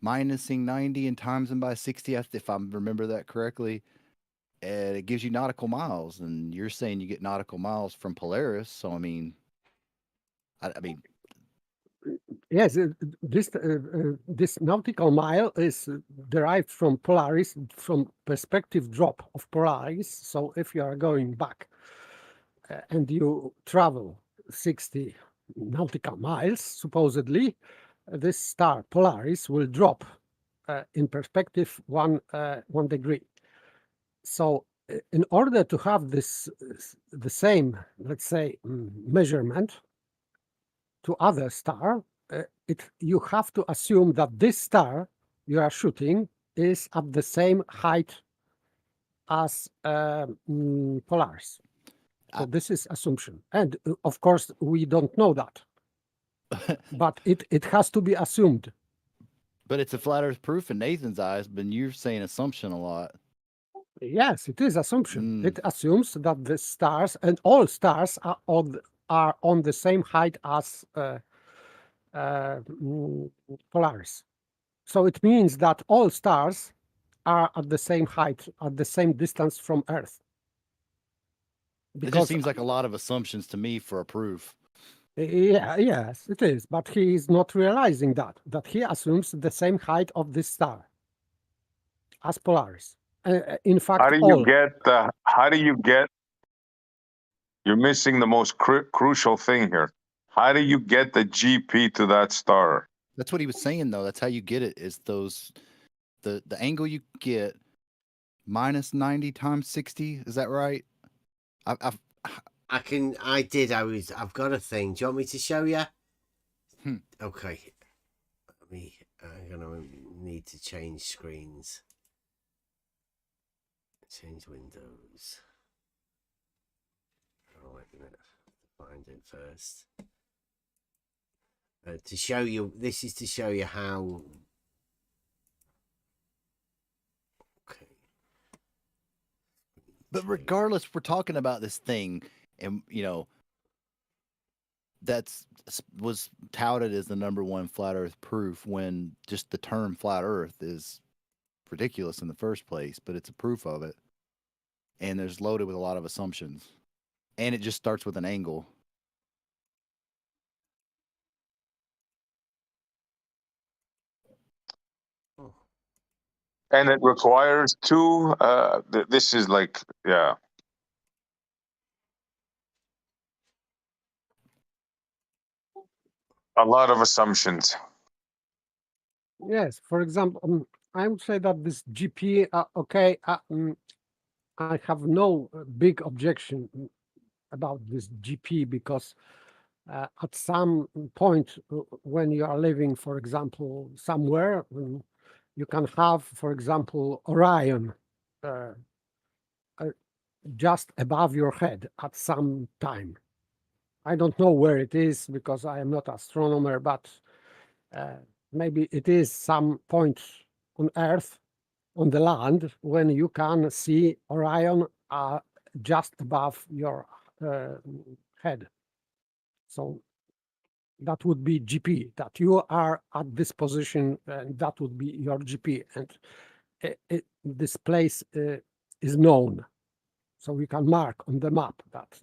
minusing 90 and times them by 60, if I remember that correctly, and it gives you nautical miles. And you're saying you get nautical miles from Polaris. So I mean, I mean, yes, this nautical mile is derived from Polaris, from perspective drop of Polaris. So if you are going back and you travel 60 nautical miles, supposedly, this star Polaris will drop in perspective 1 degree. So in order to have this the same, let's say, measurement to other star, you have to assume that this star you are shooting is at the same height as Polaris. So this is assumption, and of course we don't know that, but it has to be assumed. But it's a flat Earth proof in Nathan's eyes. But you're saying assumption a lot. Yes, it is assumption. It assumes that the stars and all stars are on the same height as Polaris. So it means that all stars are at the same height, at the same distance from Earth. It just seems like a lot of assumptions to me for a proof. Yeah, yes, it is. But he is not realizing that he assumes the same height of this star as Polaris. In fact, how do you get? You're missing the most crucial thing here. How do you get the GP to that star? That's what he was saying, though. That's how you get it. Is the angle you get minus 90 times 60? Is that right? I've got a thing. Do you want me to show you? Okay. I'm gonna need to change screens. Change windows. Oh, wait a minute. Find it first. To show you, this is to show you how. Okay. But regardless, we're talking about this thing, and was touted as the #1 flat Earth proof, when just the term flat Earth is ridiculous in the first place. But it's a proof of it, and there's loaded with a lot of assumptions, and it just starts with an angle. And it requires two. This is like, yeah. A lot of assumptions. Yes, for example, I would say that this GP, okay, I have no big objection about this GP because at some point when you are living, for example, somewhere, you can have, for example, Orion just above your head at some time. I don't know where it is because I am not an astronomer, but maybe it is some point on Earth, on the land, when you can see Orion just above your head. So that would be GP, that you are at this position, and that would be your GP. And this place is known. So we can mark on the map that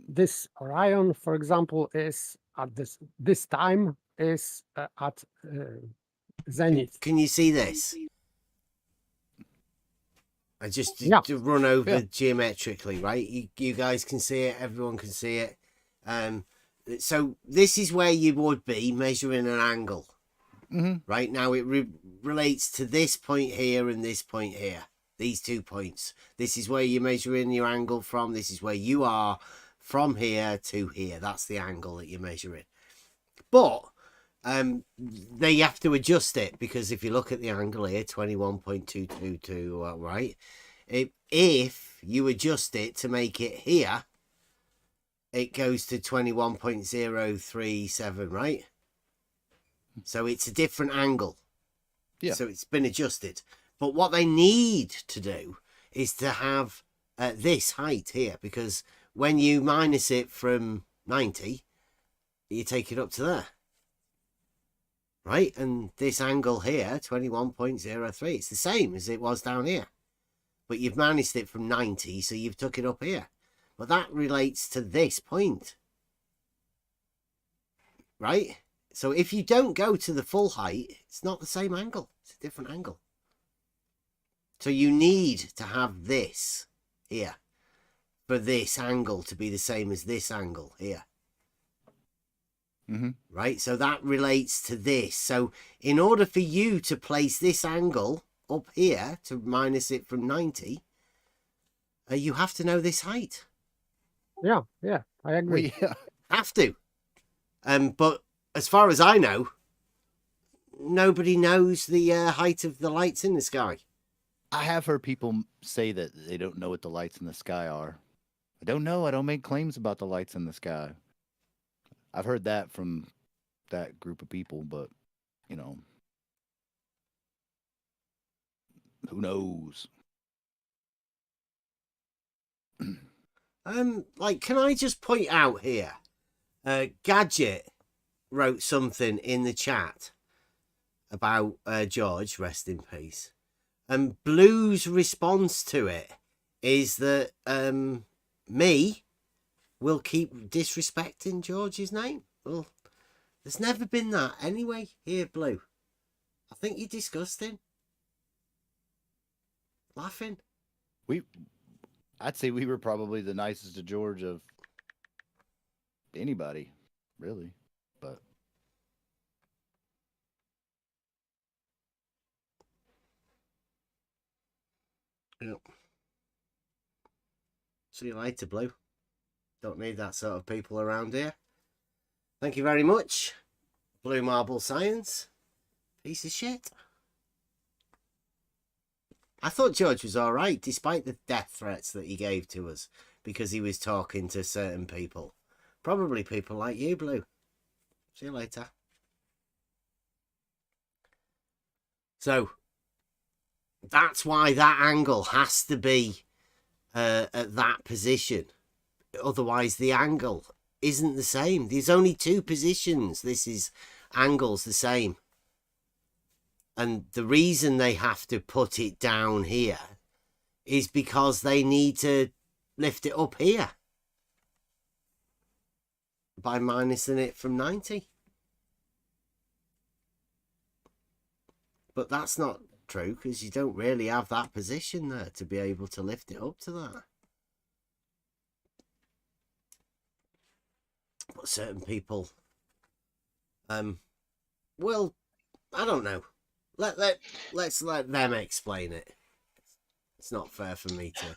this Orion, for example, is at this time is at zenith. Can you see this? I just to run over geometrically, right? You guys can see it. Everyone can see it. So this is where you would be measuring an angle. Right now, it relates to this point here and this point here. These 2 points. This is where you're measuring your angle from. This is where you are from here to here. That's the angle that you're measuring. But they have to adjust it because if you look at the angle here, 21.222, right? If you adjust it to make it here, it goes to 21.037, right? So it's a different angle. Yeah. So it's been adjusted. But what they need to do is to have this height here, because when you minus it from 90, you take it up to there. Right? And this angle here, 21.03, it's the same as it was down here. But you've minused it from 90, so you've took it up here. But that relates to this point. Right? So if you don't go to the full height, it's not the same angle. It's a different angle. So you need to have this here for this angle to be the same as this angle here. Right? So that relates to this. So in order for you to place this angle up here to minus it from 90, you have to know this height. Yeah, I agree. Have to. But as far as I know, nobody knows the height of the lights in the sky. I have heard people say that they don't know what the lights in the sky are. I don't know. I don't make claims about the lights in the sky. I've heard that from that group of people, but, you know, who knows? Like, can I just point out here? Gadget wrote something in the chat about George, rest in peace. And Blue's response to it is that me will keep disrespecting George's name. Well, there's never been that anyway here, Blue. I think you're disgusting. Laughing. I'd say we were probably the nicest to George of anybody, really. But yep. See you later, Blue. Don't need that sort of people around here. Thank you very much, Blue Marble Science. Piece of shit. I thought George was all right, despite the death threats that he gave to us, because he was talking to certain people. Probably people like you, Blue. See you later. So, that's why that angle has to be at that position. Otherwise, the angle isn't the same. There's only two positions. This is angles the same. And the reason they have to put it down here is because they need to lift it up here by minusing it from 90. But that's not true, because you don't really have that position there to be able to lift it up to that. But certain people Well, I don't know. Let's let them explain it. It's not fair for me to.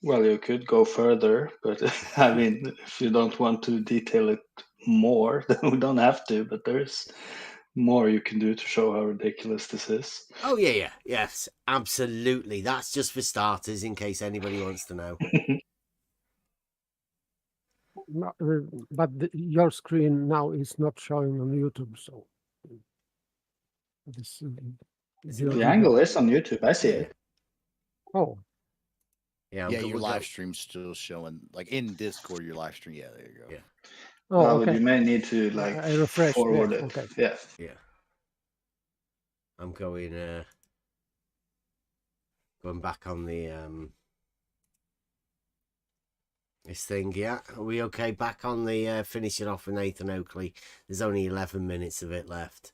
Well, you could go further, but I mean, if you don't want to detail it more, then we don't have to. But there's more you can do to show how ridiculous this is. Oh yeah, yes, absolutely. That's just for starters, in case anybody wants to know. No, but your screen now is not showing on YouTube, so this. The angle is on YouTube. I see it. Oh. Yeah, your live stream's still showing. Like in Discord, your live stream. Yeah, there you go. Yeah. Oh, But okay. you may need to like I refreshed. forward Yeah, it. okay. Yeah. Yeah. I'm going back on the this thing. Yeah, are we okay? Back on the finishing off with Nathan Oakley. There's only 11 minutes of it left.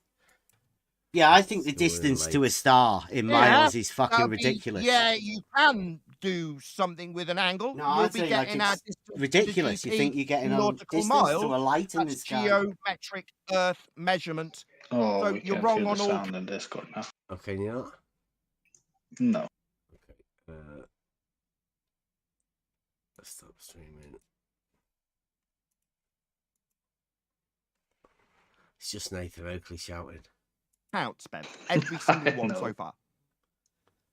Yeah, I think the distance to a star in miles is fucking ridiculous. Yeah, you can do something with an angle. No, You'll I'd be say like getting our it's distance ridiculous. to You think you're getting a nautical distance miles. to a light in the That's sky? geometric Earth measurement. Oh, So we you're can't wrong hear the on all. sound in Discord now. Okay, you're not? No. Let's stop streaming. It's just Nathan Oakley shouting. Counts, Ben. Every single one so far.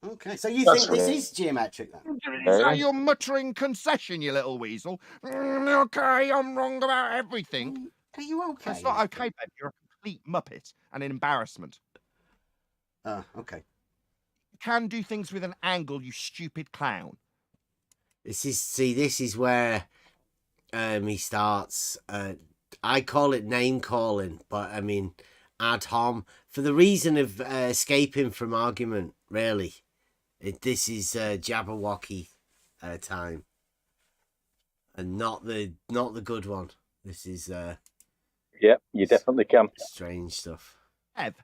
Okay, so you think this is geometric then? Is that your muttering concession, you little weasel? Okay, I'm wrong about everything. Are you okay? It's not okay, Ben. You're a complete muppet and an embarrassment. Okay. You can do things with an angle, you stupid clown. This is where he starts. I call it name calling, but I mean ad hom for the reason of escaping from argument. Really, this is Jabberwocky time, and not the good one. This is yeah, you definitely can. Strange stuff. Ev,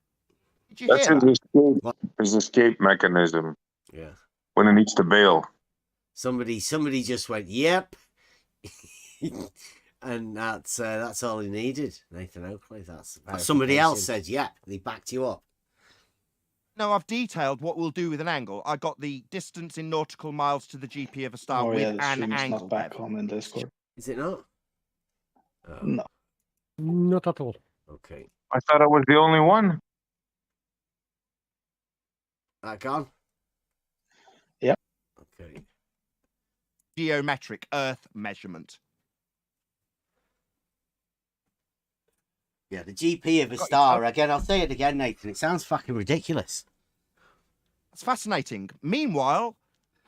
did you That's hear that? his escape mechanism. Yeah. When he needs to bail. Somebody just went, yep. And that's all he needed, Nathan Oakley. That's somebody else said, yep. They backed you up. No, I've detailed what we'll do with an angle. I got the distance in nautical miles to the GP of a star with the an stream's angle. not back on in Discord. Is it not? No. Not at all. Okay. I thought I was the only one. That gone? Yep. Okay. Geometric Earth measurement. Yeah, the GP of a star. Again, I'll say it again, Nathan. It sounds fucking ridiculous. That's fascinating. Meanwhile,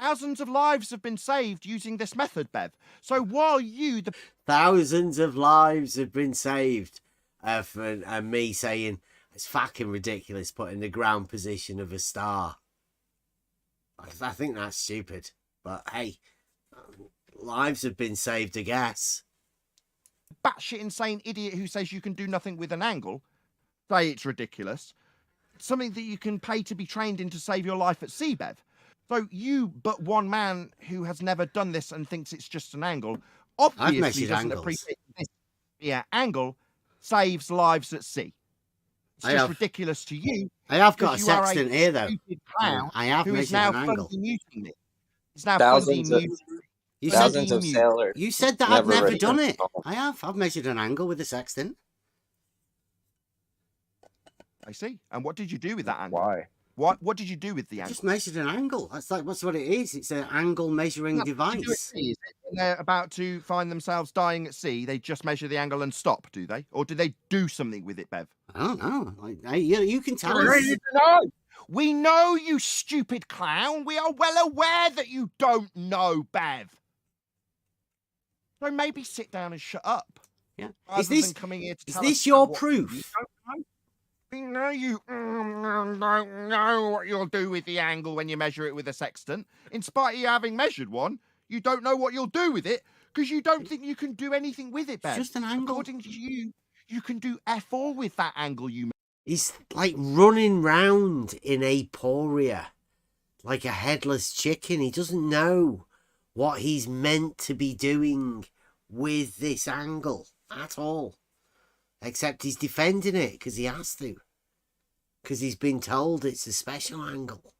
thousands of lives have been saved using this method, Bev. So while thousands of lives have been saved, and me saying it's fucking ridiculous putting the ground position of a star. I think that's stupid. But hey, lives have been saved, I guess. Batshit insane idiot who says you can do nothing with an angle, say it's ridiculous. Something that you can pay to be trained in to save your life at sea, Bev. So you, but one man who has never done this and thinks it's just an angle, obviously doesn't appreciate this. Yeah, angle saves lives at sea. It's just ridiculous to you. I have got a sextant here, though. I have who is measured now an angle. funding using it. It's now Thousands funding of, You thousands said, of sailors. You said that I've never really done it. home. I have. I've measured an angle with a sextant. I see. And what did you do with that angle? Why? What did you do with the angle? Just measured an angle. That's what it is. It's an angle measuring device. Is it when they're about to find themselves dying at sea, they just measure the angle and stop, do they? Or do they do something with it, Bev? I don't know. You can tell us. We know, you stupid clown. We are well aware that you don't know, Bev. So maybe sit down and shut up. Yeah. Is this your proof? We know you don't know what you'll do with the angle when you measure it with a sextant. In spite of you having measured one, you don't know what you'll do with it because you don't think you can do anything with it, Bev. It's just an angle. According to you, you can do F4 with that angle you. He's like running round in aporia like a headless chicken. He doesn't know what he's meant to be doing with this angle at all. Except he's defending it because he has to. Because he's been told it's a special angle.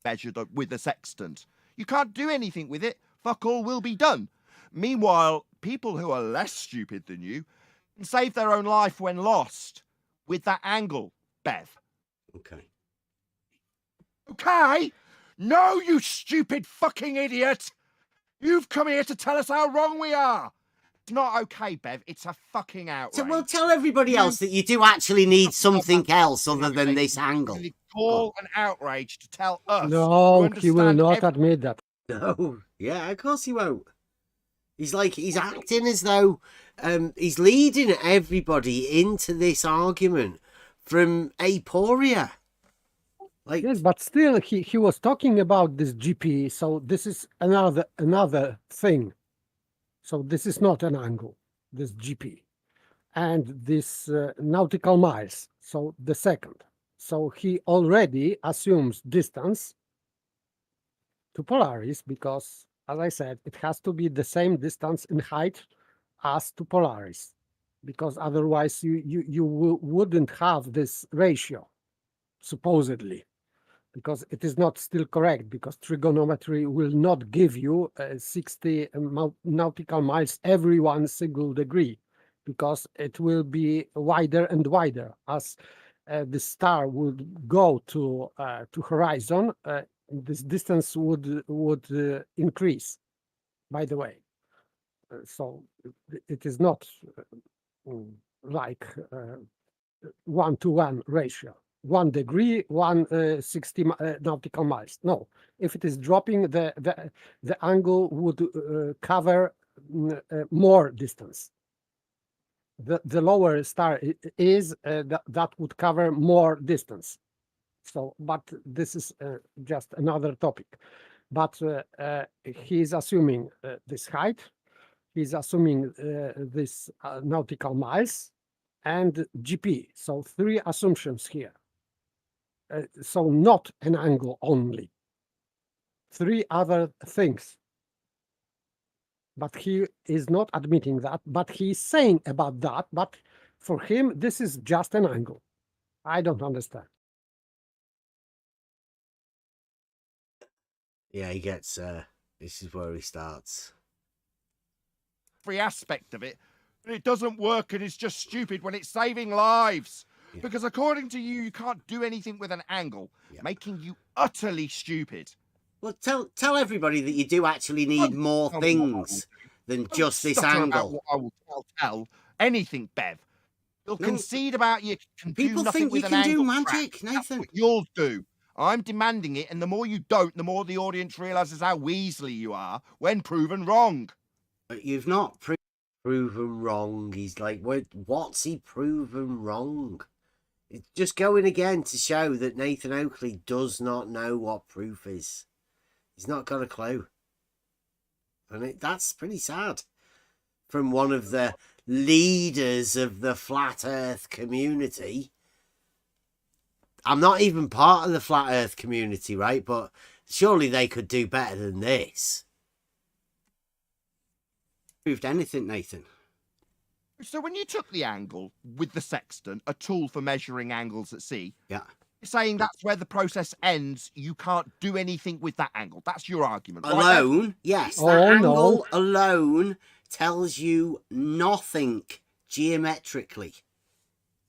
Measured with the sextant. You can't do anything with it. Fuck all will be done. Meanwhile, people who are less stupid than you can save their own life when lost with that angle, Bev. Okay. Okay? No, you stupid fucking idiot! You've come here to tell us how wrong we are! It's not okay, Bev. It's a fucking outrage. So we'll tell everybody else that you do actually need something else other than this angle. You call an outrage to tell us. No, he will not admit that. No. Yeah, of course he won't. He's acting as though he's leading everybody into this argument from aporia. Like, yes, but still, he was talking about this GP, so this is another thing. So this is not an angle, this GP, and this nautical miles. So the second. So he already assumes distance to Polaris because, as I said, it has to be the same distance in height as to Polaris, because otherwise you wouldn't have this ratio, supposedly. Because it is not still correct, because trigonometry will not give you 60 nautical miles every 1 single degree, because it will be wider and wider as the star would go to horizon. This distance would increase. By the way, so it is not like 1-to-1 ratio. 1 degree, 60 nautical miles. No, if it is dropping, the angle would cover more distance. The lower star is, that would cover more distance. So, but this is just another topic. But he is assuming this height. He's assuming this nautical miles and GP. So 3 assumptions here. So not an angle only. 3 other things. But he is not admitting that, but he's saying about that, but for him, this is just an angle. I don't understand. Yeah, he gets, this is where he starts. Every aspect of it, but it doesn't work and it's just stupid when it's saving lives. Yeah. Because according to you, you can't do anything with an angle, making you utterly stupid. Well, tell everybody that you do actually need more things than just this angle. I will tell anything, Bev. You'll concede about you can do nothing with an angle. People think you can do magic, Nathan. That's what you'll do. I'm demanding it, and the more you don't, the more the audience realises how Weasley you are when proven wrong. But you've not proven wrong. He's like, what's he proven wrong? It's just going again to show that Nathan Oakley does not know what proof is. He's not got a clue. And that's pretty sad. From one of the leaders of the flat earth community. I'm not even part of the flat earth community, right? But surely they could do better than this. Proved anything, Nathan? So when you took the angle with the sextant, a tool for measuring angles at sea, yeah, you're saying that's where the process ends. You can't do anything with that angle. That's your argument. Alone, right? Yes. That angle alone tells you nothing geometrically.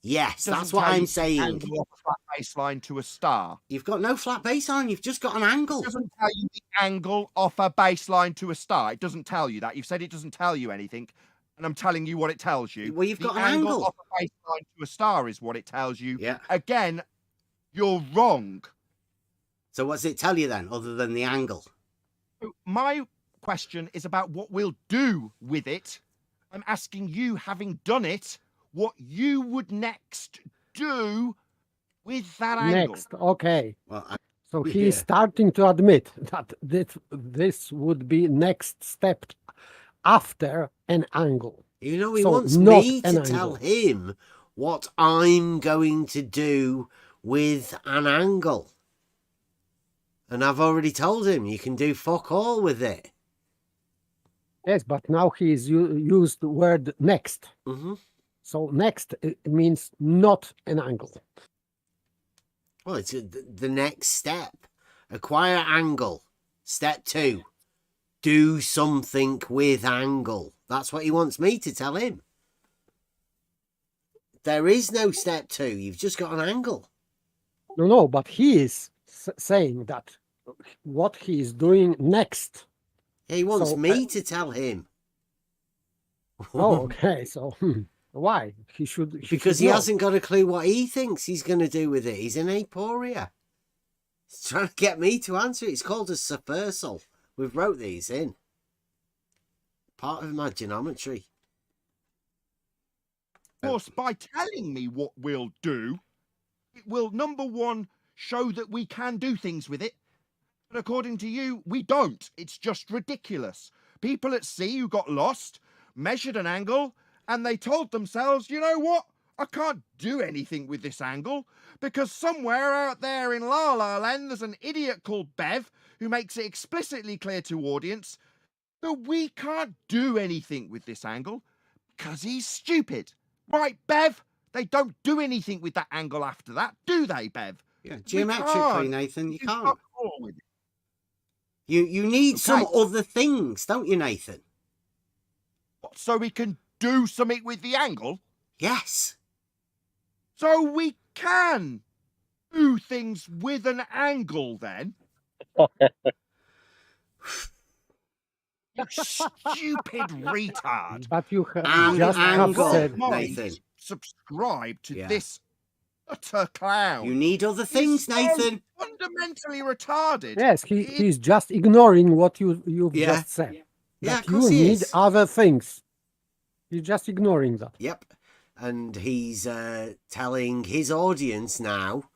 Yes, that's what I'm saying. Angle off a flat baseline to a star. You've got no flat baseline. You've just got an angle. It doesn't tell you the angle off a baseline to a star. It doesn't tell you that. You've said it doesn't tell you anything. And I'm telling you what it tells you. Well, you've got an angle off a baseline to a star is what it tells you. Yeah. Again, you're wrong. So what's it tell you then, other than the angle? My question is about what we'll do with it. I'm asking you, having done it, what you would next do with that angle. Next, okay. Well, so he's starting to admit that this would be next step after an angle. You know, he wants me to tell him what I'm going to do with an angle. And I've already told him you can do fuck all with it. Yes, but now he is used the word next. Mm-hmm. So next it means not an angle. Well, it's the next step. Acquire angle. Step 2. Do something with angle. That's what he wants me to tell him. There is no step 2. You've just got an angle. No, but he is saying that what he is doing next. He wants me to tell him. Oh, okay. So why? Because he hasn't got a clue what he thinks he's going to do with it. He's an aporia. He's trying to get me to answer it. It's called a subversal. We've wrote these in. Part of my geometry. Of course, by telling me what we'll do, it will, number one, show that we can do things with it. But according to you, we don't. It's just ridiculous. People at sea who got lost measured an angle and they told themselves, you know what? I can't do anything with this angle because somewhere out there in La La Land there's an idiot called Bev who makes it explicitly clear to audience that we can't do anything with this angle because he's stupid. Right, Bev? They don't do anything with that angle after that, do they, Bev? Yeah, geometrically, Nathan, you can't. With it. You need some other things, don't you, Nathan? So we can do something with the angle? Yes. So we can do things with an angle, then? You stupid retard. But you An just angle, said, Nathan. Subscribe to this utter clown. You need other things, Nathan. Fundamentally retarded. Yes, he's just ignoring what you've just said. Yeah, That of course you he need is. other things. He's just ignoring that. Yep. And he's telling his audience now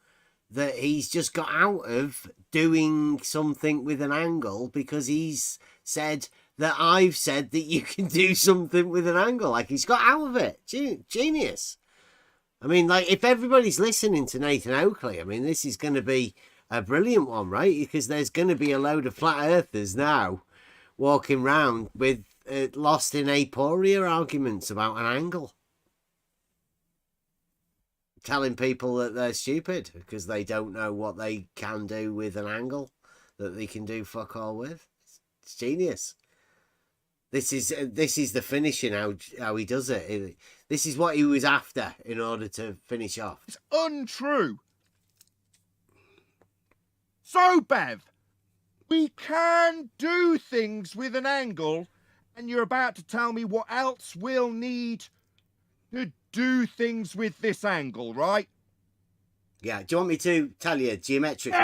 that he's just got out of doing something with an angle because he's said that I've said that you can do something with an angle. Like, he's got out of it. Genius. I mean, like, if everybody's listening to Nathan Oakley, I mean, this is going to be a brilliant one, right? Because there's going to be a load of flat earthers now walking around with lost in aporia arguments about an angle. Telling people that they're stupid because they don't know what they can do with an angle that they can do fuck all with. It's genius. This is the finishing how he does it. This is what he was after in order to finish off. It's untrue. So, Bev, we can do things with an angle, and you're about to tell me what else we'll need to do things with this angle, right? Yeah. Do you want me to tell you geometrically?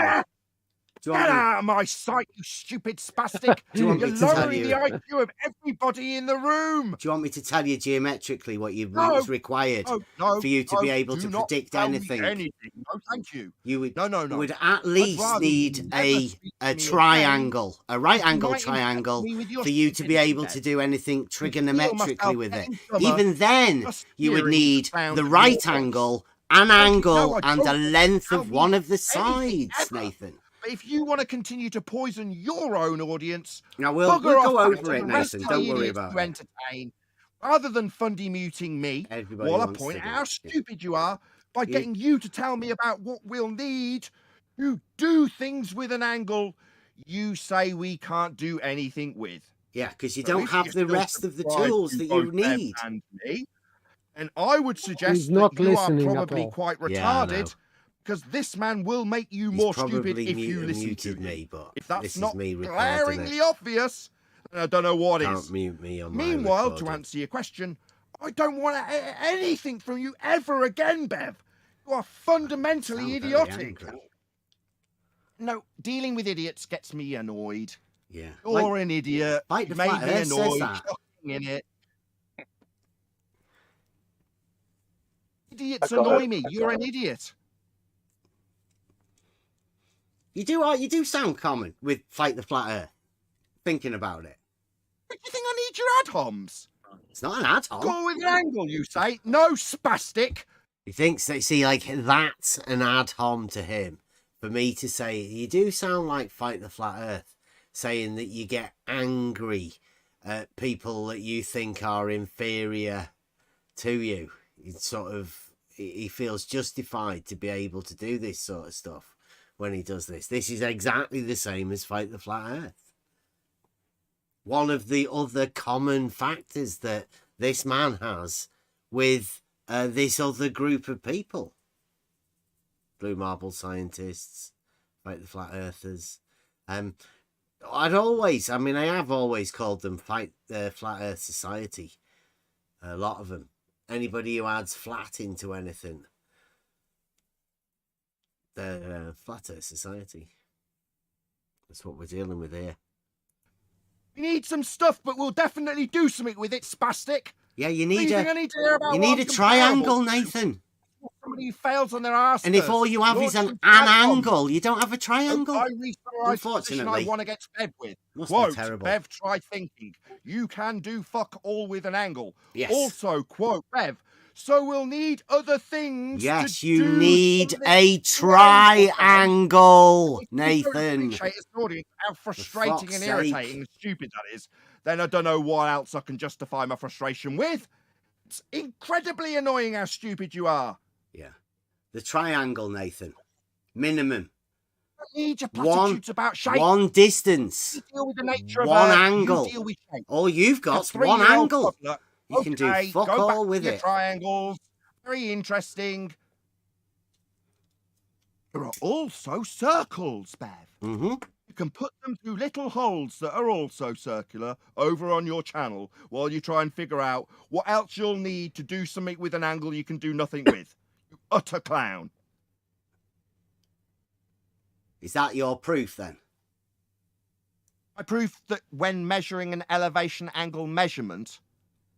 Get out of my sight, you stupid spastic! Do you want me You're to tell lowering you? the IQ of everybody in the room. Do you want me to tell you geometrically what is required for you to be able to predict anything? No, thank you. You would No. would at least need a triangle, a right angle triangle, for you to be able to do anything trigonometrically with it. Even then, you would need the right angle, an angle, and a length of one of the sides, Nathan. But if you want to continue to poison your own audience, now we'll go over it, Nathan. Don't worry about it. Entertain, rather than fundy muting me, while I point out how stupid you are by getting you to tell me about what we'll need to do things with an angle you say we can't do anything with. Yeah, because you don't have the rest of the tools that you need. And I would suggest that you are probably quite retarded. Because this man will make you more stupid if you listen to me. But if that's not glaringly obvious, then I don't know what is. Can't mute me on my Meanwhile, recording. to answer your question, I don't want anything from you ever again, Bev. You are fundamentally idiotic. No, dealing with idiots gets me annoyed. Yeah. You're an idiot. You made me annoyed. Shocking in it. Idiots annoy me. You're an idiot. You do sound common with Fight the Flat Earth. Thinking about it. Do you think I need your ad homs? It's not an ad hom. Go with an angle, you say? No, spastic. He thinks that, see, like, that's an ad hom to him. For me to say, you do sound like Fight the Flat Earth, saying that you get angry at people that you think are inferior to you. He feels justified to be able to do this sort of stuff when he does this. This is exactly the same as Fight the Flat Earth. One of the other common factors that this man has with this other group of people. Blue Marble scientists, Fight the Flat Earthers. I have always called them Fight the Flat Earth Society. A lot of them. Anybody who adds flat into anything, they're Flat Earth Society. That's what we're dealing with here. We need some stuff, but we'll definitely do something with it, spastic. Yeah, you What do need you think I need to hear about you need a what's triangle, comparable? Nathan. Somebody who fails on their arse. And if all you have is an angle, you don't have a triangle. I re-summarise the position I Unfortunately. want to get Bev with. Must be Quote, terrible. Bev, try thinking. You can do fuck all with an angle. Yes. Also, quote, Bev, so we'll need other things. Yes, to you do need something a triangle, Nathan. Appreciate as an audience how frustrating fuck's and sake. irritating and stupid that is. Then I don't know what else I can justify my frustration with. It's incredibly annoying how stupid you are. Yeah. The triangle, Nathan. Minimum. I don't need your platitudes about shape. One distance. You deal with the nature One of Earth, angle. You deal with shape. All you've got's Your one 3-year-old angle. toddler, You can do okay, fuck go back all to with your it. triangles. Very interesting. There are also circles, Bev. Mm-hmm. You can put them through little holes that are also circular over on your channel while you try and figure out what else you'll need to do something with an angle you can do nothing with. You utter clown. Is that your proof then? I proof that when measuring an elevation angle measurement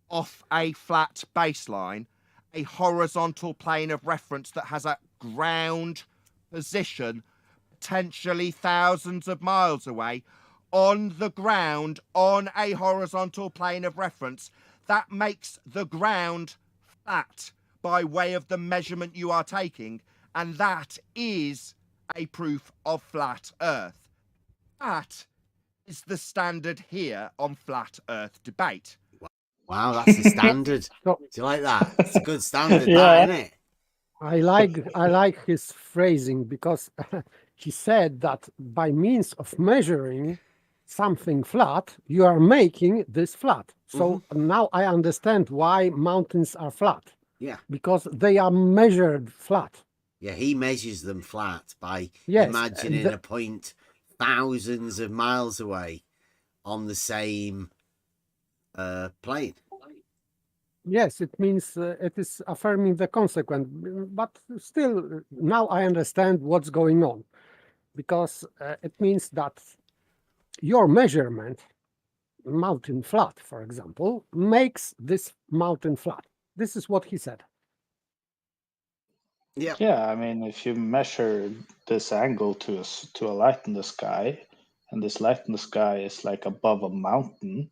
off a flat baseline, a horizontal plane of reference that has a ground position potentially thousands of miles away on the ground on a horizontal plane of reference, that makes the ground flat by way of the measurement you are taking, and that is a proof of flat Earth. That is the standard here on flat Earth debate. Wow, that's the standard. Do you like that? It's a good standard, Yeah. that, isn't it? I like his phrasing because he said that by means of measuring something flat, you are making this flat. So now I understand why mountains are flat. Yeah. Because they are measured flat. Yeah, he measures them flat by Yes, imagining a point thousands of miles away on the same plane. Yes, it means it is affirming the consequence, but still, now I understand what's going on, because it means that your measurement, mountain flat, for example, makes this mountain flat. This is what he said. Yeah. Yeah, I mean, if you measure this angle to a light in the sky, and this light in the sky is like above a mountain,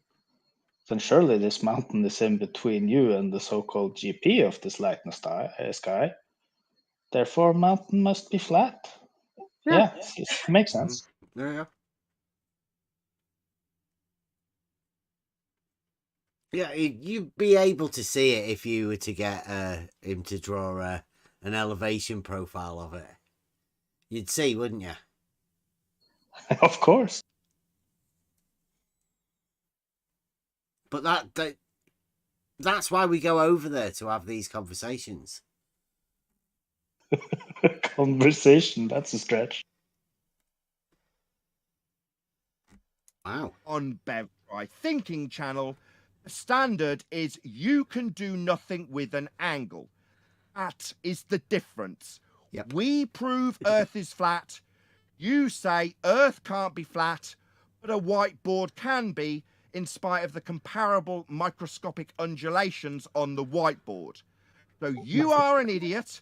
then surely this mountain is in between you and the so-called GP of this light in the sky. Therefore, mountain must be flat. Yeah, it makes sense. Yeah. Yeah, you'd be able to see it if you were to get him to draw an elevation profile of it. You'd see, wouldn't you? Of course. But that's why we go over there, to have these conversations. Conversation, that's a stretch. Wow. On Bev Try Thinking channel, the standard is you can do nothing with an angle. That is the difference. Yep. We prove Earth is flat. You say Earth can't be flat, but a whiteboard can be, in spite of the comparable microscopic undulations on the whiteboard. So you are an idiot.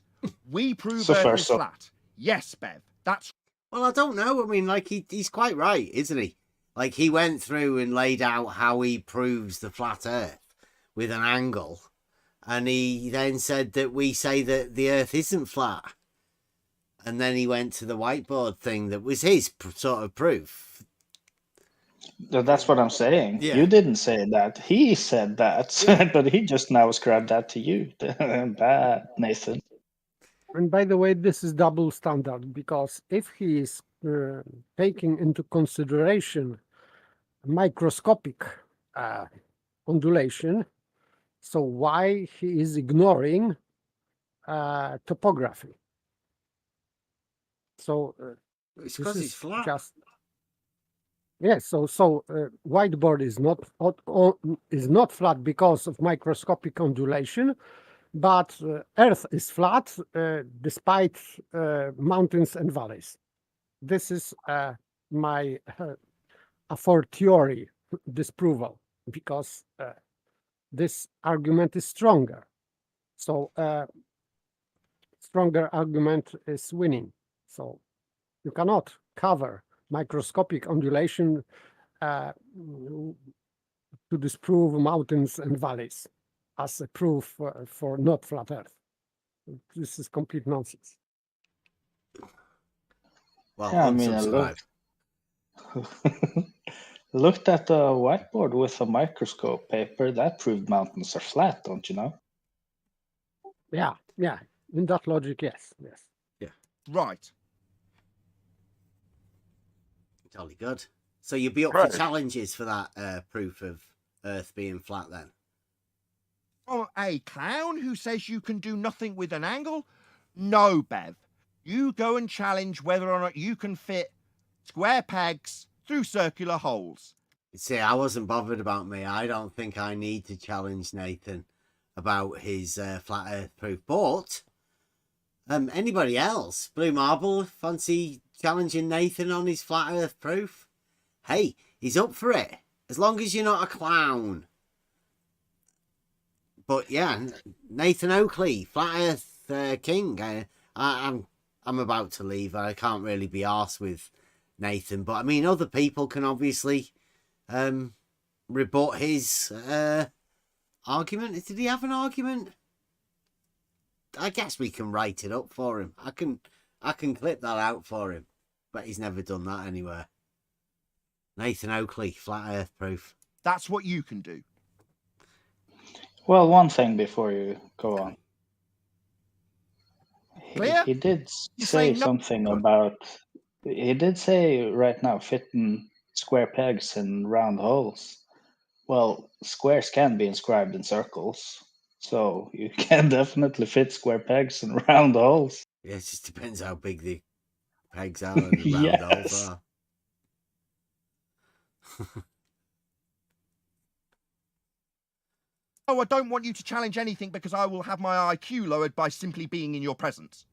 We prove Earth is flat. Yes, Bev. That's... Well, I don't know. I mean, like, he's quite right, isn't he? Like, he went through and laid out how he proves the flat Earth with an angle. And he then said that we say that the Earth isn't flat. And then he went to the whiteboard thing that was his sort of proof. That's what I'm saying. Yeah. You didn't say that. He said that, but he just now ascribed that to you. Bad, Nathan. And by the way, this is double standard because if he is taking into consideration microscopic ondulation, so why he is ignoring topography? So it's because it's flat. Just yes. So whiteboard is not flat because of microscopic ondulation, but Earth is flat despite mountains and valleys. This is my a fortiori disproval because this argument is stronger. So stronger argument is winning. So you cannot cover microscopic ondulation to disprove mountains and valleys as a proof for not flat Earth. This is complete nonsense. Well, yeah, I mean, looked at the whiteboard with a microscope paper. That proved mountains are flat, don't you know? Yeah. In that logic, yes. Yeah. Right. Jolly good. So you'd be up for challenges for that proof of Earth being flat then? Oh, a clown who says you can do nothing with an angle? No, Bev. You go and challenge whether or not you can fit square pegs through circular holes. See, I wasn't bothered about me. I don't think I need to challenge Nathan about his flat Earth proof. But anybody else? Blue Marble, fancy challenging Nathan on his flat Earth proof? Hey, he's up for it. As long as you're not a clown. But yeah, Nathan Oakley, flat Earth king. I'm about to leave. I can't really be arsed with Nathan. But I mean, other people can obviously rebut his argument. Did he have an argument? I guess we can write it up for him. I can clip that out for him. But he's never done that anywhere. Nathan Oakley, flat Earth proof. That's what you can do. Well, one thing before you go on. He did say something about. He did say right now fitting square pegs in round holes. Well, squares can be inscribed in circles, so you can definitely fit square pegs in round holes. Yeah, it just depends how big the pegs are and the round holes are. Oh, I don't want you to challenge anything because I will have my IQ lowered by simply being in your presence.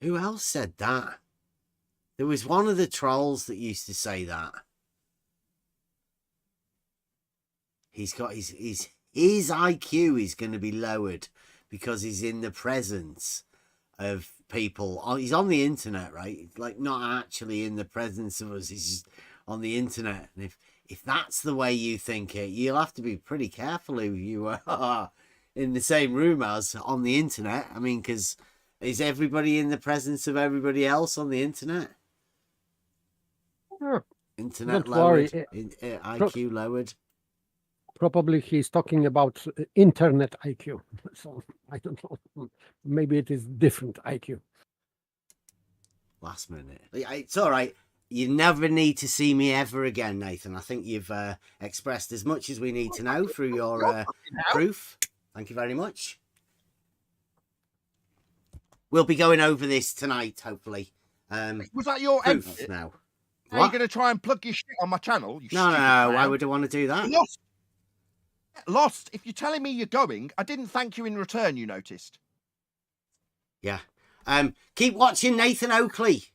Who else said that? There was one of the trolls that used to say that. He's got his IQ is going to be lowered because he's in the presence of people. He's on the internet, right? Like not actually in the presence of us. He's just on the internet. And if that's the way you think it, you'll have to be pretty careful who you are in the same room as on the internet. I mean, because is everybody in the presence of everybody else on the internet? Sure. Internet Don't lowered, worry. IQ lowered. Probably he's talking about internet IQ. So I don't know. Maybe it is different IQ. Last minute. It's all right. You never need to see me ever again, Nathan. I think you've expressed as much as we need to know through your proof. Thank you very much. We'll be going over this tonight, hopefully. Was that your proof now? Are you going to try and plug your shit on my channel? No. Why would I want to do that? Lost. If you're telling me you're going, I didn't thank you in return, you noticed. Yeah. Keep watching Nathan Oakley.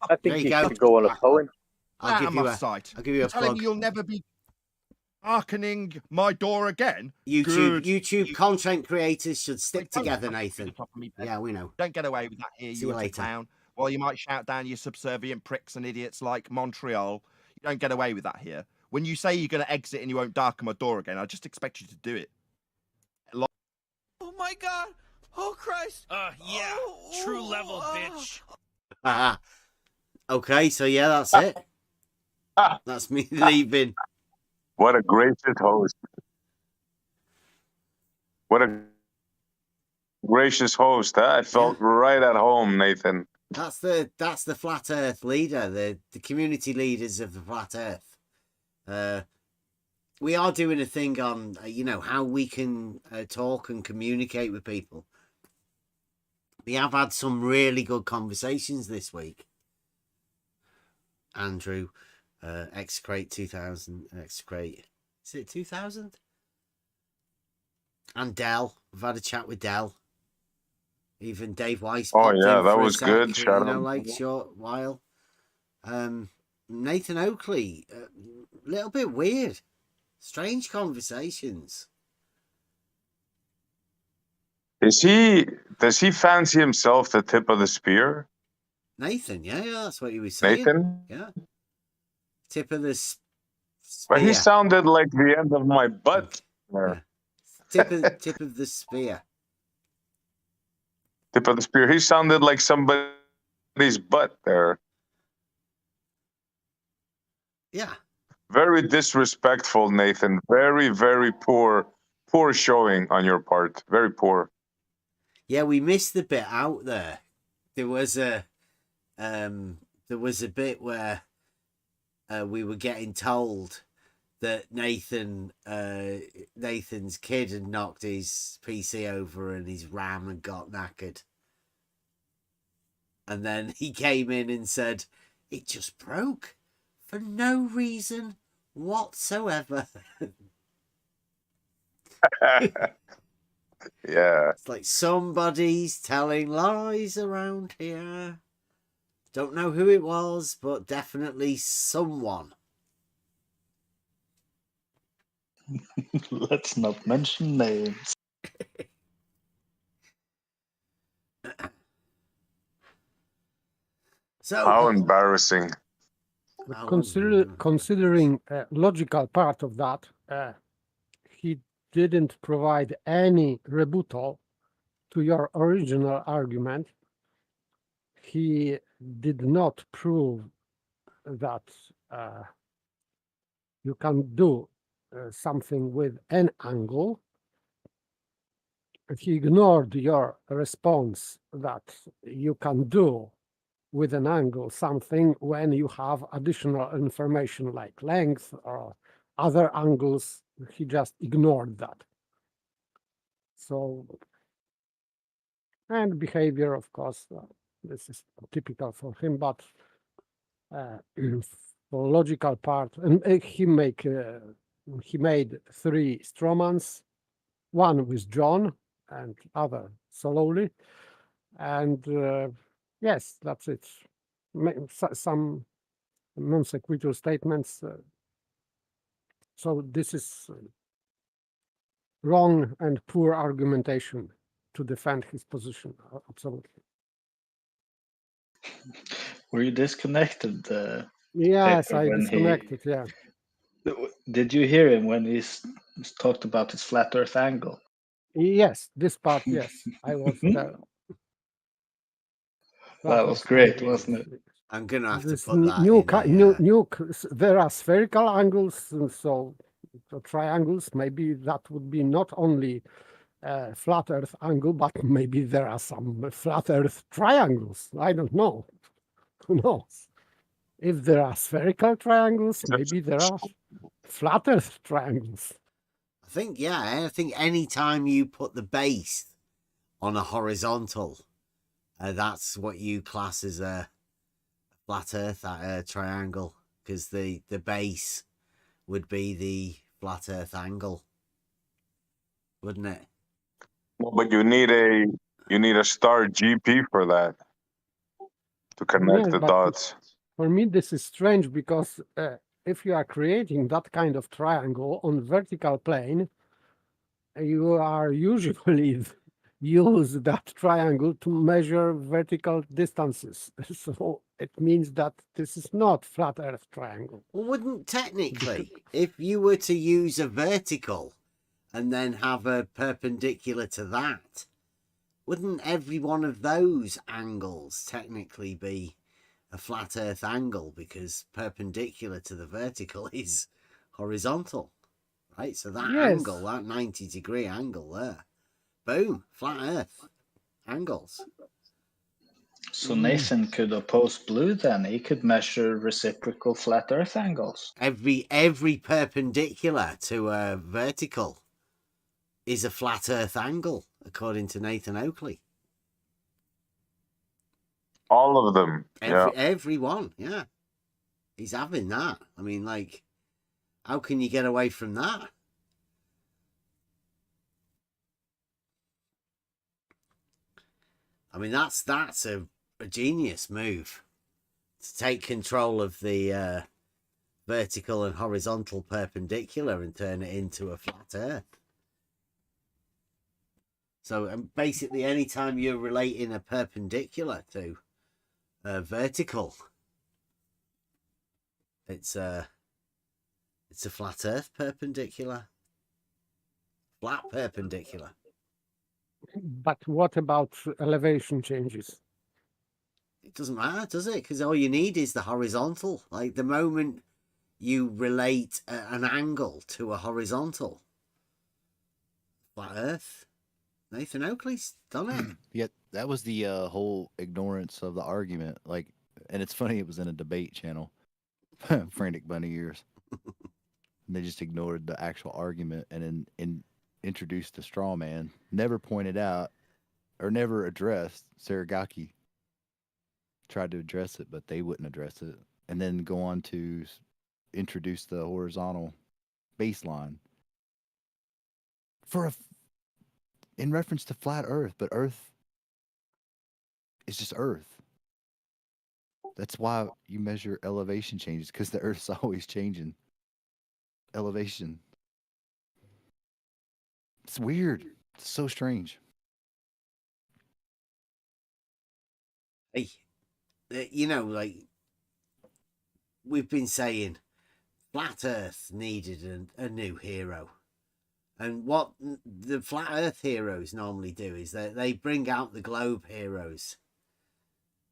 I think you should go on a poem. I'll give you a site. I'll give you a telling plug. me you'll never be darkening my door again. YouTube content creators should stick together, Nathan. Yeah, we know. Don't get away with that here, See you little later. clown. While you might shout down your subservient pricks and idiots like Montreal, you don't get away with that here. When you say you're going to exit and you won't darken my door again, I just expect you to do it. Oh my god! Oh Christ! Yeah, true level, bitch. Okay, so yeah, that's it. That's me leaving. What a gracious host. What a gracious host. Huh? I felt right at home, Nathan. That's the flat Earth leader, the community leaders of the flat Earth. We are doing a thing on how we can talk and communicate with people. We have had some really good conversations this week. Andrew, Execrate 2000, Execrate, is it 2000? And Dell, we've had a chat with Dell. Even Dave Weiss popped in that for was a sec, good. Shout out. like short while. Nathan Oakley, a little bit weird, strange conversations. Does he fancy himself the tip of the spear? Yeah, that's what he was saying. Nathan? Yeah. Tip of the spear. But he sounded like the end of my butt. Yeah. Tip of the spear. Tip of the spear. He sounded like somebody's butt there. Yeah. Very disrespectful, Nathan. Very, very poor showing on your part. Very poor. Yeah, we missed the bit out there. There was a bit where we were getting told that Nathan's kid had knocked his PC over and his RAM had got knackered. And then he came in and said, it just broke for no reason whatsoever. Yeah. It's like somebody's telling lies around here. Don't know who it was, but definitely someone. Let's not mention names. So how embarrassing. Considering logical part of that, he didn't provide any rebuttal to your original argument. He did not prove that you can do something with an angle. He ignored your response that you can do with an angle something when you have additional information like length or other angles. He just ignored that. So, and behavior, of course, this is typical for him, but for logical part, and he made 3 strawmans, one with John and other solely, and yes, that's it. Some non sequitur statements. So this is wrong and poor argumentation to defend his position. Absolutely. Were you disconnected? Yes, Pepper, I when disconnected. Yeah. Did you hear him when he talked about his flat Earth angle? Yes, this part. Yes, I was there. That was great, wasn't it? I'm gonna have to This put that there are spherical angles, and so triangles. Maybe that would be not only flat Earth angle, but maybe there are some flat Earth triangles. I don't know. Who knows? If there are spherical triangles, maybe there are flat Earth triangles. I think any time you put the base on a horizontal, that's what you class as a flat Earth triangle, because the base would be the flat Earth angle, wouldn't it? Well, but you need a star GP for that to connect the dots. For me, this is strange because if you are creating that kind of triangle on vertical plane, you are usually use that triangle to measure vertical distances. So it means that this is not flat Earth triangle. Well, wouldn't technically, if you were to use a vertical and then have a perpendicular to that, wouldn't every one of those angles technically be a flat Earth angle because perpendicular to the vertical is horizontal, right? So that Yes. angle, that 90-degree angle there, boom, flat Earth angles. So Nathan could oppose Blue then. He could measure reciprocal flat Earth angles. Every perpendicular to a vertical is a flat Earth angle, according to Nathan Oakley. All of them. Every one, yeah. He's having that. I mean, like, how can you get away from that? I mean, that's a genius move to take control of the vertical and horizontal perpendicular and turn it into a flat Earth. So basically, anytime you're relating a perpendicular to a vertical, it's a flat Earth perpendicular, flat perpendicular. But what about elevation changes? It doesn't matter, does it? Because all you need is the horizontal. Like the moment you relate an angle to a horizontal, flat Earth. Nathan Oakley's done it. Yeah, that was the whole ignorance of the argument. Like, and it's funny, it was in a debate channel, Frantic Bunny Ears. And they just ignored the actual argument and then introduced a straw man. Never pointed out or never addressed Saragaki. Tried to address it, but they wouldn't address it. And then go on to introduce the horizontal baseline in reference to flat Earth, but Earth is just Earth. That's why you measure elevation changes, because the Earth's always changing. Elevation. It's weird. It's so strange. Hey, you know, like we've been saying, flat Earth needed a new hero. And what the flat Earth heroes normally do is they bring out the globe heroes.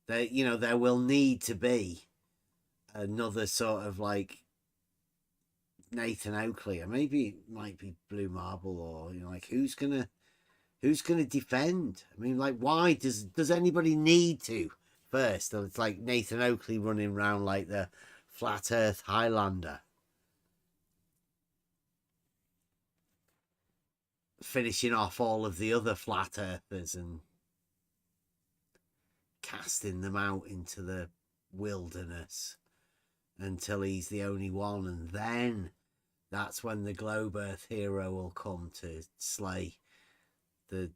There will need to be another sort of like Nathan Oakley, or maybe it might be Blue Marble, or like who's gonna defend? I mean, like, why does anybody need to first? It's like Nathan Oakley running around like the flat Earth Highlander, finishing off all of the other flat earthers and casting them out into the wilderness until he's the only one, and then that's when the globe Earth hero will come to slay the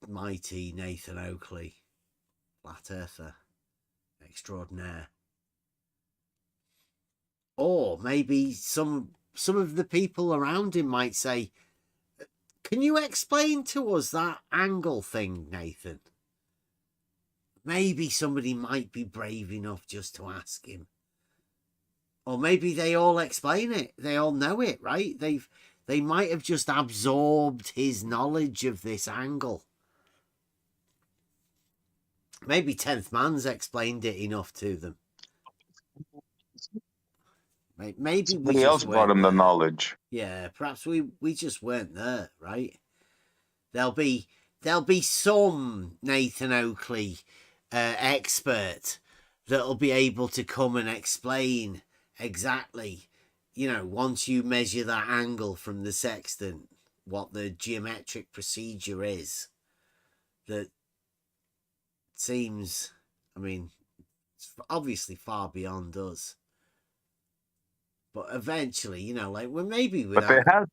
mighty Nathan Oakley, flat earther extraordinaire. Or maybe some of the people around him might say, can you explain to us that angle thing, Nathan? Maybe somebody might be brave enough just to ask him. Or maybe they all explain it. They all know it, right? They might have just absorbed his knowledge of this angle. Maybe 10th Man's explained it enough to them. Maybe somebody else brought him the knowledge. Yeah, perhaps we just weren't there, right? There'll be some Nathan Oakley expert that'll be able to come and explain exactly, once you measure that angle from the sextant, what the geometric procedure is. That seems, I mean, it's obviously far beyond us. But eventually, like, well, maybe without... But they have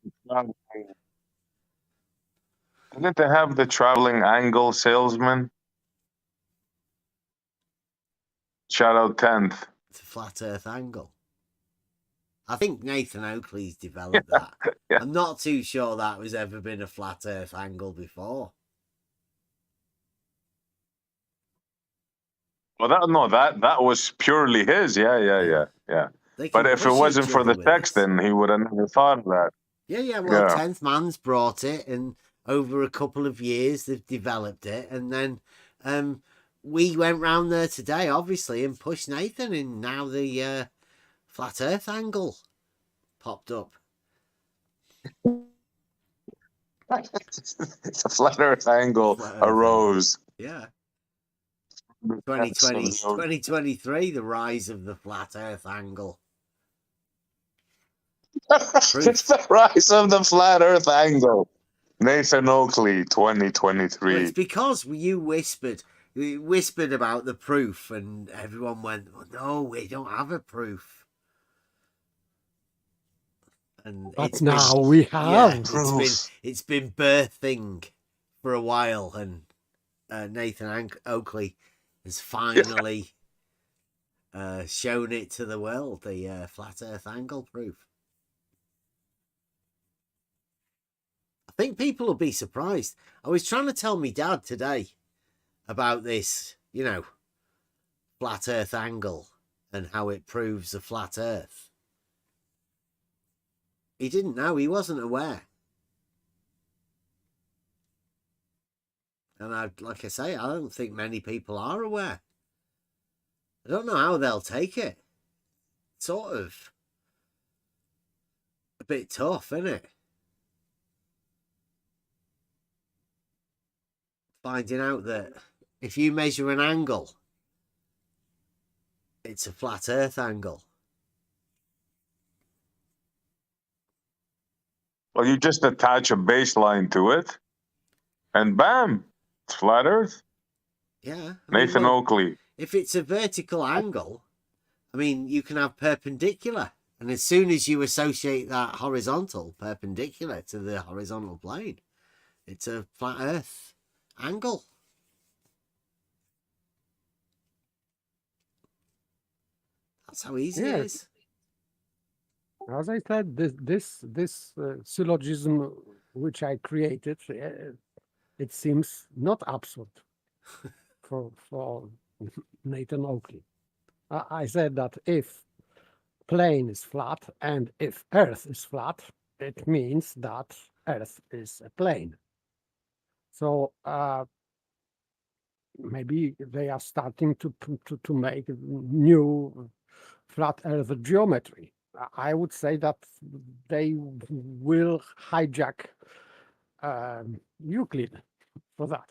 didn't they have the traveling angle salesman? Shout out 10th. It's a flat Earth angle. I think Nathan Oakley's developed that. Yeah. I'm not too sure that was ever been a flat Earth angle before. Well, that was purely his. Yeah. But if it wasn't for the sextant, he would have never thought of that. Yeah. Well, 10th Man's brought it, and over a couple of years they've developed it, and then we went round there today, obviously, and pushed Nathan, and now the flat Earth angle popped up. It's a flat Earth angle arose. Yeah. 2023, the rise of the flat Earth angle. It's the rise of the flat Earth angle. Nathan Oakley, 2023. Well, it's because you whispered about the proof, and everyone went, oh, "No, we don't have a proof." And but now we have. It's been birthing for a while, and Nathan Oakley has finally shown it to the world, the flat Earth angle proof. I think people will be surprised. I was trying to tell me dad today about this, flat Earth angle and how it proves a flat Earth. He didn't know. He wasn't aware. And like I say, I don't think many people are aware. I don't know how they'll take it. Sort of a bit tough, isn't it? Finding out that if you measure an angle, it's a flat Earth angle. Well, you just attach a baseline to it, and bam, it's flat Earth. Yeah. Nathan Oakley. If it's a vertical angle, I mean, you can have perpendicular. And as soon as you associate that horizontal, perpendicular to the horizontal plane, it's a flat Earth angle. That's how easy it is. As I said, this syllogism which I created, it seems not absurd for Nathan Oakley. I said that if plane is flat and if Earth is flat, it means that Earth is a plane. So maybe they are starting to make new flat Earth geometry. I would say that they will hijack Euclid for that,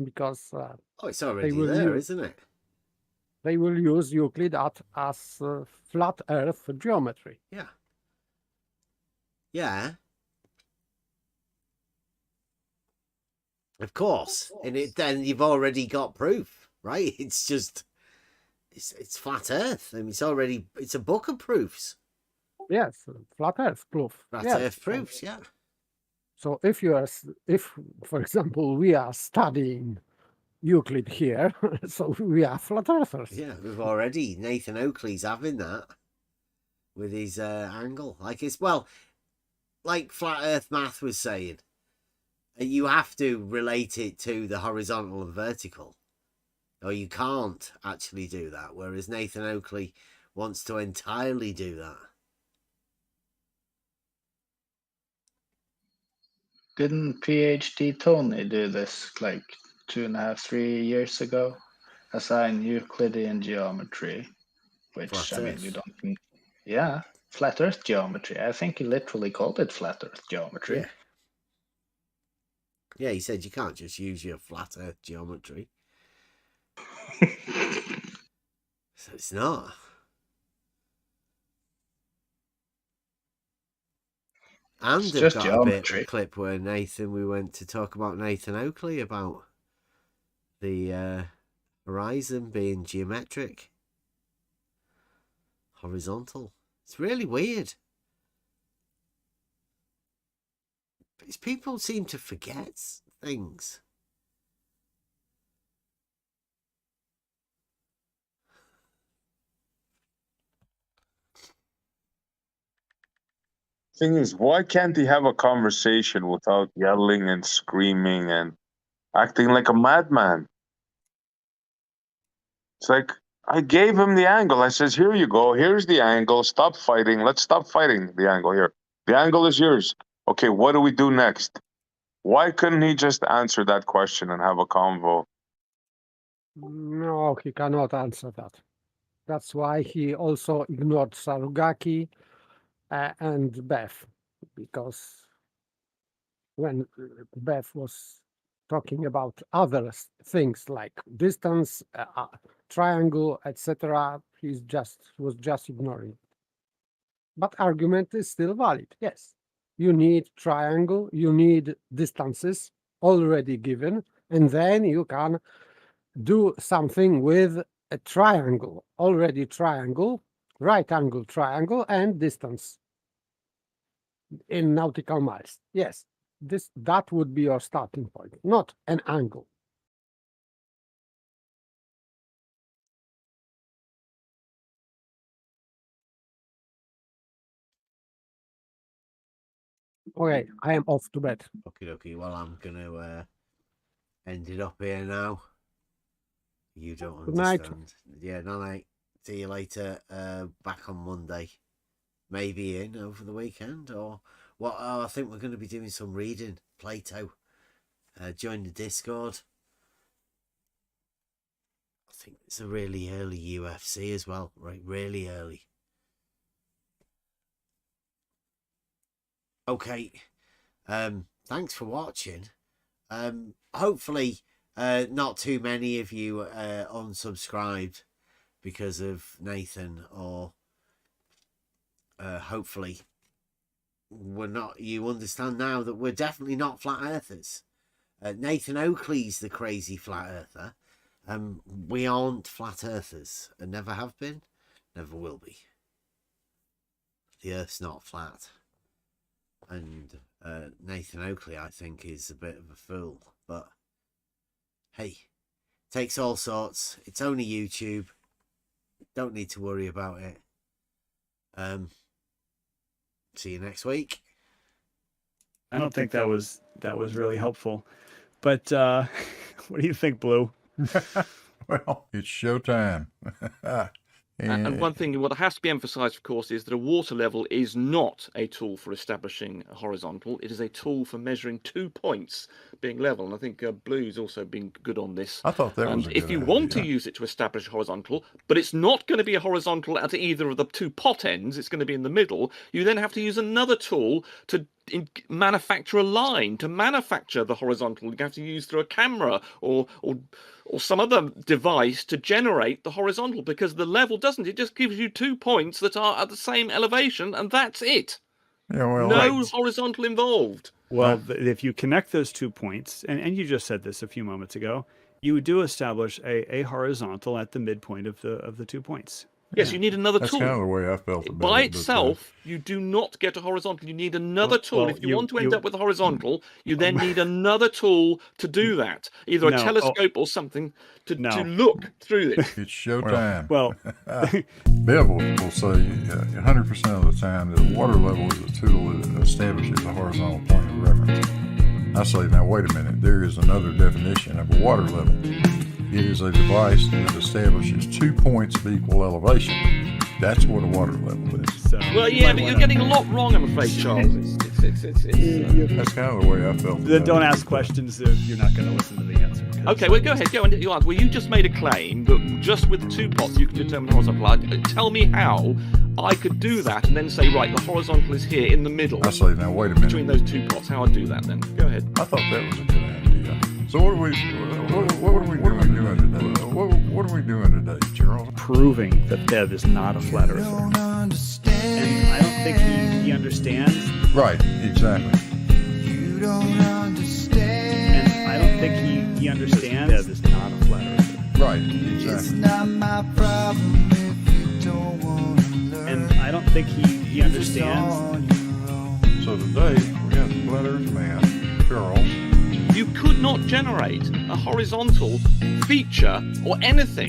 because it's already there, isn't it? They will use Euclid as flat Earth geometry. Yeah. Yeah. Of course. And then you've already got proof, right? It's just it's flat Earth. I mean, it's a book of proofs. Yes, flat Earth proof. Flat Earth proofs, yeah. So if for example, we are studying Euclid here, so we are flat earthers. Yeah, Nathan Oakley's having that with his angle. Like like flat Earth math was saying, you have to relate it to the horizontal and vertical, or you can't actually do that. Whereas Nathan Oakley wants to entirely do that. Didn't PhD Tony do this like 2.5, 3 years ago? Assign Euclidean geometry, which Flat Earth. we don't. Yeah, flat Earth geometry. I think he literally called it flat Earth geometry. Yeah. Yeah, he said you can't just use your flat Earth geometry. So it's not. And It's they've just got geometry. a clip where we went to talk about Nathan Oakley about the horizon being geometric, horizontal. It's really weird. People seem to forget things. Thing is, why can't he have a conversation without yelling and screaming and acting like a madman? It's like, I gave him the angle. I says, here you go. Here's the angle. Stop fighting. Let's stop fighting the angle here. The angle is yours. Okay, what do we do next? Why couldn't he just answer that question and have a convo? No, he cannot answer that. That's why he also ignored Sarugaki and Beth, because when Beth was talking about other things like distance, triangle, etc., he was just ignoring. But argument is still valid. Yes, you need triangle, you need distances already given, and then you can do something with a triangle, already triangle, right angle triangle, and distance in nautical miles. Yes, that would be your starting point, not an angle. Okay, I am off to bed. Okay. Well, I'm gonna end it up here now. You don't Good night. understand. Yeah, night. See you later. Back on Monday. Maybe in over the weekend or what? Oh, I think we're going to be doing some reading. Plato. Join the Discord. I think it's a really early UFC as well, right? Really early. Okay. Thanks for watching. Hopefully, not too many of you unsubscribed because of Nathan, or hopefully you understand now that we're definitely not flat earthers. Nathan Oakley's the crazy flat earther. We aren't flat earthers and never have been, never will be. The earth's not flat. And Nathan Oakley, I think, is a bit of a fool. But hey, takes all sorts. It's only YouTube. Don't need to worry about it. See you next week. I don't think that was really helpful. But what do you think, Blue? Well, it's showtime. And one thing, what has to be emphasized, of course, is that a water level is not a tool for establishing a horizontal. It is a tool for measuring 2 points being level. And I think Blue's also been good on this. I thought that was a good if you want to use it to establish a horizontal, but it's not going to be a horizontal at either of the 2 pot ends, it's going to be in the middle, you then have to use another tool to manufacture a line. To manufacture the horizontal, you have to use through a camera or some other device to generate the horizontal, because the level doesn't. It just gives you 2 points that are at the same elevation, and that's it. Yeah, well, no horizontal involved. Well, if you connect those 2 points, and you just said this a few moments ago, you do establish a horizontal at the midpoint of the 2 points. Yes, you need another That's tool. kind of the way I felt about By it. but, itself, you do not get a horizontal. You need another tool. well, If you want to end up with a horizontal, you then need another tool to do that. Either a No, telescope or something to look through it. It's showtime. Well, Bev will say 100% of the time that a water level is a tool that establishes a horizontal point of reference. I say, now wait a minute, there is another definition of a water level. It is a device that establishes 2 points of equal elevation. That's what a water level is. Well, yeah, but you're getting a lot wrong, I'm afraid, Charles. That's kind of the way I felt. Then don't ask questions if you're not going to listen to the answer. Okay, well, go ahead. Go on. You answer. Well, you just made a claim that just with 2 pots you can determine horizontal. Tell me how I could do that and then say, right, the horizontal is here in the middle. I say, now wait a minute. Between those 2 pots, how I'd do that then? Go ahead. I thought that was a good idea. So what are we doing today? What are we doing today, Charles? Proving that Bev is not a flat earther. And I don't think he understands. Right, exactly. And I don't think he understands Bev is not a flat earther. Right, exactly. And I don't think he understands. So today we got the flat earth man, Charles. You could not generate a horizontal feature or anything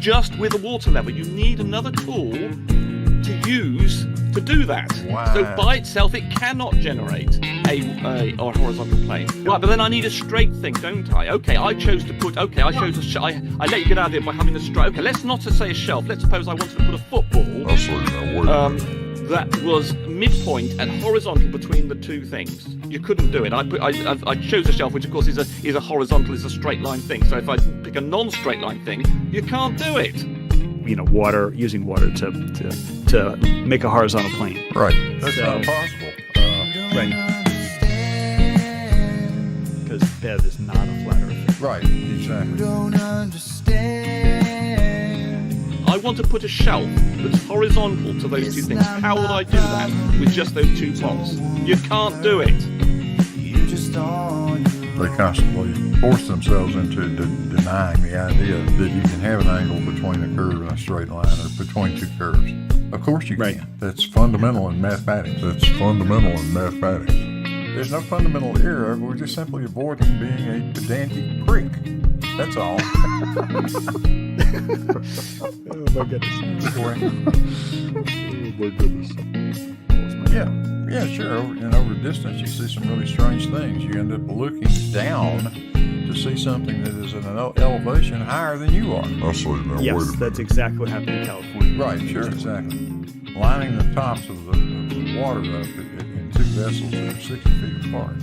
just with a water level. You need another tool to use to do that. So by itself, it cannot generate a horizontal plane. Right, but then I need a straight thing, don't I? Okay, I chose to put. Okay, I chose a. I let you get out of it by having a straight. Okay, let's not say a shelf. Let's suppose I wanted to put a football. That was midpoint and horizontal between the 2 things. You couldn't do it. I chose a shelf, which of course is a horizontal, is a straight line thing. So if I pick a non-straight line thing, you can't do it. You know, using water to make a horizontal plane. Right. That's not possible. Right. Because Bev is not a flat earth. Right. Exactly. Don't understand. I want to put a shelf that's horizontal to those two things. How would I do that with just those two pots? You can't do it. You just on They constantly force themselves into denying the idea that you can have an angle between a curve and a straight line, or between two curves. Of course you can. That's fundamental in mathematics. There's no fundamental error. We're just simply avoiding being a pedantic prick. That's all. Oh my goodness. Oh my goodness. Yeah, sure. Over distance, you see some really strange things. You end up looking down to see something that is at an elevation higher than you are. Yes, that's exactly what happened in California. Right, sure, exactly. Lining the tops of the water up in two vessels that are 60 feet apart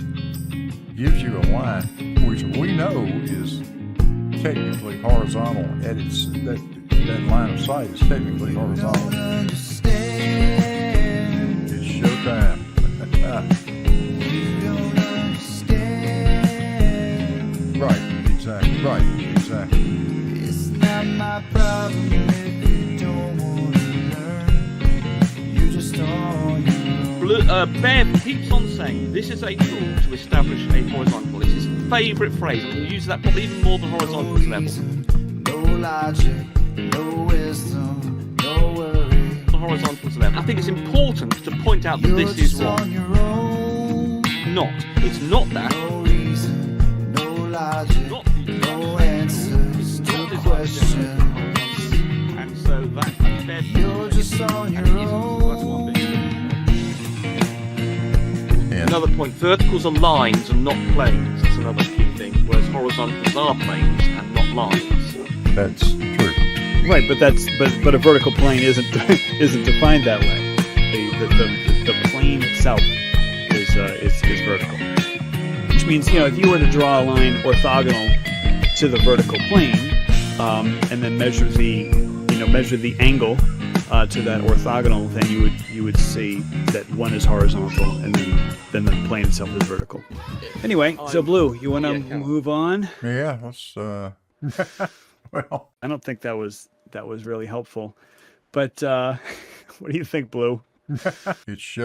gives you a line which we know is technically horizontal at its that line of sight is technically horizontal. It's showtime. Right, exactly. It's not my problem if you don't want to learn. You just on your own. Bev keeps on saying this is a tool to establish a horizontal. It's his favourite phrase, and he uses that probably even more than horizontal level. No logic, no wisdom, no worry. The horizontals level. I think it's important to point out that this is wrong. It's not that. No reason, no logic, no answers to the question. And so that Bev, you're just on your own. Another point, verticals are lines and not planes. That's another key thing, whereas horizontals are planes and not lines. That's true. Right, but a vertical plane isn't defined that way. The plane itself is vertical, which means, you know, if you were to draw a line orthogonal to the vertical plane, and then measure the angle to that orthogonal, then you would see that one is horizontal and then the plane itself is vertical. Anyway, so Blue, you want to move on? Yeah, let's. Well, I don't think that was really helpful, but what do you think, Blue? It shows